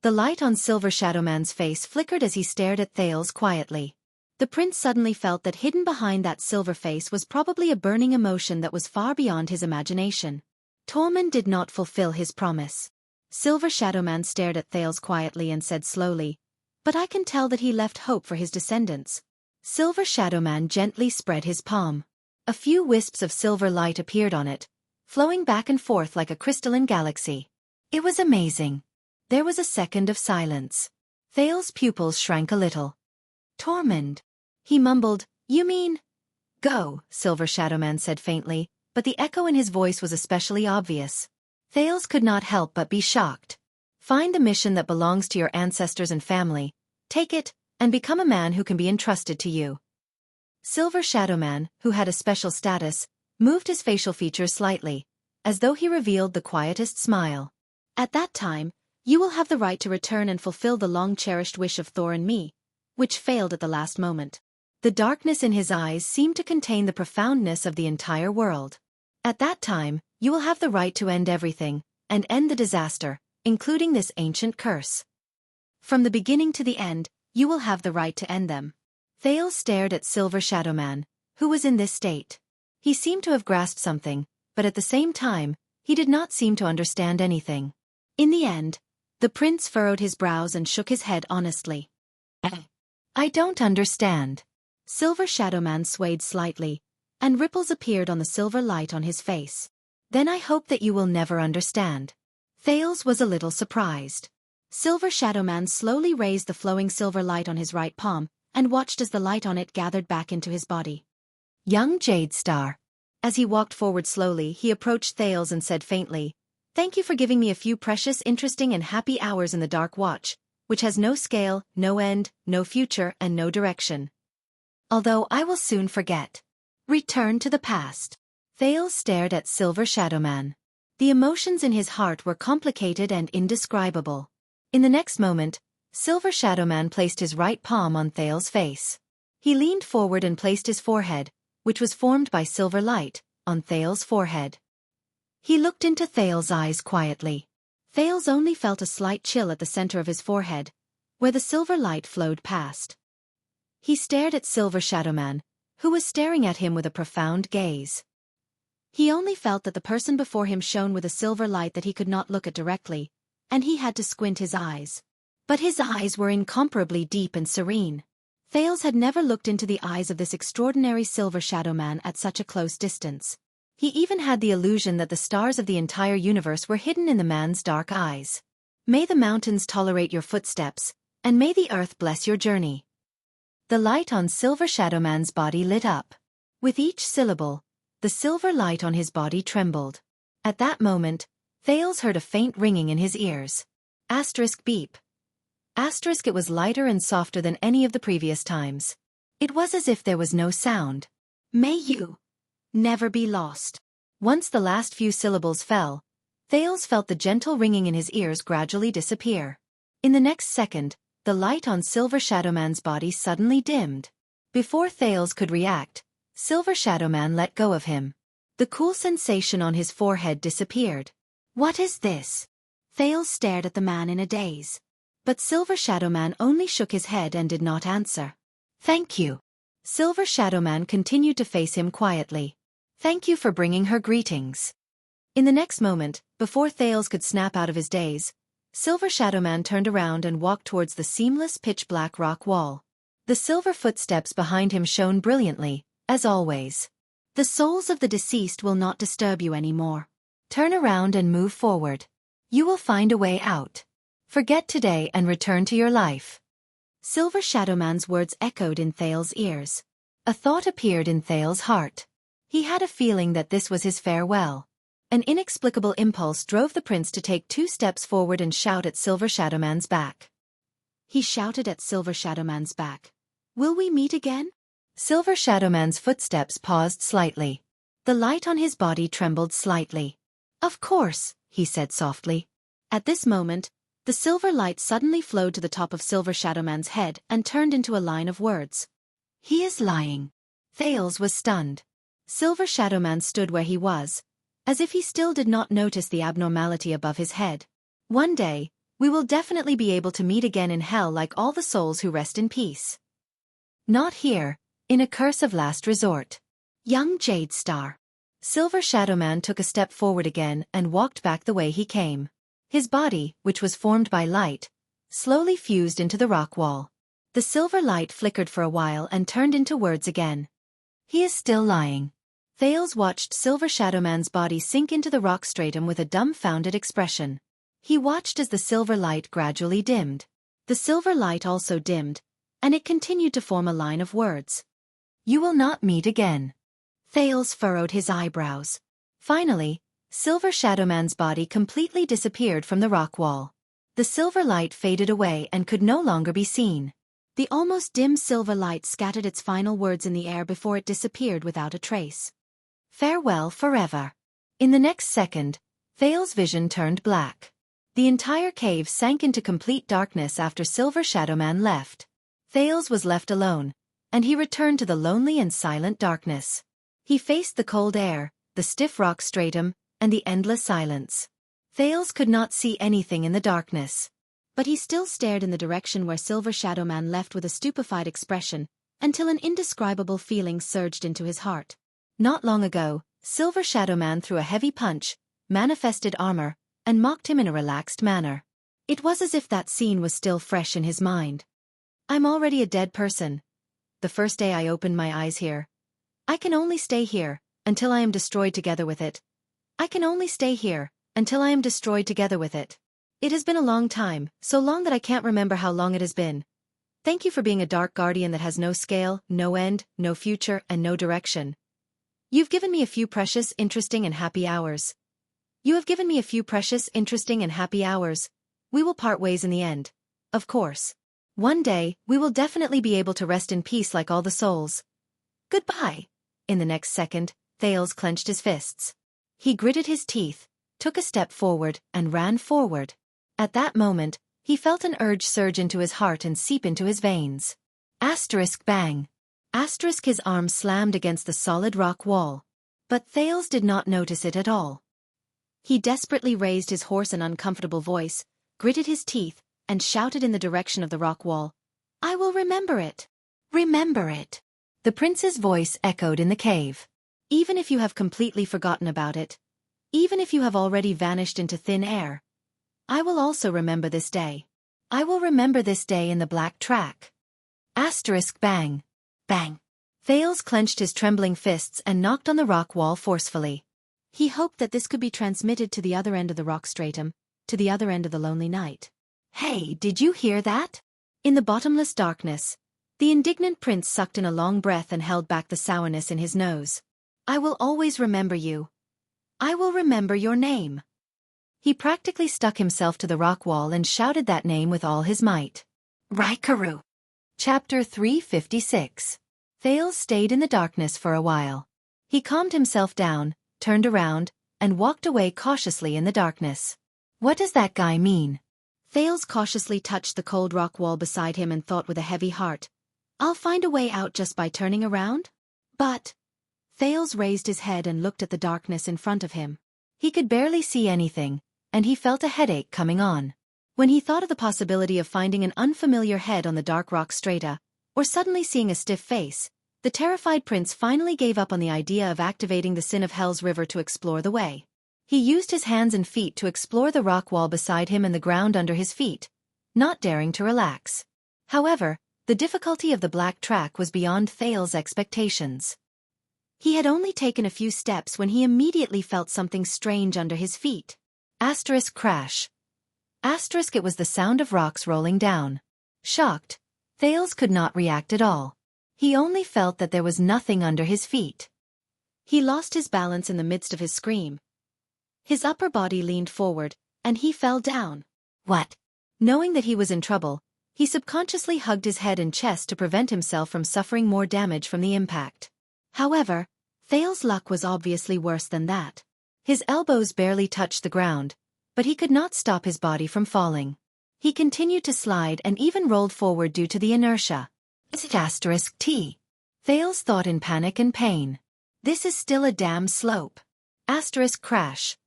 The light on Silver Shadow Man's face flickered as he stared at Thales quietly. The prince suddenly felt that hidden behind that silver face was probably a burning emotion that was far beyond his imagination. Tormund did not fulfill his promise. Silver Shadow Man stared at Thales quietly and said slowly, but I can tell that he left hope for his descendants. Silver Shadow Man gently spread his palm. A few wisps of silver light appeared on it, flowing back and forth like a crystalline galaxy. It was amazing. There was a second of silence. Thales' pupils shrank a little. Tormund. He mumbled, you mean? Go, Silver Shadow Man said faintly, but the echo in his voice was especially obvious. Thales could not help but be shocked. Find the mission that belongs to your ancestors and family, take it, and become a man who can be entrusted to you. Silver Shadow Man, who had a special status, moved his facial features slightly, as though he revealed the quietest smile. At that time, you will have the right to return and fulfill the long-cherished wish of Thor and me, which failed at the last moment. The darkness in his eyes seemed to contain the profoundness of the entire world. At that time, you will have the right to end everything, and end the disaster, including this ancient curse. From the beginning to the end, you will have the right to end them. Thales stared at Silver Shadow Man, who was in this state. He seemed to have grasped something, but at the same time, he did not seem to understand anything. In the end, the prince furrowed his brows and shook his head honestly. I don't understand. Silver Shadow Man swayed slightly, and ripples appeared on the silver light on his face. Then I hope that you will never understand. Thales was a little surprised. Silver Shadow Man slowly raised the flowing silver light on his right palm, and watched as the light on it gathered back into his body. Young Jadestar. As he walked forward slowly, he approached Thales and said faintly, Thank you for giving me a few precious, interesting and happy hours in the Dark Watch, which has no scale, no end, no future and no direction. Although I will soon forget. Return to the past. Thales stared at Silver Shadowman. The emotions in his heart were complicated and indescribable. In the next moment, Silver Shadowman placed his right palm on Thales' face. He leaned forward and placed his forehead, which was formed by silver light, on Thales' forehead. He looked into Thales' eyes quietly. Thales only felt a slight chill at the center of his forehead, where the silver light flowed past. He stared at Silver Shadowman, who was staring at him with a profound gaze. He only felt that the person before him shone with a silver light that he could not look at directly, and he had to squint his eyes. But his eyes were incomparably deep and serene. Thales had never looked into the eyes of this extraordinary Silver Shadowman at such a close distance. He even had the illusion that the stars of the entire universe were hidden in the man's dark eyes. May the mountains tolerate your footsteps, and may the earth bless your journey. The light on Silver Shadowman's body lit up. With each syllable, the silver light on his body trembled. At that moment, Thales heard a faint ringing in his ears. Asterisk beep. Asterisk, it was lighter and softer than any of the previous times. It was as if there was no sound. May you never be lost. Once the last few syllables fell, Thales felt the gentle ringing in his ears gradually disappear. In the next second, the light on Silver Shadowman's body suddenly dimmed. Before Thales could react, Silver Shadowman let go of him. The cool sensation on his forehead disappeared. What is this? Thales stared at the man in a daze. But Silver Shadowman only shook his head and did not answer. Thank you. Silver Shadowman continued to face him quietly. Thank you for bringing her greetings. In the next moment, before Thales could snap out of his daze, Silver Shadowman turned around and walked towards the seamless pitch-black rock wall. The silver footsteps behind him shone brilliantly, as always. The souls of the deceased will not disturb you anymore. Turn around and move forward. You will find a way out. Forget today and return to your life. Silver Shadowman's words echoed in Thales' ears. A thought appeared in Thales' heart. He had a feeling that this was his farewell. An inexplicable impulse drove the prince to take 2 steps forward and shout at Silver Shadowman's back. He shouted at Silver Shadowman's back. Will we meet again? Silver Shadowman's footsteps paused slightly. The light on his body trembled slightly. Of course, he said softly. At this moment, the silver light suddenly flowed to the top of Silver Shadowman's head and turned into a line of words. He is lying. Thales was stunned. Silver Shadowman stood where he was, as if he still did not notice the abnormality above his head. One day, we will definitely be able to meet again in hell like all the souls who rest in peace. Not here, in a curse of last resort. Young Jade Star. Silver Shadowman took a step forward again and walked back the way he came. His body, which was formed by light, slowly fused into the rock wall. The silver light flickered for a while and turned into words again. He is still lying. Thales watched Silver Shadowman's body sink into the rock stratum with a dumbfounded expression. He watched as the silver light gradually dimmed. The silver light also dimmed, and it continued to form a line of words. You will not meet again. Thales furrowed his eyebrows. Finally, Silver Shadowman's body completely disappeared from the rock wall. The silver light faded away and could no longer be seen. The almost dim silver light scattered its final words in the air before it disappeared without a trace. Farewell forever. In the next second, Thales' vision turned black. The entire cave sank into complete darkness after Silver Shadowman left. Thales was left alone, and he returned to the lonely and silent darkness. He faced the cold air, the stiff rock stratum, and the endless silence. Thales could not see anything in the darkness. But he still stared in the direction where Silver Shadowman left with a stupefied expression, until an indescribable feeling surged into his heart. Not long ago, Silver Shadowman threw a heavy punch, manifested armor, and mocked him in a relaxed manner. It was as if that scene was still fresh in his mind. I'm already a dead person. The first day I opened my eyes here. I can only stay here, until I am destroyed together with it. I can only stay here, until I am destroyed together with it. It has been a long time, so long that I can't remember how long it has been. Thank you for being a dark guardian that has no scale, no end, no future, and no direction. You've given me a few precious, interesting, and happy hours. You have given me a few precious, interesting and happy hours. We will part ways in the end. Of course. One day, we will definitely be able to rest in peace like all the souls. Goodbye. In the next second, Thales clenched his fists. He gritted his teeth, took a step forward, and ran forward. At that moment, he felt an urge surge into his heart and seep into his veins. Asterisk bang. Asterisk his arm slammed against the solid rock wall. But Thales did not notice it at all. He desperately raised his hoarse and uncomfortable voice, gritted his teeth, and shouted in the direction of the rock wall. I will remember it. Remember it. The prince's voice echoed in the cave. Even if you have completely forgotten about it, even if you have already vanished into thin air, I will also remember this day. I will remember this day in the black track. Asterisk bang. Bang. Thales clenched his trembling fists and knocked on the rock wall forcefully. He hoped that this could be transmitted to the other end of the rock stratum, to the other end of the lonely night. Hey, did you hear that? In the bottomless darkness, the indignant prince sucked in a long breath and held back the sourness in his nose. I will always remember you. I will remember your name. He practically stuck himself to the rock wall and shouted that name with all his might. Raikaru. Chapter 356. Thales stayed in the darkness for a while. He calmed himself down, turned around, and walked away cautiously in the darkness. What does that guy mean? Thales cautiously touched the cold rock wall beside him and thought with a heavy heart, I'll find a way out just by turning around? But Thales raised his head and looked at the darkness in front of him. He could barely see anything, and he felt a headache coming on. When he thought of the possibility of finding an unfamiliar head on the dark rock strata, or suddenly seeing a stiff face, the terrified prince finally gave up on the idea of activating the Sin of Hell's river to explore the way. He used his hands and feet to explore the rock wall beside him and the ground under his feet, not daring to relax. However, the difficulty of the black track was beyond Thales' expectations. He had only taken a few steps when he immediately felt something strange under his feet. Asterisk crash. Asterisk it was the sound of rocks rolling down. Shocked, Thales could not react at all. He only felt that there was nothing under his feet. He lost his balance in the midst of his scream. His upper body leaned forward, and he fell down. What? Knowing that he was in trouble, he subconsciously hugged his head and chest to prevent himself from suffering more damage from the impact. However, Thales' luck was obviously worse than that. His elbows barely touched the ground, but he could not stop his body from falling. He continued to slide and even rolled forward due to the inertia. Asterisk T. Thales thought in panic and pain. This is still a damn slope. Asterisk crash.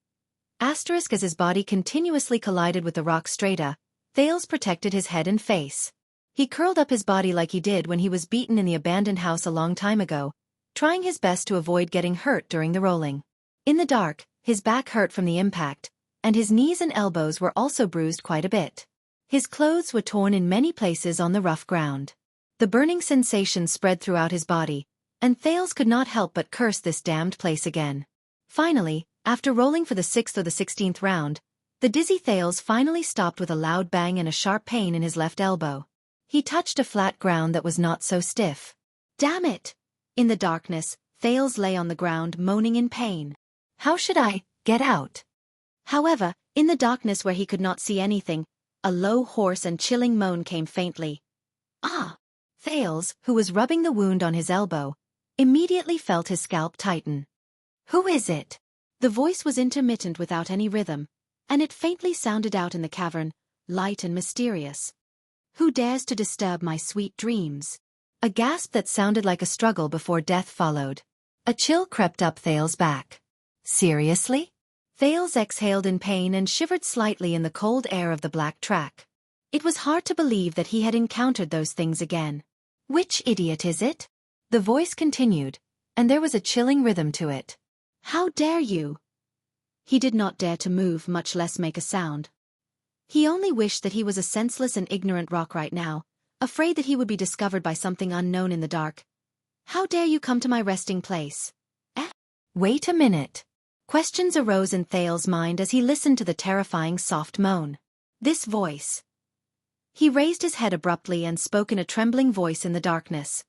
Asterisk as his body continuously collided with the rock strata, Thales protected his head and face. He curled up his body like he did when he was beaten in the abandoned house a long time ago, trying his best to avoid getting hurt during the rolling. In the dark, his back hurt from the impact, and his knees and elbows were also bruised quite a bit. His clothes were torn in many places on the rough ground. The burning sensation spread throughout his body, and Thales could not help but curse this damned place again. Finally, after rolling for the 6th or the 16th round, the dizzy Thales finally stopped with a loud bang and a sharp pain in his left elbow. He touched a flat ground that was not so stiff. Damn it! In the darkness, Thales lay on the ground moaning in pain. How should I get out? However, in the darkness where he could not see anything, a low, hoarse and chilling moan came faintly. Ah! Thales, who was rubbing the wound on his elbow, immediately felt his scalp tighten. Who is it? The voice was intermittent without any rhythm, and it faintly sounded out in the cavern, light and mysterious. Who dares to disturb my sweet dreams? A gasp that sounded like a struggle before death followed. A chill crept up Thales' back. Seriously? Thales exhaled in pain and shivered slightly in the cold air of the black track. It was hard to believe that he had encountered those things again. Which idiot is it? The voice continued, and there was a chilling rhythm to it. How dare you? He did not dare to move, much less make a sound. He only wished that he was a senseless and ignorant rock right now, afraid that he would be discovered by something unknown in the dark. How dare you come to my resting place? Wait a minute. Questions arose in Thales' mind as he listened to the terrifying soft moan. This voice. He raised his head abruptly and spoke in a trembling voice in the darkness.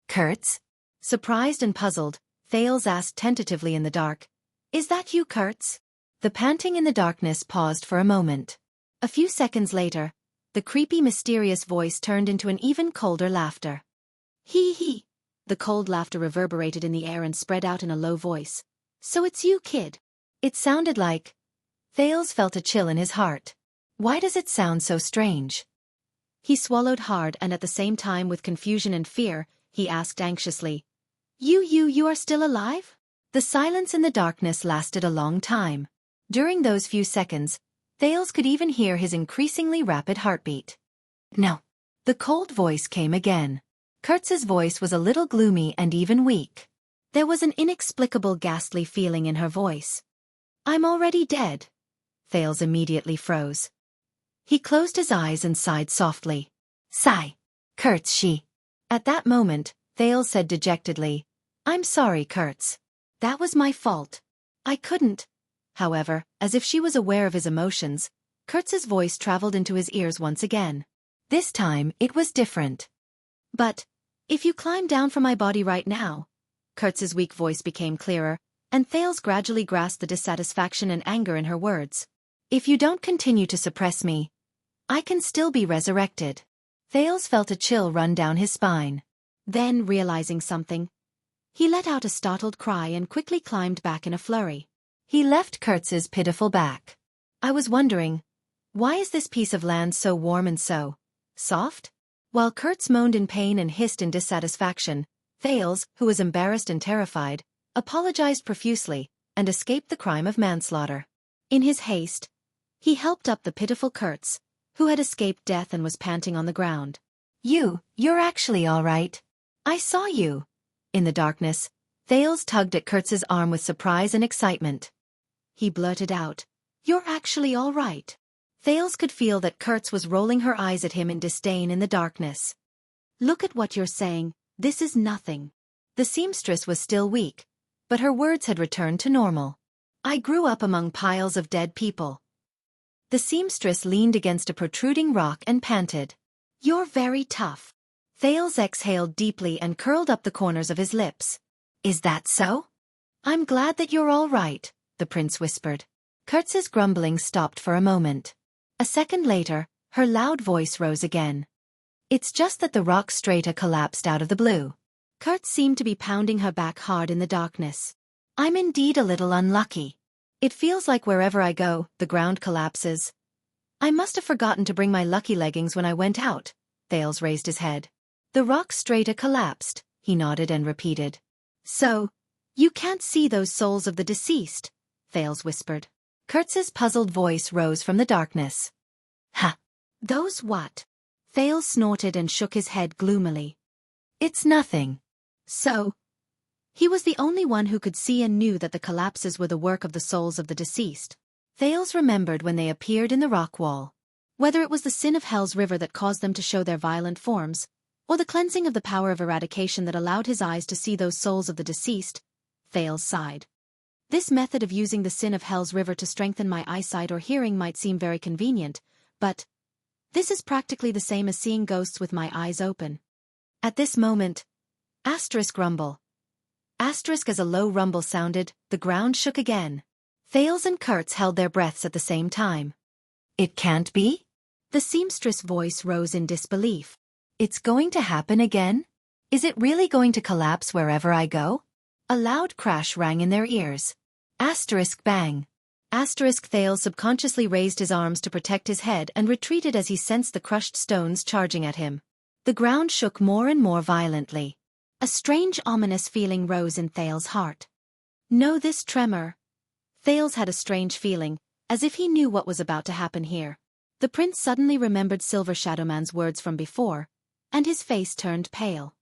Kurtz? Surprised and puzzled, Thales asked tentatively in the dark. Is that you, Kurtz? The panting in the darkness paused for a moment. A few seconds later, the creepy, mysterious voice turned into an even colder laughter. Hee hee. The cold laughter reverberated in the air and spread out in a low voice. So it's you, kid. It sounded like... Thales felt a chill in his heart. Why does it sound so strange? He swallowed hard and at the same time with confusion and fear, he asked anxiously, You are still alive? The silence in the darkness lasted a long time. During those few seconds, Thales could even hear his increasingly rapid heartbeat. No. The cold voice came again. Kurtz's voice was a little gloomy and even weak. There was an inexplicable ghastly feeling in her voice. I'm already dead. Thales immediately froze. He closed his eyes and sighed softly. Sigh. Kurtz, she. At that moment, Thales said dejectedly, I'm sorry, Kurtz. That was my fault. I couldn't. However, as if she was aware of his emotions, Kurtz's voice traveled into his ears once again. This time, it was different. But, if you climb down from my body right now, Kurtz's weak voice became clearer, and Thales gradually grasped the dissatisfaction and anger in her words. If you don't continue to suppress me, I can still be resurrected. Thales felt a chill run down his spine. Then, realizing something, he let out a startled cry and quickly climbed back in a flurry. He left Kurtz's pitiful back. I was wondering, why is this piece of land so warm and so soft? While Kurtz moaned in pain and hissed in dissatisfaction, Thales, who was embarrassed and terrified, apologized profusely, and escaped the crime of manslaughter. In his haste, he helped up the pitiful Kurtz, who had escaped death and was panting on the ground. You're actually all right. I saw you. In the darkness, Thales tugged at Kurtz's arm with surprise and excitement. He blurted out, You're actually all right. Thales could feel that Kurtz was rolling her eyes at him in disdain in the darkness. Look at what you're saying, this is nothing. The seamstress was still weak, but her words had returned to normal. I grew up among piles of dead people. The seamstress leaned against a protruding rock and panted. You're very tough. Thales exhaled deeply and curled up the corners of his lips. Is that so? I'm glad that you're all right, the prince whispered. Kurtz's grumbling stopped for a moment. A second later, her loud voice rose again. It's just that the rock strata collapsed out of the blue. Kurtz seemed to be pounding her back hard in the darkness. I'm indeed a little unlucky. It feels like wherever I go, the ground collapses. I must have forgotten to bring my lucky leggings when I went out. Thales raised his head. The rock strata collapsed, he nodded and repeated. So, you can't see those souls of the deceased, Thales whispered. Kurtz's puzzled voice rose from the darkness. Ha! Those what? Thales snorted and shook his head gloomily. It's nothing. So, he was the only one who could see and knew that the collapses were the work of the souls of the deceased. Thales remembered when they appeared in the rock wall. Whether it was the sin of Hell's River that caused them to show their violent forms, or the cleansing of the power of eradication that allowed his eyes to see those souls of the deceased, Thales sighed. This method of using the sin of Hell's River to strengthen my eyesight or hearing might seem very convenient, but this is practically the same as seeing ghosts with my eyes open. At this moment, rumble. As a low rumble sounded, the ground shook again. Thales and Kurtz held their breaths at the same time. It can't be? The seamstress' voice rose in disbelief. It's going to happen again? Is it really going to collapse wherever I go? A loud crash rang in their ears. Bang. Thales subconsciously raised his arms to protect his head and retreated as he sensed the crushed stones charging at him. The ground shook more and more violently. A strange ominous feeling rose in Thales' heart. Know this tremor. Thales had a strange feeling, as if he knew what was about to happen here. The prince suddenly remembered Silver Shadowman's words from before, and his face turned pale.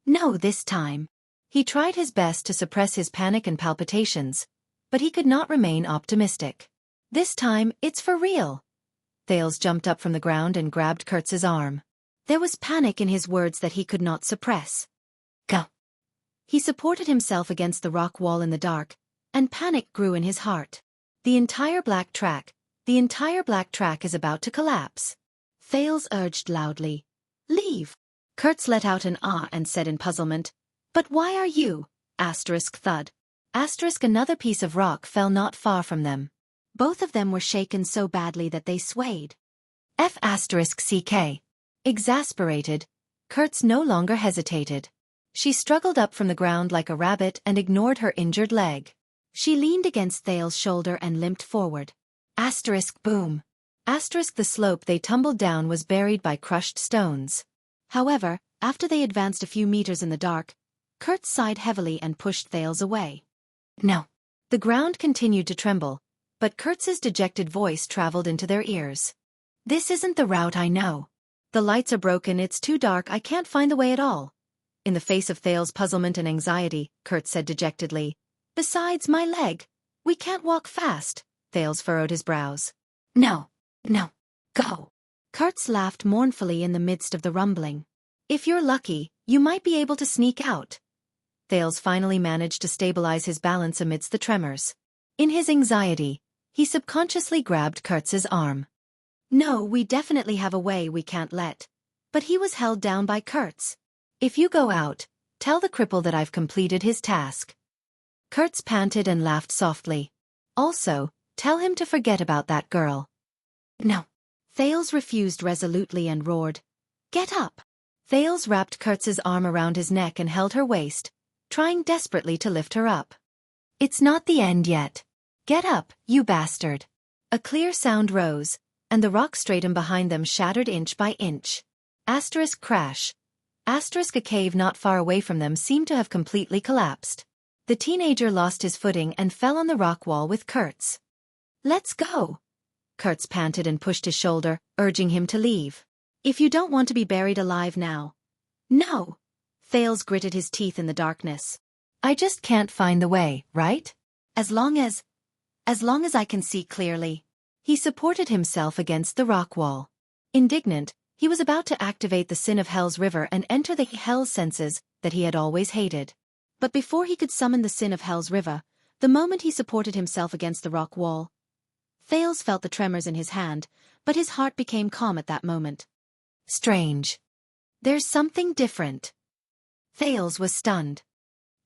No, this time. He tried his best to suppress his panic and palpitations, but he could not remain optimistic. This time, it's for real. Thales jumped up from the ground and grabbed Kurtz's arm. There was panic in his words that he could not suppress. Go. He supported himself against the rock wall in the dark, and panic grew in his heart. The entire black track is about to collapse. Thales urged loudly. Leave. Kurtz let out an ah and said in puzzlement, But why are you? Thud. Another piece of rock fell not far from them. Both of them were shaken so badly that they swayed. F***ck. Exasperated, Kurtz no longer hesitated. She struggled up from the ground like a rabbit and ignored her injured leg. She leaned against Thale's shoulder and limped forward. Boom. The slope they tumbled down was buried by crushed stones. However, after they advanced a few meters in the dark, Kurtz sighed heavily and pushed Thales away. No. The ground continued to tremble, but Kurtz's dejected voice traveled into their ears. This isn't the route I know. The lights are broken, it's too dark, I can't find the way at all. In the face of Thale's puzzlement and anxiety, Kurtz said dejectedly. Besides, my leg. We can't walk fast. Thales furrowed his brows. No. Go. Kurtz laughed mournfully in the midst of the rumbling. If you're lucky, you might be able to sneak out. Thales finally managed to stabilize his balance amidst the tremors. In his anxiety, he subconsciously grabbed Kurtz's arm. No, we definitely have a way we can't let. But he was held down by Kurtz. If you go out, tell the cripple that I've completed his task. Kurtz panted and laughed softly. Also, tell him to forget about that girl. No. Thales refused resolutely and roared. Get up. Thales wrapped Kurtz's arm around his neck and held her waist, trying desperately to lift her up. It's not the end yet. Get up, you bastard. A clear sound rose, and the rock stratum behind them shattered inch by inch. Crash. A cave not far away from them seemed to have completely collapsed. The teenager lost his footing and fell on the rock wall with Kurtz. Let's go. Kurtz panted and pushed his shoulder, urging him to leave. If you don't want to be buried alive now. No. Thales gritted his teeth in the darkness. I just can't find the way, right? As long as I can see clearly. He supported himself against the rock wall. Indignant, he was about to activate the sin of Hell's River and enter the Hell's senses that he had always hated. But before he could summon the sin of Hell's River, the moment he supported himself against the rock wall, Thales felt the tremors in his hand, but his heart became calm at that moment. Strange. There's something different. Thales was stunned.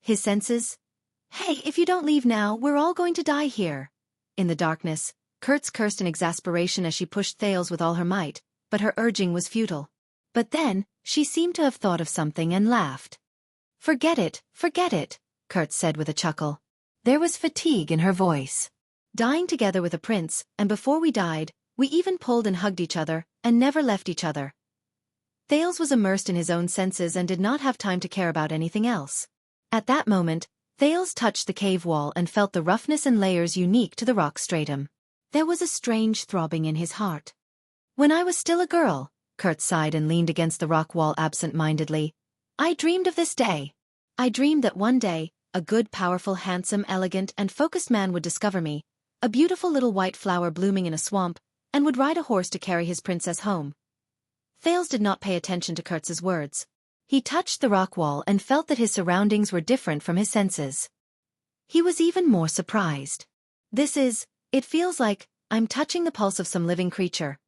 His senses? Hey, if you don't leave now, we're all going to die here. In the darkness, Kurtz cursed in exasperation as she pushed Thales with all her might, but her urging was futile. But then, she seemed to have thought of something and laughed. Forget it, Kurtz said with a chuckle. There was fatigue in her voice. Dying together with a prince, and before we died, we even pulled and hugged each other, and never left each other. Thales was immersed in his own senses and did not have time to care about anything else. At that moment, Thales touched the cave wall and felt the roughness and layers unique to the rock stratum. There was a strange throbbing in his heart. When I was still a girl, Kurtz sighed and leaned against the rock wall absent-mindedly. I dreamed of this day. I dreamed that one day, a good, powerful, handsome, elegant, and focused man would discover me, a beautiful little white flower blooming in a swamp, and would ride a horse to carry his princess home. Thales did not pay attention to Kurtz's words. He touched the rock wall and felt that his surroundings were different from his senses. He was even more surprised. It feels like, I'm touching the pulse of some living creature.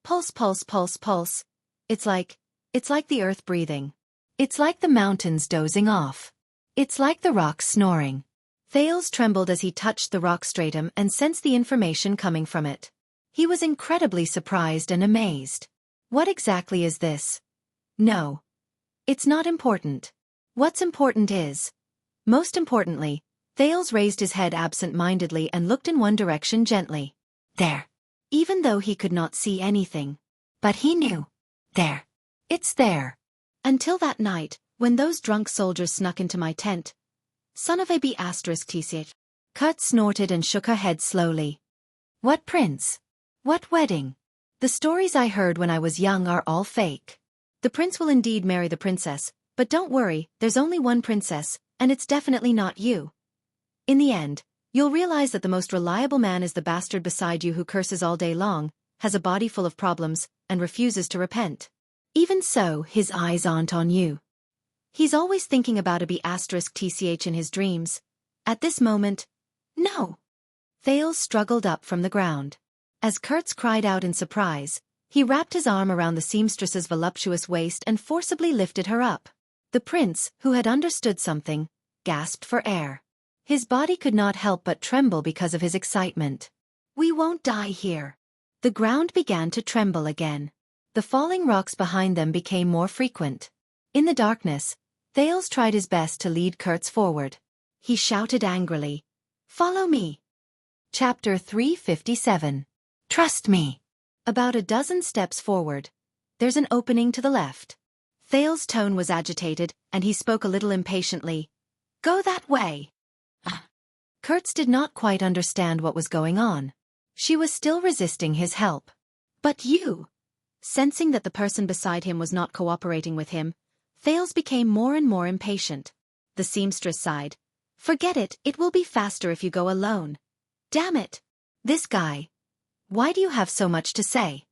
Pulse, pulse, pulse, pulse. It's like the earth breathing. It's like the mountains dozing off. It's like the rocks snoring. Thales trembled as he touched the rock stratum and sensed the information coming from it. He was incredibly surprised and amazed. What exactly is this? No. It's not important. What's important is. Most importantly, Thales raised his head absent-mindedly and looked in one direction gently. There. Even though he could not see anything. But he knew. There. It's there. Until that night, when those drunk soldiers snuck into my tent. Son of a b****. Kurtz snorted and shook her head slowly. What prince? What wedding? The stories I heard when I was young are all fake. The prince will indeed marry the princess, but don't worry, there's only one princess, and it's definitely not you. In the end, you'll realize that the most reliable man is the bastard beside you who curses all day long, has a body full of problems, and refuses to repent. Even so, his eyes aren't on you. He's always thinking about a b****th in his dreams. At this moment, no. Thales struggled up from the ground. As Kurtz cried out in surprise, he wrapped his arm around the seamstress's voluptuous waist and forcibly lifted her up. The prince, who had understood something, gasped for air. His body could not help but tremble because of his excitement. We won't die here. The ground began to tremble again. The falling rocks behind them became more frequent. In the darkness, Thales tried his best to lead Kurtz forward. He shouted angrily, "Follow me." Chapter 357. Trust me. About a dozen steps forward, there's an opening to the left. Thales' tone was agitated, and he spoke a little impatiently. Go that way. Kurtz did not quite understand what was going on. She was still resisting his help. But you... Sensing that the person beside him was not cooperating with him, Thales became more and more impatient. The seamstress sighed. Forget it, it will be faster if you go alone. Damn it. This guy. Why do you have so much to say?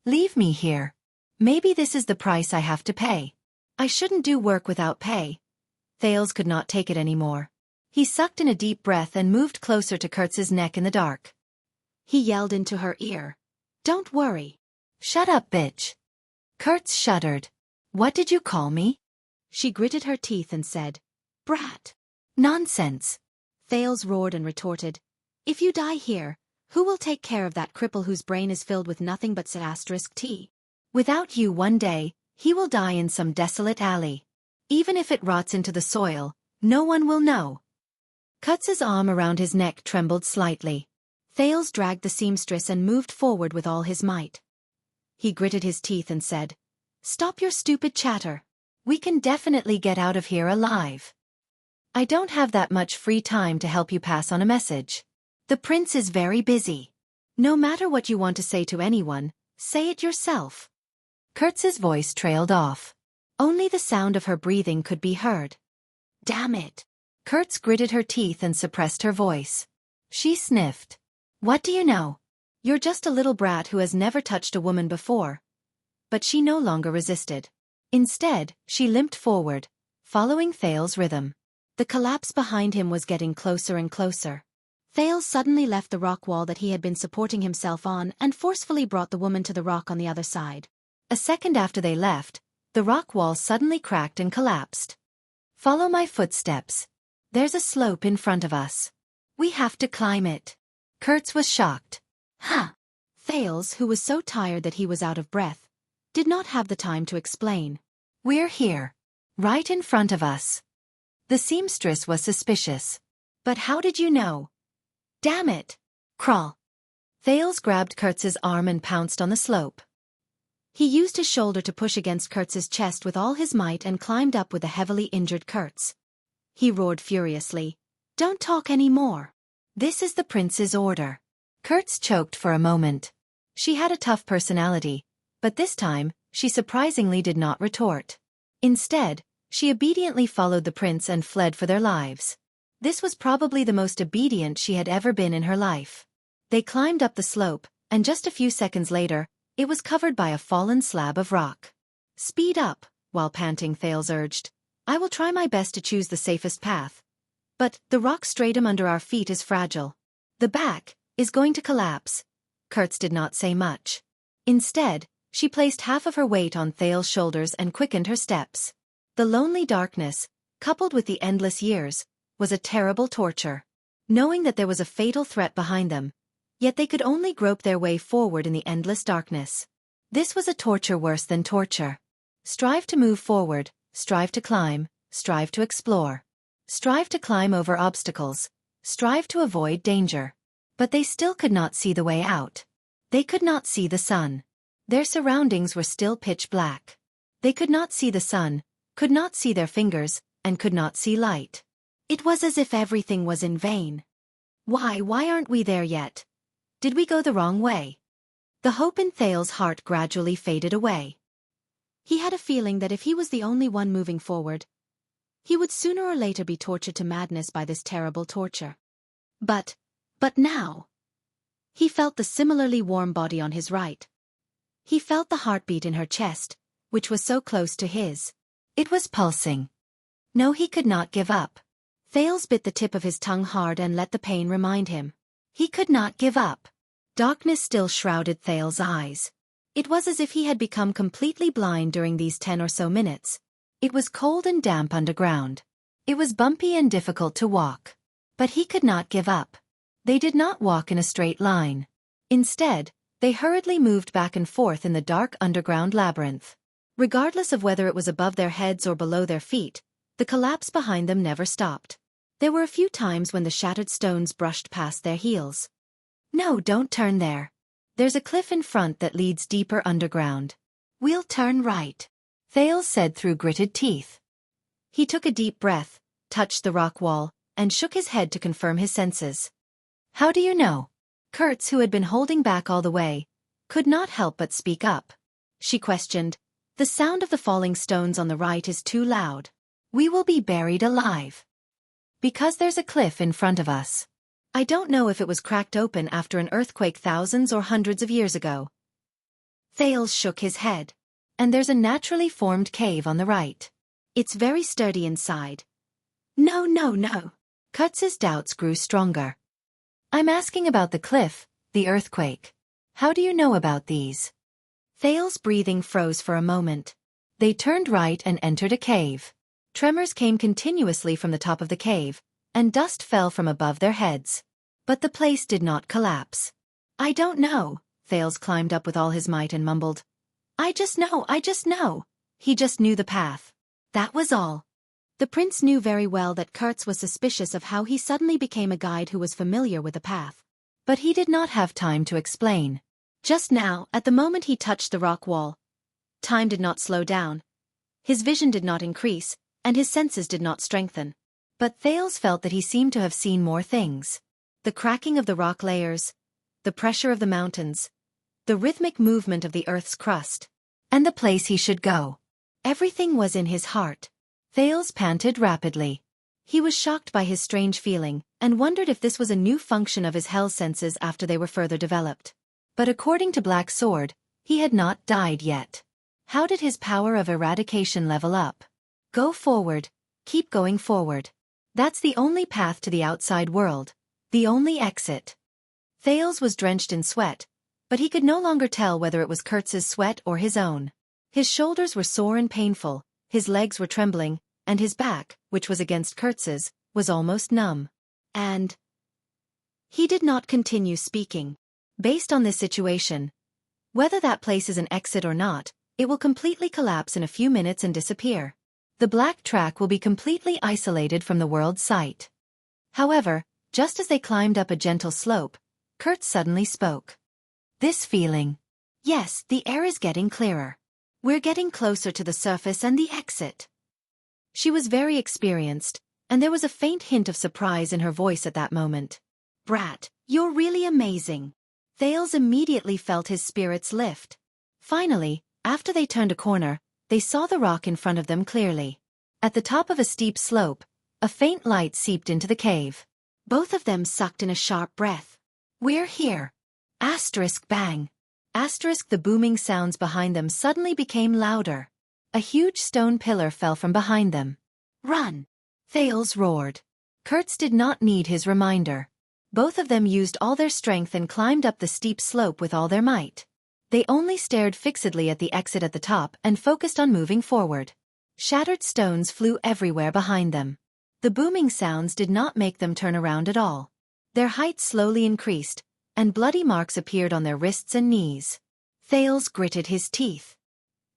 Leave me here. Maybe this is the price I have to pay. I shouldn't do work without pay. Thales could not take it anymore. He sucked in a deep breath and moved closer to Kurtz's neck in the dark. He yelled into her ear. Don't worry. Shut up, bitch. Kurtz shuddered. What did you call me? She gritted her teeth and said, Brat. Nonsense. Thales roared and retorted. If you die here, who will take care of that cripple whose brain is filled with nothing but *T? Without you one day, he will die in some desolate alley. Even if it rots into the soil, no one will know. Kurtz's arm around his neck trembled slightly. Thales dragged the seamstress and moved forward with all his might. He gritted his teeth and said, Stop your stupid chatter. We can definitely get out of here alive. I don't have that much free time to help you pass on a message. The prince is very busy. No matter what you want to say to anyone, say it yourself. Kurtz's voice trailed off. Only the sound of her breathing could be heard. Damn it. Kurtz gritted her teeth and suppressed her voice. She sniffed. What do you know? You're just a little brat who has never touched a woman before. But she no longer resisted. Instead, she limped forward, following Thales' rhythm. The collapse behind him was getting closer and closer. Thales suddenly left the rock wall that he had been supporting himself on and forcefully brought the woman to the rock on the other side. A second after they left, the rock wall suddenly cracked and collapsed. Follow my footsteps. There's a slope in front of us. We have to climb it. Kurtz was shocked. Huh. Thales, who was so tired that he was out of breath, did not have the time to explain. We're here. Right in front of us. The seamstress was suspicious. But how did you know? Damn it. Crawl. Thales grabbed Kurtz's arm and pounced on the slope. He used his shoulder to push against Kurtz's chest with all his might and climbed up with the heavily injured Kurtz. He roared furiously. Don't talk any more. This is the prince's order. Kurtz choked for a moment. She had a tough personality, but this time, she surprisingly did not retort. Instead, she obediently followed the prince and fled for their lives. This was probably the most obedient she had ever been in her life. They climbed up the slope, and just a few seconds later, it was covered by a fallen slab of rock. Speed up, while panting Thales urged. I will try my best to choose the safest path. But the rock stratum under our feet is fragile. The back is going to collapse. Kurtz did not say much. Instead, she placed half of her weight on Thales' shoulders and quickened her steps. The lonely darkness, coupled with the endless years, was a terrible torture. Knowing that there was a fatal threat behind them, yet they could only grope their way forward in the endless darkness. This was a torture worse than torture. Strive to move forward, strive to climb, strive to explore. Strive to climb over obstacles, strive to avoid danger. But they still could not see the way out. They could not see the sun. Their surroundings were still pitch black. They could not see the sun, could not see their fingers, and could not see light. It was as if everything was in vain. Why aren't we there yet? Did we go the wrong way? The hope in Thales' heart gradually faded away. He had a feeling that if he was the only one moving forward, he would sooner or later be tortured to madness by this terrible torture. But now, he felt the similarly warm body on his right. He felt the heartbeat in her chest, which was so close to his. It was pulsing. No, he could not give up. Thales bit the tip of his tongue hard and let the pain remind him. He could not give up. Darkness still shrouded Thales' eyes. It was as if he had become completely blind during these 10 or so minutes. It was cold and damp underground. It was bumpy and difficult to walk. But he could not give up. They did not walk in a straight line. Instead, they hurriedly moved back and forth in the dark underground labyrinth. Regardless of whether it was above their heads or below their feet, the collapse behind them never stopped. There were a few times when the shattered stones brushed past their heels. "No, don't turn there. There's a cliff in front that leads deeper underground. We'll turn right," Thales said through gritted teeth. He took a deep breath, touched the rock wall, and shook his head to confirm his senses. "How do you know?" Kurtz, who had been holding back all the way, could not help but speak up. She questioned, "The sound of the falling stones on the right is too loud. We will be buried alive. Because there's a cliff in front of us. I don't know if it was cracked open after an earthquake thousands or hundreds of years ago." Thales shook his head. "And there's a naturally formed cave on the right. It's very sturdy inside." No. Kurtz's doubts grew stronger. "I'm asking about the cliff, the earthquake. How do you know about these?" Thales' breathing froze for a moment. They turned right and entered a cave. Tremors came continuously from the top of the cave, and dust fell from above their heads. But the place did not collapse. "I don't know." Thales climbed up with all his might and mumbled, I just know. He just knew the path. That was all. The prince knew very well that Kurtz was suspicious of how he suddenly became a guide who was familiar with the path. But he did not have time to explain. Just now, at the moment he touched the rock wall, time did not slow down. His vision did not increase, and his senses did not strengthen. But Thales felt that he seemed to have seen more things. The cracking of the rock layers, the pressure of the mountains, the rhythmic movement of the earth's crust, and the place he should go. Everything was in his heart. Thales panted rapidly. He was shocked by his strange feeling, and wondered if this was a new function of his hell senses after they were further developed. But according to Black Sword, he had not died yet. How did his power of eradication level up? Go forward, keep going forward. That's the only path to the outside world, the only exit. Thales was drenched in sweat, but he could no longer tell whether it was Kurtz's sweat or his own. His shoulders were sore and painful, his legs were trembling, and his back, which was against Kurtz's, was almost numb. And he did not continue speaking. Based on this situation, whether that place is an exit or not, it will completely collapse in a few minutes and disappear. The black track will be completely isolated from the world's sight. However, just as they climbed up a gentle slope, Kurtz suddenly spoke. This feeling. Yes, the air is getting clearer. We're getting closer to the surface and the exit. She was very experienced, and there was a faint hint of surprise in her voice at that moment. Brat, you're really amazing. Thales immediately felt his spirits lift. Finally, after they turned a corner, they saw the rock in front of them clearly. At the top of a steep slope, a faint light seeped into the cave. Both of them sucked in a sharp breath. We're here. Asterisk bang. Asterisk the booming sounds behind them suddenly became louder. A huge stone pillar fell from behind them. Run! Thales roared. Kurtz did not need his reminder. Both of them used all their strength and climbed up the steep slope with all their might. They only stared fixedly at the exit at the top and focused on moving forward. Shattered stones flew everywhere behind them. The booming sounds did not make them turn around at all. Their height slowly increased, and bloody marks appeared on their wrists and knees. Thales gritted his teeth.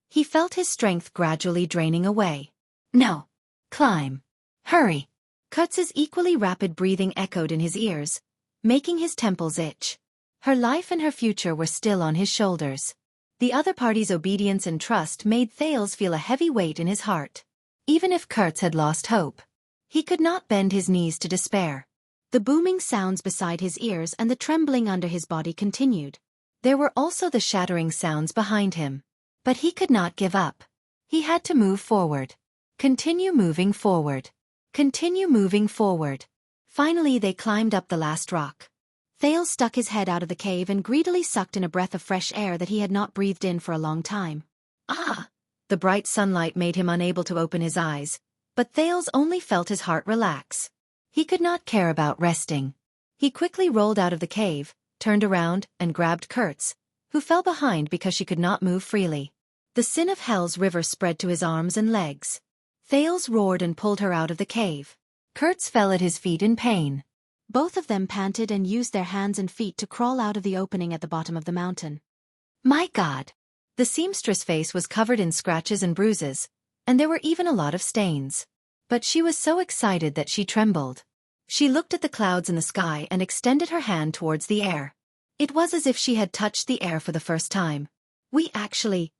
He felt his strength gradually draining away. No. Climb. Hurry. Kurtz's equally rapid breathing echoed in his ears, making his temples itch. Her life and her future were still on his shoulders. The other party's obedience and trust made Thales feel a heavy weight in his heart. Even if Kurtz had lost hope, he could not bend his knees to despair. The booming sounds beside his ears and the trembling under his body continued. There were also the shattering sounds behind him. But he could not give up. He had to move forward. Continue moving forward. Continue moving forward. Finally they climbed up the last rock. Thales stuck his head out of the cave and greedily sucked in a breath of fresh air that he had not breathed in for a long time. Ah! The bright sunlight made him unable to open his eyes, but Thales only felt his heart relax. He could not care about resting. He quickly rolled out of the cave, turned around, and grabbed Kurtz, who fell behind because she could not move freely. The sin of hell's river spread to his arms and legs. Thales roared and pulled her out of the cave. Kurtz fell at his feet in pain. Both of them panted and used their hands and feet to crawl out of the opening at the bottom of the mountain. My God! The seamstress' face was covered in scratches and bruises, and there were even a lot of stains. But she was so excited that she trembled. She looked at the clouds in the sky and extended her hand towards the air. It was as if she had touched the air for the first time. We actually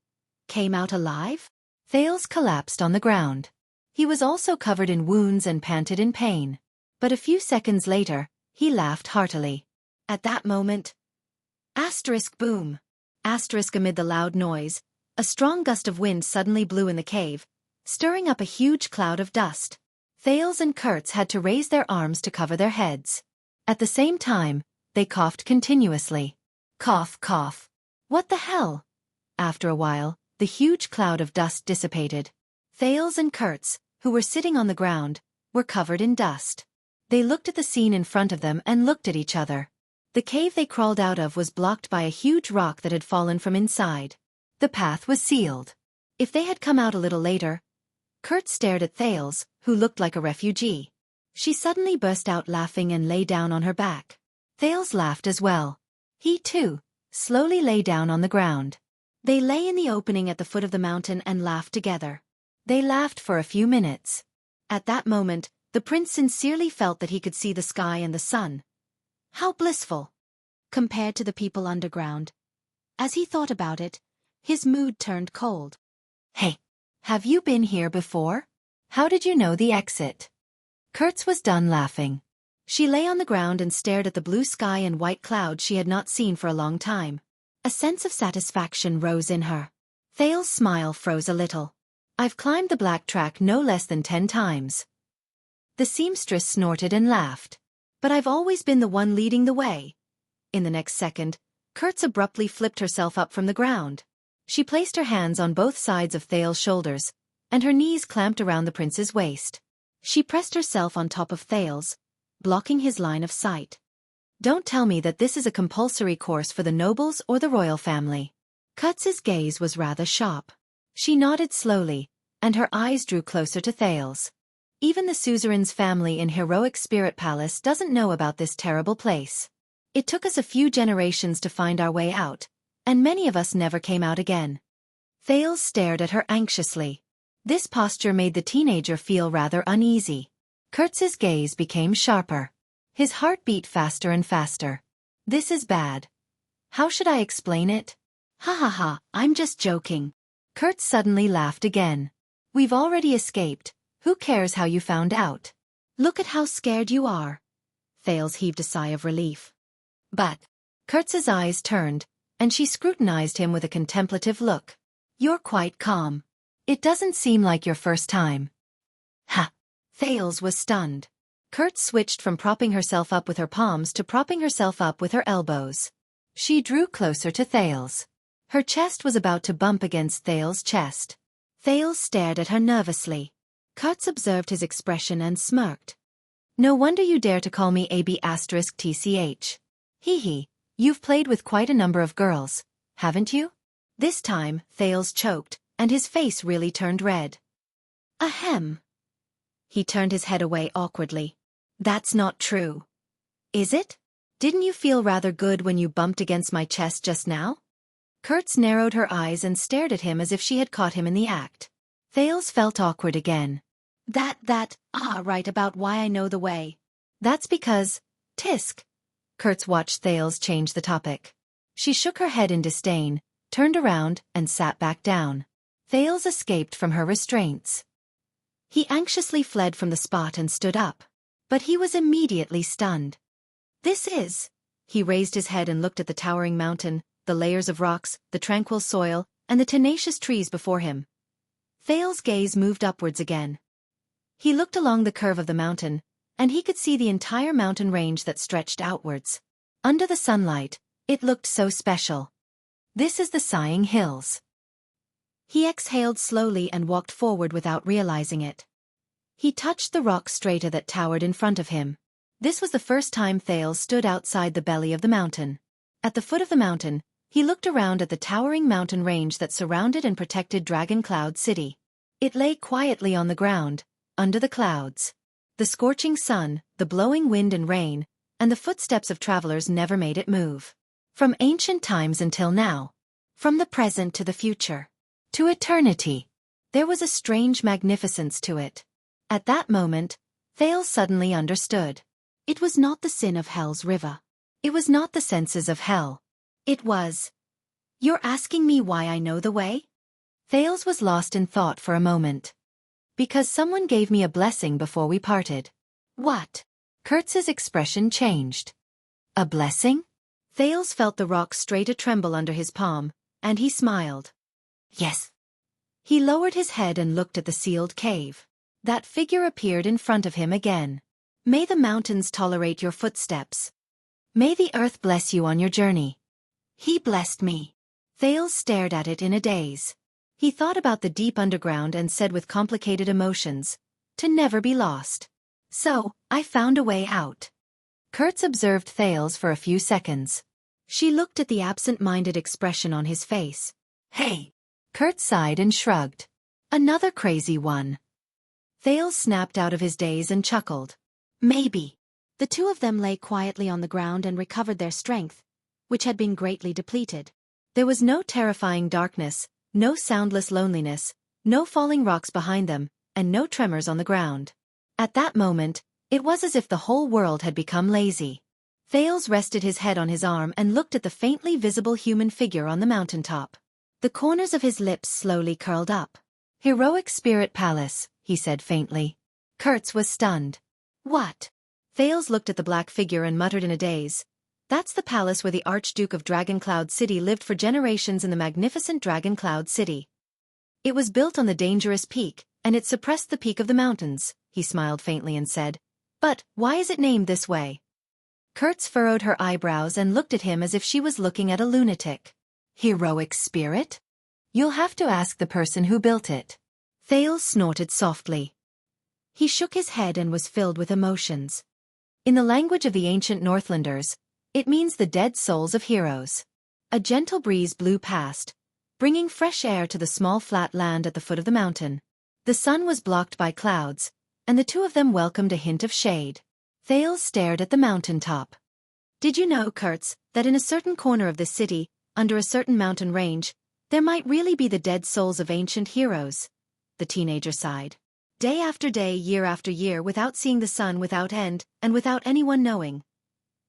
came out alive? Thales collapsed on the ground. He was also covered in wounds and panted in pain. But a few seconds later, he laughed heartily. At that moment, boom! Amid the loud noise, a strong gust of wind suddenly blew in the cave, stirring up a huge cloud of dust. Thales and Kurtz had to raise their arms to cover their heads. At the same time, they coughed continuously. Cough, cough. What the hell? After a while, the huge cloud of dust dissipated. Thales and Kurtz, who were sitting on the ground, were covered in dust. They looked at the scene in front of them and looked at each other. The cave they crawled out of was blocked by a huge rock that had fallen from inside. The path was sealed. If they had come out a little later... Kurtz stared at Thales, who looked like a refugee. She suddenly burst out laughing and lay down on her back. Thales laughed as well. He, too, slowly lay down on the ground. They lay in the opening at the foot of the mountain and laughed together. They laughed for a few minutes. At that moment, the prince sincerely felt that he could see the sky and the sun. How blissful! Compared to the people underground. As he thought about it, his mood turned cold. Hey, have you been here before? How did you know the exit? Kurtz was done laughing. She lay on the ground and stared at the blue sky and white clouds she had not seen for a long time. A sense of satisfaction rose in her. Thales' smile froze a little. I've climbed the black track no less than 10 times. The seamstress snorted and laughed. But I've always been the one leading the way. In the next second, Kurtz abruptly flipped herself up from the ground. She placed her hands on both sides of Thales' shoulders, and her knees clamped around the prince's waist. She pressed herself on top of Thales, blocking his line of sight. Don't tell me that this is a compulsory course for the nobles or the royal family. Kurtz's gaze was rather sharp. She nodded slowly, and her eyes drew closer to Thales. Even the suzerain's family in Heroic Spirit Palace doesn't know about this terrible place. It took us a few generations to find our way out, and many of us never came out again. Thales stared at her anxiously. This posture made the teenager feel rather uneasy. Kurtz's gaze became sharper. His heart beat faster and faster. This is bad. How should I explain it? Ha ha ha, I'm just joking. Kurtz suddenly laughed again. We've already escaped. Who cares how you found out? Look at how scared you are. Thales heaved a sigh of relief. But... Kurtz's eyes turned, and she scrutinized him with a contemplative look. You're quite calm. It doesn't seem like your first time. Ha! Thales was stunned. Kurtz switched from propping herself up with her palms to propping herself up with her elbows. She drew closer to Thales. Her chest was about to bump against Thales' chest. Thales stared at her nervously. Kurtz observed his expression and smirked. No wonder you dare to call me AB*TCH. Hee, you've played with quite a number of girls, haven't you? This time, Thales choked, and his face really turned red. Ahem. He turned his head away awkwardly. That's not true. Is it? Didn't you feel rather good when you bumped against my chest just now? Kurtz narrowed her eyes and stared at him as if she had caught him in the act. Thales felt awkward again. Right about why I know the way. That's because... Tisk. Kurtz watched Thales change the topic. She shook her head in disdain, turned around, and sat back down. Thales escaped from her restraints. He anxiously fled from the spot and stood up. But he was immediately stunned. This is... He raised his head and looked at the towering mountain, the layers of rocks, the tranquil soil, and the tenacious trees before him. Thales' gaze moved upwards again. He looked along the curve of the mountain, and he could see the entire mountain range that stretched outwards. Under the sunlight, it looked so special. This is the Sighing Hills. He exhaled slowly and walked forward without realizing it. He touched the rock strata that towered in front of him. This was the first time Thales stood outside the belly of the mountain. At the foot of the mountain, he looked around at the towering mountain range that surrounded and protected Dragon Cloud City. It lay quietly on the ground, under the clouds. The scorching sun, the blowing wind and rain, and the footsteps of travelers never made it move. From ancient times until now. From the present to the future. To eternity. There was a strange magnificence to it. At that moment, Thales suddenly understood. It was not the sin of hell's river. It was not the senses of hell. It was... You're asking me why I know the way? Thales was lost in thought for a moment. Because someone gave me a blessing before we parted. What? Kurtz's expression changed. A blessing? Thales felt the rock straight a tremble under his palm, and he smiled. Yes. He lowered his head and looked at the sealed cave. That figure appeared in front of him again. May the mountains tolerate your footsteps. May the earth bless you on your journey. He blessed me. Thales stared at it in a daze. He thought about the deep underground and said with complicated emotions, to never be lost. So, I found a way out. Kurtz observed Thales for a few seconds. She looked at the absent-minded expression on his face. Hey! Kurtz sighed and shrugged. Another crazy one. Thales snapped out of his daze and chuckled. Maybe. The two of them lay quietly on the ground and recovered their strength, which had been greatly depleted. There was no terrifying darkness, no soundless loneliness, no falling rocks behind them, and no tremors on the ground. At that moment, it was as if the whole world had become lazy. Thales rested his head on his arm and looked at the faintly visible human figure on the mountaintop. The corners of his lips slowly curled up. Heroic Spirit Palace, he said faintly. Kurtz was stunned. What? Thales looked at the black figure and muttered in a daze. That's the palace where the Archduke of Dragoncloud City lived for generations in the magnificent Dragoncloud City. It was built on the dangerous peak, and it suppressed the peak of the mountains, he smiled faintly and said. But, why is it named this way? Kurtz furrowed her eyebrows and looked at him as if she was looking at a lunatic. Heroic spirit? You'll have to ask the person who built it. Thales snorted softly. He shook his head and was filled with emotions. In the language of the ancient Northlanders, it means the dead souls of heroes. A gentle breeze blew past, bringing fresh air to the small flat land at the foot of the mountain. The sun was blocked by clouds, and the two of them welcomed a hint of shade. Thales stared at the mountaintop. Did you know, Kurtz, that in a certain corner of this city, under a certain mountain range, there might really be the dead souls of ancient heroes? The teenager sighed. Day after day, year after year, without seeing the sun, without end, and without anyone knowing.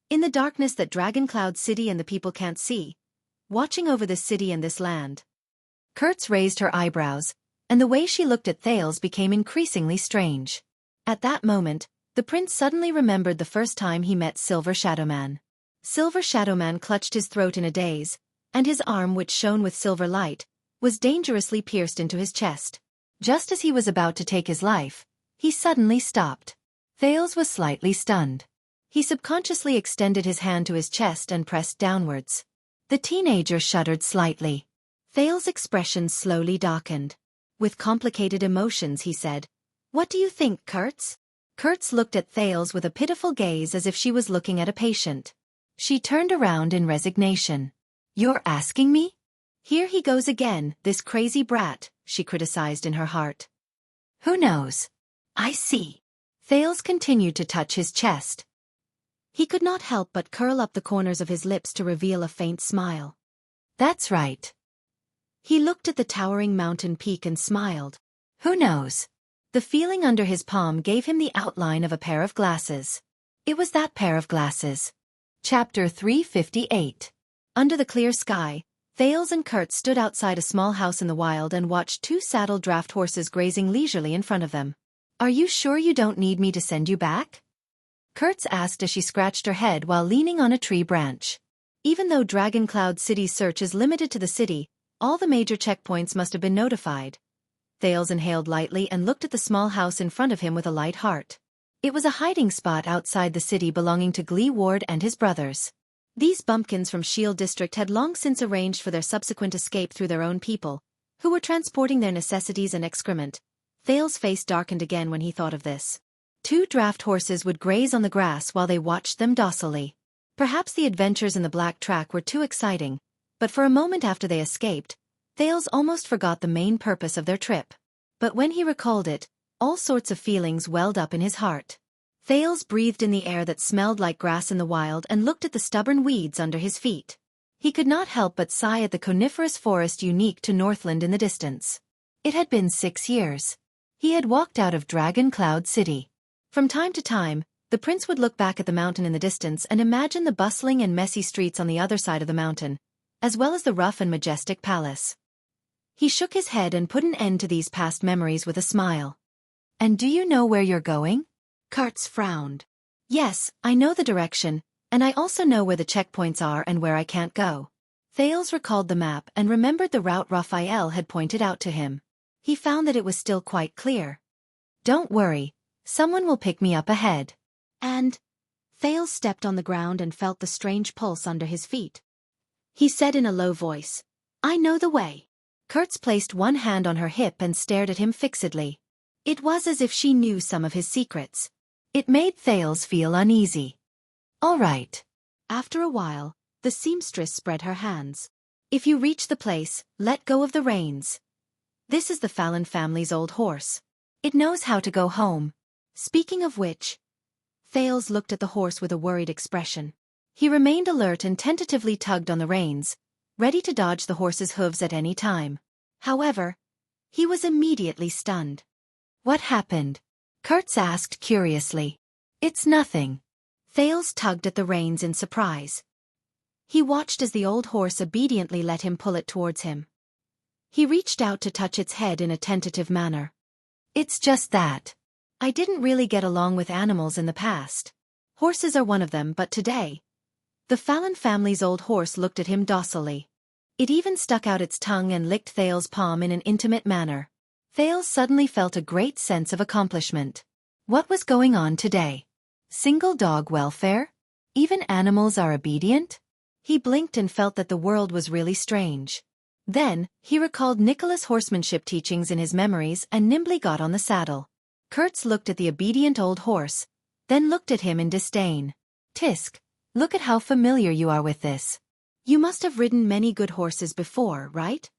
In the darkness that Dragoncloud City and the people can't see, watching over this city and this land. Kurtz raised her eyebrows, and the way she looked at Thales became increasingly strange. At that moment, the prince suddenly remembered the first time he met Silver Shadowman. Silver Shadowman clutched his throat in a daze, and his arm, which shone with silver light, was dangerously pierced into his chest. Just as he was about to take his life, he suddenly stopped. Thales was slightly stunned. He subconsciously extended his hand to his chest and pressed downwards. The teenager shuddered slightly. Thales' expression slowly darkened. With complicated emotions, he said, "What do you think, Kurtz?" Kurtz looked at Thales with a pitiful gaze as if she was looking at a patient. She turned around in resignation. "You're asking me? Here he goes again, this crazy brat," she criticized in her heart. "Who knows? I see." Thales continued to touch his chest. He could not help but curl up the corners of his lips to reveal a faint smile. "That's right." He looked at the towering mountain peak and smiled. "Who knows?" The feeling under his palm gave him the outline of a pair of glasses. It was that pair of glasses. Chapter 358. Under the clear sky, Thales and Kurtz stood outside a small house in the wild and watched two saddled draft horses grazing leisurely in front of them. "Are you sure you don't need me to send you back?" Kurtz asked as she scratched her head while leaning on a tree branch. Even though Dragoncloud City's search is limited to the city, all the major checkpoints must have been notified. Thales inhaled lightly and looked at the small house in front of him with a light heart. It was a hiding spot outside the city belonging to Glee Ward and his brothers. These bumpkins from Shield District had long since arranged for their subsequent escape through their own people, who were transporting their necessities and excrement. Thales' face darkened again when he thought of this. Two draft horses would graze on the grass while they watched them docilely. Perhaps the adventures in the Black Track were too exciting, but for a moment after they escaped, Thales almost forgot the main purpose of their trip. But when he recalled it, all sorts of feelings welled up in his heart. Thales breathed in the air that smelled like grass in the wild and looked at the stubborn weeds under his feet. He could not help but sigh at the coniferous forest unique to Northland in the distance. It had been 6 years. He had walked out of Dragon Cloud City. From time to time, the prince would look back at the mountain in the distance and imagine the bustling and messy streets on the other side of the mountain, as well as the rough and majestic palace. He shook his head and put an end to these past memories with a smile. And do you know where you're going? Kurtz frowned. Yes, I know the direction, and I also know where the checkpoints are and where I can't go. Thales recalled the map and remembered the route Raphael had pointed out to him. He found that it was still quite clear. Don't worry, someone will pick me up ahead. And Thales stepped on the ground and felt the strange pulse under his feet. He said in a low voice, I know the way. Kurtz placed one hand on her hip and stared at him fixedly. It was as if she knew some of his secrets. It made Thales feel uneasy. All right. After a while, the seamstress spread her hands. If you reach the place, let go of the reins. This is the Fallon family's old horse. It knows how to go home. Speaking of which, Thales looked at the horse with a worried expression. He remained alert and tentatively tugged on the reins, ready to dodge the horse's hooves at any time. However, he was immediately stunned. What happened? Kurtz asked curiously. It's nothing. Thales tugged at the reins in surprise. He watched as the old horse obediently let him pull it towards him. He reached out to touch its head in a tentative manner. It's just that. I didn't really get along with animals in the past. Horses are one of them, but today, the Fallon family's old horse looked at him docilely. It even stuck out its tongue and licked Thales' palm in an intimate manner. Thales suddenly felt a great sense of accomplishment. What was going on today? Single dog welfare? Even animals are obedient? He blinked and felt that the world was really strange. Then, he recalled Nicholas' horsemanship teachings in his memories and nimbly got on the saddle. Kurtz looked at the obedient old horse, then looked at him in disdain. Tisk, look at how familiar you are with this. You must have ridden many good horses before, right?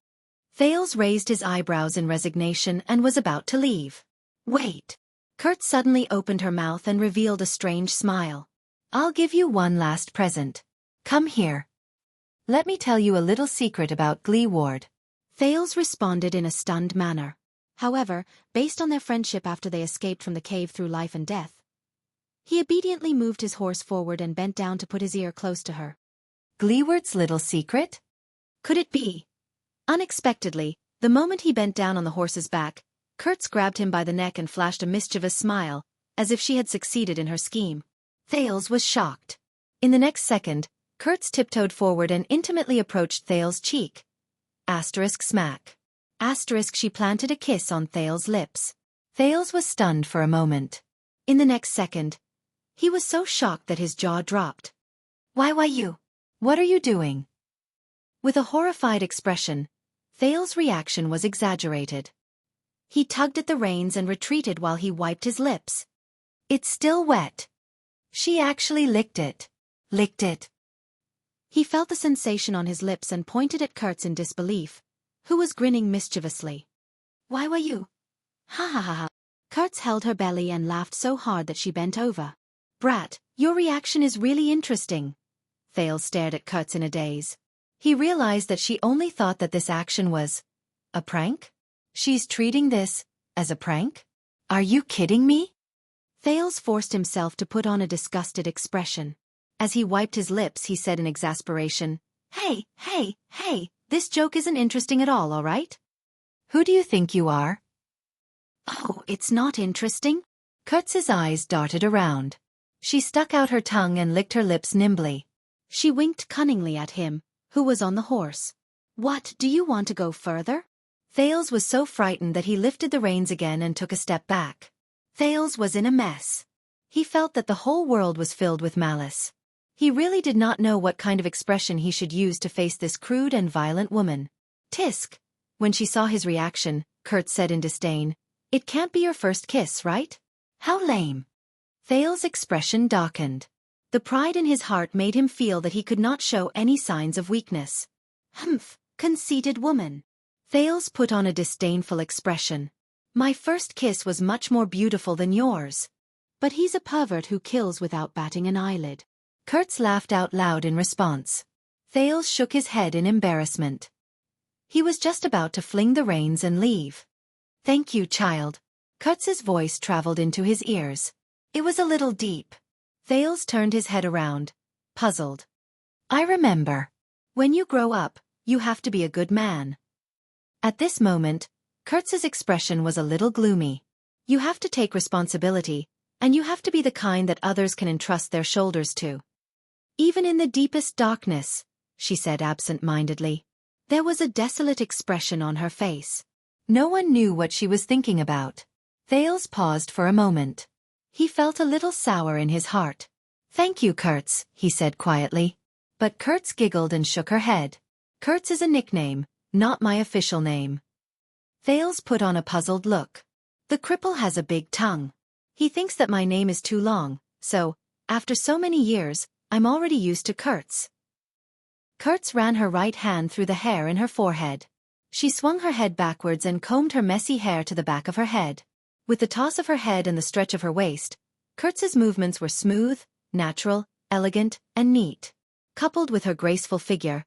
Thales raised his eyebrows in resignation and was about to leave. Wait. Kurtz suddenly opened her mouth and revealed a strange smile. I'll give you one last present. Come here. Let me tell you a little secret about Gleeward. Thales responded in a stunned manner. However, based on their friendship after they escaped from the cave through life and death, he obediently moved his horse forward and bent down to put his ear close to her. Gleeward's little secret? Could it be? Unexpectedly, the moment he bent down on the horse's back, Kurtz grabbed him by the neck and flashed a mischievous smile, as if she had succeeded in her scheme. Thales was shocked. In the next second, Kurtz tiptoed forward and intimately approached Thales' cheek. Smack. She planted a kiss on Thales' lips. Thales was stunned for a moment. In the next second, he was so shocked that his jaw dropped. Why you? What are you doing? With a horrified expression, Thales' reaction was exaggerated. He tugged at the reins and retreated while he wiped his lips. It's still wet. She actually licked it. Licked it. He felt the sensation on his lips and pointed at Kurtz in disbelief, who was grinning mischievously. Why you? Ha ha ha ha. Kurtz held her belly and laughed so hard that she bent over. Brat, your reaction is really interesting. Thales stared at Kurtz in a daze. He realized that she only thought that this action was a prank? She's treating this as a prank? Are you kidding me? Thales forced himself to put on a disgusted expression. As he wiped his lips, he said in exasperation, Hey, this joke isn't interesting at all right? Who do you think you are? Oh, it's not interesting? Kurtz's eyes darted around. She stuck out her tongue and licked her lips nimbly. She winked cunningly at him, who was on the horse. What, do you want to go further? Thales was so frightened that he lifted the reins again and took a step back. Thales was in a mess. He felt that the whole world was filled with malice. He really did not know what kind of expression he should use to face this crude and violent woman. Tisk. When she saw his reaction, Kurtz said in disdain, It can't be your first kiss, right? How lame. Thales' expression darkened. The pride in his heart made him feel that he could not show any signs of weakness. Humph, conceited woman. Thales put on a disdainful expression. My first kiss was much more beautiful than yours. But he's a pervert who kills without batting an eyelid. Kurtz laughed out loud in response. Thales shook his head in embarrassment. He was just about to fling the reins and leave. Thank you, child. Kurtz's voice traveled into his ears. It was a little deep. Thales turned his head around, puzzled. I remember. When you grow up, you have to be a good man. At this moment, Kurtz's expression was a little gloomy. You have to take responsibility, and you have to be the kind that others can entrust their shoulders to. Even in the deepest darkness, she said absent-mindedly. There was a desolate expression on her face. No one knew what she was thinking about. Thales paused for a moment. He felt a little sour in his heart. Thank you, Kurtz, he said quietly. But Kurtz giggled and shook her head. Kurtz is a nickname, not my official name. Thales put on a puzzled look. The cripple has a big tongue. He thinks that my name is too long, so, after so many years, I'm already used to Kurtz. Kurtz ran her right hand through the hair in her forehead. She swung her head backwards and combed her messy hair to the back of her head. With the toss of her head and the stretch of her waist, Kurtz's movements were smooth, natural, elegant, and neat. Coupled with her graceful figure,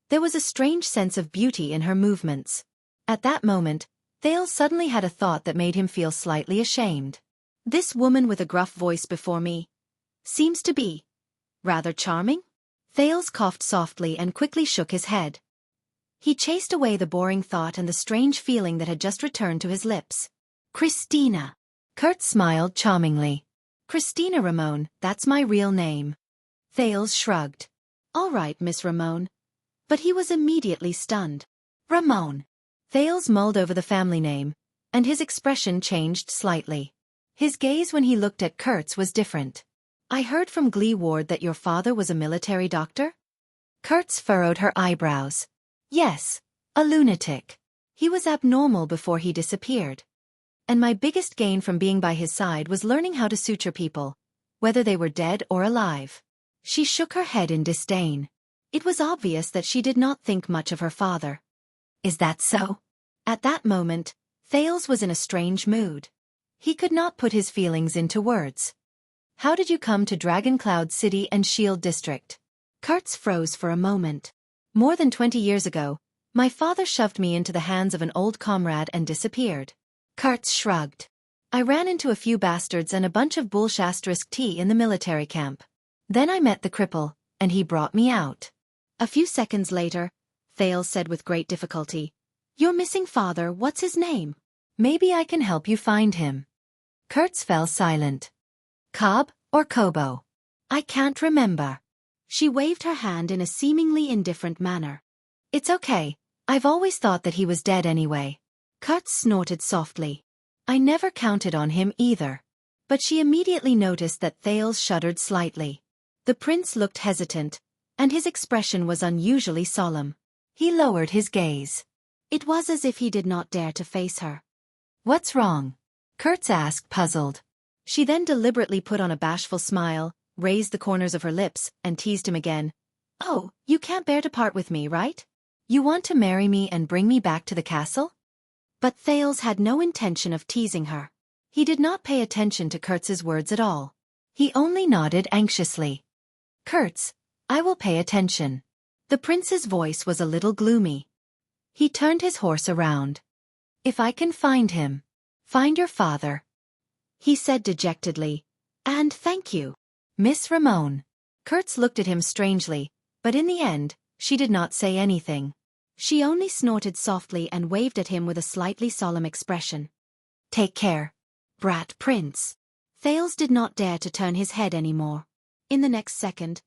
there was a strange sense of beauty in her movements. At that moment, Thales suddenly had a thought that made him feel slightly ashamed. This woman with a gruff voice before me seems to be rather charming? Thales coughed softly and quickly shook his head. He chased away the boring thought and the strange feeling that had just returned to his lips. Christina. Kurtz smiled charmingly. Christina Ramon, that's my real name. Thales shrugged. All right, Miss Ramon. But he was immediately stunned. Ramon. Thales mulled over the family name, and his expression changed slightly. His gaze when he looked at Kurtz was different. I heard from Glee Ward that your father was a military doctor? Kurtz furrowed her eyebrows. Yes, a lunatic. He was abnormal before he disappeared. And my biggest gain from being by his side was learning how to suture people, whether they were dead or alive. She shook her head in disdain. It was obvious that she did not think much of her father. Is that so? At that moment, Thales was in a strange mood. He could not put his feelings into words. How did you come to Dragon Cloud City and Shield District? Kurtz froze for a moment. More than 20 years ago, my father shoved me into the hands of an old comrade and disappeared. Kurtz shrugged. I ran into a few bastards and a bunch of bullshasterisk tea in the military camp. Then I met the cripple, and he brought me out. A few seconds later, Thales said with great difficulty, Your missing father, what's his name? Maybe I can help you find him. Kurtz fell silent. Cobb or Kobo? I can't remember. She waved her hand in a seemingly indifferent manner. It's okay, I've always thought that he was dead anyway. Kurtz snorted softly. I never counted on him either. But she immediately noticed that Thales shuddered slightly. The prince looked hesitant, and his expression was unusually solemn. He lowered his gaze. It was as if he did not dare to face her. What's wrong? Kurtz asked, puzzled. She then deliberately put on a bashful smile, raised the corners of her lips, and teased him again. Oh, you can't bear to part with me, right? You want to marry me and bring me back to the castle? But Thales had no intention of teasing her. He did not pay attention to Kurtz's words at all. He only nodded anxiously. Kurtz, I will pay attention. The prince's voice was a little gloomy. He turned his horse around. If I can find him. Find your father. He said dejectedly. And thank you. Miss Ramon. Kurtz looked at him strangely, but in the end, she did not say anything. She only snorted softly and waved at him with a slightly solemn expression. Take care, brat prince. Thales did not dare to turn his head any more. In the next second,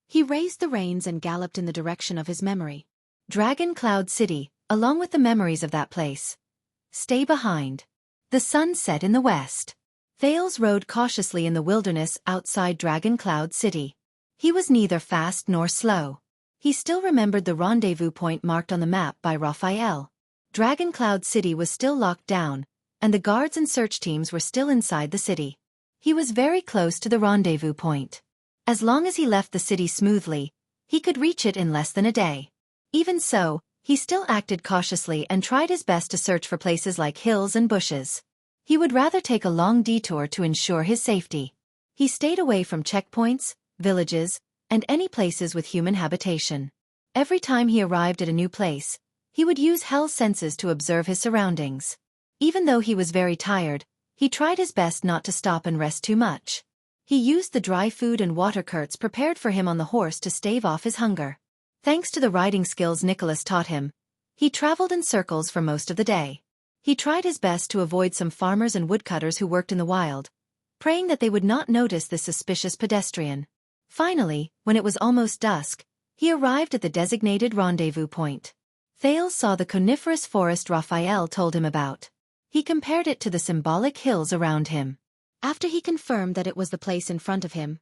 he raised the reins and galloped in the direction of his memory. Dragon Cloud City, along with the memories of that place. Stay behind. The sun set in the west. Thales rode cautiously in the wilderness outside Dragon Cloud City. He was neither fast nor slow. He still remembered the rendezvous point marked on the map by Raphael. Dragon Cloud City was still locked down, and the guards and search teams were still inside the city. He was very close to the rendezvous point. As long as he left the city smoothly, he could reach it in less than a day. Even so, he still acted cautiously and tried his best to search for places like hills and bushes. He would rather take a long detour to ensure his safety. He stayed away from checkpoints, villages, and any places with human habitation. Every time he arrived at a new place, he would use Hell's senses to observe his surroundings. Even though he was very tired, he tried his best not to stop and rest too much. He used the dry food and water curts prepared for him on the horse to stave off his hunger. Thanks to the riding skills Nicholas taught him, he traveled in circles for most of the day. He tried his best to avoid some farmers and woodcutters who worked in the wild, praying that they would not notice this suspicious pedestrian. Finally, when it was almost dusk, he arrived at the designated rendezvous point. Thales saw the coniferous forest Raphael told him about. He compared it to the symbolic hills around him. After he confirmed that it was the place in front of him,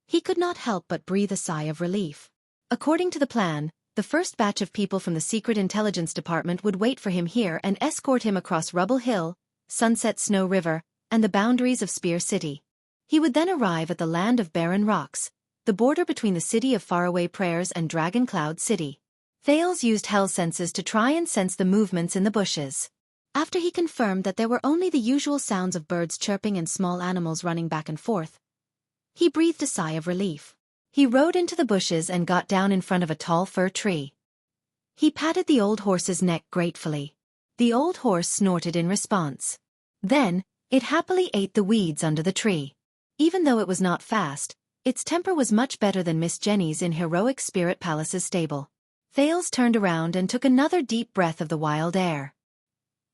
he could not help but breathe a sigh of relief. According to the plan, the first batch of people from the Secret Intelligence Department would wait for him here and escort him across Rubble Hill, Sunset Snow River, and the boundaries of Spear City. He would then arrive at the land of barren rocks, the border between the city of faraway prayers and Dragon Cloud City. Thales used Hell's senses to try and sense the movements in the bushes. After he confirmed that there were only the usual sounds of birds chirping and small animals running back and forth, he breathed a sigh of relief. He rode into the bushes and got down in front of a tall fir tree. He patted the old horse's neck gratefully. The old horse snorted in response. Then, it happily ate the weeds under the tree. Even though it was not fast, its temper was much better than Miss Jenny's in Heroic Spirit Palace's stable. Thales turned around and took another deep breath of the wild air.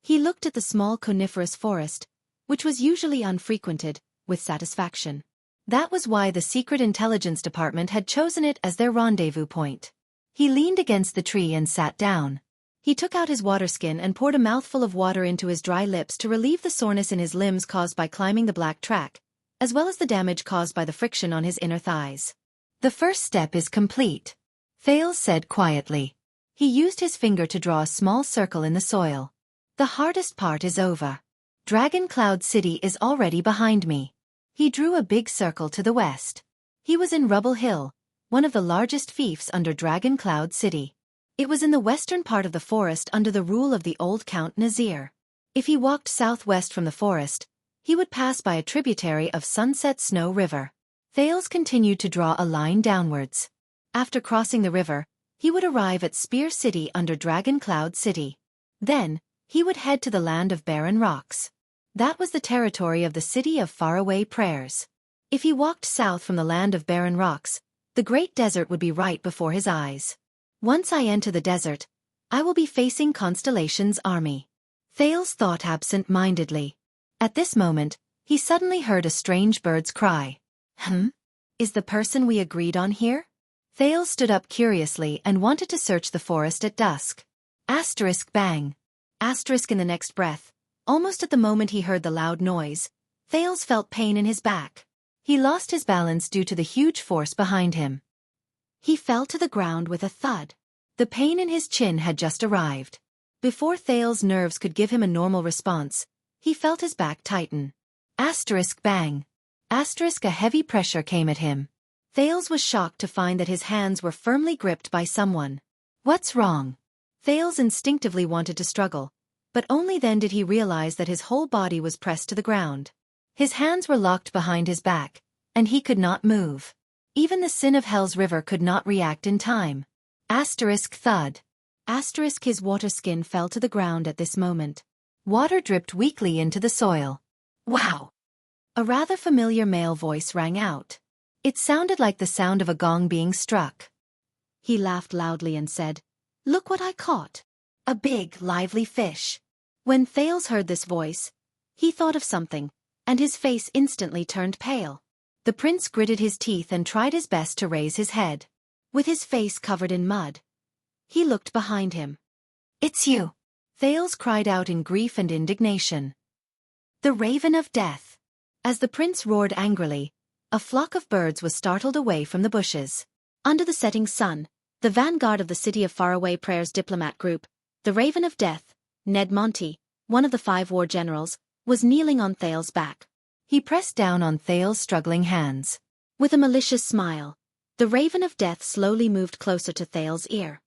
He looked at the small coniferous forest, which was usually unfrequented, with satisfaction. That was why the Secret Intelligence Department had chosen it as their rendezvous point. He leaned against the tree and sat down. He took out his water skin and poured a mouthful of water into his dry lips to relieve the soreness in his limbs caused by climbing the black track, as well as the damage caused by the friction on his inner thighs. The first step is complete, Thales said quietly. He used his finger to draw a small circle in the soil. The hardest part is over. Dragon Cloud City is already behind me. He drew a big circle to the west. He was in Rubble Hill, one of the largest fiefs under Dragon Cloud City. It was in the western part of the forest under the rule of the old Count Nazir. If he walked southwest from the forest, he would pass by a tributary of Sunset Snow River. Thales continued to draw a line downwards. After crossing the river, he would arrive at Spear City under Dragon Cloud City. Then, he would head to the land of barren rocks. That was the territory of the city of faraway prayers. If he walked south from the land of barren rocks, the great desert would be right before his eyes. Once I enter the desert, I will be facing Constellation's army. Thales thought absent-mindedly. At this moment, he suddenly heard a strange bird's cry. Is the person we agreed on here? Thales stood up curiously and wanted to search the forest at dusk. Asterisk bang. Asterisk in the next breath. Almost at the moment he heard the loud noise, Thales felt pain in his back. He lost his balance due to the huge force behind him. He fell to the ground with a thud. The pain in his chin had just arrived. Before Thales' nerves could give him a normal response, he felt his back tighten. Asterisk bang. Asterisk a heavy pressure came at him. Thales was shocked to find that his hands were firmly gripped by someone. What's wrong? Thales instinctively wanted to struggle, but only then did he realize that his whole body was pressed to the ground. His hands were locked behind his back, and he could not move. Even the sin of Hell's river could not react in time. Asterisk thud. Asterisk his water skin fell to the ground at this moment. Water dripped weakly into the soil. Wow! A rather familiar male voice rang out. It sounded like the sound of a gong being struck. He laughed loudly and said, "Look what I caught. A big, lively fish." When Thales heard this voice, he thought of something, and his face instantly turned pale. The prince gritted his teeth and tried his best to raise his head. With his face covered in mud, he looked behind him. "It's you!" Thales cried out in grief and indignation. "The Raven of Death!" As the prince roared angrily, a flock of birds was startled away from the bushes. Under the setting sun, the vanguard of the City of Faraway Prayers diplomat group, the Raven of Death, Ned Monty, one of the 5 war generals, was kneeling on Thales' back. He pressed down on Thales' struggling hands. With a malicious smile, the Raven of Death slowly moved closer to Thales' ear.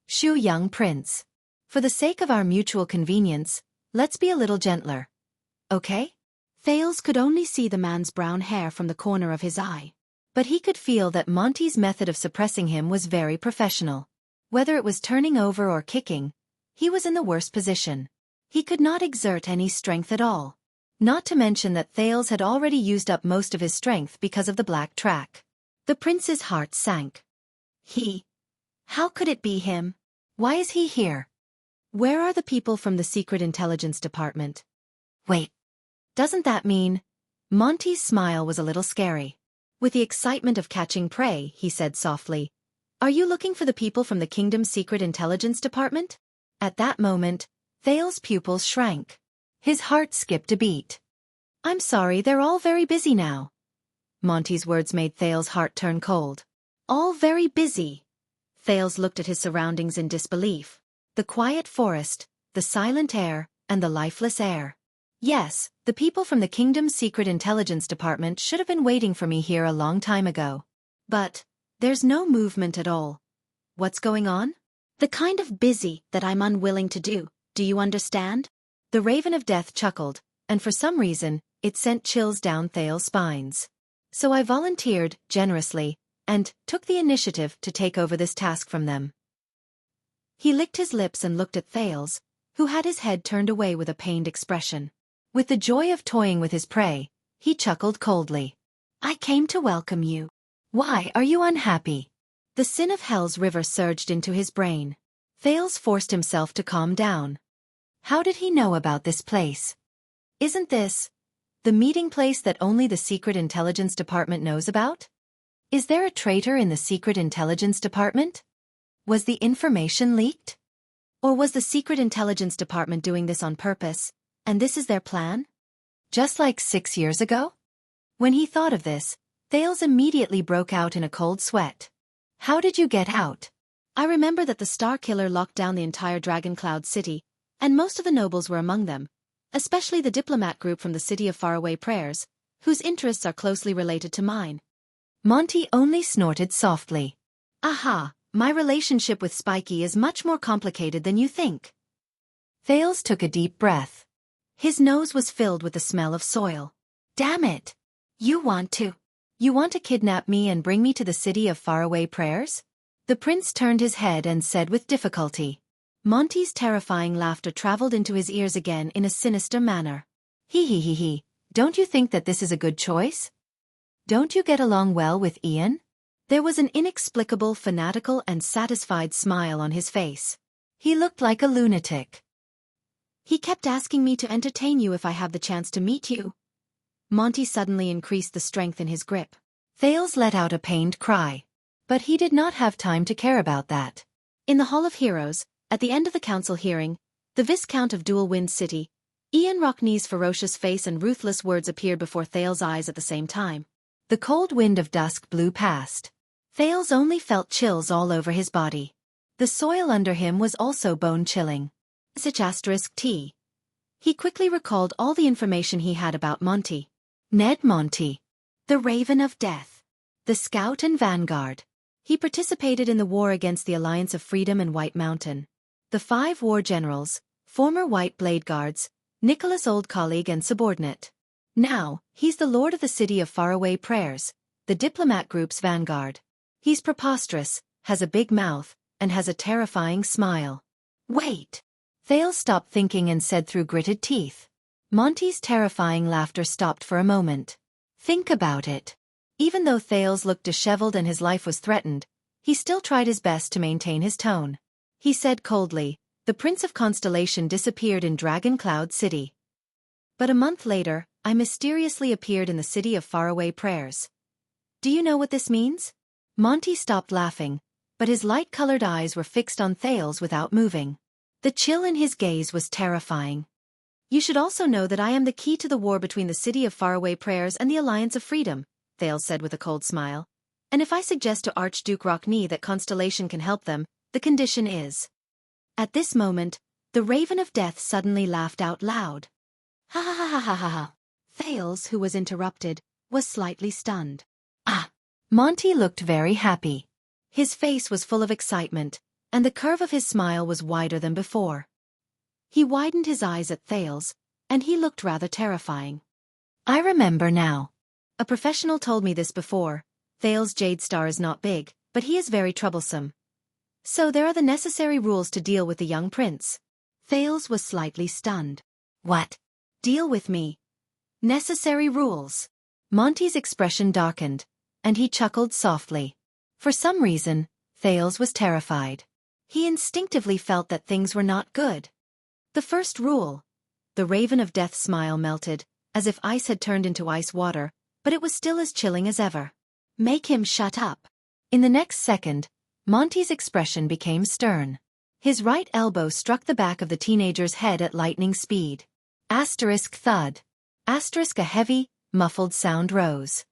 "Shu, young prince. For the sake of our mutual convenience, let's be a little gentler. Okay?" Thales could only see the man's brown hair from the corner of his eye. But he could feel that Monty's method of suppressing him was very professional. Whether it was turning over or kicking, he was in the worst position. He could not exert any strength at all. Not to mention that Thales had already used up most of his strength because of the black track. The prince's heart sank. How could it be him? Why is he here? Where are the people from the Secret Intelligence Department? Wait. Doesn't that mean? Monty's smile was a little scary. With the excitement of catching prey, he said softly, "Are you looking for the people from the kingdom's Secret Intelligence Department?" At that moment, Thales' pupils shrank. His heart skipped a beat. "I'm sorry, they're all very busy now." Monty's words made Thales' heart turn cold. All very busy. Thales looked at his surroundings in disbelief. The quiet forest, the silent air, and the lifeless air. Yes, the people from the kingdom's Secret Intelligence Department should have been waiting for me here a long time ago. But there's no movement at all. What's going on? The kind of busy that I'm unwilling to do you understand? The Raven of Death chuckled, and for some reason, it sent chills down Thales' spines. So I volunteered, generously, and took the initiative to take over this task from them. He licked his lips and looked at Thales, who had his head turned away with a pained expression. With the joy of toying with his prey, he chuckled coldly. "I came to welcome you. Why are you unhappy?" The sin of Hell's river surged into his brain. Thales forced himself to calm down. How did he know about this place? Isn't this the meeting place that only the Secret Intelligence Department knows about? Is there a traitor in the Secret Intelligence Department? Was the information leaked? Or was the Secret Intelligence Department doing this on purpose, and this is their plan? Just like 6 years ago? When he thought of this, Thales immediately broke out in a cold sweat. "How did you get out?" "I remember that the Star Killer locked down the entire Dragon Cloud City, and most of the nobles were among them, especially the diplomat group from the City of Faraway Prayers, whose interests are closely related to mine." Monty only snorted softly. "Aha, my relationship with Xueqi is much more complicated than you think." Thales took a deep breath. His nose was filled with the smell of soil. "Damn it! You want to kidnap me and bring me to the City of Faraway Prayers?" The prince turned his head and said with difficulty. Monty's terrifying laughter traveled into his ears again in a sinister manner. He. Don't you think that this is a good choice? Don't you get along well with Ian?" There was an inexplicable, fanatical and satisfied smile on his face. He looked like a lunatic. "He kept asking me to entertain you if I have the chance to meet you." Monty suddenly increased the strength in his grip. Thales let out a pained cry. But he did not have time to care about that. In the Hall of Heroes, at the end of the council hearing, the Viscount of Dual Wind City, Ian Rockney's ferocious face and ruthless words appeared before Thales' eyes at the same time. The cold wind of dusk blew past. Thales only felt chills all over his body. The soil under him was also bone-chilling. T. He quickly recalled all the information he had about Monty. Ned Monty. The Raven of Death. The Scout and Vanguard. He participated in the war against the Alliance of Freedom and White Mountain. The 5 war generals, former White Blade Guards, Nicholas' old colleague and subordinate. Now, he's the Lord of the City of Faraway Prayers, the diplomat group's vanguard. He's preposterous, has a big mouth, and has a terrifying smile. Wait! Thales stopped thinking and said through gritted teeth. Monty's terrifying laughter stopped for a moment. Think about it. Even though Thales looked disheveled and his life was threatened, he still tried his best to maintain his tone. He said coldly, "The Prince of Constellation disappeared in Dragon Cloud City. But a month later, I mysteriously appeared in the City of Faraway Prayers. Do you know what this means?" Monty stopped laughing, but his light-colored eyes were fixed on Thales without moving. The chill in his gaze was terrifying. "You should also know that I am the key to the war between the City of Faraway Prayers and the Alliance of Freedom," Thales said with a cold smile. "And if I suggest to Archduke Rockney that Constellation can help them, the condition is..." At this moment, the Raven of Death suddenly laughed out loud. Ha ha ha ha ha ha. Thales, who was interrupted, was slightly stunned. Monty looked very happy. His face was full of excitement, and the curve of his smile was wider than before. He widened his eyes at Thales, and he looked rather terrifying. I remember now. A professional told me this before. Thales' jade star is not big, but he is very troublesome. So there are the necessary rules to deal with the young prince. Thales was slightly stunned. What? Deal with me. Necessary rules. Monty's expression darkened, and he chuckled softly. For some reason, Thales was terrified. He instinctively felt that things were not good. The first rule. The Raven of Death's smile melted, as if ice had turned into ice water, but it was still as chilling as ever. Make him shut up. In the next second, Monty's expression became stern. His right elbow struck the back of the teenager's head at lightning speed. Asterisk thud. Asterisk a heavy, muffled sound rose.